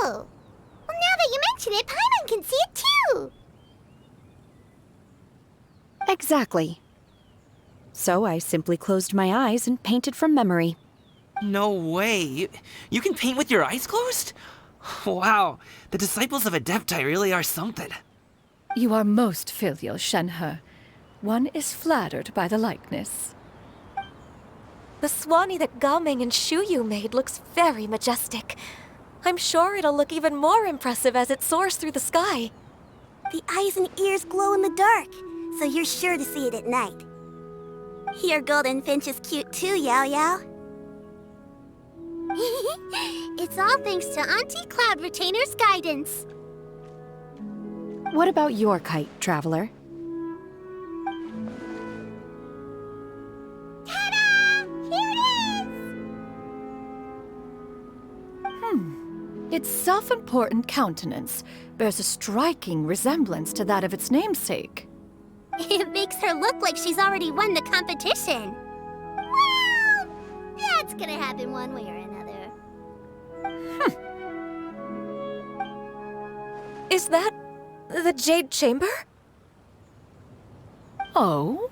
Oh, well, now that you mention it, Paimon can see it too!
Exactly. So I simply closed my eyes and painted from memory.
No way. You can paint with your eyes closed? Wow, the disciples of Adepti really are something.
You are most filial, Shenhe. One is flattered by the likeness.
The Swanee that Gaming and Shuyu made looks very majestic. I'm sure it'll look even more impressive as it soars through the sky.
The eyes and ears glow in the dark, so you're sure to see it at night. Your golden finch is cute too, Yao Yao. It's all thanks to Auntie Cloud Retainer's guidance.
What about your kite, Traveler?
Ta-da! Here it is!
Its self-important countenance bears a striking resemblance to that of its namesake.
It makes her look like she's already won the competition.
Well, that's gonna happen one way or another.
Is that the Jade Chamber?
Oh?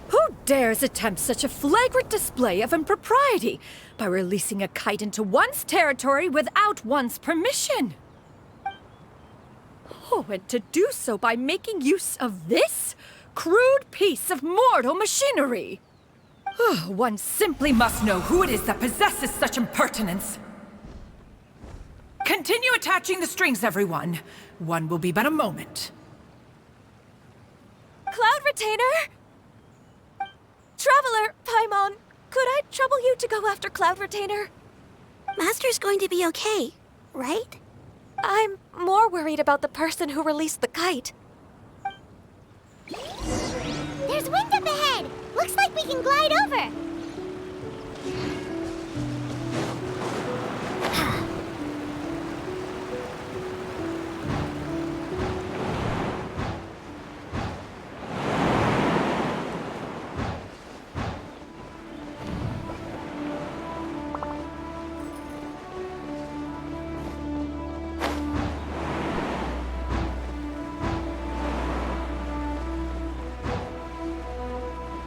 Who dares attempt such a flagrant display of impropriety by releasing a kite into one's territory without one's permission? Oh, and to do so by making use of this crude piece of mortal machinery. One simply must know who it is that possesses such impertinence. Continue attaching the strings, everyone. One will be but a moment.
Cloud Retainer! Traveler, Paimon, could I trouble you to go after Cloud Retainer?
Master's going to be okay, right?
I'm more worried about the person who released the kite.
There's wind up ahead! Looks like we can glide over!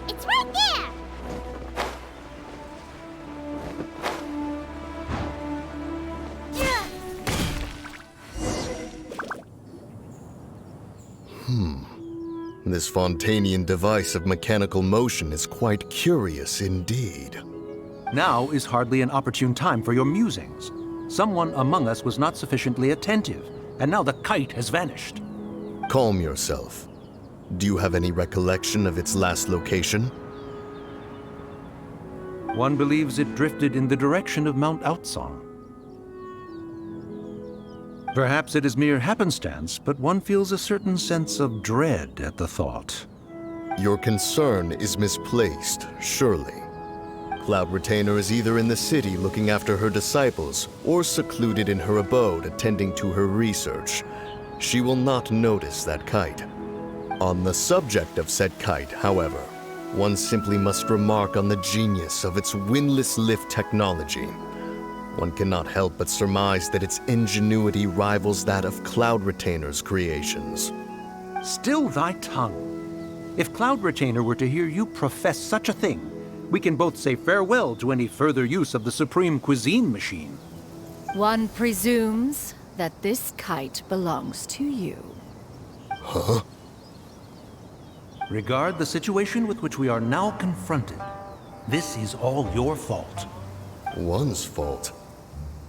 It's right there!
This Fontanian device of mechanical motion is quite curious indeed.
Now is hardly an opportune time for your musings. Someone among us was not sufficiently attentive, and now the kite has vanished.
Calm yourself. Do you have any recollection of its last location?
One believes it drifted in the direction of Mount Outsong. Perhaps it is mere happenstance, but one feels a certain sense of dread at the thought.
Your concern is misplaced, surely. Cloud Retainer is either in the city looking after her disciples, or secluded in her abode attending to her research. She will not notice that kite. On the subject of said kite, however, one simply must remark on the genius of its windless lift technology. One cannot help but surmise that its ingenuity rivals that of Cloud Retainer's creations.
Still thy tongue. If Cloud Retainer were to hear you profess such a thing, we can both say farewell to any further use of the Supreme Cuisine Machine.
One presumes that this kite belongs to you.
Huh?
Regard the situation with which we are now confronted. This is all your fault.
One's fault?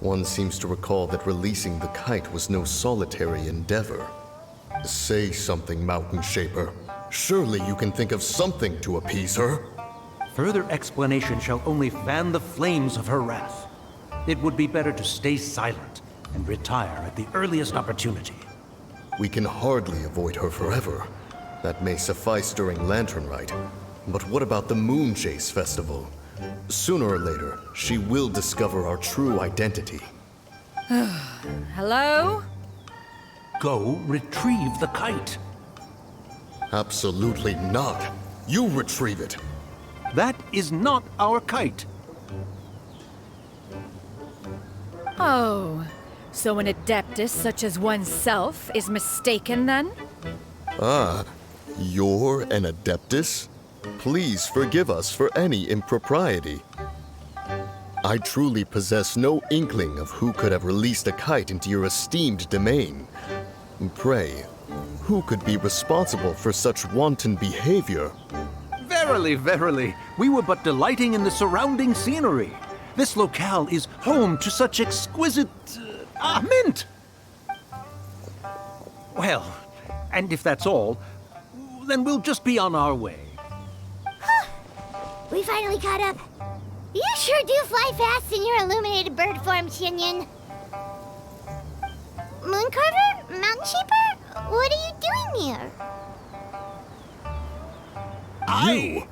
One seems to recall that releasing the kite was no solitary endeavor. Say something, Mountain Shaper. Surely you can think of something to appease her.
Further explanation shall only fan the flames of her wrath. It would be better to stay silent and retire at the earliest opportunity.
We can hardly avoid her forever. That may suffice during Lantern Rite. But what about the Moon Chase Festival? Sooner or later, she will discover our true identity.
Hello?
Go retrieve the kite.
Absolutely not. You retrieve it.
That is not our kite.
Oh, so an adeptus such as oneself is mistaken then?
Ah, you're an adeptus? Please forgive us for any impropriety. I truly possess no inkling of who could have released a kite into your esteemed domain. Pray, who could be responsible for such wanton behavior?
Verily, verily, we were but delighting in the surrounding scenery. This locale is home to such exquisite... mint! Well, and if that's all, then we'll just be on our way.
We finally caught up. You sure do fly fast in your illuminated bird form, Xinyan. Mooncarver? Mountain Shaper? What are you doing here?
You!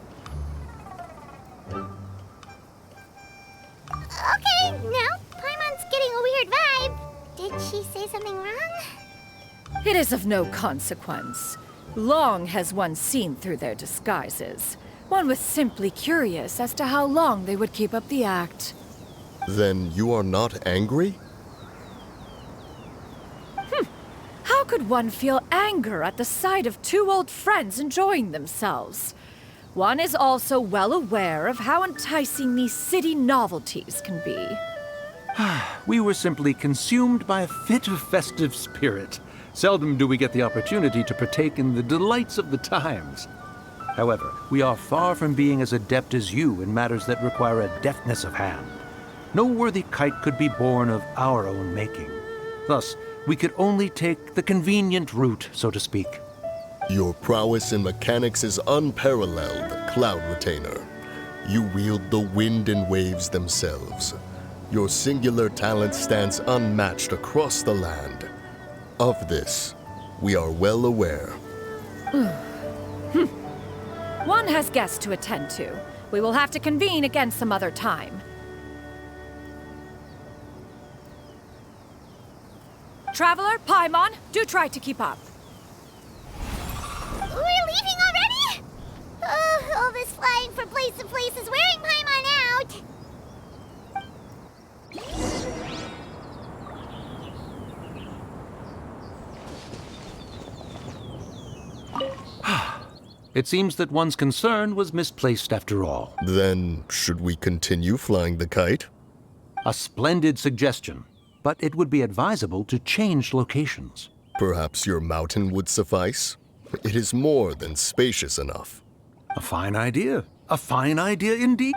Okay, now Paimon's getting a weird vibe. Did she say something wrong?
It is of no consequence. Long has one seen through their disguises. One was simply curious as to how long they would keep up the act.
Then you are not angry?
How could one feel anger at the sight of two old friends enjoying themselves? One is also well aware of how enticing these city novelties can be.
We were simply consumed by a fit of festive spirit. Seldom do we get the opportunity to partake in the delights of the times. However, we are far from being as adept as you in matters that require a deftness of hand. No worthy kite could be born of our own making. Thus, we could only take the convenient route, so to speak.
Your prowess in mechanics is unparalleled, Cloud Retainer. You wield the wind and waves themselves. Your singular talent stands unmatched across the land. Of this, we are well aware.
One has guests to attend to. We will have to convene again some other time. Traveler, Paimon, do try to keep up.
We're leaving already? Oh, all this flying from place to place is wearing Paimon out.
It seems that one's concern was misplaced after all.
Then, should we continue flying the kite?
A splendid suggestion, but it would be advisable to change locations.
Perhaps your mountain would suffice? It is more than spacious enough.
A fine idea. A fine idea indeed.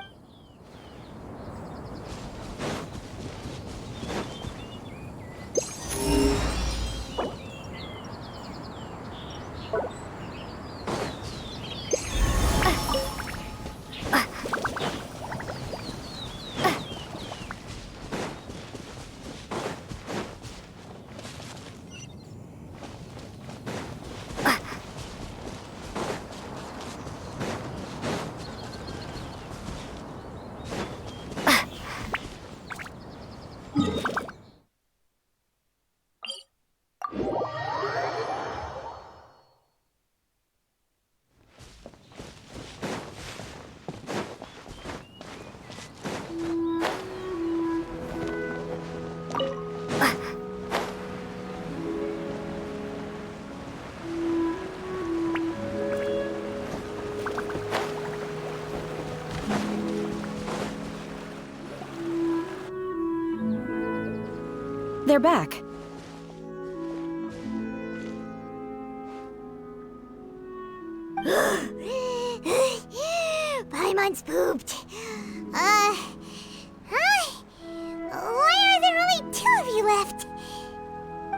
They're back.
Paimon's pooped. Why are there only 2 of you left?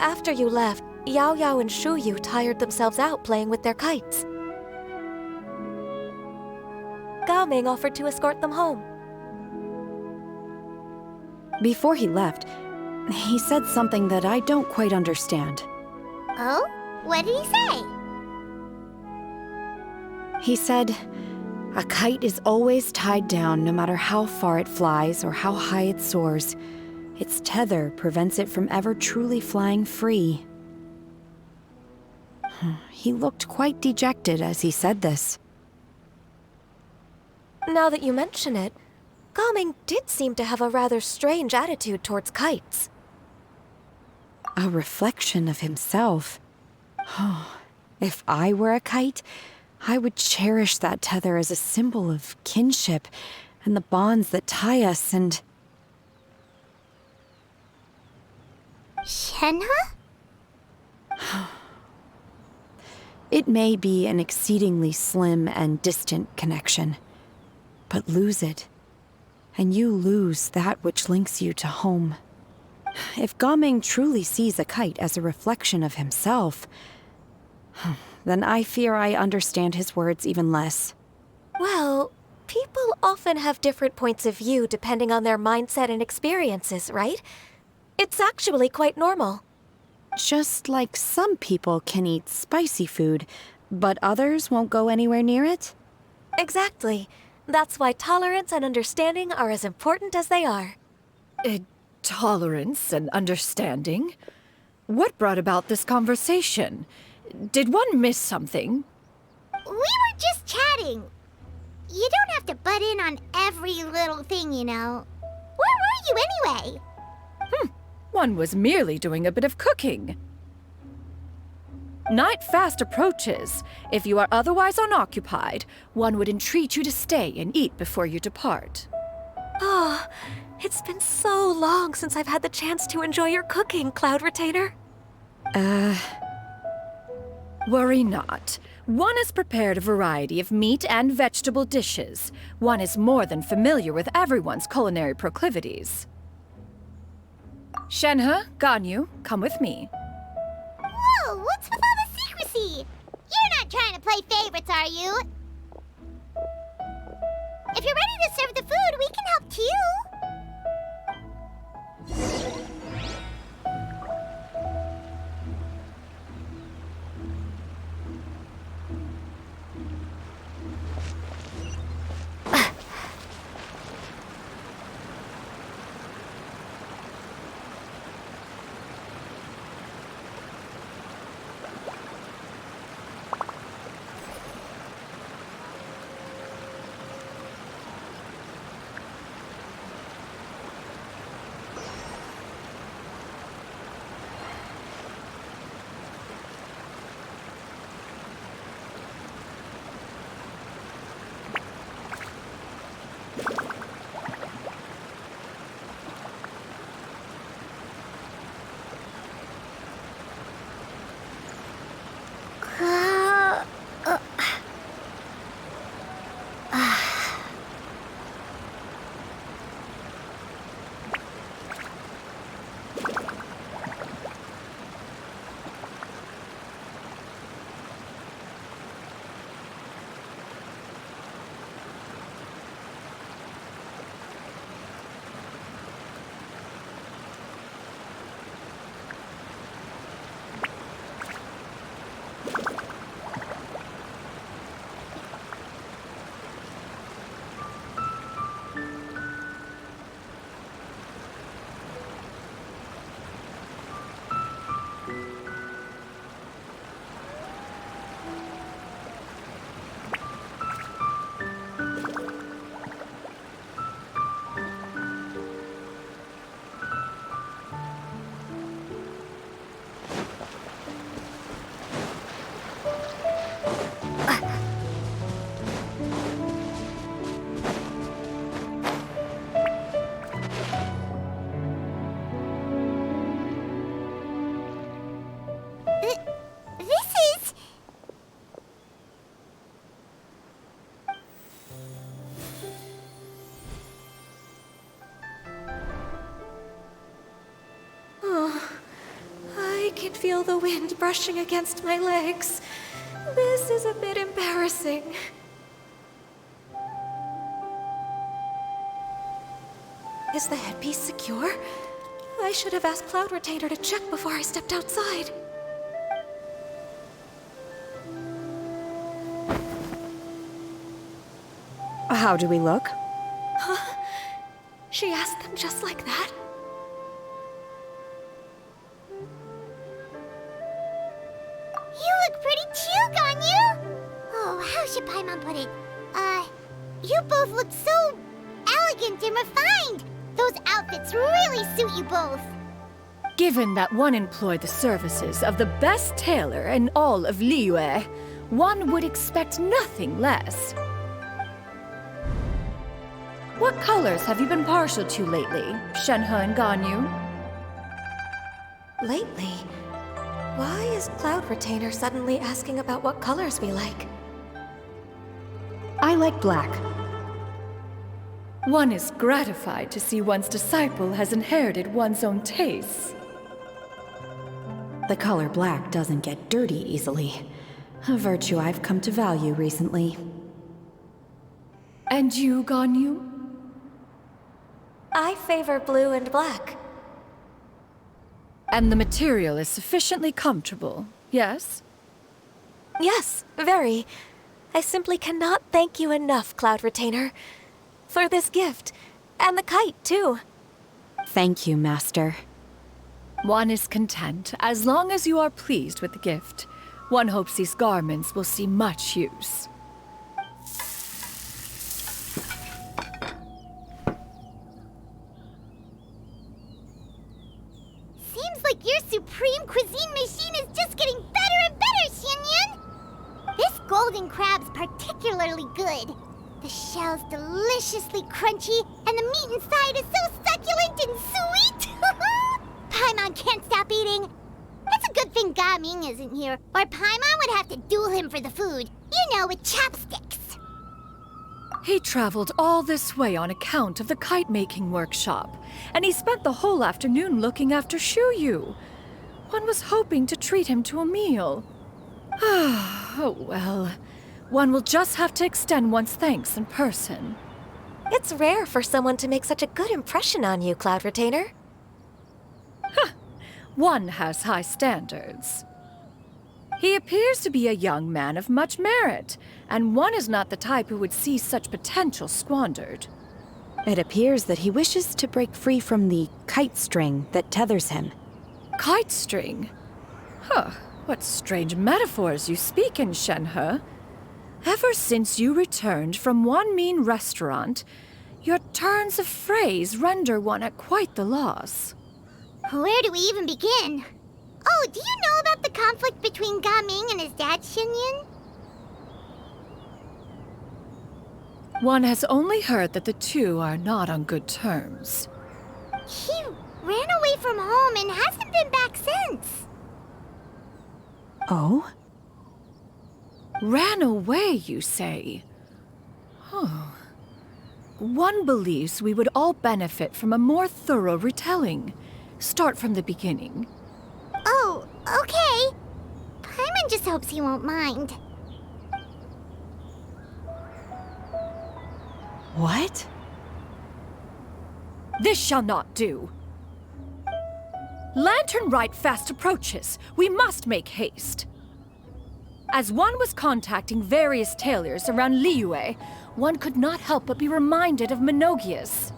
After you left, Yao Yao and Shu Yu tired themselves out playing with their kites. Gao Ming offered to escort them home.
Before he left, he said something that I don't quite understand.
Oh? What did he say?
He said, a kite is always tied down no matter how far it flies or how high it soars. Its tether prevents it from ever truly flying free. He looked quite dejected as he said this.
Now that you mention it, Gao Ming did seem to have a rather strange attitude towards kites.
A reflection of himself. If I were a kite, I would cherish that tether as a symbol of kinship and the bonds that tie us and...
Shenhe?
It may be an exceedingly slim and distant connection, but lose it, and you lose that which links you to home. If Gao Ming truly sees a kite as a reflection of himself, then I fear I understand his words even less.
Well, people often have different points of view depending on their mindset and experiences, right? It's actually quite normal.
Just like some people can eat spicy food, but others won't go anywhere near it?
Exactly. That's why tolerance and understanding are as important as they are.
Tolerance and understanding? What brought about this conversation? Did one miss something?
We were just chatting. You don't have to butt in on every little thing, you know. Where were you anyway?
One was merely doing a bit of cooking. Night fast approaches. If you are otherwise unoccupied, one would entreat you to stay and eat before you depart.
Oh, it's been so long since I've had the chance to enjoy your cooking, Cloud Retainer.
Worry not. One has prepared a variety of meat and vegetable dishes. One is more than familiar with everyone's culinary proclivities. Shenhe, Ganyu, come with me.
Whoa, what's with all the secrecy? You're not trying to play favorites, are you? If you're ready to serve the food, we can help too.
Feel the wind brushing against my legs. This is a bit embarrassing. Is the headpiece secure? I should have asked Cloud Retainer to check before I stepped outside.
How do we look?
Huh? She asked them just like that?
You look pretty too, Ganyu! Oh, how should Paimon put it? You both look so elegant and refined! Those outfits really suit you both!
Given that one employed the services of the best tailor in all of Liyue, one would expect nothing less. What colors have you been partial to lately, Shenhe and Ganyu?
Lately? Why is Cloud Retainer suddenly asking about what colors we like?
I like black.
One is gratified to see one's disciple has inherited one's own tastes.
The color black doesn't get dirty easily. A virtue I've come to value recently.
And you, Ganyu?
I favor blue and black.
And the material is sufficiently comfortable, yes?
Yes, very. I simply cannot thank you enough, Cloud Retainer. For this gift. And the kite, too.
Thank you, Master.
One is content, as long as you are pleased with the gift. One hopes these garments will see much use.
Seems like your supreme cuisine machine is just getting better and better, Xianyan! This golden crab's particularly good. The shell's deliciously crunchy, and the meat inside is so succulent and sweet! Paimon can't stop eating. It's a good thing God Gaming isn't here, or Paimon would have to duel him for the food. You know, with chopsticks.
He traveled all this way on account of the kite-making workshop, and he spent the whole afternoon looking after Shuyu. One was hoping to treat him to a meal. Oh well. One will just have to extend one's thanks in person.
It's rare for someone to make such a good impression on you, Cloud Retainer.
One has high standards. He appears to be a young man of much merit, and one is not the type who would see such potential squandered.
It appears that he wishes to break free from the kite string that tethers him.
Kite string? Huh, what strange metaphors you speak in, Shenhe. Ever since you returned from one mean restaurant, your turns of phrase render one at quite the loss.
Where do we even begin? Oh, do you know about the conflict between Gaming and his dad, Xinyan?
One has only heard that the two are not on good terms.
He ran away from home and hasn't been back since.
Oh?
Ran away, you say? Oh. One believes we would all benefit from a more thorough retelling. Start from the beginning.
Oh, okay. Paimon just hopes he won't mind.
What?
This shall not do. Lantern Rite fast approaches. We must make haste. As one was contacting various tailors around Liyue, one could not help but be reminded of Menogias.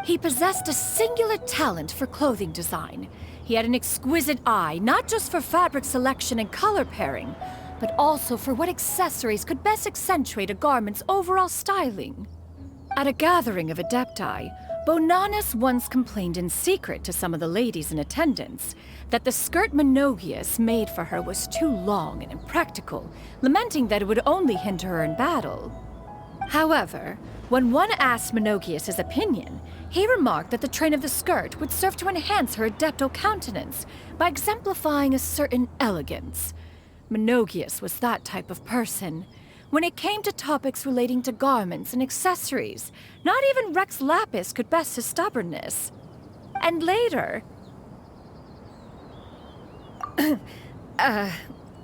He possessed a singular talent for clothing design. He had an exquisite eye, not just for fabric selection and color pairing, but also for what accessories could best accentuate a garment's overall styling. At a gathering of Adepti, Bonanis once complained in secret to some of the ladies in attendance that the skirt Menogias made for her was too long and impractical, lamenting that it would only hinder her in battle. However, when one asked Menogias his opinion, he remarked that the train of the skirt would serve to enhance her adeptal countenance by exemplifying a certain elegance. Menogias was that type of person. When it came to topics relating to garments and accessories, not even Rex Lapis could best his stubbornness. And later...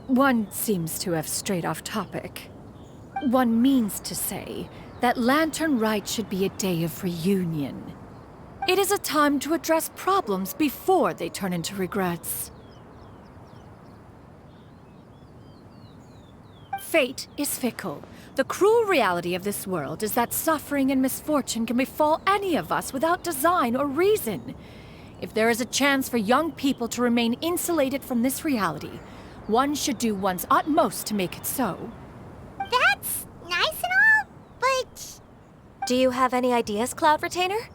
one seems to have strayed off topic. One means to say that Lantern Rite should be a day of reunion. It is a time to address problems before they turn into regrets. Fate is fickle. The cruel reality of this world is that suffering and misfortune can befall any of us without design or reason. If there is a chance for young people to remain insulated from this reality, one should do one's utmost to make it so.
That's nice and all, but...
Do you have any ideas, Cloud Retainer?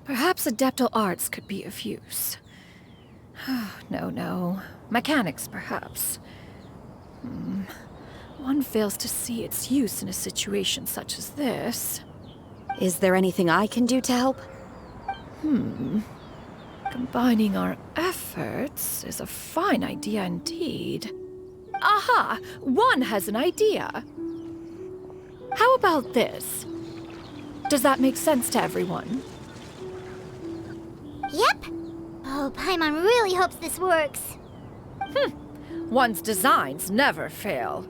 Perhaps adeptal arts could be of use. No. Mechanics, perhaps. One fails to see its use in a situation such as this.
Is there anything I can do to help?
Combining our efforts is a fine idea indeed. Aha! One has an idea. How about this? Does that make sense to everyone?
Yep. Oh, Paimon really hopes this works.
One's designs never fail.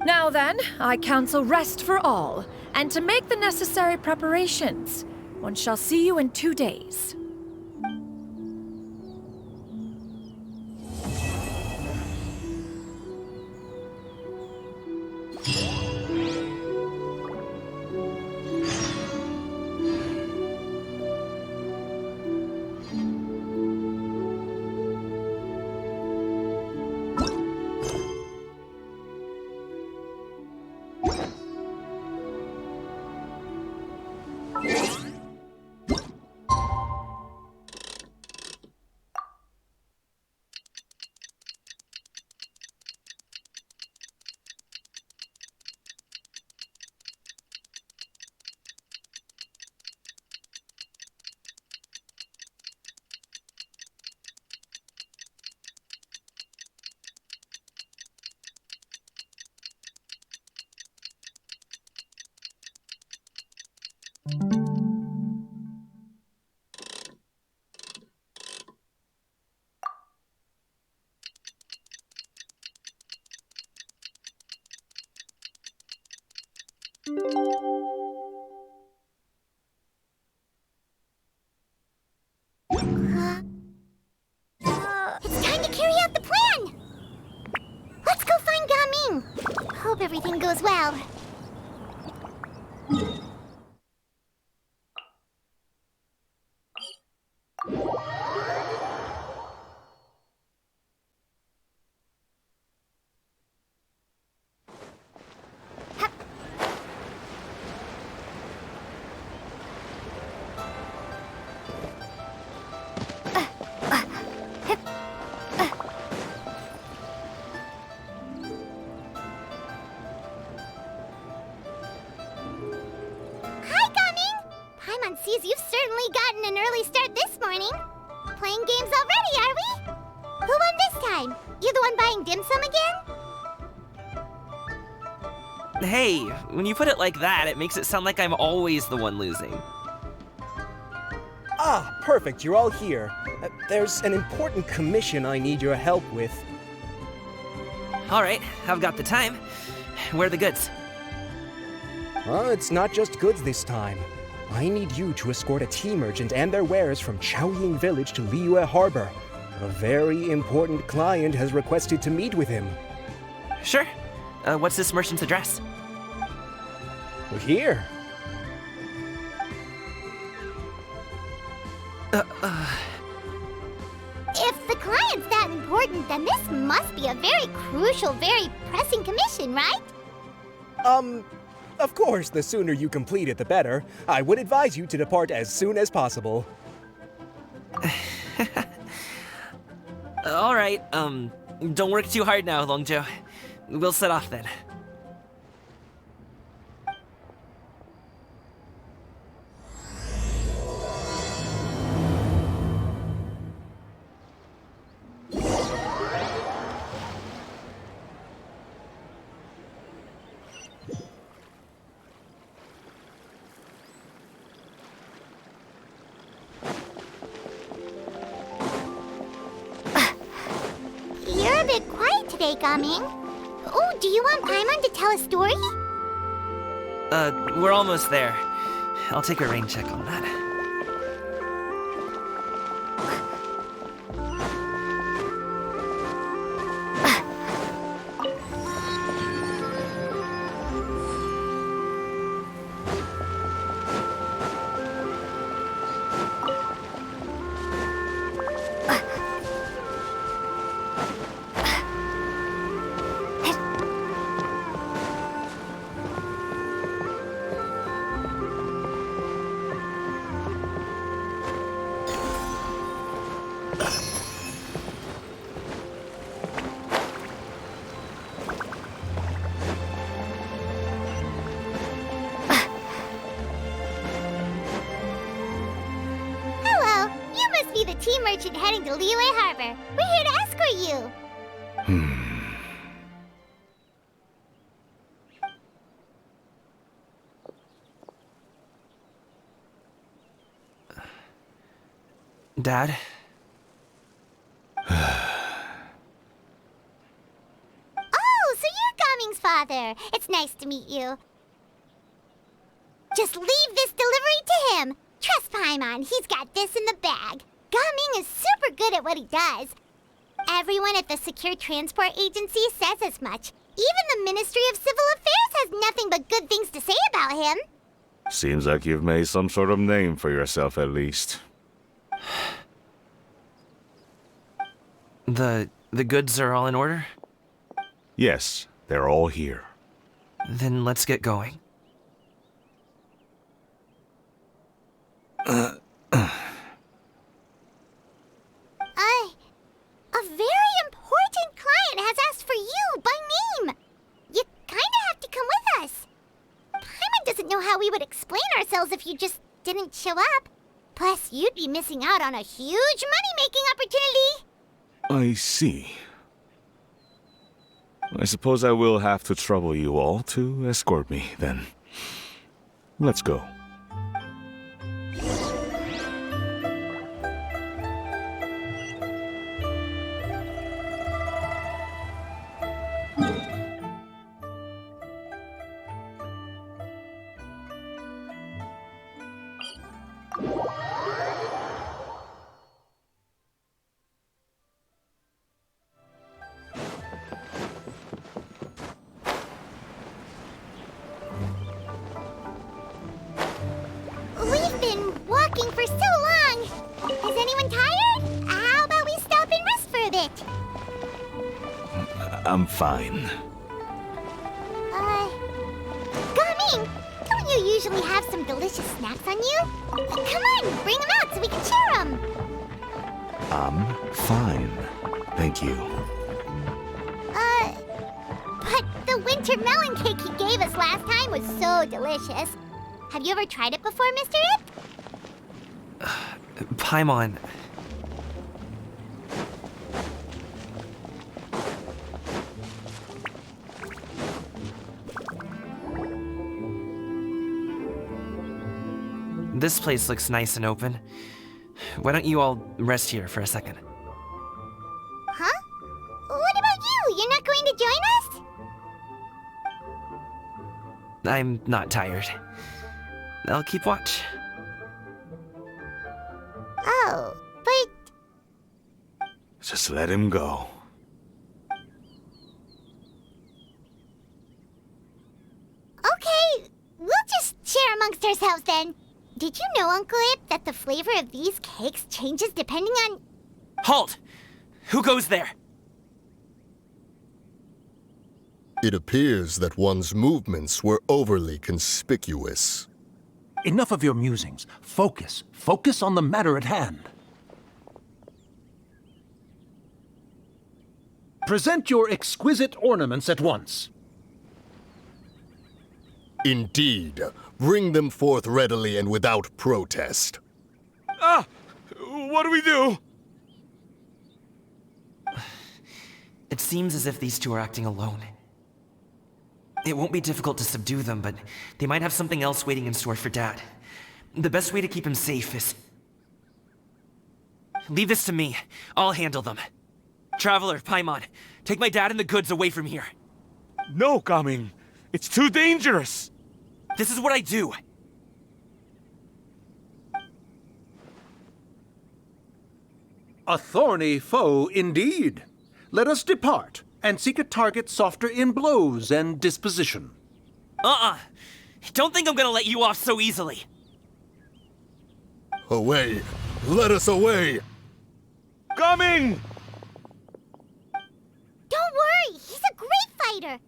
Now then, I counsel rest for all, and to make the necessary preparations. One shall see you in 2 days.
It's time to carry out the plan! Let's go find Gaming! Hope everything goes well. Sees you've certainly gotten an early start this morning. Playing games already, are we? Who won this time? You the one buying dim sum again?
Hey, when you put it like that, it makes it sound like I'm always the one losing.
Ah, perfect, you're all here. There's an important commission I need your help with.
All right, I've got the time. Where are the goods?
Well, it's not just goods this time. I need you to escort a tea merchant and their wares from Chaoying Village to Liyue Harbor. A very important client has requested to meet with him.
Sure. What's this merchant's address?
Here.
If the client's that important, then this must be a very crucial, very pressing commission, right?
Of course, the sooner you complete it, the better. I would advise you to depart as soon as possible.
All right, don't work too hard now, Longzhou. We'll set off then.
You're a bit quiet today, Gaming. Oh, do you want Paimon to tell a story?
We're almost there. I'll take a rain check on that.
The tea merchant heading to Liyue Harbor. We're here to escort you.
Dad?
Oh, so you're Gaming's father. It's nice to meet you. Just leave this delivery to him. Trust Paimon, he's got this in the bag. Gaming is super good at what he does. Everyone at the Secure Transport Agency says as much. Even the Ministry of Civil Affairs has nothing but good things to say about him.
Seems like you've made some sort of name for yourself at least.
The goods are all in order?
Yes, they're all here.
Then let's get going.
A very important client has asked for you by name. You kinda have to come with us. Paimon doesn't know how we would explain ourselves if you just didn't show up. Plus, you'd be missing out on a huge money-making opportunity.
I see. I suppose I will have to trouble you all to escort me, then. Let's go.
so long. Is anyone tired? How about we stop and rest for a bit?
I'm fine.
Gaming, don't you usually have some delicious snacks on you? Come on, bring them out so we can share them.
I'm fine. Thank you.
But the winter melon cake he gave us last time was so delicious. Have you ever tried it before, Mr. Ip?
Paimon. This place looks nice and open. Why don't you all rest here for a second?
Huh? What about you? You're not going to join us?
I'm not tired. I'll keep watch.
Oh, but...
Just let him go.
Okay, we'll just share amongst ourselves then. Did you know, Uncle Ip, that the flavor of these cakes changes depending on...
Halt! Who goes there?
It appears that one's movements were overly conspicuous.
Enough of your musings. Focus. Focus on the matter at hand. Present your exquisite ornaments at once.
Indeed. Bring them forth readily and without protest.
Ah! What do we do?
It seems as if these two are acting alone. It won't be difficult to subdue them, but they might have something else waiting in store for Dad. The best way to keep him safe is... Leave this to me. I'll handle them. Traveler, Paimon, take my dad and the goods away from here.
No, Gaming. It's too dangerous.
This is what I do.
A thorny foe indeed. Let us depart and seek a target softer in blows and disposition.
Don't think I'm gonna let you off so easily.
Away! Let us away!
Coming!
Don't worry, he's a great fighter.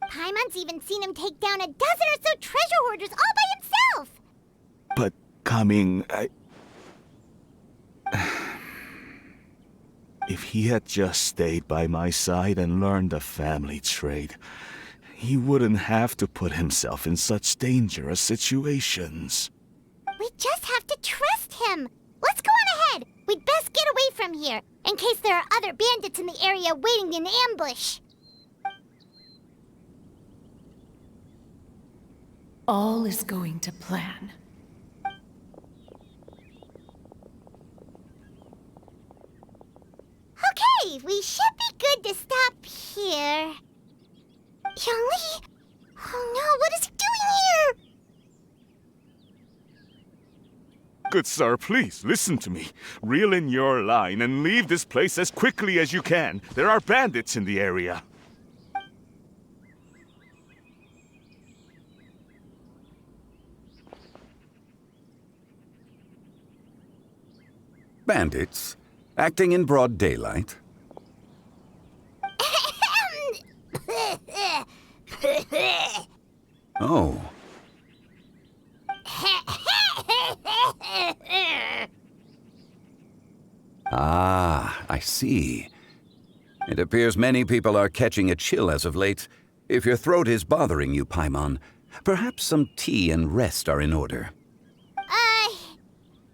Paimon's even seen him take down a dozen or so treasure hoarders all by himself.
But, Gaming, If he had just stayed by my side and learned the family trade, he wouldn't have to put himself in such dangerous situations.
We just have to trust him. Let's go on ahead. We'd best get away from here, in case there are other bandits in the area waiting in ambush.
All is going to plan.
Okay, we should be good to stop here. Youngli? Oh no, what is he doing here?
Good sir, please, listen to me. Reel in your line and leave this place as quickly as you can. There are bandits in the area.
Bandits? Acting in broad daylight? Oh. Ah, I see. It appears many people are catching a chill as of late. If your throat is bothering you, Paimon, perhaps some tea and rest are in order.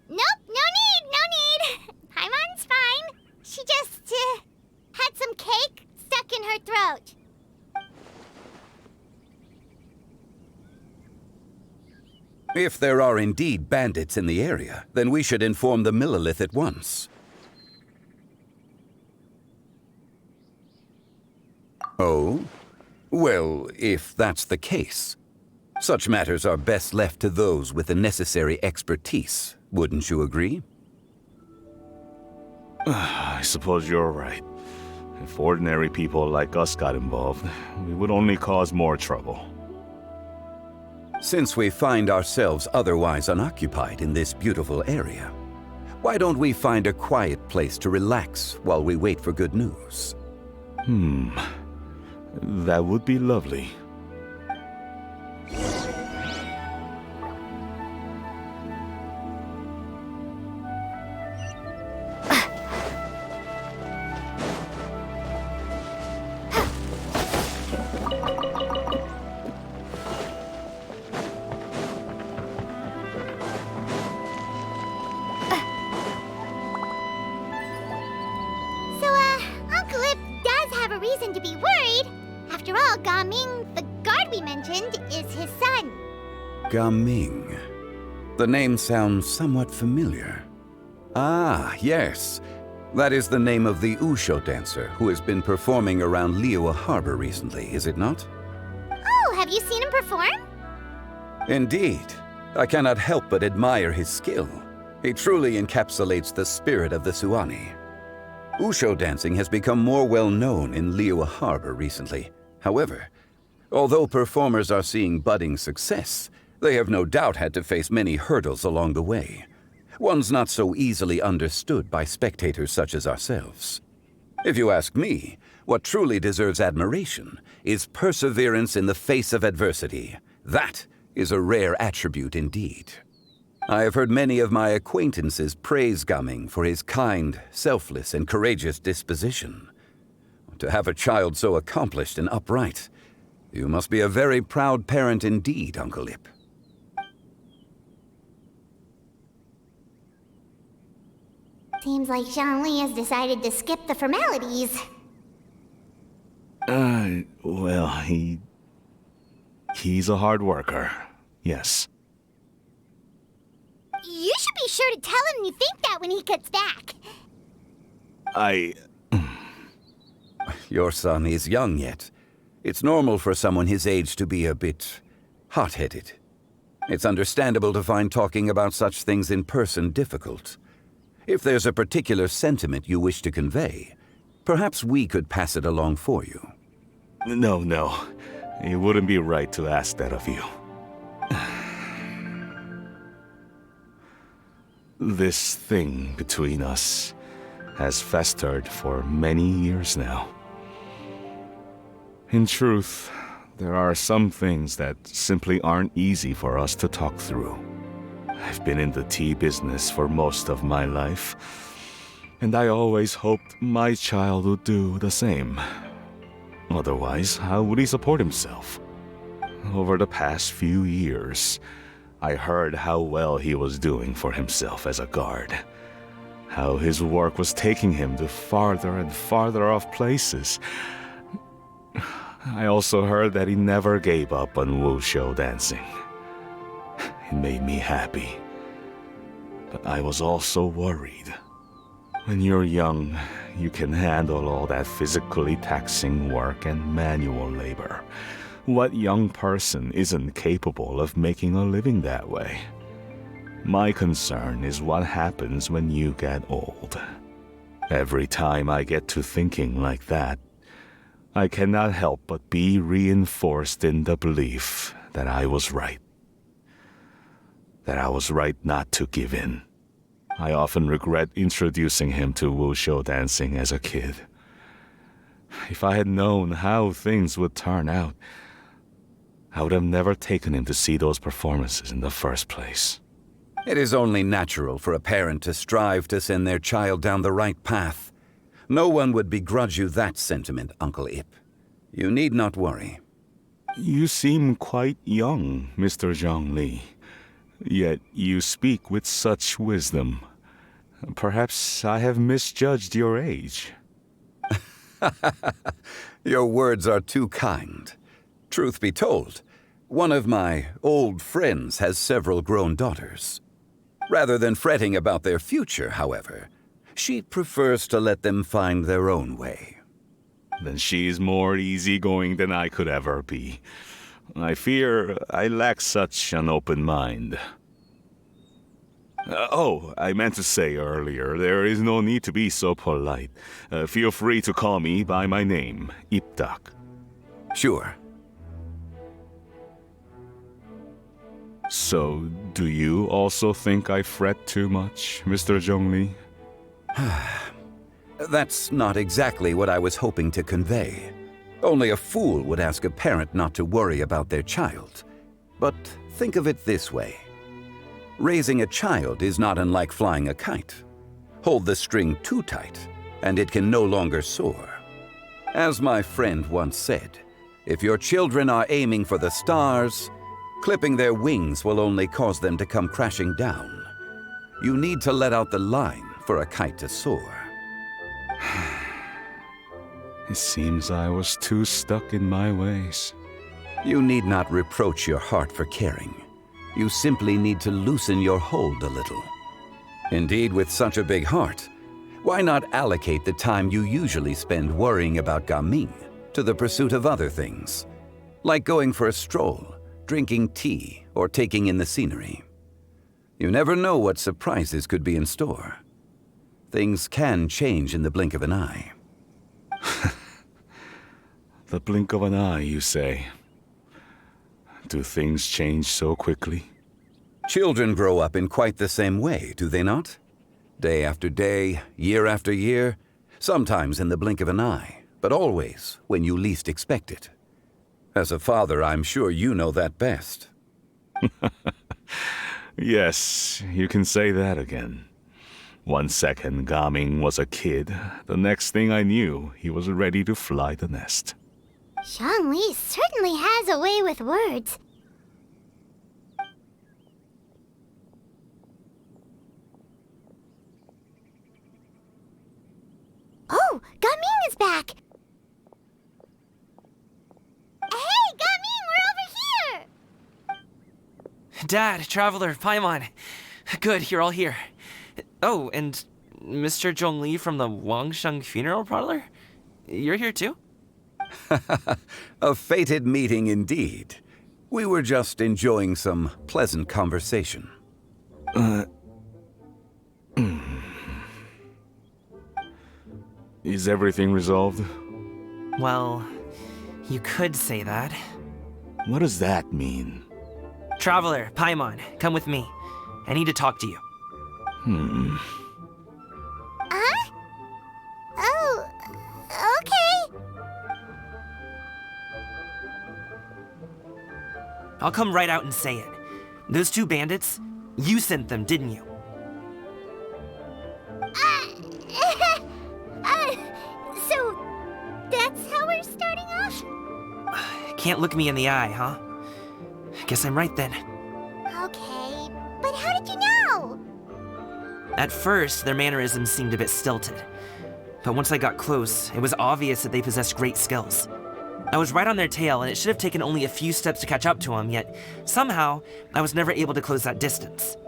Nope, no need. Paimon's fine. She just, had some cake stuck in her throat.
If there are indeed bandits in the area, then we should inform the Millelith at once. Oh? Well, if that's the case, such matters are best left to those with the necessary expertise, wouldn't you agree?
I suppose you're right. If ordinary people like us got involved, we would only cause more trouble.
Since we find ourselves otherwise unoccupied in this beautiful area, why don't we find a quiet place to relax while we wait for good news?
That would be lovely.
Uncle Ip does have a reason to be worried. After all, Gaming, the guard we mentioned, is his son.
Gaming. The name sounds somewhat familiar. Ah, yes. That is the name of the Wushu dancer who has been performing around Liyue Harbor recently, is it not?
Oh, have you seen him perform?
Indeed. I cannot help but admire his skill. He truly encapsulates the spirit of the Suani. Wushu dancing has become more well-known in Liyue Harbor recently. However, although performers are seeing budding success, they have no doubt had to face many hurdles along the way. One's not so easily understood by spectators such as ourselves. If you ask me, what truly deserves admiration is perseverance in the face of adversity. That is a rare attribute indeed. I have heard many of my acquaintances praise Gaming for his kind, selfless, and courageous disposition. To have a child so accomplished and upright, you must be a very proud parent indeed, Uncle Ip.
Seems like Zhongli has decided to skip the formalities.
Well, he's a hard worker. Yes.
You should be sure to tell him you think that when he gets back.
Your son is young yet. It's normal for someone his age to be a bit hot-headed. It's understandable to find talking about such things in person difficult. If there's a particular sentiment you wish to convey, perhaps we could pass it along for you.
No. It wouldn't be right to ask that of you. This thing between us has festered for many years now. In truth, there are some things that simply aren't easy for us to talk through. I've been in the tea business for most of my life, and I always hoped my child would do the same. Otherwise, how would he support himself? Over the past few years, I heard how well he was doing for himself as a guard. How his work was taking him to farther and farther off places. I also heard that he never gave up on Wushu dancing. It made me happy. But I was also worried. When you're young, you can handle all that physically taxing work and manual labor. What young person isn't capable of making a living that way? My concern is what happens when you get old. Every time I get to thinking like that, I cannot help but be reinforced in the belief that I was right. That I was right not to give in. I often regret introducing him to Wushu dancing as a kid. If I had known how things would turn out, I would have never taken him to see those performances in the first place.
It is only natural for a parent to strive to send their child down the right path. No one would begrudge you that sentiment, Uncle Ip. You need not worry.
You seem quite young, Mr. Zhongli. Yet you speak with such wisdom. Perhaps I have misjudged your age.
Your words are too kind. Truth be told, one of my old friends has several grown daughters. Rather than fretting about their future, however, she prefers to let them find their own way.
Then she's more easygoing than I could ever be. I fear I lack such an open mind. I meant to say earlier, there is no need to be so polite. Feel free to call me by my name, Iptak.
Sure.
So, do you also think I fret too much, Mr. Zhongli?
That's not exactly what I was hoping to convey. Only a fool would ask a parent not to worry about their child. But think of it this way. Raising a child is not unlike flying a kite. Hold the string too tight, and it can no longer soar. As my friend once said, if your children are aiming for the stars, clipping their wings will only cause them to come crashing down. You need to let out the line for a kite to soar.
It seems I was too stuck in my ways.
You need not reproach your heart for caring. You simply need to loosen your hold a little. Indeed, with such a big heart, why not allocate the time you usually spend worrying about Gaming to the pursuit of other things, like going for a stroll, drinking tea, or taking in the scenery. You never know what surprises could be in store. Things can change in the blink of an eye.
The blink of an eye, you say? Do things change so quickly?
Children grow up in quite the same way, do they not? Day after day, year after year, sometimes in the blink of an eye, but always when you least expect it. As a father, I'm sure you know that best.
Yes, you can say that again. 1 second, Gaming was a kid. The next thing I knew, he was ready to fly the nest.
Zhongli certainly has a way with words. Oh, Gaming is back! Hey, Gaming, we're over here!
Dad, Traveler, Paimon. Good, you're all here. Oh, and Mr. Zhongli from the Wangsheng Funeral Parlor? You're here too?
A fated meeting indeed. We were just enjoying some pleasant conversation.
Is everything resolved?
Well, you could say that.
What does that mean?
Traveler, Paimon, come with me. I need to talk to you.
Huh? Oh, okay.
I'll come right out and say it. Those two bandits, you sent them, didn't you?
So, that's how we're starting off?
Can't look me in the eye, huh? Guess I'm right then.
Okay, but how did you know?
At first, their mannerisms seemed a bit stilted. But once I got close, it was obvious that they possessed great skills. I was right on their tail, and it should have taken only a few steps to catch up to them, yet somehow, I was never able to close that distance.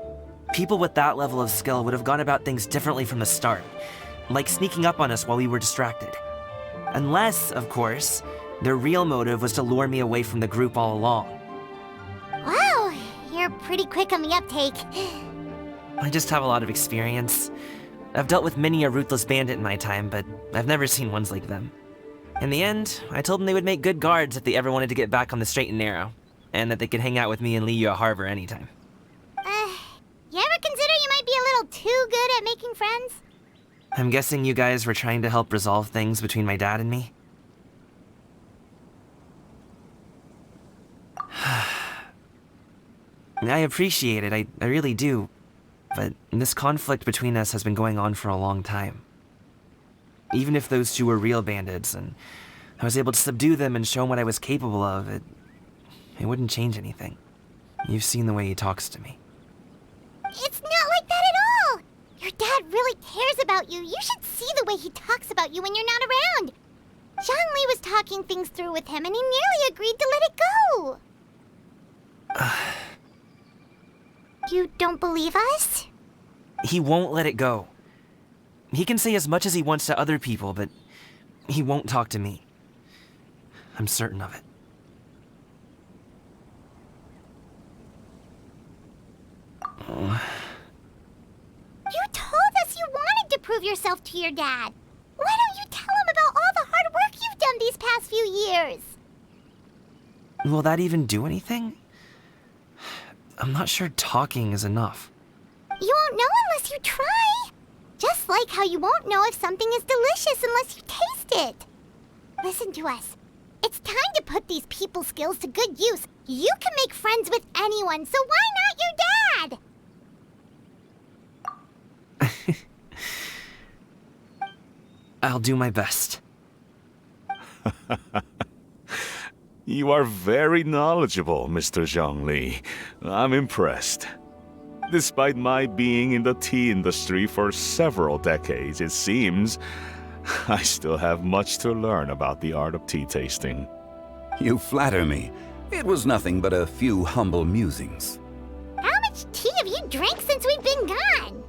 People with that level of skill would have gone about things differently from the start, like sneaking up on us while we were distracted. Unless, of course, their real motive was to lure me away from the group all along.
Wow, you're pretty quick on the uptake.
I just have a lot of experience. I've dealt with many a ruthless bandit in my time, but I've never seen ones like them. In the end, I told them they would make good guards if they ever wanted to get back on the straight and narrow, and that they could hang out with me in Liyue Harbor anytime.
You ever consider you might be a little too good at making friends?
I'm guessing you guys were trying to help resolve things between my dad and me? I appreciate it, I really do. But this conflict between us has been going on for a long time. Even if those two were real bandits, and I was able to subdue them and show him what I was capable of, it wouldn't change anything. You've seen the way he talks to me.
It's not like that at all! Your dad really cares about you. You should see the way he talks about you when you're not around. Zhongli was talking things through with him, and he nearly agreed to let it go. You don't believe us?
He won't let it go. He can say as much as he wants to other people, but he won't talk to me. I'm certain of it.
You told us you wanted to prove yourself to your dad. Why don't you tell him about all the hard work you've done these past few years?
Will that even do anything? I'm not sure talking is enough.
You won't know unless you try. Just like how you won't know if something is delicious unless you taste it. Listen to us. It's time to put these people skills to good use. You can make friends with anyone, so why not your dad?
I'll do my best.
You are very knowledgeable, Mr. Zhongli. I'm impressed. Despite my being in the tea industry for several decades, it seems I still have much to learn about the art of tea tasting.
You flatter me. It was nothing but a few humble musings.
How much tea have you drank since we've been gone?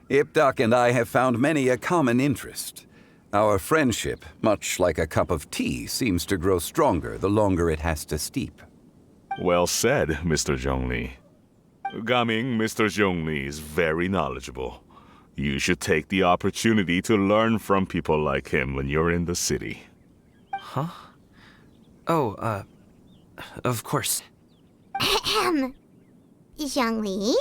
Ipdak and I have found many a common interest. Our friendship, much like a cup of tea, seems to grow stronger the longer it has to steep.
Well said, Mr. Zhongli. Gaming, Mr. Zhongli is very knowledgeable. You should take the opportunity to learn from people like him when you're in the city.
Huh? Oh, of course.
Zhongli?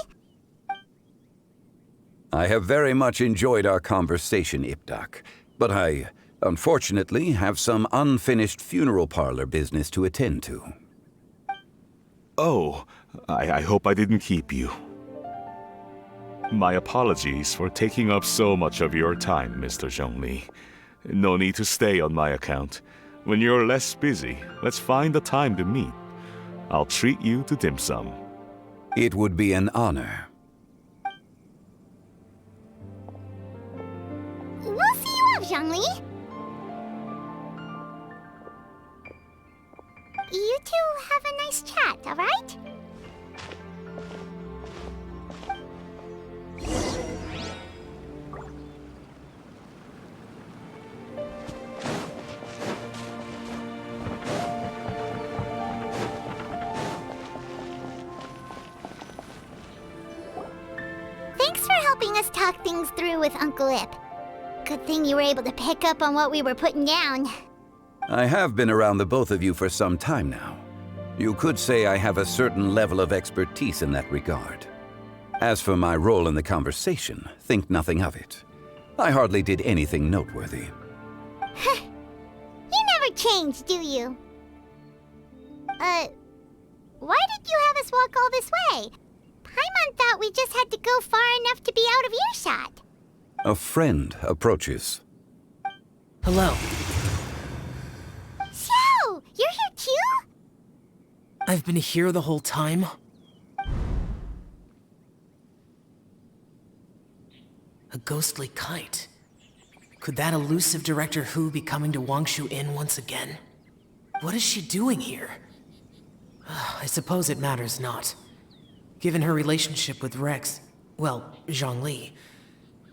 I have very much enjoyed our conversation, Ipdak, but I, unfortunately, have some unfinished funeral parlor business to attend to.
Oh, I hope I didn't keep you. My apologies for taking up so much of your time, Mr. Zhongli. No need to stay on my account. When you're less busy, let's find a time to meet. I'll treat you to dim sum.
It would be an honor.
We'll see you off, Zhongli. You two have a nice chat, all right? Thanks for helping us talk things through with Uncle Ip. Good thing you were able to pick up on what we were putting down.
I have been around the both of you for some time now. You could say I have a certain level of expertise in that regard. As for my role in the conversation, think nothing of it. I hardly did anything noteworthy.
You never change, do you? Why did you have us walk all this way? Paimon thought we just had to go far enough to be out of earshot.
A friend approaches.
Hello.
So, you're here too?
I've been here the whole time. A ghostly kite. Could that elusive Director Hu be coming to Wangshu Inn once again? What is she doing here? I suppose it matters not. Given her relationship with Rex, well, Zhongli,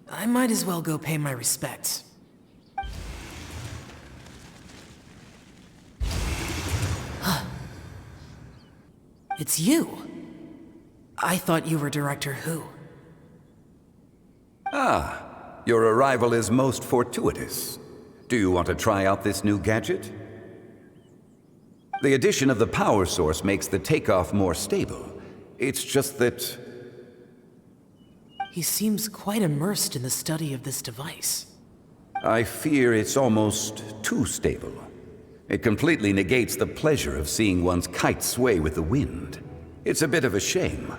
I might as well go pay my respects. It's you. I thought you were Director Who.
Ah, your arrival is most fortuitous. Do you want to try out this new gadget? The addition of the power source makes the takeoff more stable. It's just that...
He seems quite immersed in the study of this device.
I fear it's almost too stable. It completely negates the pleasure of seeing one's kite sway with the wind. It's a bit of a shame.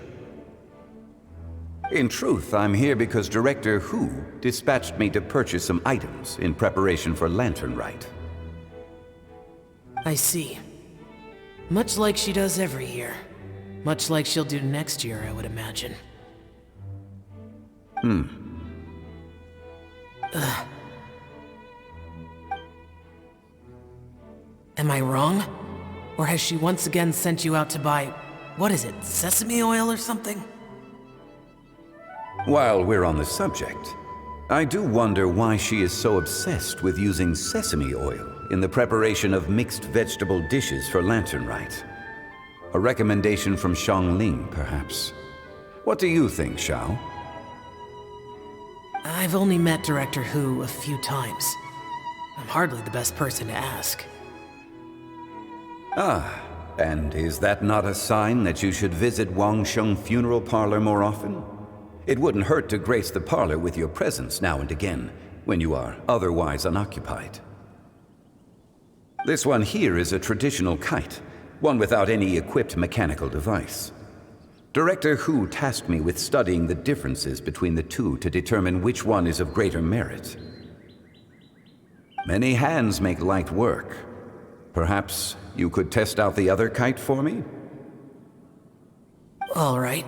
In truth, I'm here because Director Who dispatched me to purchase some items in preparation for Lantern Rite.
I see. Much like she does every year. Much like she'll do next year, I would imagine. Am I wrong? Or has she once again sent you out to buy, what is it, sesame oil or something?
While we're on the subject, I do wonder why she is so obsessed with using sesame oil in the preparation of mixed vegetable dishes for Lantern Rite. A recommendation from Xiangling, perhaps. What do you think, Xiao?
I've only met Director Who a few times. I'm hardly the best person to ask.
Ah, and is that not a sign that you should visit Wangsheng Funeral Parlor more often? It wouldn't hurt to grace the parlor with your presence now and again, when you are otherwise unoccupied. This one here is a traditional kite, one without any equipped mechanical device. Director Who tasked me with studying the differences between the two to determine which one is of greater merit. Many hands make light work. Perhaps you could test out the other kite for me?
All right.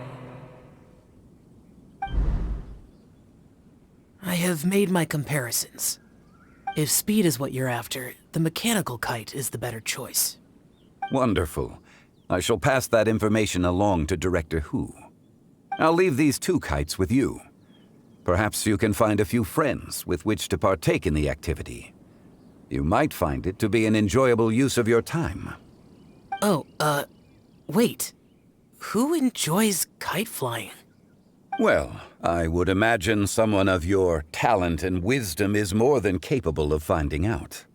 I have made my comparisons. If speed is what you're after, the mechanical kite is the better choice.
Wonderful. I shall pass that information along to Director Who. I'll leave these two kites with you. Perhaps you can find a few friends with which to partake in the activity. You might find it to be an enjoyable use of your time.
Oh, wait. Who enjoys kite flying?
Well, I would imagine someone of your talent and wisdom is more than capable of finding out.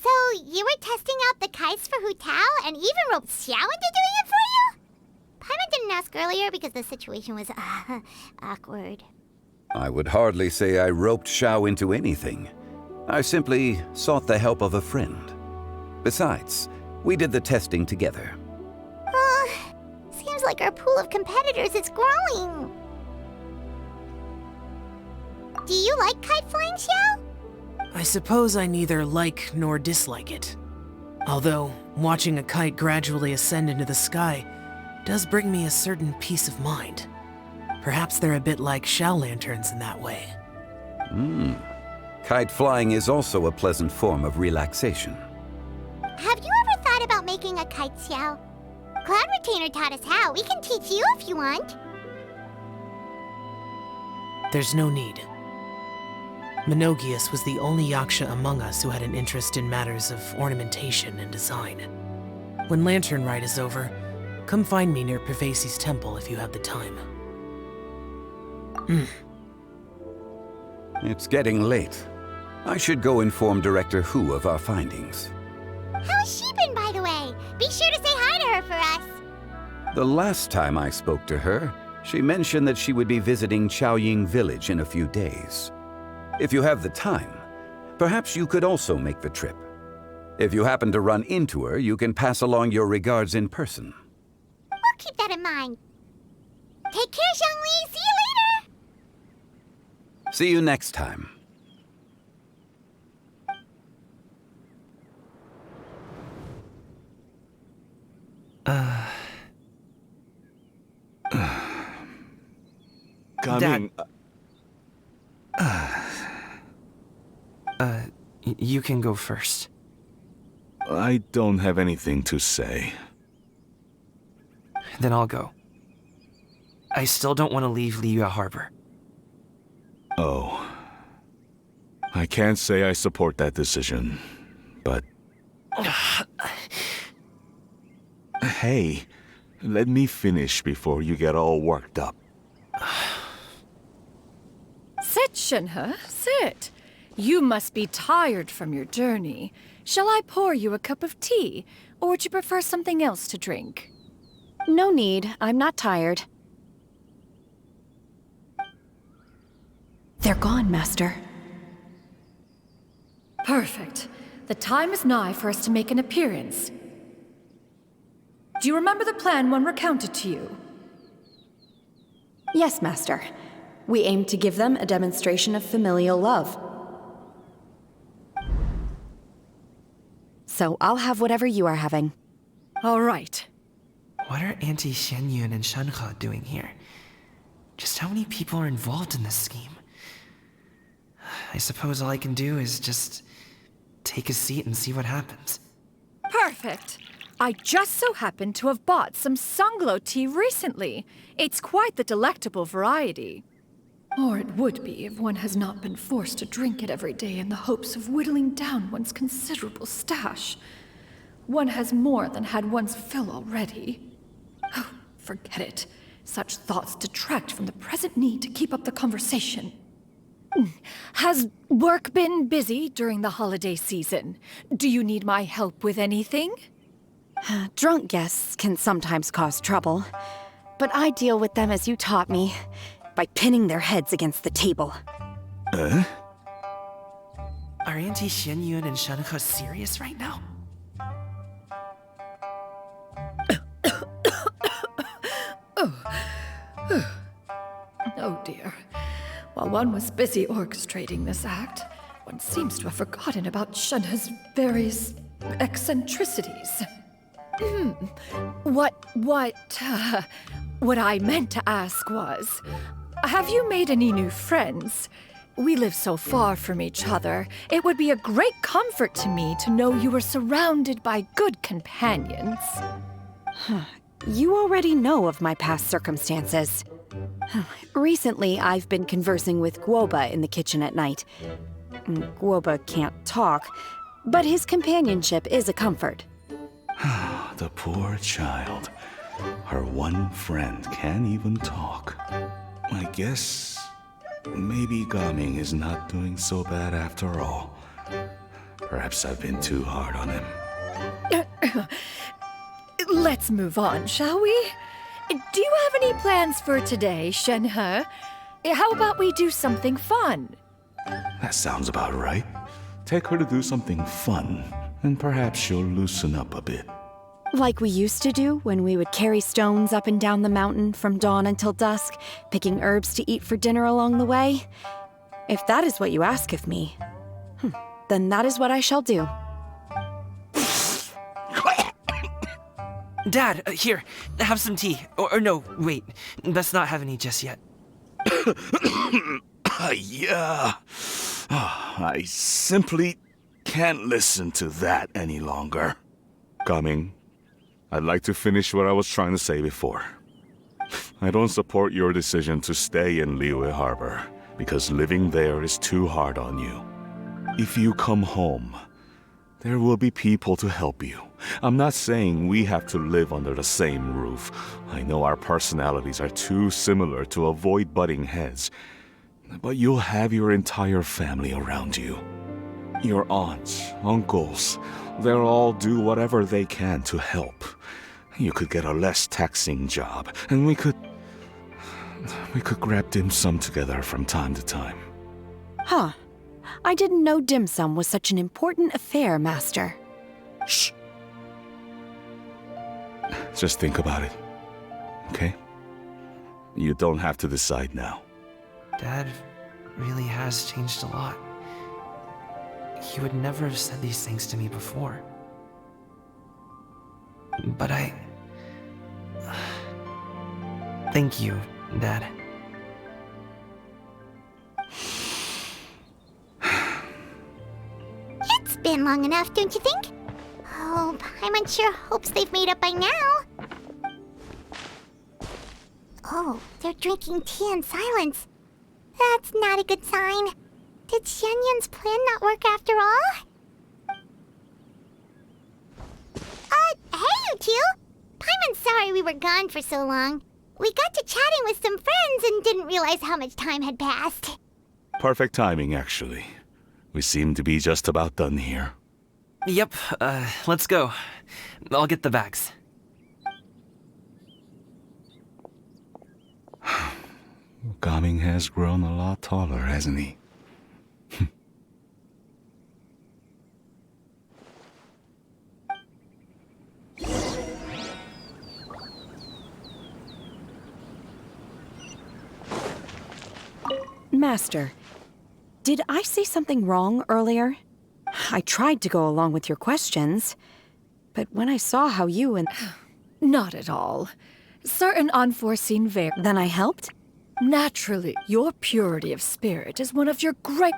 So, you were testing out the kites for Hu Tao and even roped Xiao into doing it for you? Paimon didn't ask earlier because the situation was, awkward.
I would hardly say I roped Xiao into anything. I simply sought the help of a friend. Besides, we did the testing together.
Seems like our pool of competitors is growing. Do you like kite flying, Xiao?
I suppose I neither like nor dislike it. Although, watching a kite gradually ascend into the sky does bring me a certain peace of mind. Perhaps they're a bit like Xiao lanterns in that way.
Kite flying is also a pleasant form of relaxation.
Have you ever thought about making a kite, Xiao? Cloud Retainer taught us how. We can teach you if you want.
There's no need. Menogius was the only Yaksha among us who had an interest in matters of ornamentation and design. When Lantern Rite is over, come find me near Pervasi's temple if you have the time.
It's getting late. I should go inform Director Who of our findings.
How's she been, by the way? Be sure to say hi to her for us.
The last time I spoke to her, she mentioned that she would be visiting Chaoying Village in a few days. If you have the time, perhaps you could also make the trip. If you happen to run into her, you can pass along your regards in person.
We'll keep that in mind. Take care, Xiangli. See you later.
See you next time.
Dad. You can go first.
I don't have anything to say.
Then I'll go. I still don't want to leave Liyue Harbor.
Oh. I can't say I support that decision, but... Hey, Let me finish before you get all worked up.
Sit, Shenhe, sit. You must be tired from your journey. Shall I pour you a cup of tea, or would you prefer something else to drink?
No need. I'm not tired. They're gone, Master.
Perfect. The time is nigh for us to make an appearance. Do you remember the plan one recounted to you?
Yes, Master. We aim to give them a demonstration of familial love. So I'll have whatever you are having.
All right.
What are Auntie Xianyun and Shenhe doing here? Just how many people are involved in this scheme? I suppose all I can do is just take a seat and see what happens.
Perfect. I just so happen to have bought some Sunglow tea recently. It's quite the delectable variety. Or it would be if one has not been forced to drink it every day in the hopes of whittling down one's considerable stash. One has more than had one's fill already. Oh, forget it. Such thoughts detract from the present need to keep up the conversation. Has work been busy during the holiday season? Do you need my help with anything?
Drunk guests can sometimes cause trouble, but I deal with them as you taught me, by pinning their heads against the table.
Are Auntie Xianyun and Shenhe serious right now?
Oh dear. While one was busy orchestrating this act, one seems to have forgotten about Shenhe's various eccentricities. What I meant to ask was, have you made any new friends? We live so far from each other. It would be a great comfort to me to know you were surrounded by good companions.
You already know of my past circumstances. Recently, I've been conversing with Guoba in the kitchen at night. Guoba can't talk, but his companionship is a comfort.
The poor child. Her one friend can't even talk. I guess maybe Gaming is not doing so bad after all. Perhaps I've been too hard on him.
Let's move on, shall we? Do you have any plans for today, Shenhe? How about we do something fun?
That sounds about right. Take her to do something fun, and perhaps she'll loosen up a bit.
Like we used to do when we would carry stones up and down the mountain from dawn until dusk, picking herbs to eat for dinner along the way? If that is what you ask of me, then that is what I shall do.
Dad, here, have some tea. Or no, wait, let's not have any just yet.
Yeah. I simply can't listen to that any longer. Gaming, I'd like to finish what I was trying to say before. I don't support your decision to stay in Liyue Harbor, because living there is too hard on you. If you come home, there will be people to help you. I'm not saying we have to live under the same roof. I know our personalities are too similar to avoid butting heads. But you'll have your entire family around you. Your aunts, uncles, they'll all do whatever they can to help. You could get a less taxing job, and we could grab dim sum together from time to time.
Huh. I didn't know dim sum was such an important affair, Master.
Shh. Just think about it, okay? You don't have to decide now.
Dad really has changed a lot. He would never have said these things to me before. But thank you, Dad.
It's been long enough, don't you think? Oh, Paimon sure hopes they've made up by now. Oh, they're drinking tea in silence. That's not a good sign. Did Xianyun's plan not work after all? Hey, you two! Paimon sorry we were gone for so long. We got to chatting with some friends and didn't realize how much time had passed.
Perfect timing, actually. We seem to be just about done here.
Yep, let's go. I'll get the bags.
Gaming has grown a lot taller, hasn't he?
Master, did I say something wrong earlier? I tried to go along with your questions, but when I saw how you and...
Not at all. Certain unforeseen
Then I helped?
Naturally, your purity of spirit is one of your great...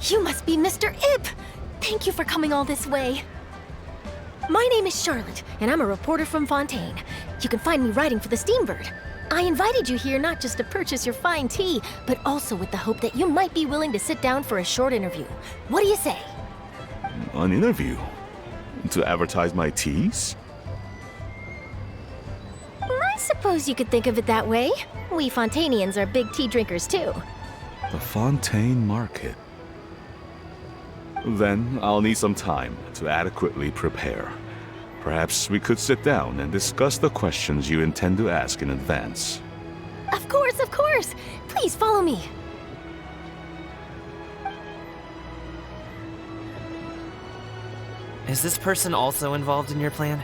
You must be Mr. Ip! Thank you for coming all this way. My name is Charlotte, and I'm a reporter from Fontaine. You can find me writing for the Steambird. I invited you here not just to purchase your fine tea, but also with the hope that you might be willing to sit down for a short interview. What do you say?
An interview? To advertise my teas?
I suppose you could think of it that way. We Fontainians are big tea drinkers too.
The Fontaine Market. Then I'll need some time to adequately prepare. Perhaps we could sit down and discuss the questions you intend to ask in advance.
Of course, of course! Please follow me.
Is this person also involved in your plan?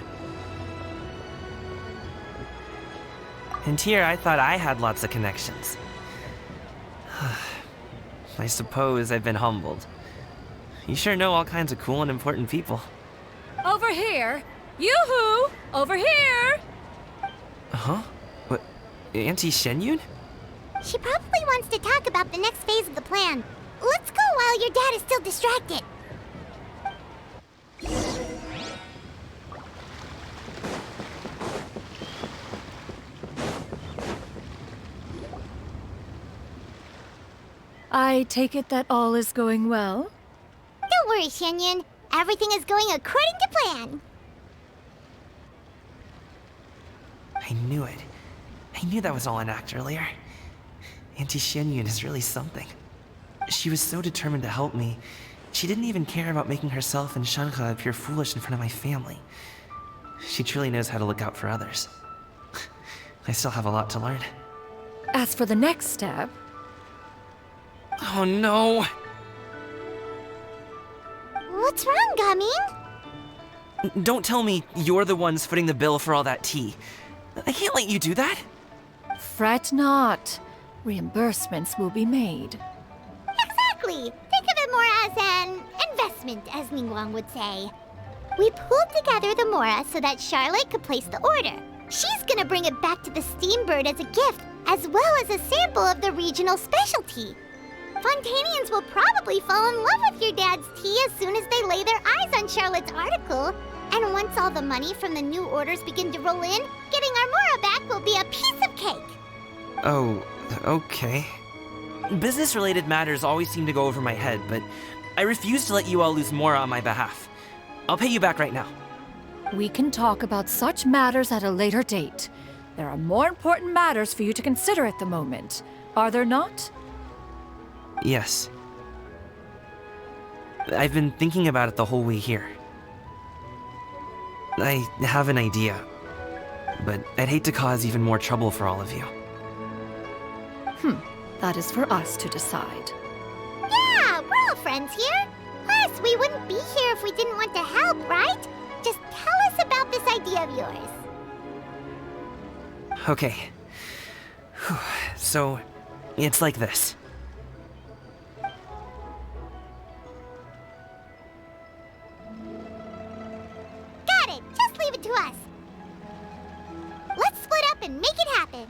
And here I thought I had lots of connections. I suppose I've been humbled. You sure know all kinds of cool and important people.
Over here! Yoo-hoo! Over here!
Huh? What? Auntie Shenyun?
She probably wants to talk about the next phase of the plan. Let's go while your dad is still distracted.
I take it that all is going well?
Don't worry, Shenyun. Everything is going according to plan.
I knew it. I knew that was all an act earlier. Auntie Shenyun is really something. She was so determined to help me. She didn't even care about making herself and Shanka appear foolish in front of my family. She truly knows how to look out for others. I still have a lot to learn.
As for the next step...
Oh no!
What's wrong, Gaming?
Don't tell me you're the ones footing the bill for all that tea. I can't let you do that.
Fret not. Reimbursements will be made.
Exactly. Think of it more as an investment, as Ningguang would say. We pulled together the Mora so that Charlotte could place the order. She's gonna bring it back to the Steambird as a gift, as well as a sample of the regional specialty. Fontainians will probably fall in love with your dad's tea as soon as they lay their eyes on Charlotte's article. And once all the money from the new orders begin to roll in, getting our Mora back will be a piece of cake.
Oh, okay. Business-related matters always seem to go over my head, but I refuse to let you all lose Mora on my behalf. I'll pay you back right now.
We can talk about such matters at a later date. There are more important matters for you to consider at the moment, are there not?
Yes. I've been thinking about it the whole way here. I have an idea, but I'd hate to cause even more trouble for all of you.
That is for us to decide.
Yeah, we're all friends here. Plus, we wouldn't be here if we didn't want to help, right? Just tell us about this idea of yours.
Okay. So, it's like this.
Got it! Just leave it to us. Let's split up and make it happen.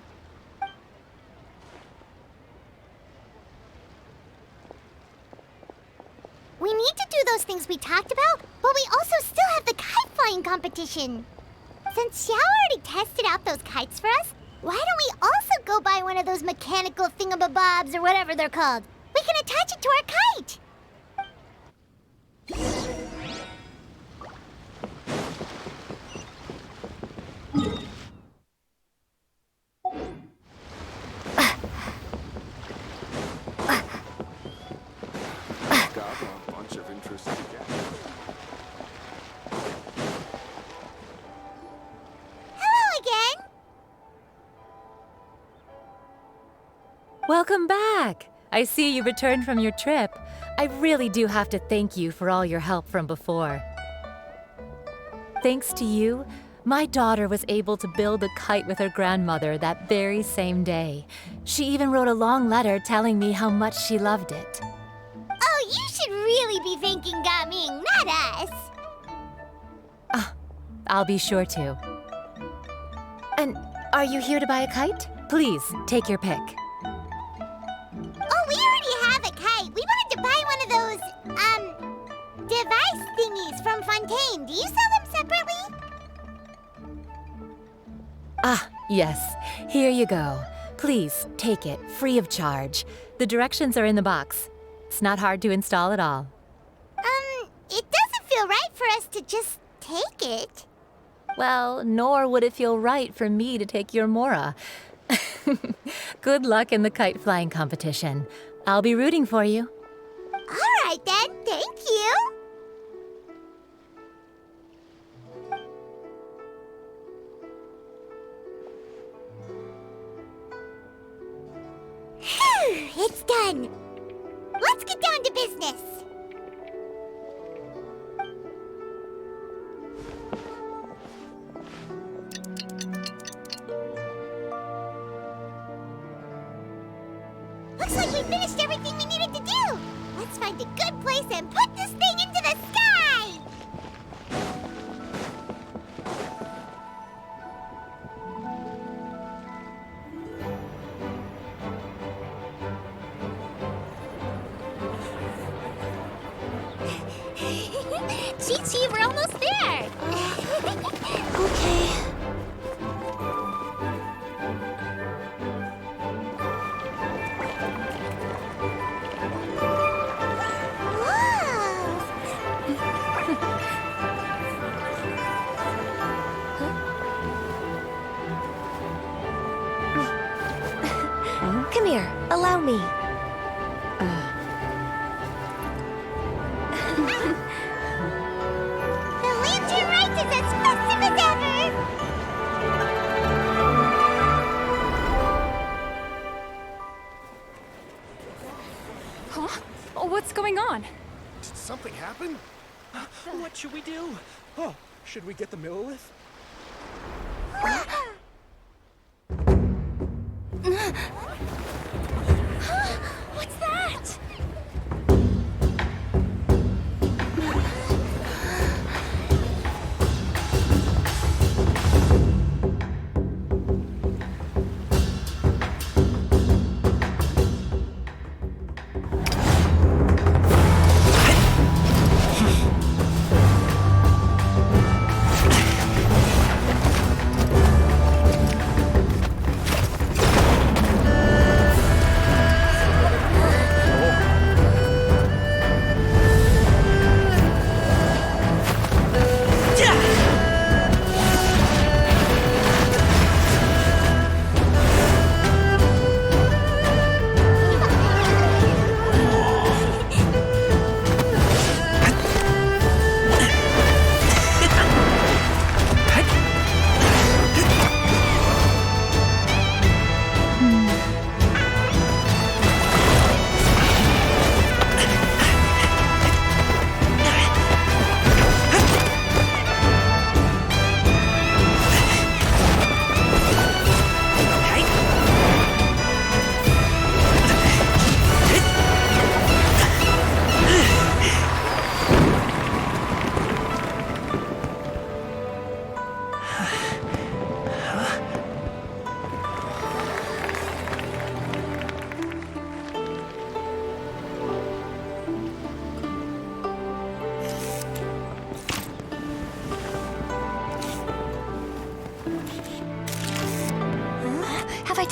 We need to do those things we talked about, but we also still have the kite flying competition. Since Xiao already tested out those kites for us, why don't we also go buy one of those mechanical thingamabobs or whatever they're called? We can attach it to our kite.
Welcome back! I see you returned from your trip. I really do have to thank you for all your help from before. Thanks to you, my daughter was able to build a kite with her grandmother that very same day. She even wrote a long letter telling me how much she loved it.
Oh, you should really be thanking Gaming, not us.
I'll be sure to. And are you here to buy a kite? Please, take your pick.
Oh, we already have a kite. We wanted to buy one of those, device thingies from Fontaine. Do you sell them separately?
Yes. Here you go. Please, take it, free of charge. The directions are in the box. It's not hard to install at all.
It doesn't feel right for us to just take it.
Well, nor would it feel right for me to take your Mora. Good luck in the kite flying competition. I'll be rooting for you.
All right then, thank you. Phew, it's done. Let's get down to business. Looks like we finished everything we needed to do. Let's find a good place and put this thing into the sky. Chi-Chi, we're almost there.
Okay.
Come here, allow me.
The lantern rite is as festive as ever.
Huh? What's going on?
Did something happen?
What should we do? Oh, should we get the Millilith?
What's that?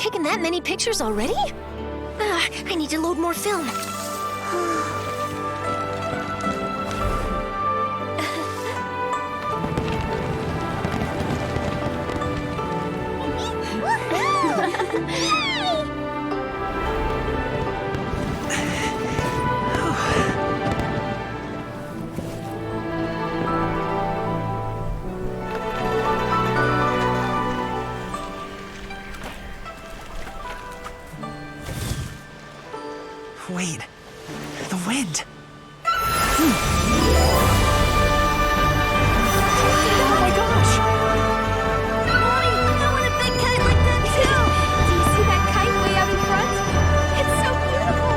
taken that many pictures already? I need to load more film.
Wait, the wind.
Oh my gosh! Mommy, I want a big kite like that too! Do you see that kite way out in front? It's so beautiful!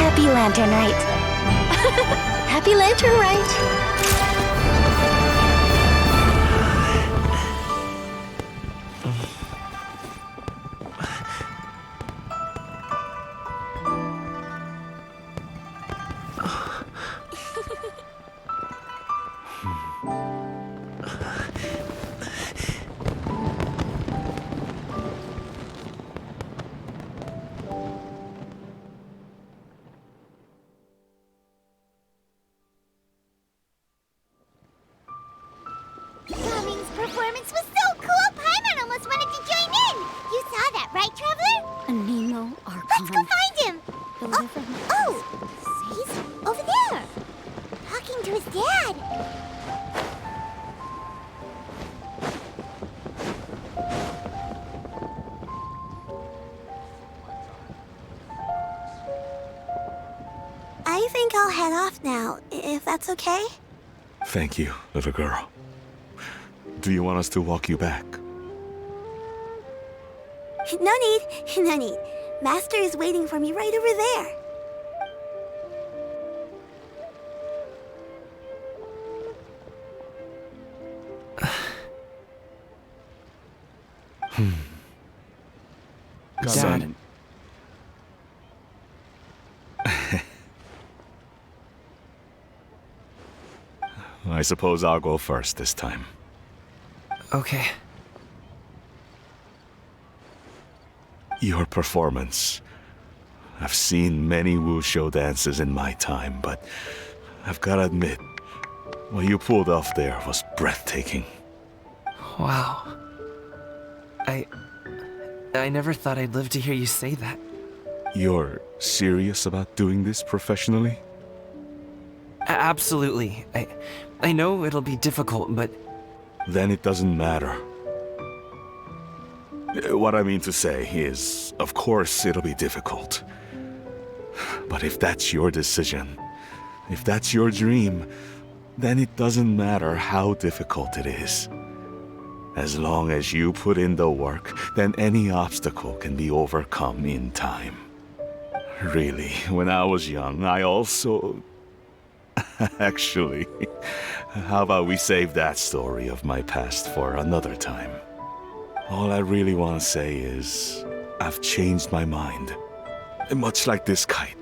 Happy Lantern Rite. Happy Lantern Rite.
Gaming's performance was so cool, Paimon almost wanted to join in! You saw that, right, Traveler?
A Nemo Archon.
Let's go find him! Oh, he's over there! Talking to his dad!
I think I'll head off now, if that's okay.
Thank you, little girl. Do you want us to walk you back?
No need, no need. Master is waiting for me right over there.
Dad.
I suppose I'll go first this time.
Okay.
Your performance. I've seen many wushou dances in my time, but I've gotta admit, what you pulled off there was breathtaking.
Wow. I never thought I'd live to hear you say that.
You're serious about doing this professionally?
Absolutely. I know it'll be difficult, but...
Then it doesn't matter. What I mean to say is, of course it'll be difficult. But if that's your decision, if that's your dream, then it doesn't matter how difficult it is. As long as you put in the work, then any obstacle can be overcome in time. Really, when I was young, I also... Actually, how about we save that story of my past for another time? All I really want to say is, I've changed my mind. Much like this kite,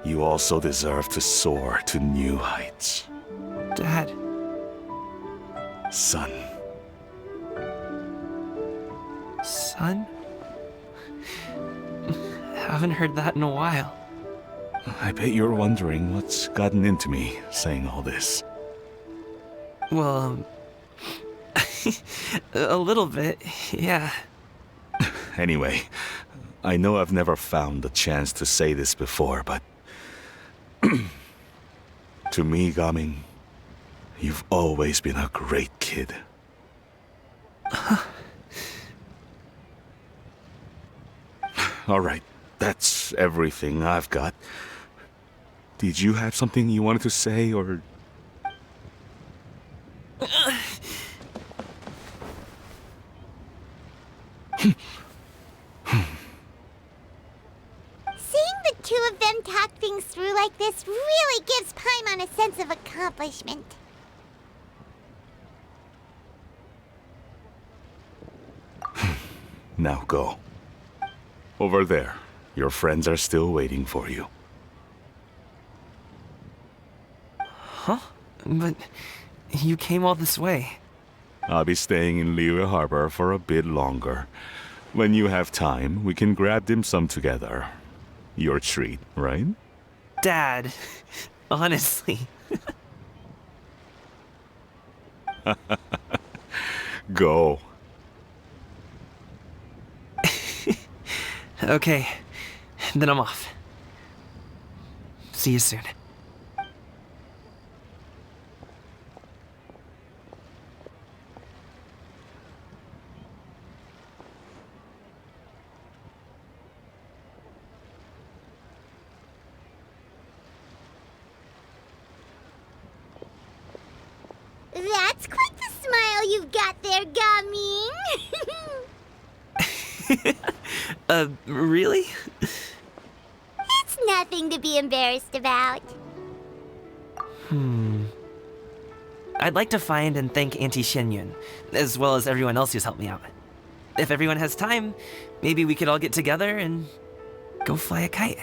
you also deserve to soar to new heights.
Dad.
Son.
Son? Haven't heard that in a while.
I bet you're wondering what's gotten into me saying all this.
Well, a little bit, yeah.
Anyway, I know I've never found the chance to say this before, but... to me, Gaming, you've always been a great kid. All right, that's everything I've got. Did you have something you wanted to say, or...
Seeing the two of them talk things through like this really gives Paimon a sense of accomplishment.
Now go. Over there. Your friends are still waiting for you.
Huh? But You came all this way.
I'll be staying in Liyue Harbor for a bit longer. When you have time, we can grab dim sum together. Your treat, right?
Dad, honestly.
Go.
Okay, then I'm off. See you soon.
That's quite the smile you've got there, Gaming.
Really?
It's nothing to be embarrassed about.
I'd like to find and thank Auntie Xianyun, as well as everyone else who's helped me out. If everyone has time, maybe we could all get together and go fly a kite.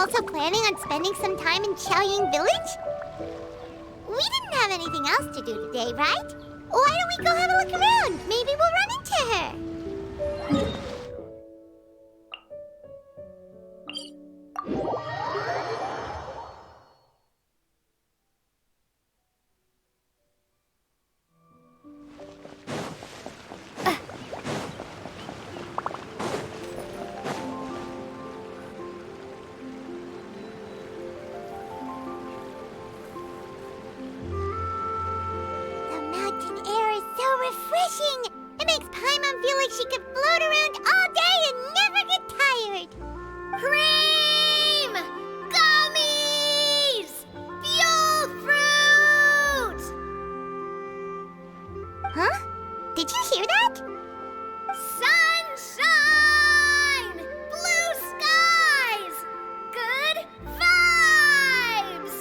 also planning on spending some time in Qiaoying Village? We didn't have anything else to do today, right? Why don't we go have a look around? Maybe we'll run into her. Refreshing! It makes Paimon feel like she could float around all day and never get tired. Cream! Gummies! Fuel fruit! Huh? Did you hear that? Sunshine! Blue skies! Good vibes!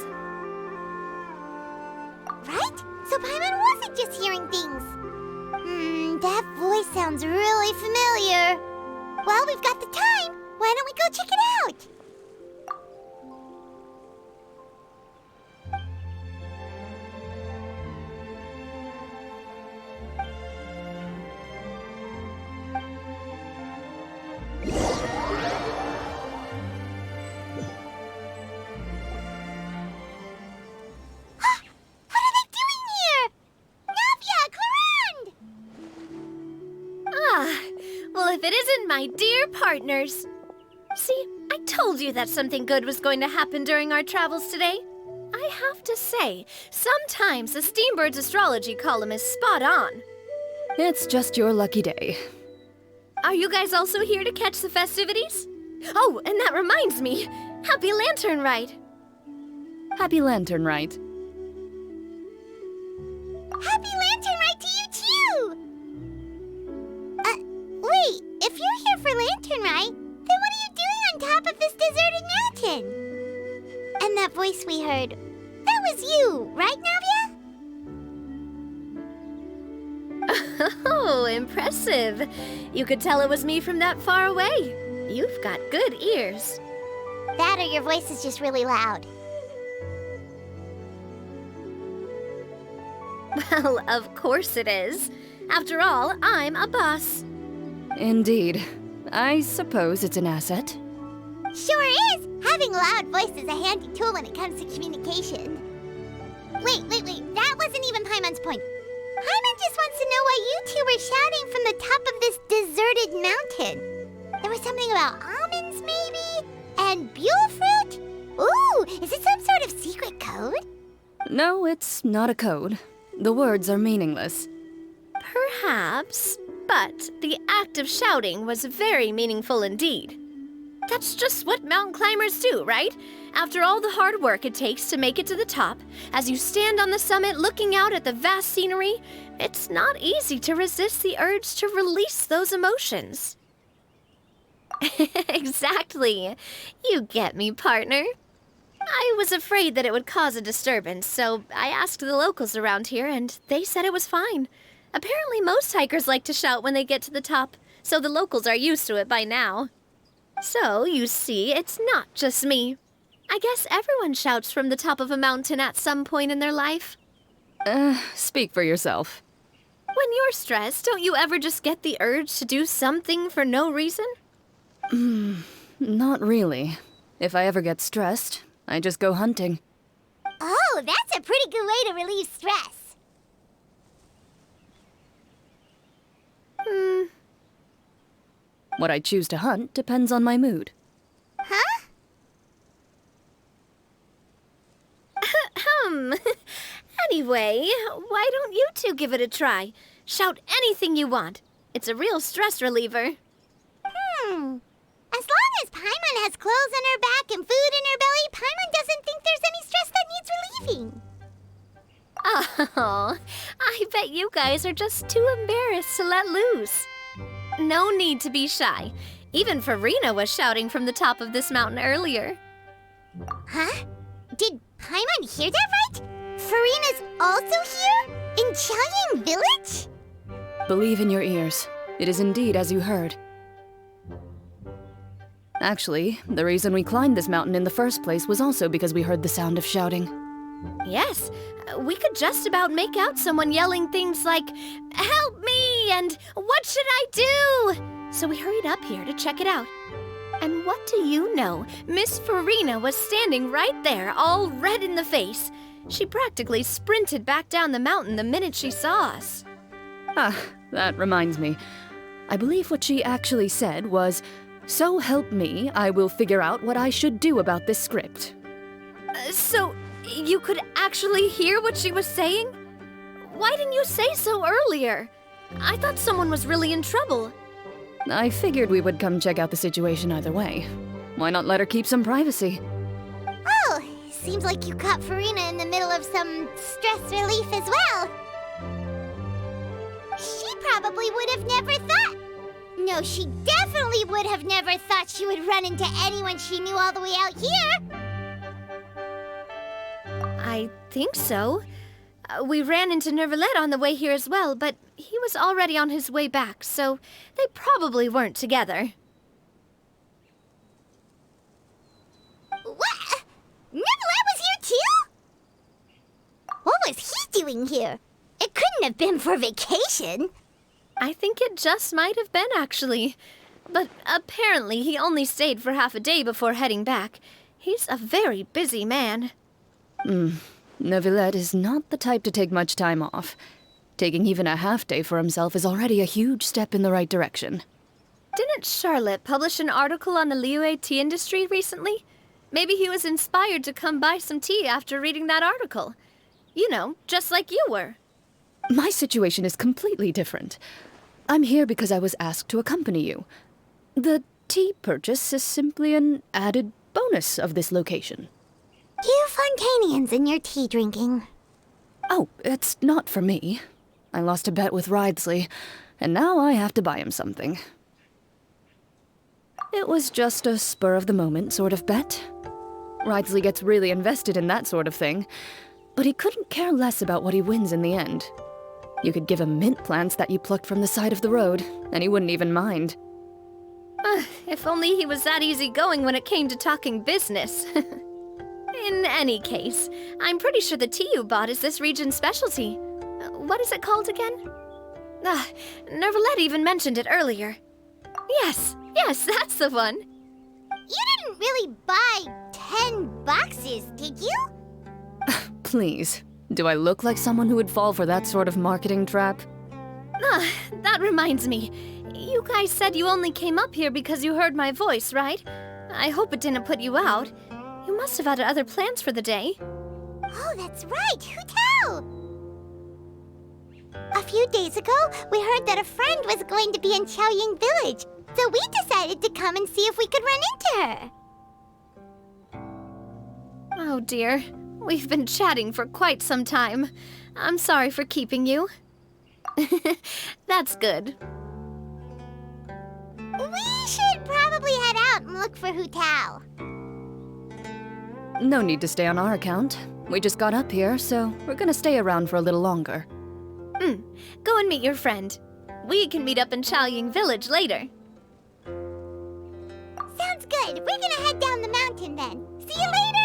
Right? So Paimon wasn't just hearing things. That voice sounds really familiar. Well, we've got the time. Why don't we go check it out?
Well, if it isn't my dear partners. See, I told you that something good was going to happen during our travels today. I have to say, sometimes the Steambird's astrology column is spot on.
It's just your lucky day.
Are you guys also here to catch the festivities? Oh, and that reminds me, Happy Lantern Rite!
Happy Lantern Rite.
Happy Lantern Rite to you too! Wait, if you're here for Lantern Rite, then what are you doing on top of this deserted mountain? And that voice we heard, that was you, right, Navia?
Oh, impressive. You could tell it was me from that far away. You've got good ears.
That or your voice is just really loud.
Well, of course it is. After all, I'm a boss.
Indeed. I suppose it's an asset.
Sure is! Having a loud voice is a handy tool when it comes to communication. Wait, that wasn't even Paimon's point. Paimon just wants to know why you two were shouting from the top of this deserted mountain. There was something about almonds, maybe? And buell fruit? Ooh, is it some sort of secret code?
No, it's not a code. The words are meaningless.
Perhaps, but the act of shouting was very meaningful indeed. That's just what mountain climbers do, right? After all the hard work it takes to make it to the top, as you stand on the summit looking out at the vast scenery, it's not easy to resist the urge to release those emotions. Exactly. You get me, partner. I was afraid that it would cause a disturbance, so I asked the locals around here, and they said it was fine. Apparently most hikers like to shout when they get to the top, so the locals are used to it by now. So, you see, it's not just me. I guess everyone shouts from the top of a mountain at some point in their life.
Speak for yourself.
When you're stressed, don't you ever just get the urge to do something for no reason?
Not really. If I ever get stressed, I just go hunting.
Oh, that's a pretty good way to relieve stress.
What I choose to hunt depends on my mood.
Huh?
Anyway, why don't you two give it a try? Shout anything you want. It's a real stress reliever.
As long as Paimon has clothes on her back and food in her belly, Paimon doesn't think there's any stress that needs relieving.
Oh, I bet you guys are just too embarrassed to let loose. No need to be shy. Even Farina was shouting from the top of this mountain earlier.
Huh? Did Paimon hear that right? Farina's also here? In Qiaoying Village?
Believe in your ears. It is indeed as you heard. Actually, the reason we climbed this mountain in the first place was also because we heard the sound of shouting.
Yes, we could just about make out someone yelling things like, "Help me!" and "What should I do?" So we hurried up here to check it out. And what do you know? Miss Farina was standing right there, all red in the face. She practically sprinted back down the mountain the minute she saw us.
Ah, that reminds me. I believe what she actually said was, "So help me, I will figure out what I should do about this script."
So, you could actually hear what she was saying? Why didn't you say so earlier? I thought someone was really in trouble.
I figured we would come check out the situation either way. Why not let her keep some privacy?
Oh, seems like you caught Farina in the middle of some stress relief as well. She probably would have never thought. No, she definitely would have never thought she would run into anyone she knew all the way out here.
I think so. We ran into Nervalet on the way here as well, but he was already on his way back, so they probably weren't together.
What? Nervalet was here too? What was he doing here? It couldn't have been for vacation.
I think it just might have been, actually. But apparently he only stayed for half a day before heading back. He's a very busy man.
Nervalet is not the type to take much time off. Taking even a half day for himself is already a huge step in the right direction.
Didn't Charlotte publish an article on the Liyue tea industry recently? Maybe he was inspired to come buy some tea after reading that article. You know, just like you were.
My situation is completely different. I'm here because I was asked to accompany you. The tea purchase is simply an added bonus of this location.
You Fontanians and your tea drinking.
Oh, it's not for me. I lost a bet with Ridesley, and now I have to buy him something. It was just a spur-of-the-moment sort of bet. Ridesley gets really invested in that sort of thing, but he couldn't care less about what he wins in the end. You could give him mint plants that you plucked from the side of the road, and he wouldn't even mind.
If only he was that easygoing when it came to talking business. In any case, I'm pretty sure the tea you bought is this region's specialty. What is it called again? Nervalet even mentioned it earlier. Yes, that's the one.
You didn't really buy 10 boxes, did you?
Please, do I look like someone who would fall for that sort of marketing trap?
That reminds me. You guys said you only came up here because you heard my voice, right? I hope it didn't put you out. You must have had other plans for the day.
Oh, that's right. Who tell? A few days ago, we heard that a friend was going to be in Chaoying Village, so we decided to come and see if we could run into her.
Oh dear. We've been chatting for quite some time. I'm sorry for keeping you. That's good.
We should probably head out and look for Hu Tao.
No need to stay on our account. We just got up here, so we're gonna stay around for a little longer.
Go and meet your friend. We can meet up in Chaoying Village later.
Sounds good. We're gonna head down the mountain then. See you later!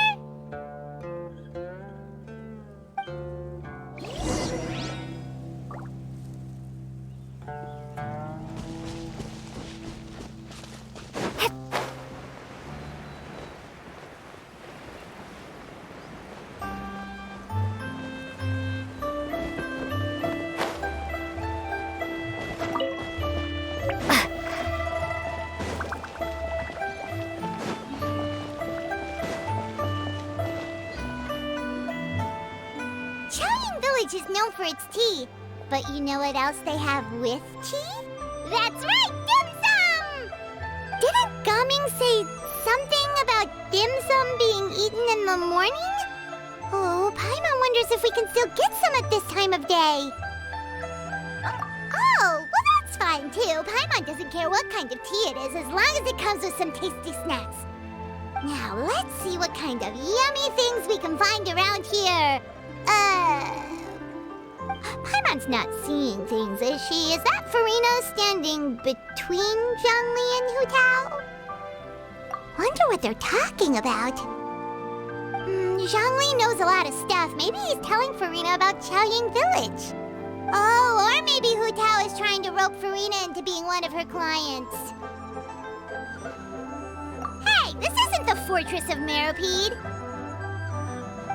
Is known for its tea, but you know what else they have with tea? That's right, dim sum! Didn't Gaming say something about dim sum being eaten in the morning? Oh, Paimon wonders if we can still get some at this time of day. Oh, well that's fine too. Paimon doesn't care what kind of tea it is as long as it comes with some tasty snacks. Now let's see what kind of yummy things we can find around here. Paimon's not seeing things, is she? Is that Farina standing between Zhongli and Hu Tao? Wonder what they're talking about. Zhongli knows a lot of stuff. Maybe he's telling Farina about Qiaoying Village. Oh, or maybe Hu Tao is trying to rope Farina into being one of her clients. Hey, this isn't the Fortress of Meropide.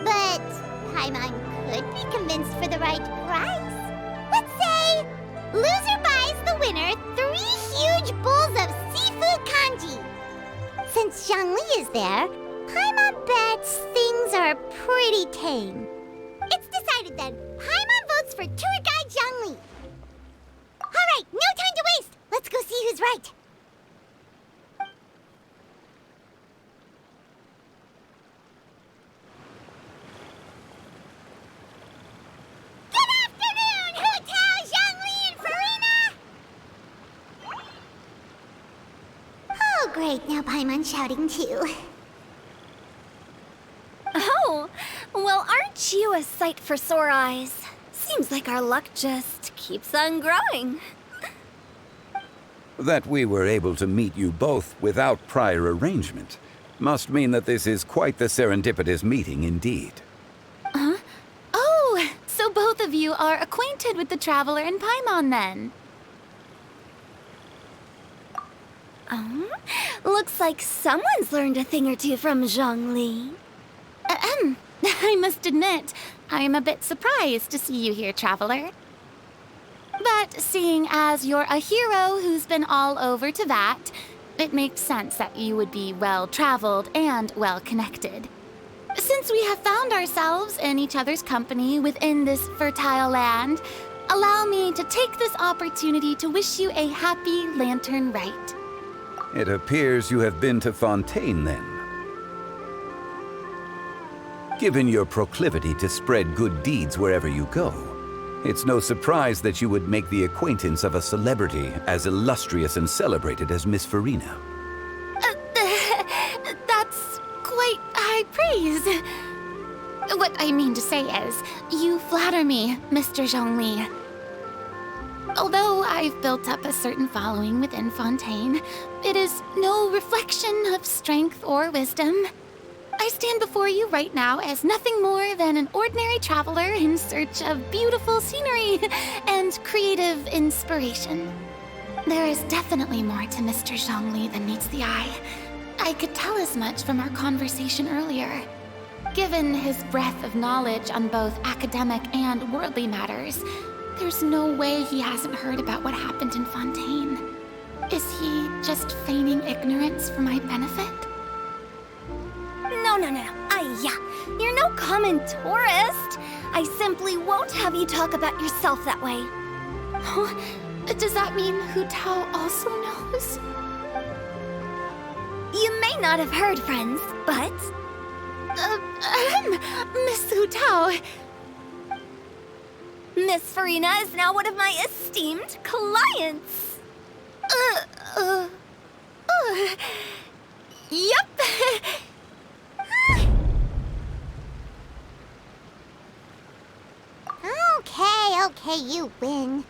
But Paimon could be convinced for the right price. Let's say loser buys the winner 3 huge bowls of seafood kanji. Since Zhongli is there, Paimon bets things are pretty tame. It's decided then. Paimon votes for tour guide Zhongli. All right, no time to waste. Let's go see who's right. Good afternoon, Hu Tao, Zhongli, and Farina. Oh, great. Now Paimon's shouting too.
Oh, well, aren't you a sight for sore eyes? Seems like our luck just keeps on growing.
That we were able to meet you both without prior arrangement must mean that this is quite the serendipitous meeting indeed.
Huh? Oh, so both of you are acquainted with the Traveler and Paimon then?
Looks like someone's learned a thing or two from Zhongli.
I must admit, I am a bit surprised to see you here, Traveler. But seeing as you're a hero who's been all over Teyvat, it makes sense that you would be well-traveled and well-connected. Since we have found ourselves in each other's company within this fertile land, allow me to take this opportunity to wish you a happy Lantern Rite.
It appears you have been to Fontaine then. Given your proclivity to spread good deeds wherever you go, it's no surprise that you would make the acquaintance of a celebrity as illustrious and celebrated as Miss Farina.
That's quite high praise. What I mean to say is, you flatter me, Mr. Zhongli. Although I've built up a certain following within Fontaine, it is no reflection of strength or wisdom. I stand before you right now as nothing more than an ordinary traveler in search of beautiful scenery and creative inspiration. There is definitely more to Mr. Zhongli than meets the eye. I could tell as much from our conversation earlier. Given his breadth of knowledge on both academic and worldly matters, there's no way he hasn't heard about what happened in Fontaine. Is he just feigning ignorance for my benefit?
No. You're no common tourist. I simply won't have you talk about yourself that way.
Huh? Does that mean Hu Tao also knows?
You may not have heard, friends, but...
Miss Hu Tao...
Miss Farina is now one of my esteemed clients.
Yep.
Okay, you win.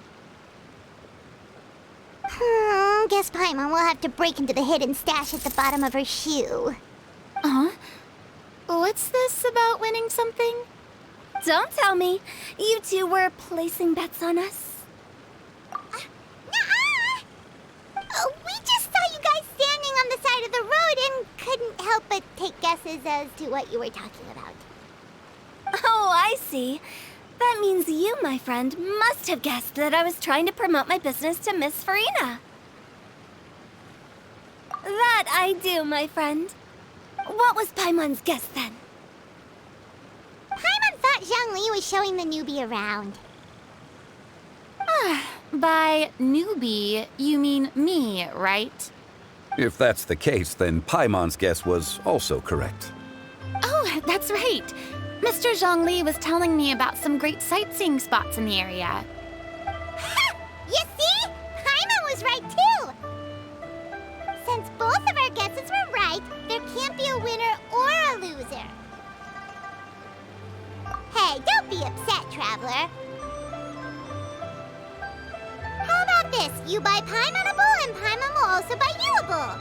Guess Paimon will have to break into the hidden stash at the bottom of her shoe.
Huh? What's this about winning something?
Don't tell me. You two were placing bets on us.
Nuh-uh! We just saw you guys standing on the side of the road and couldn't help but take guesses as to what you were talking about.
Oh, I see. That means you, my friend, must have guessed that I was trying to promote my business to Miss Farina. That I do, my friend. What was Paimon's guess then?
Paimon thought Zhongli was showing the newbie around.
By newbie, you mean me, right?
If that's the case, then Paimon's guess was also correct.
Oh, that's right. Mr. Zhongli was telling me about some great sightseeing spots in the area.
Ha! You see? Paimon was right too! Since both of our guesses were right, there can't be a winner or a loser. Hey, don't be upset, Traveler. How about this? You buy Paimon a bowl and Paimon will also buy you a bowl.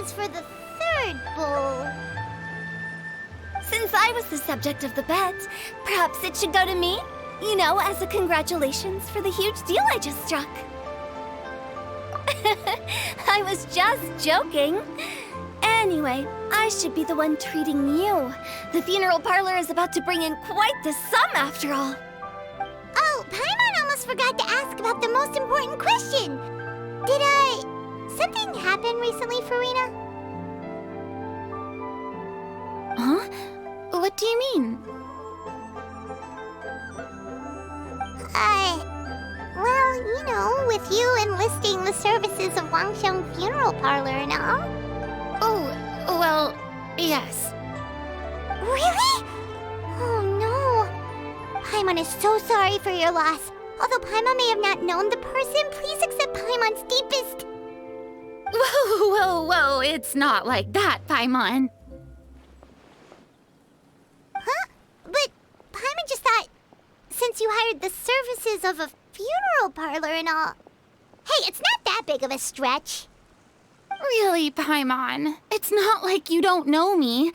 as for the third bowl...
Since I was the subject of the bet, perhaps it should go to me? You know, as a congratulations for the huge deal I just struck. I was just joking. Anyway, I should be the one treating you. The funeral parlor is about to bring in quite the sum after all.
Oh, Paimon almost forgot to ask about the most important question. Did, something happen recently, Farina?
Huh? What do you mean?
Well, you know, with you enlisting the services of Wangxiang Funeral Parlor and all.
Oh, well, yes.
Really? Oh, no. Paimon is so sorry for your loss. Although Paimon may have not known the person, please accept Paimon's deepest...
Whoa, it's not like that, Paimon.
Huh? But Paimon just thought, since you hired the services of a funeral parlor and all... Hey, it's not that big of a stretch.
Really, Paimon? It's not like you don't know me.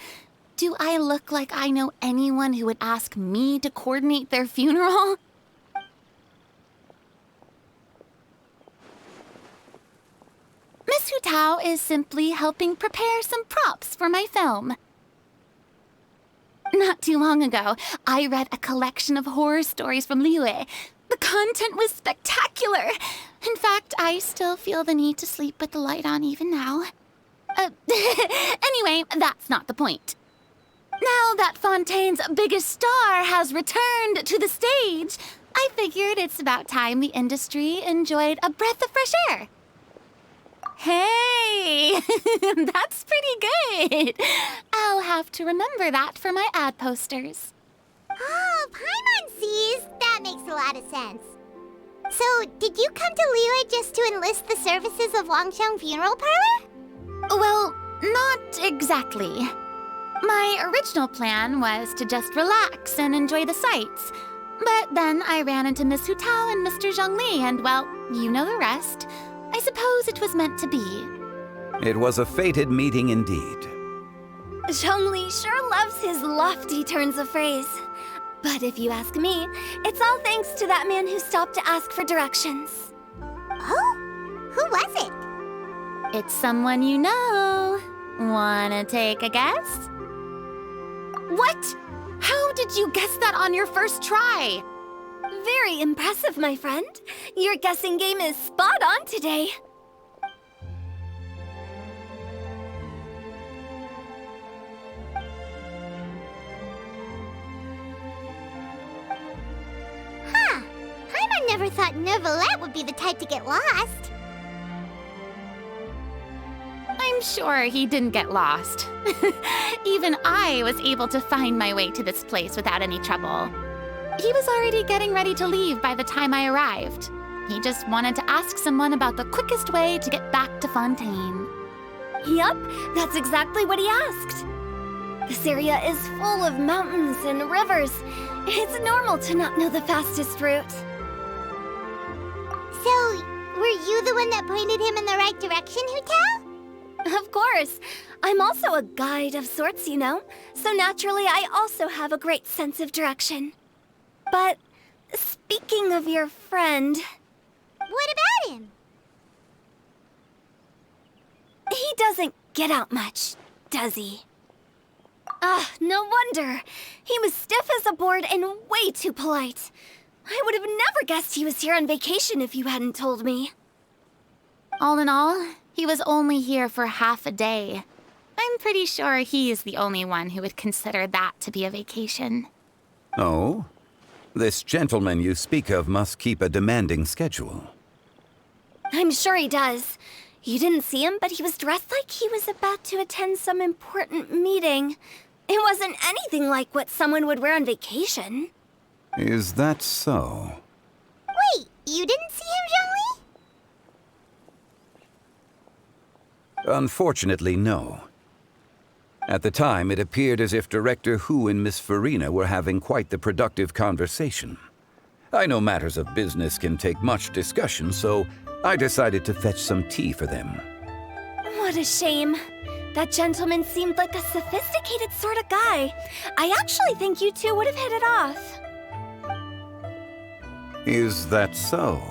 Do I look like I know anyone who would ask me to coordinate their funeral? Miss Hu Tao is simply helping prepare some props for my film. Not too long ago, I read a collection of horror stories from Liyue. The content was spectacular. In fact, I still feel the need to sleep with the light on even now. Anyway, that's not the point. Now that Fontaine's biggest star has returned to the stage, I figured it's about time the industry enjoyed a breath of fresh air. Hey, that's pretty good. I'll have to remember that for my ad posters.
Oh, Paimon sees. That makes a lot of sense. So, did you come to Liyue just to enlist the services of Wangxiang Funeral Parlor?
Well, not exactly. My original plan was to just relax and enjoy the sights. But then I ran into Miss Hu Tao and Mr. Zhongli, and well, you know the rest. I suppose it was meant to be.
It was a fated meeting indeed.
Zhongli sure loves his lofty turns of phrase. But if you ask me, it's all thanks to that man who stopped to ask for directions.
Oh? Who was it?
It's someone you know. Wanna take a guess?
What?
How did you guess that on your first try?
Very impressive, my friend. Your guessing game is spot on today.
Huh. Paimon never thought Neuvillette would be the type to get lost.
I'm sure he didn't get lost. Even I was able to find my way to this place without any trouble. He was already getting ready to leave by the time I arrived. He just wanted to ask someone about the quickest way to get back to Fontaine.
Yup, that's exactly what he asked. This area is full of mountains and rivers. It's normal to not know the fastest route.
So, were you the one that pointed him in the right direction, Hu Tao?
Of course. I'm also a guide of sorts, you know. So naturally, I also have a great sense of direction. But speaking of your friend...
What about him?
He doesn't get out much, does he? No wonder. He was stiff as a board and way too polite. I would have never guessed he was here on vacation if you hadn't told me.
All in all, he was only here for half a day. I'm pretty sure he is the only one who would consider that to be a vacation.
Oh? This gentleman you speak of must keep a demanding schedule.
I'm sure he does. You didn't see him, but he was dressed like he was about to attend some important meeting. It wasn't anything like what someone would wear on vacation.
Is that so?
Wait, you didn't see him, Zhongli?
Unfortunately, no. At the time, it appeared as if Director Hu and Miss Farina were having quite the productive conversation. I know matters of business can take much discussion, so I decided to fetch some tea for them.
What a shame. That gentleman seemed like a sophisticated sort of guy. I actually think you two would have hit it off.
Is that so?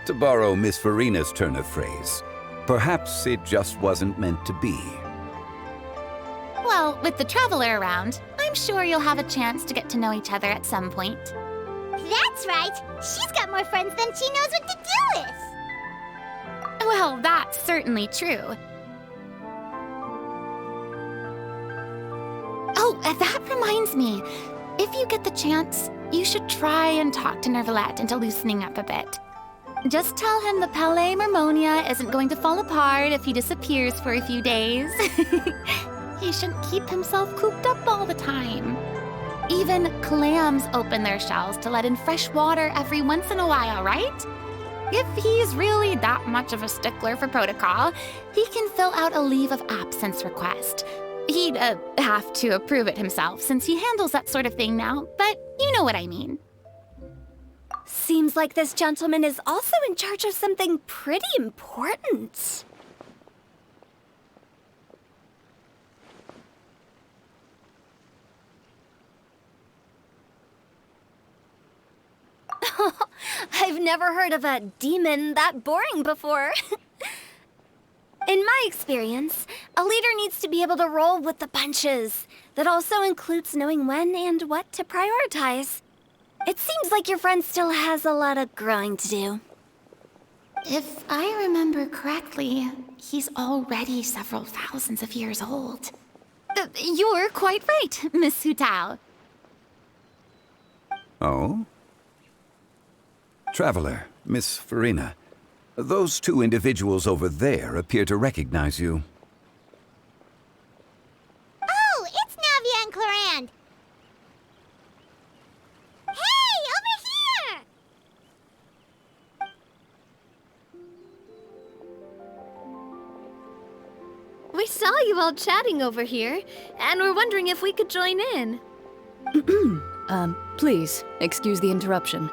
To borrow Miss Farina's turn of phrase, perhaps it just wasn't meant to be.
Well, with the Traveler around, I'm sure you'll have a chance to get to know each other at some point.
That's right. She's got more friends than she knows what to do with.
Well, that's certainly true. Oh, that reminds me. If you get the chance, you should try and talk to Nervalette into loosening up a bit. Just tell him the Palais Mermonia isn't going to fall apart if he disappears for a few days. He shouldn't keep himself cooped up all the time. Even clams open their shells to let in fresh water every once in a while, right? If he's really that much of a stickler for protocol, he can fill out a leave of absence request. He'd have to approve it himself since he handles that sort of thing now, but you know what I mean.
Seems like this gentleman is also in charge of something pretty important. I've never heard of a demon that boring before. In my experience, a leader needs to be able to roll with the punches. That also includes knowing when and what to prioritize. It seems like your friend still has a lot of growing to do.
If I remember correctly, he's already several thousands of years old. You're quite right, Miss Hu Tao.
Oh? Traveler, Miss Farina, those two individuals over there appear to recognize you.
Oh, it's Navia and Clarand. Hey, over here!
We saw you all chatting over here, and we're wondering if we could join in.
Please, excuse the interruption.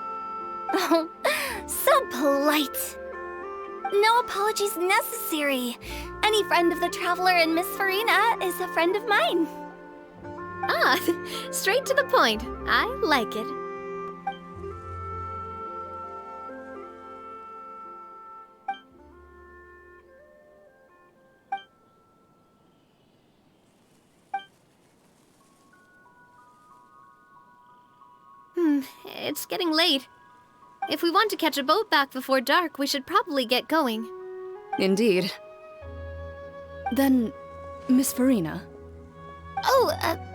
Oh, so polite. No apologies necessary. Any friend of the Traveler and Miss Farina is a friend of mine.
Ah, straight to the point. I like it. It's getting late. If we want to catch a boat back before dark, we should probably get going.
Indeed. Then, Miss Farina?
Oh,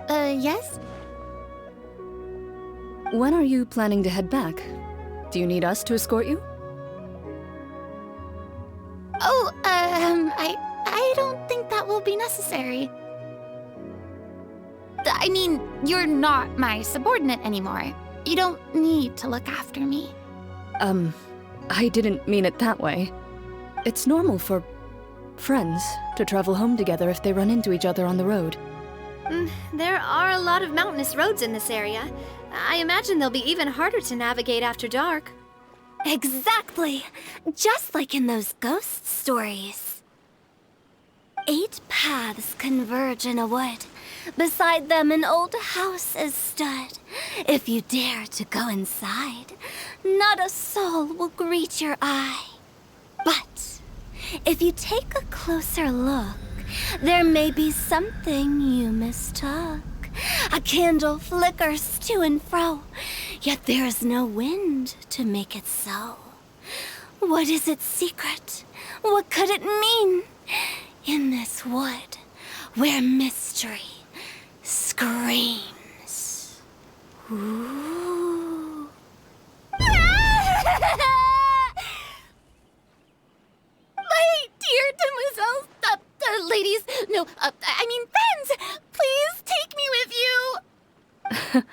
yes?
When are you planning to head back? Do you need us to escort you?
Oh, I don't think that will be necessary. I mean, you're not my subordinate anymore. You don't need to look after me.
I didn't mean it that way. It's normal for friends to travel home together if they run into each other on the road.
There are a lot of mountainous roads in this area. I imagine they'll be even harder to navigate after dark.
Exactly! Just like in those ghost stories. 8 paths converge in a wood. Beside them an old house is stood. If you dare to go inside, not a soul will greet your eye. But if you take a closer look, there may be something you mistook. A candle flickers to and fro, yet there is no wind to make it so. What is its secret? What could it mean? In this wood, where mystery screams. Ooh.
My dear demoiselles, ladies, no, I mean friends, please take me with you.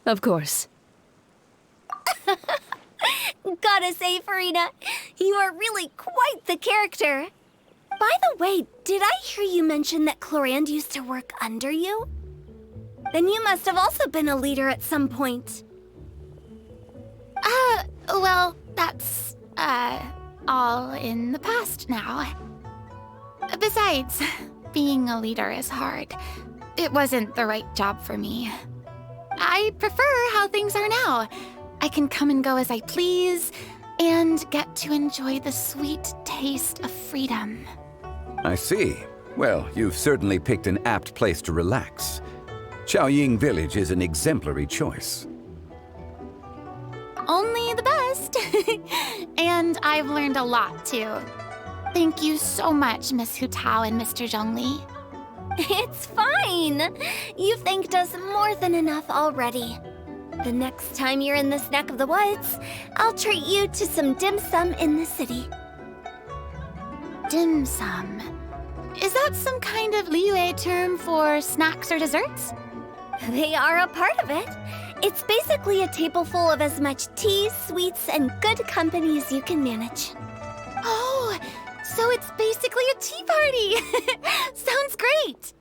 Of course.
Gotta say, Farina, you are really quite the character. By the way, did I hear you mention that Clorand used to work under you? Then you must have also been a leader at some point.
Well, that's, all in the past now. Besides, being a leader is hard. It wasn't the right job for me. I prefer how things are now. I can come and go as I please, and get to enjoy the sweet taste of freedom.
I see. Well, you've certainly picked an apt place to relax. Qiaoying Village is an exemplary choice.
Only the best. And I've learned a lot, too. Thank you so much, Miss Hu Tao and Mr. Zhongli.
It's fine. You've thanked us more than enough already. The next time you're in this neck of the woods, I'll treat you to some dim sum in the city.
Dim sum? Is that some kind of Liyue term for snacks or desserts?
They are a part of it. It's basically a table full of as much tea, sweets, and good company as you can manage.
Oh, so it's basically a tea party. Sounds great.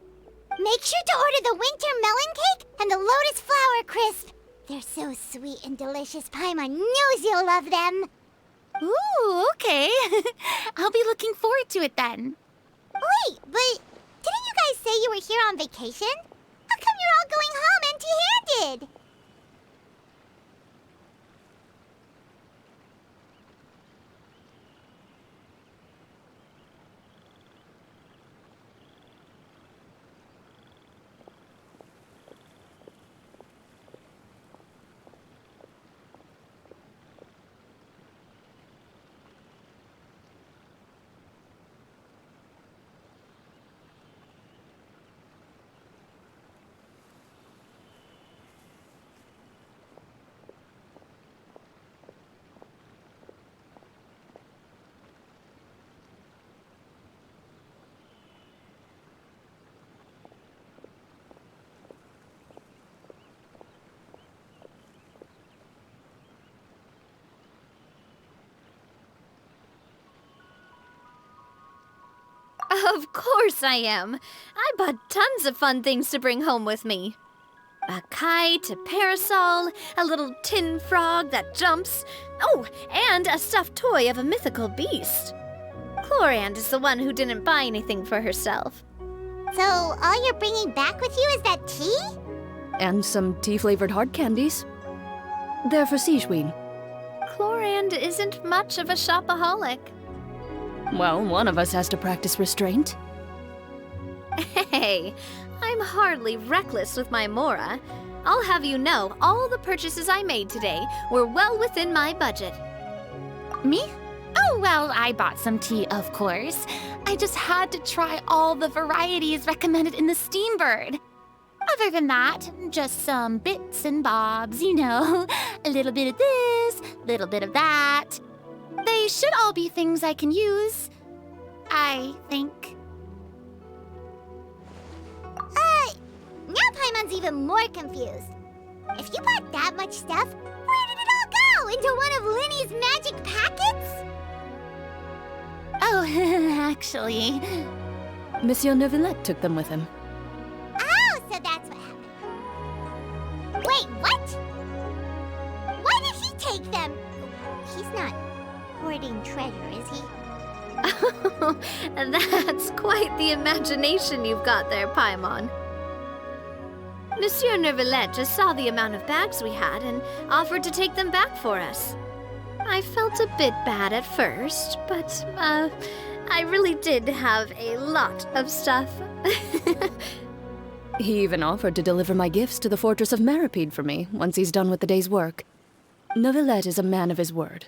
Make sure to order the winter melon cake and the lotus flower crisp. They're so sweet and delicious. Paimon knows you'll love them.
Ooh, okay. I'll be looking forward to it then.
Wait, but didn't you guys say you were here on vacation? How come you're all going home empty-handed?
Of course I am. I bought tons of fun things to bring home with me. A kite, a parasol, a little tin frog that jumps. Oh, and a stuffed toy of a mythical beast. Clorand is the one who didn't buy anything for herself.
So all you're bringing back with you is that tea?
And some tea-flavored hard candies. They're for Sijwin.
Clorand isn't much of a shopaholic.
Well, one of us has to practice restraint.
Hey, I'm hardly reckless with my Mora. I'll have you know, all the purchases I made today were well within my budget.
Me? Oh, well, I bought some tea, of course. I just had to try all the varieties recommended in the Steambird. Other than that, just some bits and bobs, you know. A little bit of this, little bit of that. They should all be things I can use, I think.
Now Paimon's even more confused. If you bought that much stuff, where did it all go? Into one of Linny's magic packets?
Oh, actually...
Monsieur Neuvillette took them with him.
Oh, so that's what happened. Wait, what? Why did he take them? He's not hoarding treasure, is he?
That's quite the imagination you've got there, Paimon. Monsieur Neuvillette just saw the amount of bags we had and offered to take them back for us. I felt a bit bad at first, but, I really did have a lot of stuff.
He even offered to deliver my gifts to the Fortress of Meripede for me once he's done with the day's work. Neuvillette is a man of his word.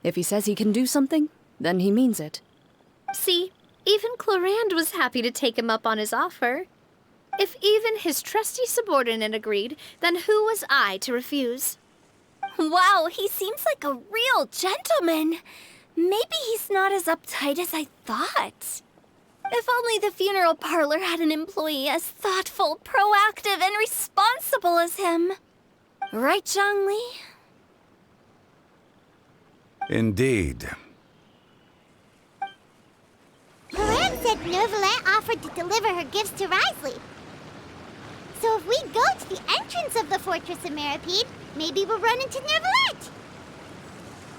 If he says he can do something, then he means it.
See, even Clorand was happy to take him up on his offer. If even his trusty subordinate agreed, then who was I to refuse?
Wow, he seems like a real gentleman. Maybe he's not as uptight as I thought. If only the funeral parlor had an employee as thoughtful, proactive, and responsible as him. Right, Zhongli?
Indeed.
Moran said Neuvillette offered to deliver her gifts to Risley. So if we go to the entrance of the Fortress of Meripede, maybe we'll run into Neuvillette.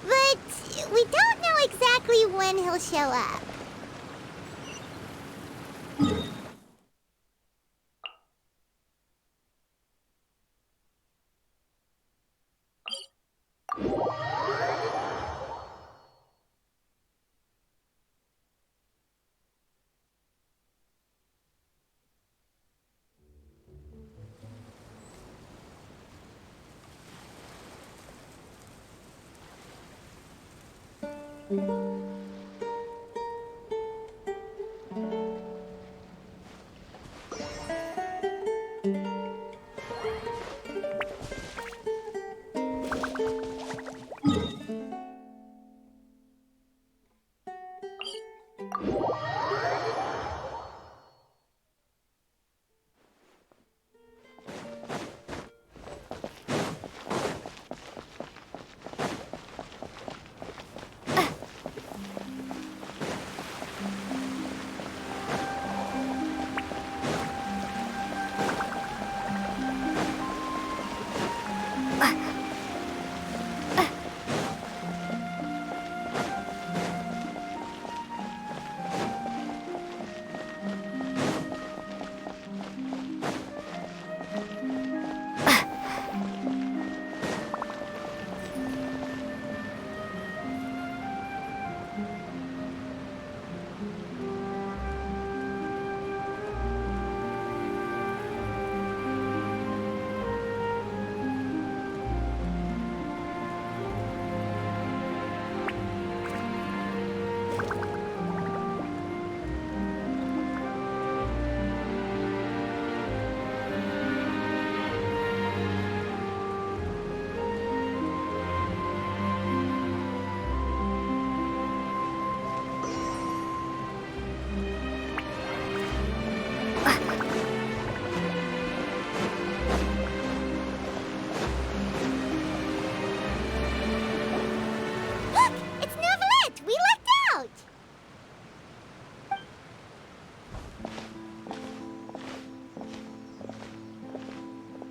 But we don't know exactly when he'll show up.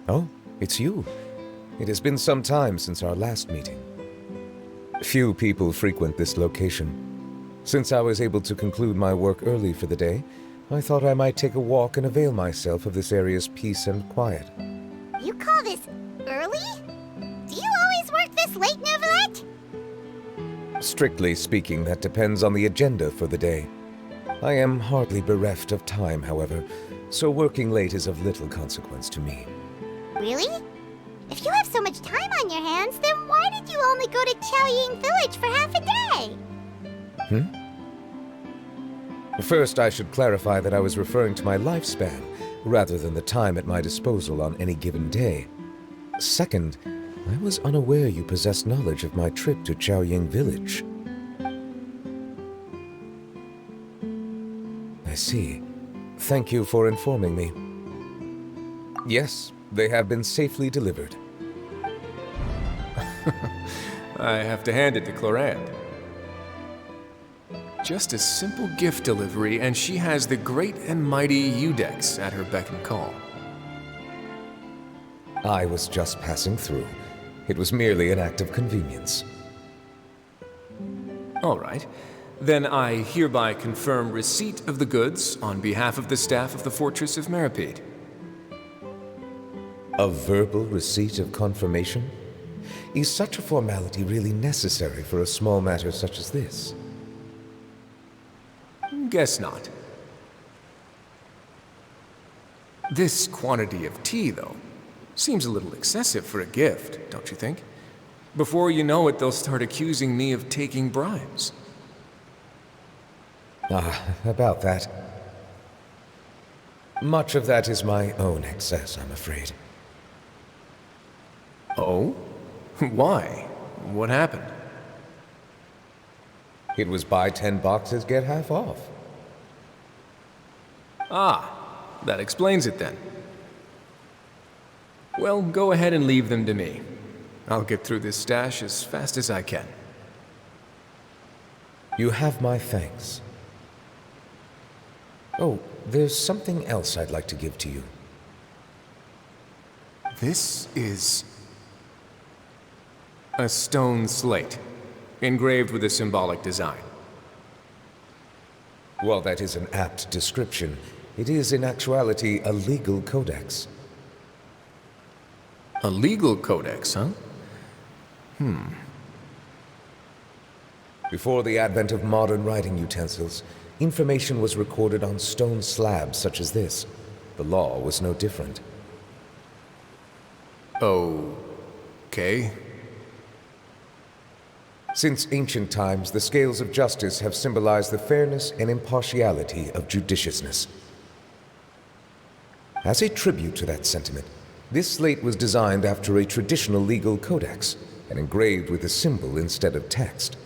Oh, it's you. It has been some time since our last meeting. Few people frequent this location. Since I was able to conclude my work early for the day, I thought I might take a walk and avail myself of this area's peace and quiet.
You call this early? Do you always work this late, Neuvillette?
Strictly speaking, that depends on the agenda for the day. I am hardly bereft of time, however, so working late is of little consequence to me.
Really? If you have so much time on your hands, then why did you only go to Chaoying Village for half a day?
First, I should clarify that I was referring to my lifespan, rather than the time at my disposal on any given day. Second, I was unaware you possessed knowledge of my trip to Chaoying Village. I see. Thank you for informing me. Yes, they have been safely delivered.
I have to hand it to Clorinde. Just a simple gift delivery, and she has the great and mighty Udex at her beck and call.
I was just passing through. It was merely an act of convenience.
All right. Then I hereby confirm receipt of the goods on behalf of the staff of the Fortress of Meripede.
A verbal receipt of confirmation? Is such a formality really necessary for a small matter such as this?
Guess not. This quantity of tea, though, seems a little excessive for a gift, don't you think? Before you know it, they'll start accusing me of taking bribes.
About that. Much of that is my own excess, I'm afraid.
Oh? Why? What happened?
It was buy 10 boxes, get half off.
Ah, that explains it then. Well, go ahead and leave them to me. I'll get through this stash as fast as I can.
You have my thanks. Oh, there's something else I'd like to give to you.
This is a stone slate, engraved with a symbolic design.
While that is an apt description, it is in actuality a legal codex.
A legal codex, huh?
Before the advent of modern writing utensils, information was recorded on stone slabs such as this. The law was no different.
Okay.
Since ancient times, the scales of justice have symbolized the fairness and impartiality of judiciousness. As a tribute to that sentiment, this slate was designed after a traditional legal codex and engraved with a symbol instead of text.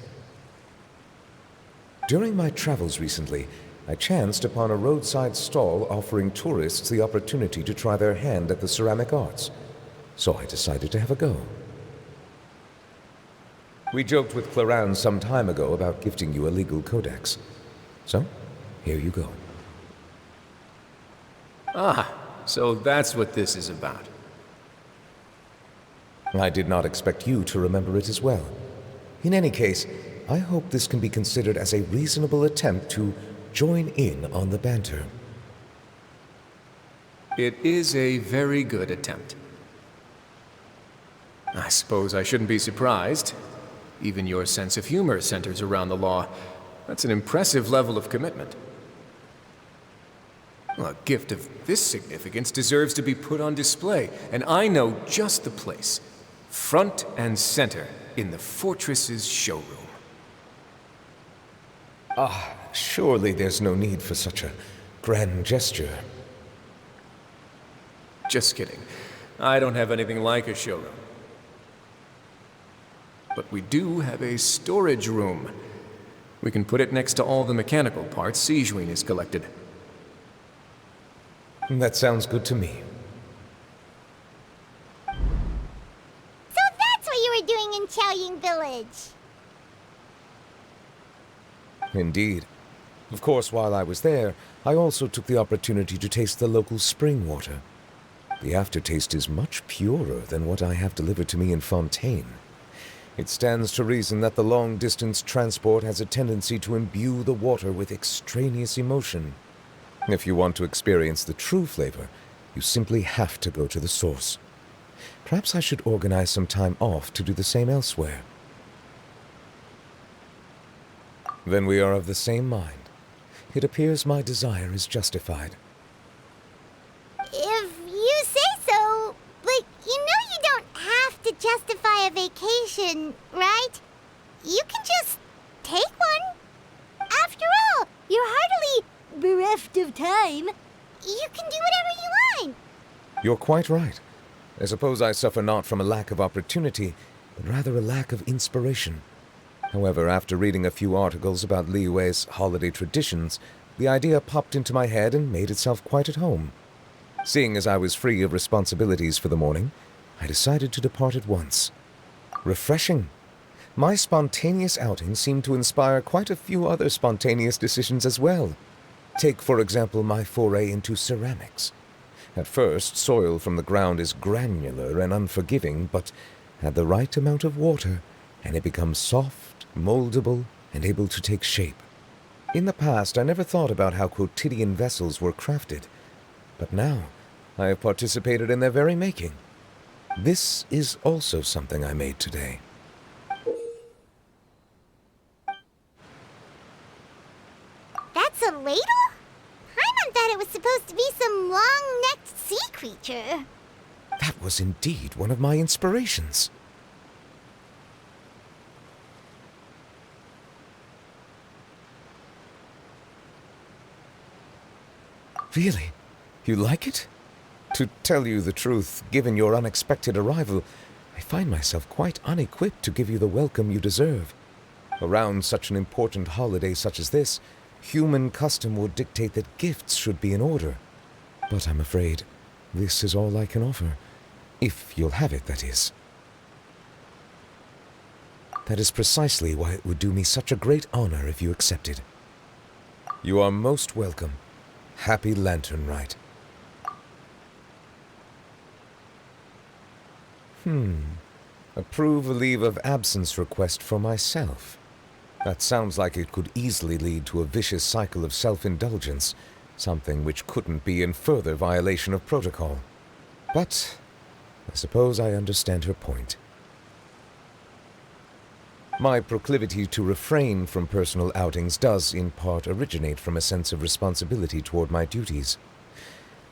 During my travels recently, I chanced upon a roadside stall offering tourists the opportunity to try their hand at the ceramic arts, so I decided to have a go. We joked with Ꝉąēn some time ago about gifting you a legal codex. So, here you go.
Ah, so that's what this is about.
I did not expect you to remember it as well. In any case, I hope this can be considered as a reasonable attempt to join in on the banter.
It is a very good attempt. I suppose I shouldn't be surprised. Even your sense of humor centers around the law. That's an impressive level of commitment. Well, a gift of this significance deserves to be put on display, and I know just the place. Front and center in the fortress's showroom.
Ah, surely there's no need for such a grand gesture.
Just kidding. I don't have anything like a showroom. But we do have a storage room. We can put it next to all the mechanical parts Sijuin has collected.
That sounds good to me.
So that's what you were doing in Chaoying Village.
Indeed. Of course, while I was there, I also took the opportunity to taste the local spring water. The aftertaste is much purer than what I have delivered to me in Fontaine. It stands to reason that the long-distance transport has a tendency to imbue the water with extraneous emotion. If you want to experience the true flavor, you simply have to go to the source. Perhaps I should organize some time off to do the same elsewhere. Then we are of the same mind. It appears my desire is justified.
If you say so, but you know you don't have to justify a vacation, right? You can just take one. After all, you're hardly bereft of time. You can do whatever you want.
You're quite right. I suppose I suffer not from a lack of opportunity, but rather a lack of inspiration. However, after reading a few articles about Liyue's holiday traditions, the idea popped into my head and made itself quite at home. Seeing as I was free of responsibilities for the morning, I decided to depart at once. Refreshing. My spontaneous outing seemed to inspire quite a few other spontaneous decisions as well. Take, for example, my foray into ceramics. At first, soil from the ground is granular and unforgiving, but add the right amount of water, and it becomes soft, moldable, and able to take shape. In the past, I never thought about how quotidian vessels were crafted, but now I have participated in their very making. This is also something I made today.
That's a ladle? Paimon thought it was supposed to be some long-necked sea creature.
That was indeed one of my inspirations. Really? You like it? To tell you the truth, given your unexpected arrival, I find myself quite unequipped to give you the welcome you deserve. Around such an important holiday such as this, human custom would dictate that gifts should be in order. But I'm afraid this is all I can offer. If you'll have it, that is. That is precisely why it would do me such a great honor if you accepted. You are most welcome. Happy Lantern Rite. Approve a leave of absence request for myself. That sounds like it could easily lead to a vicious cycle of self-indulgence, something which couldn't be in further violation of protocol. But I suppose I understand her point. My proclivity to refrain from personal outings does, in part, originate from a sense of responsibility toward my duties.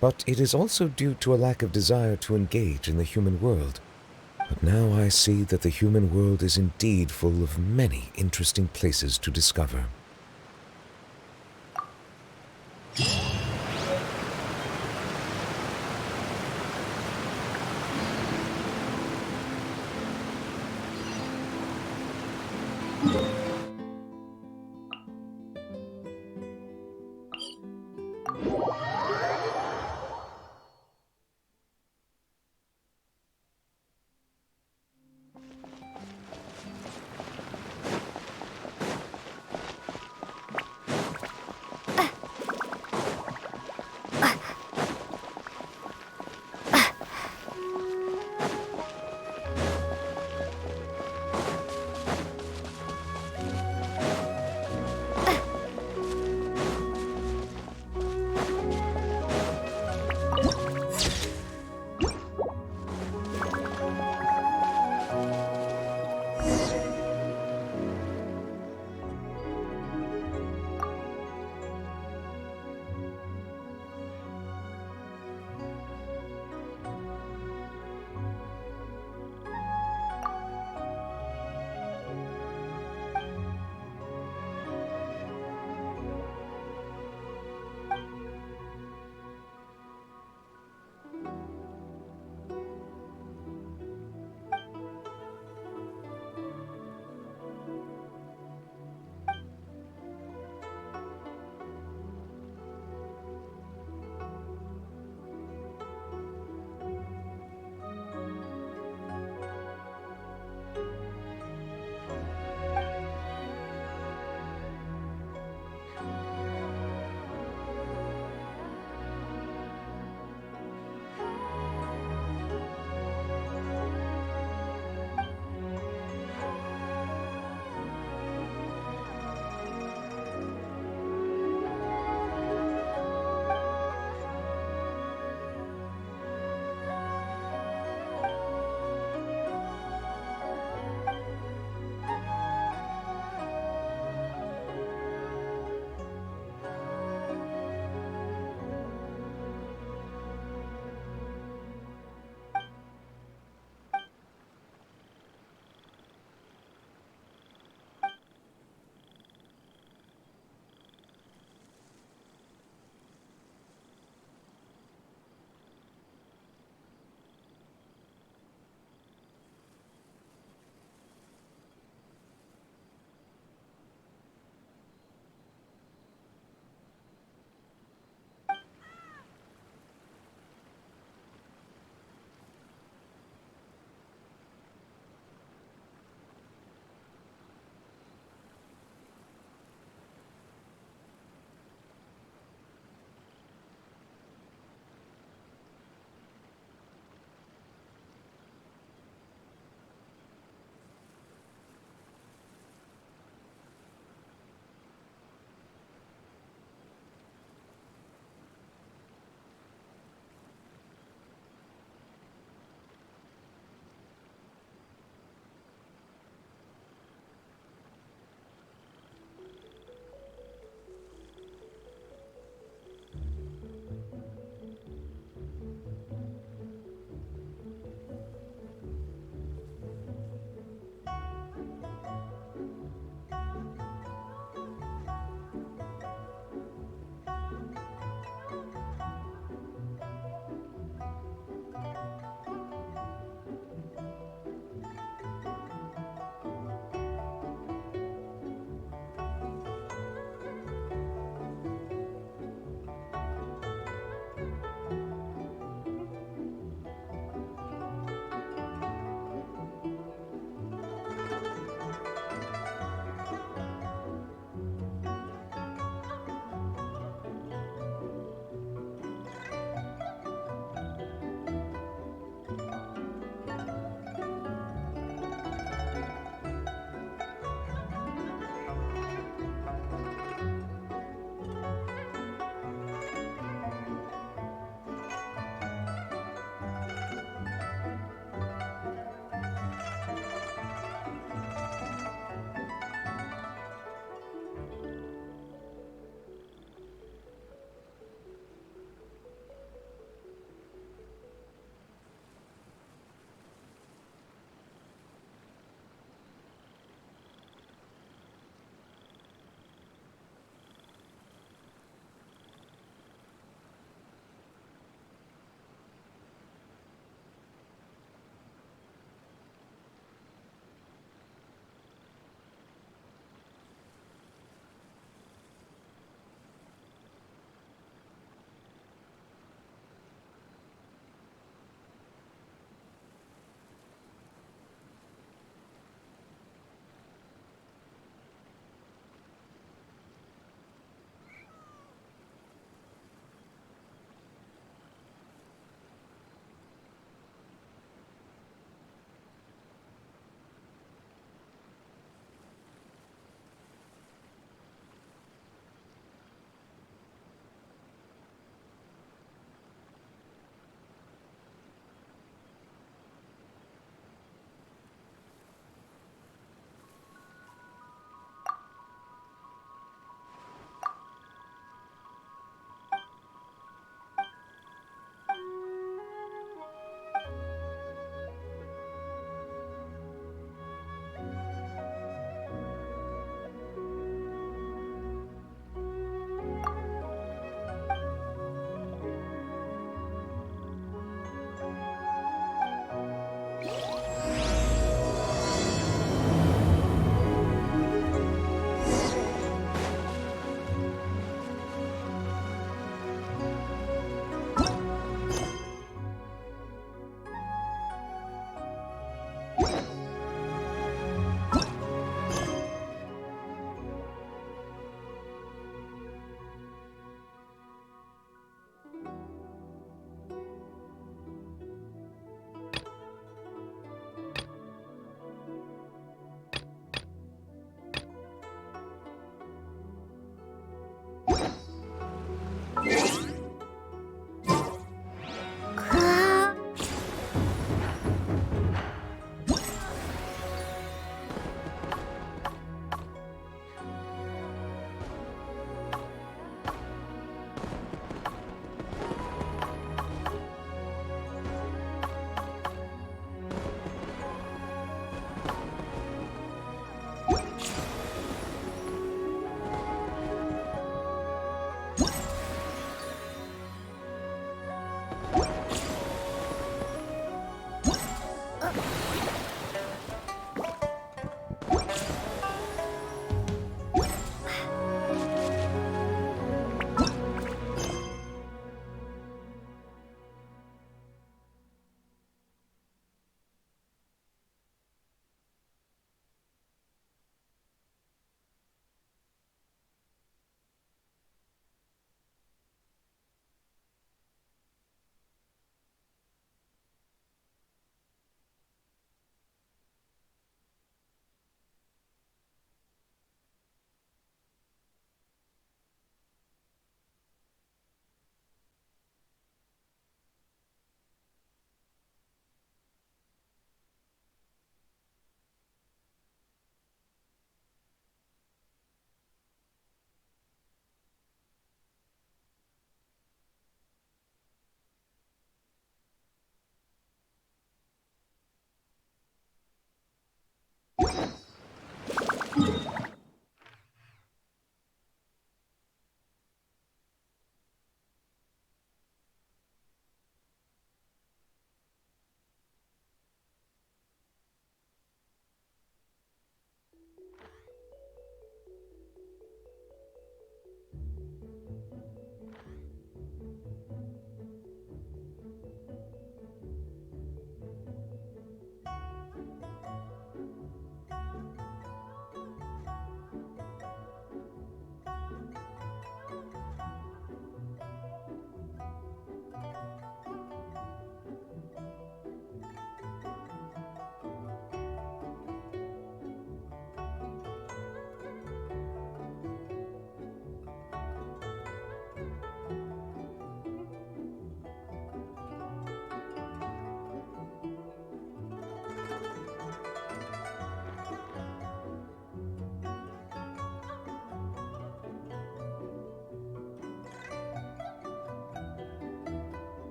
But it is also due to a lack of desire to engage in the human world. But now I see that the human world is indeed full of many interesting places to discover.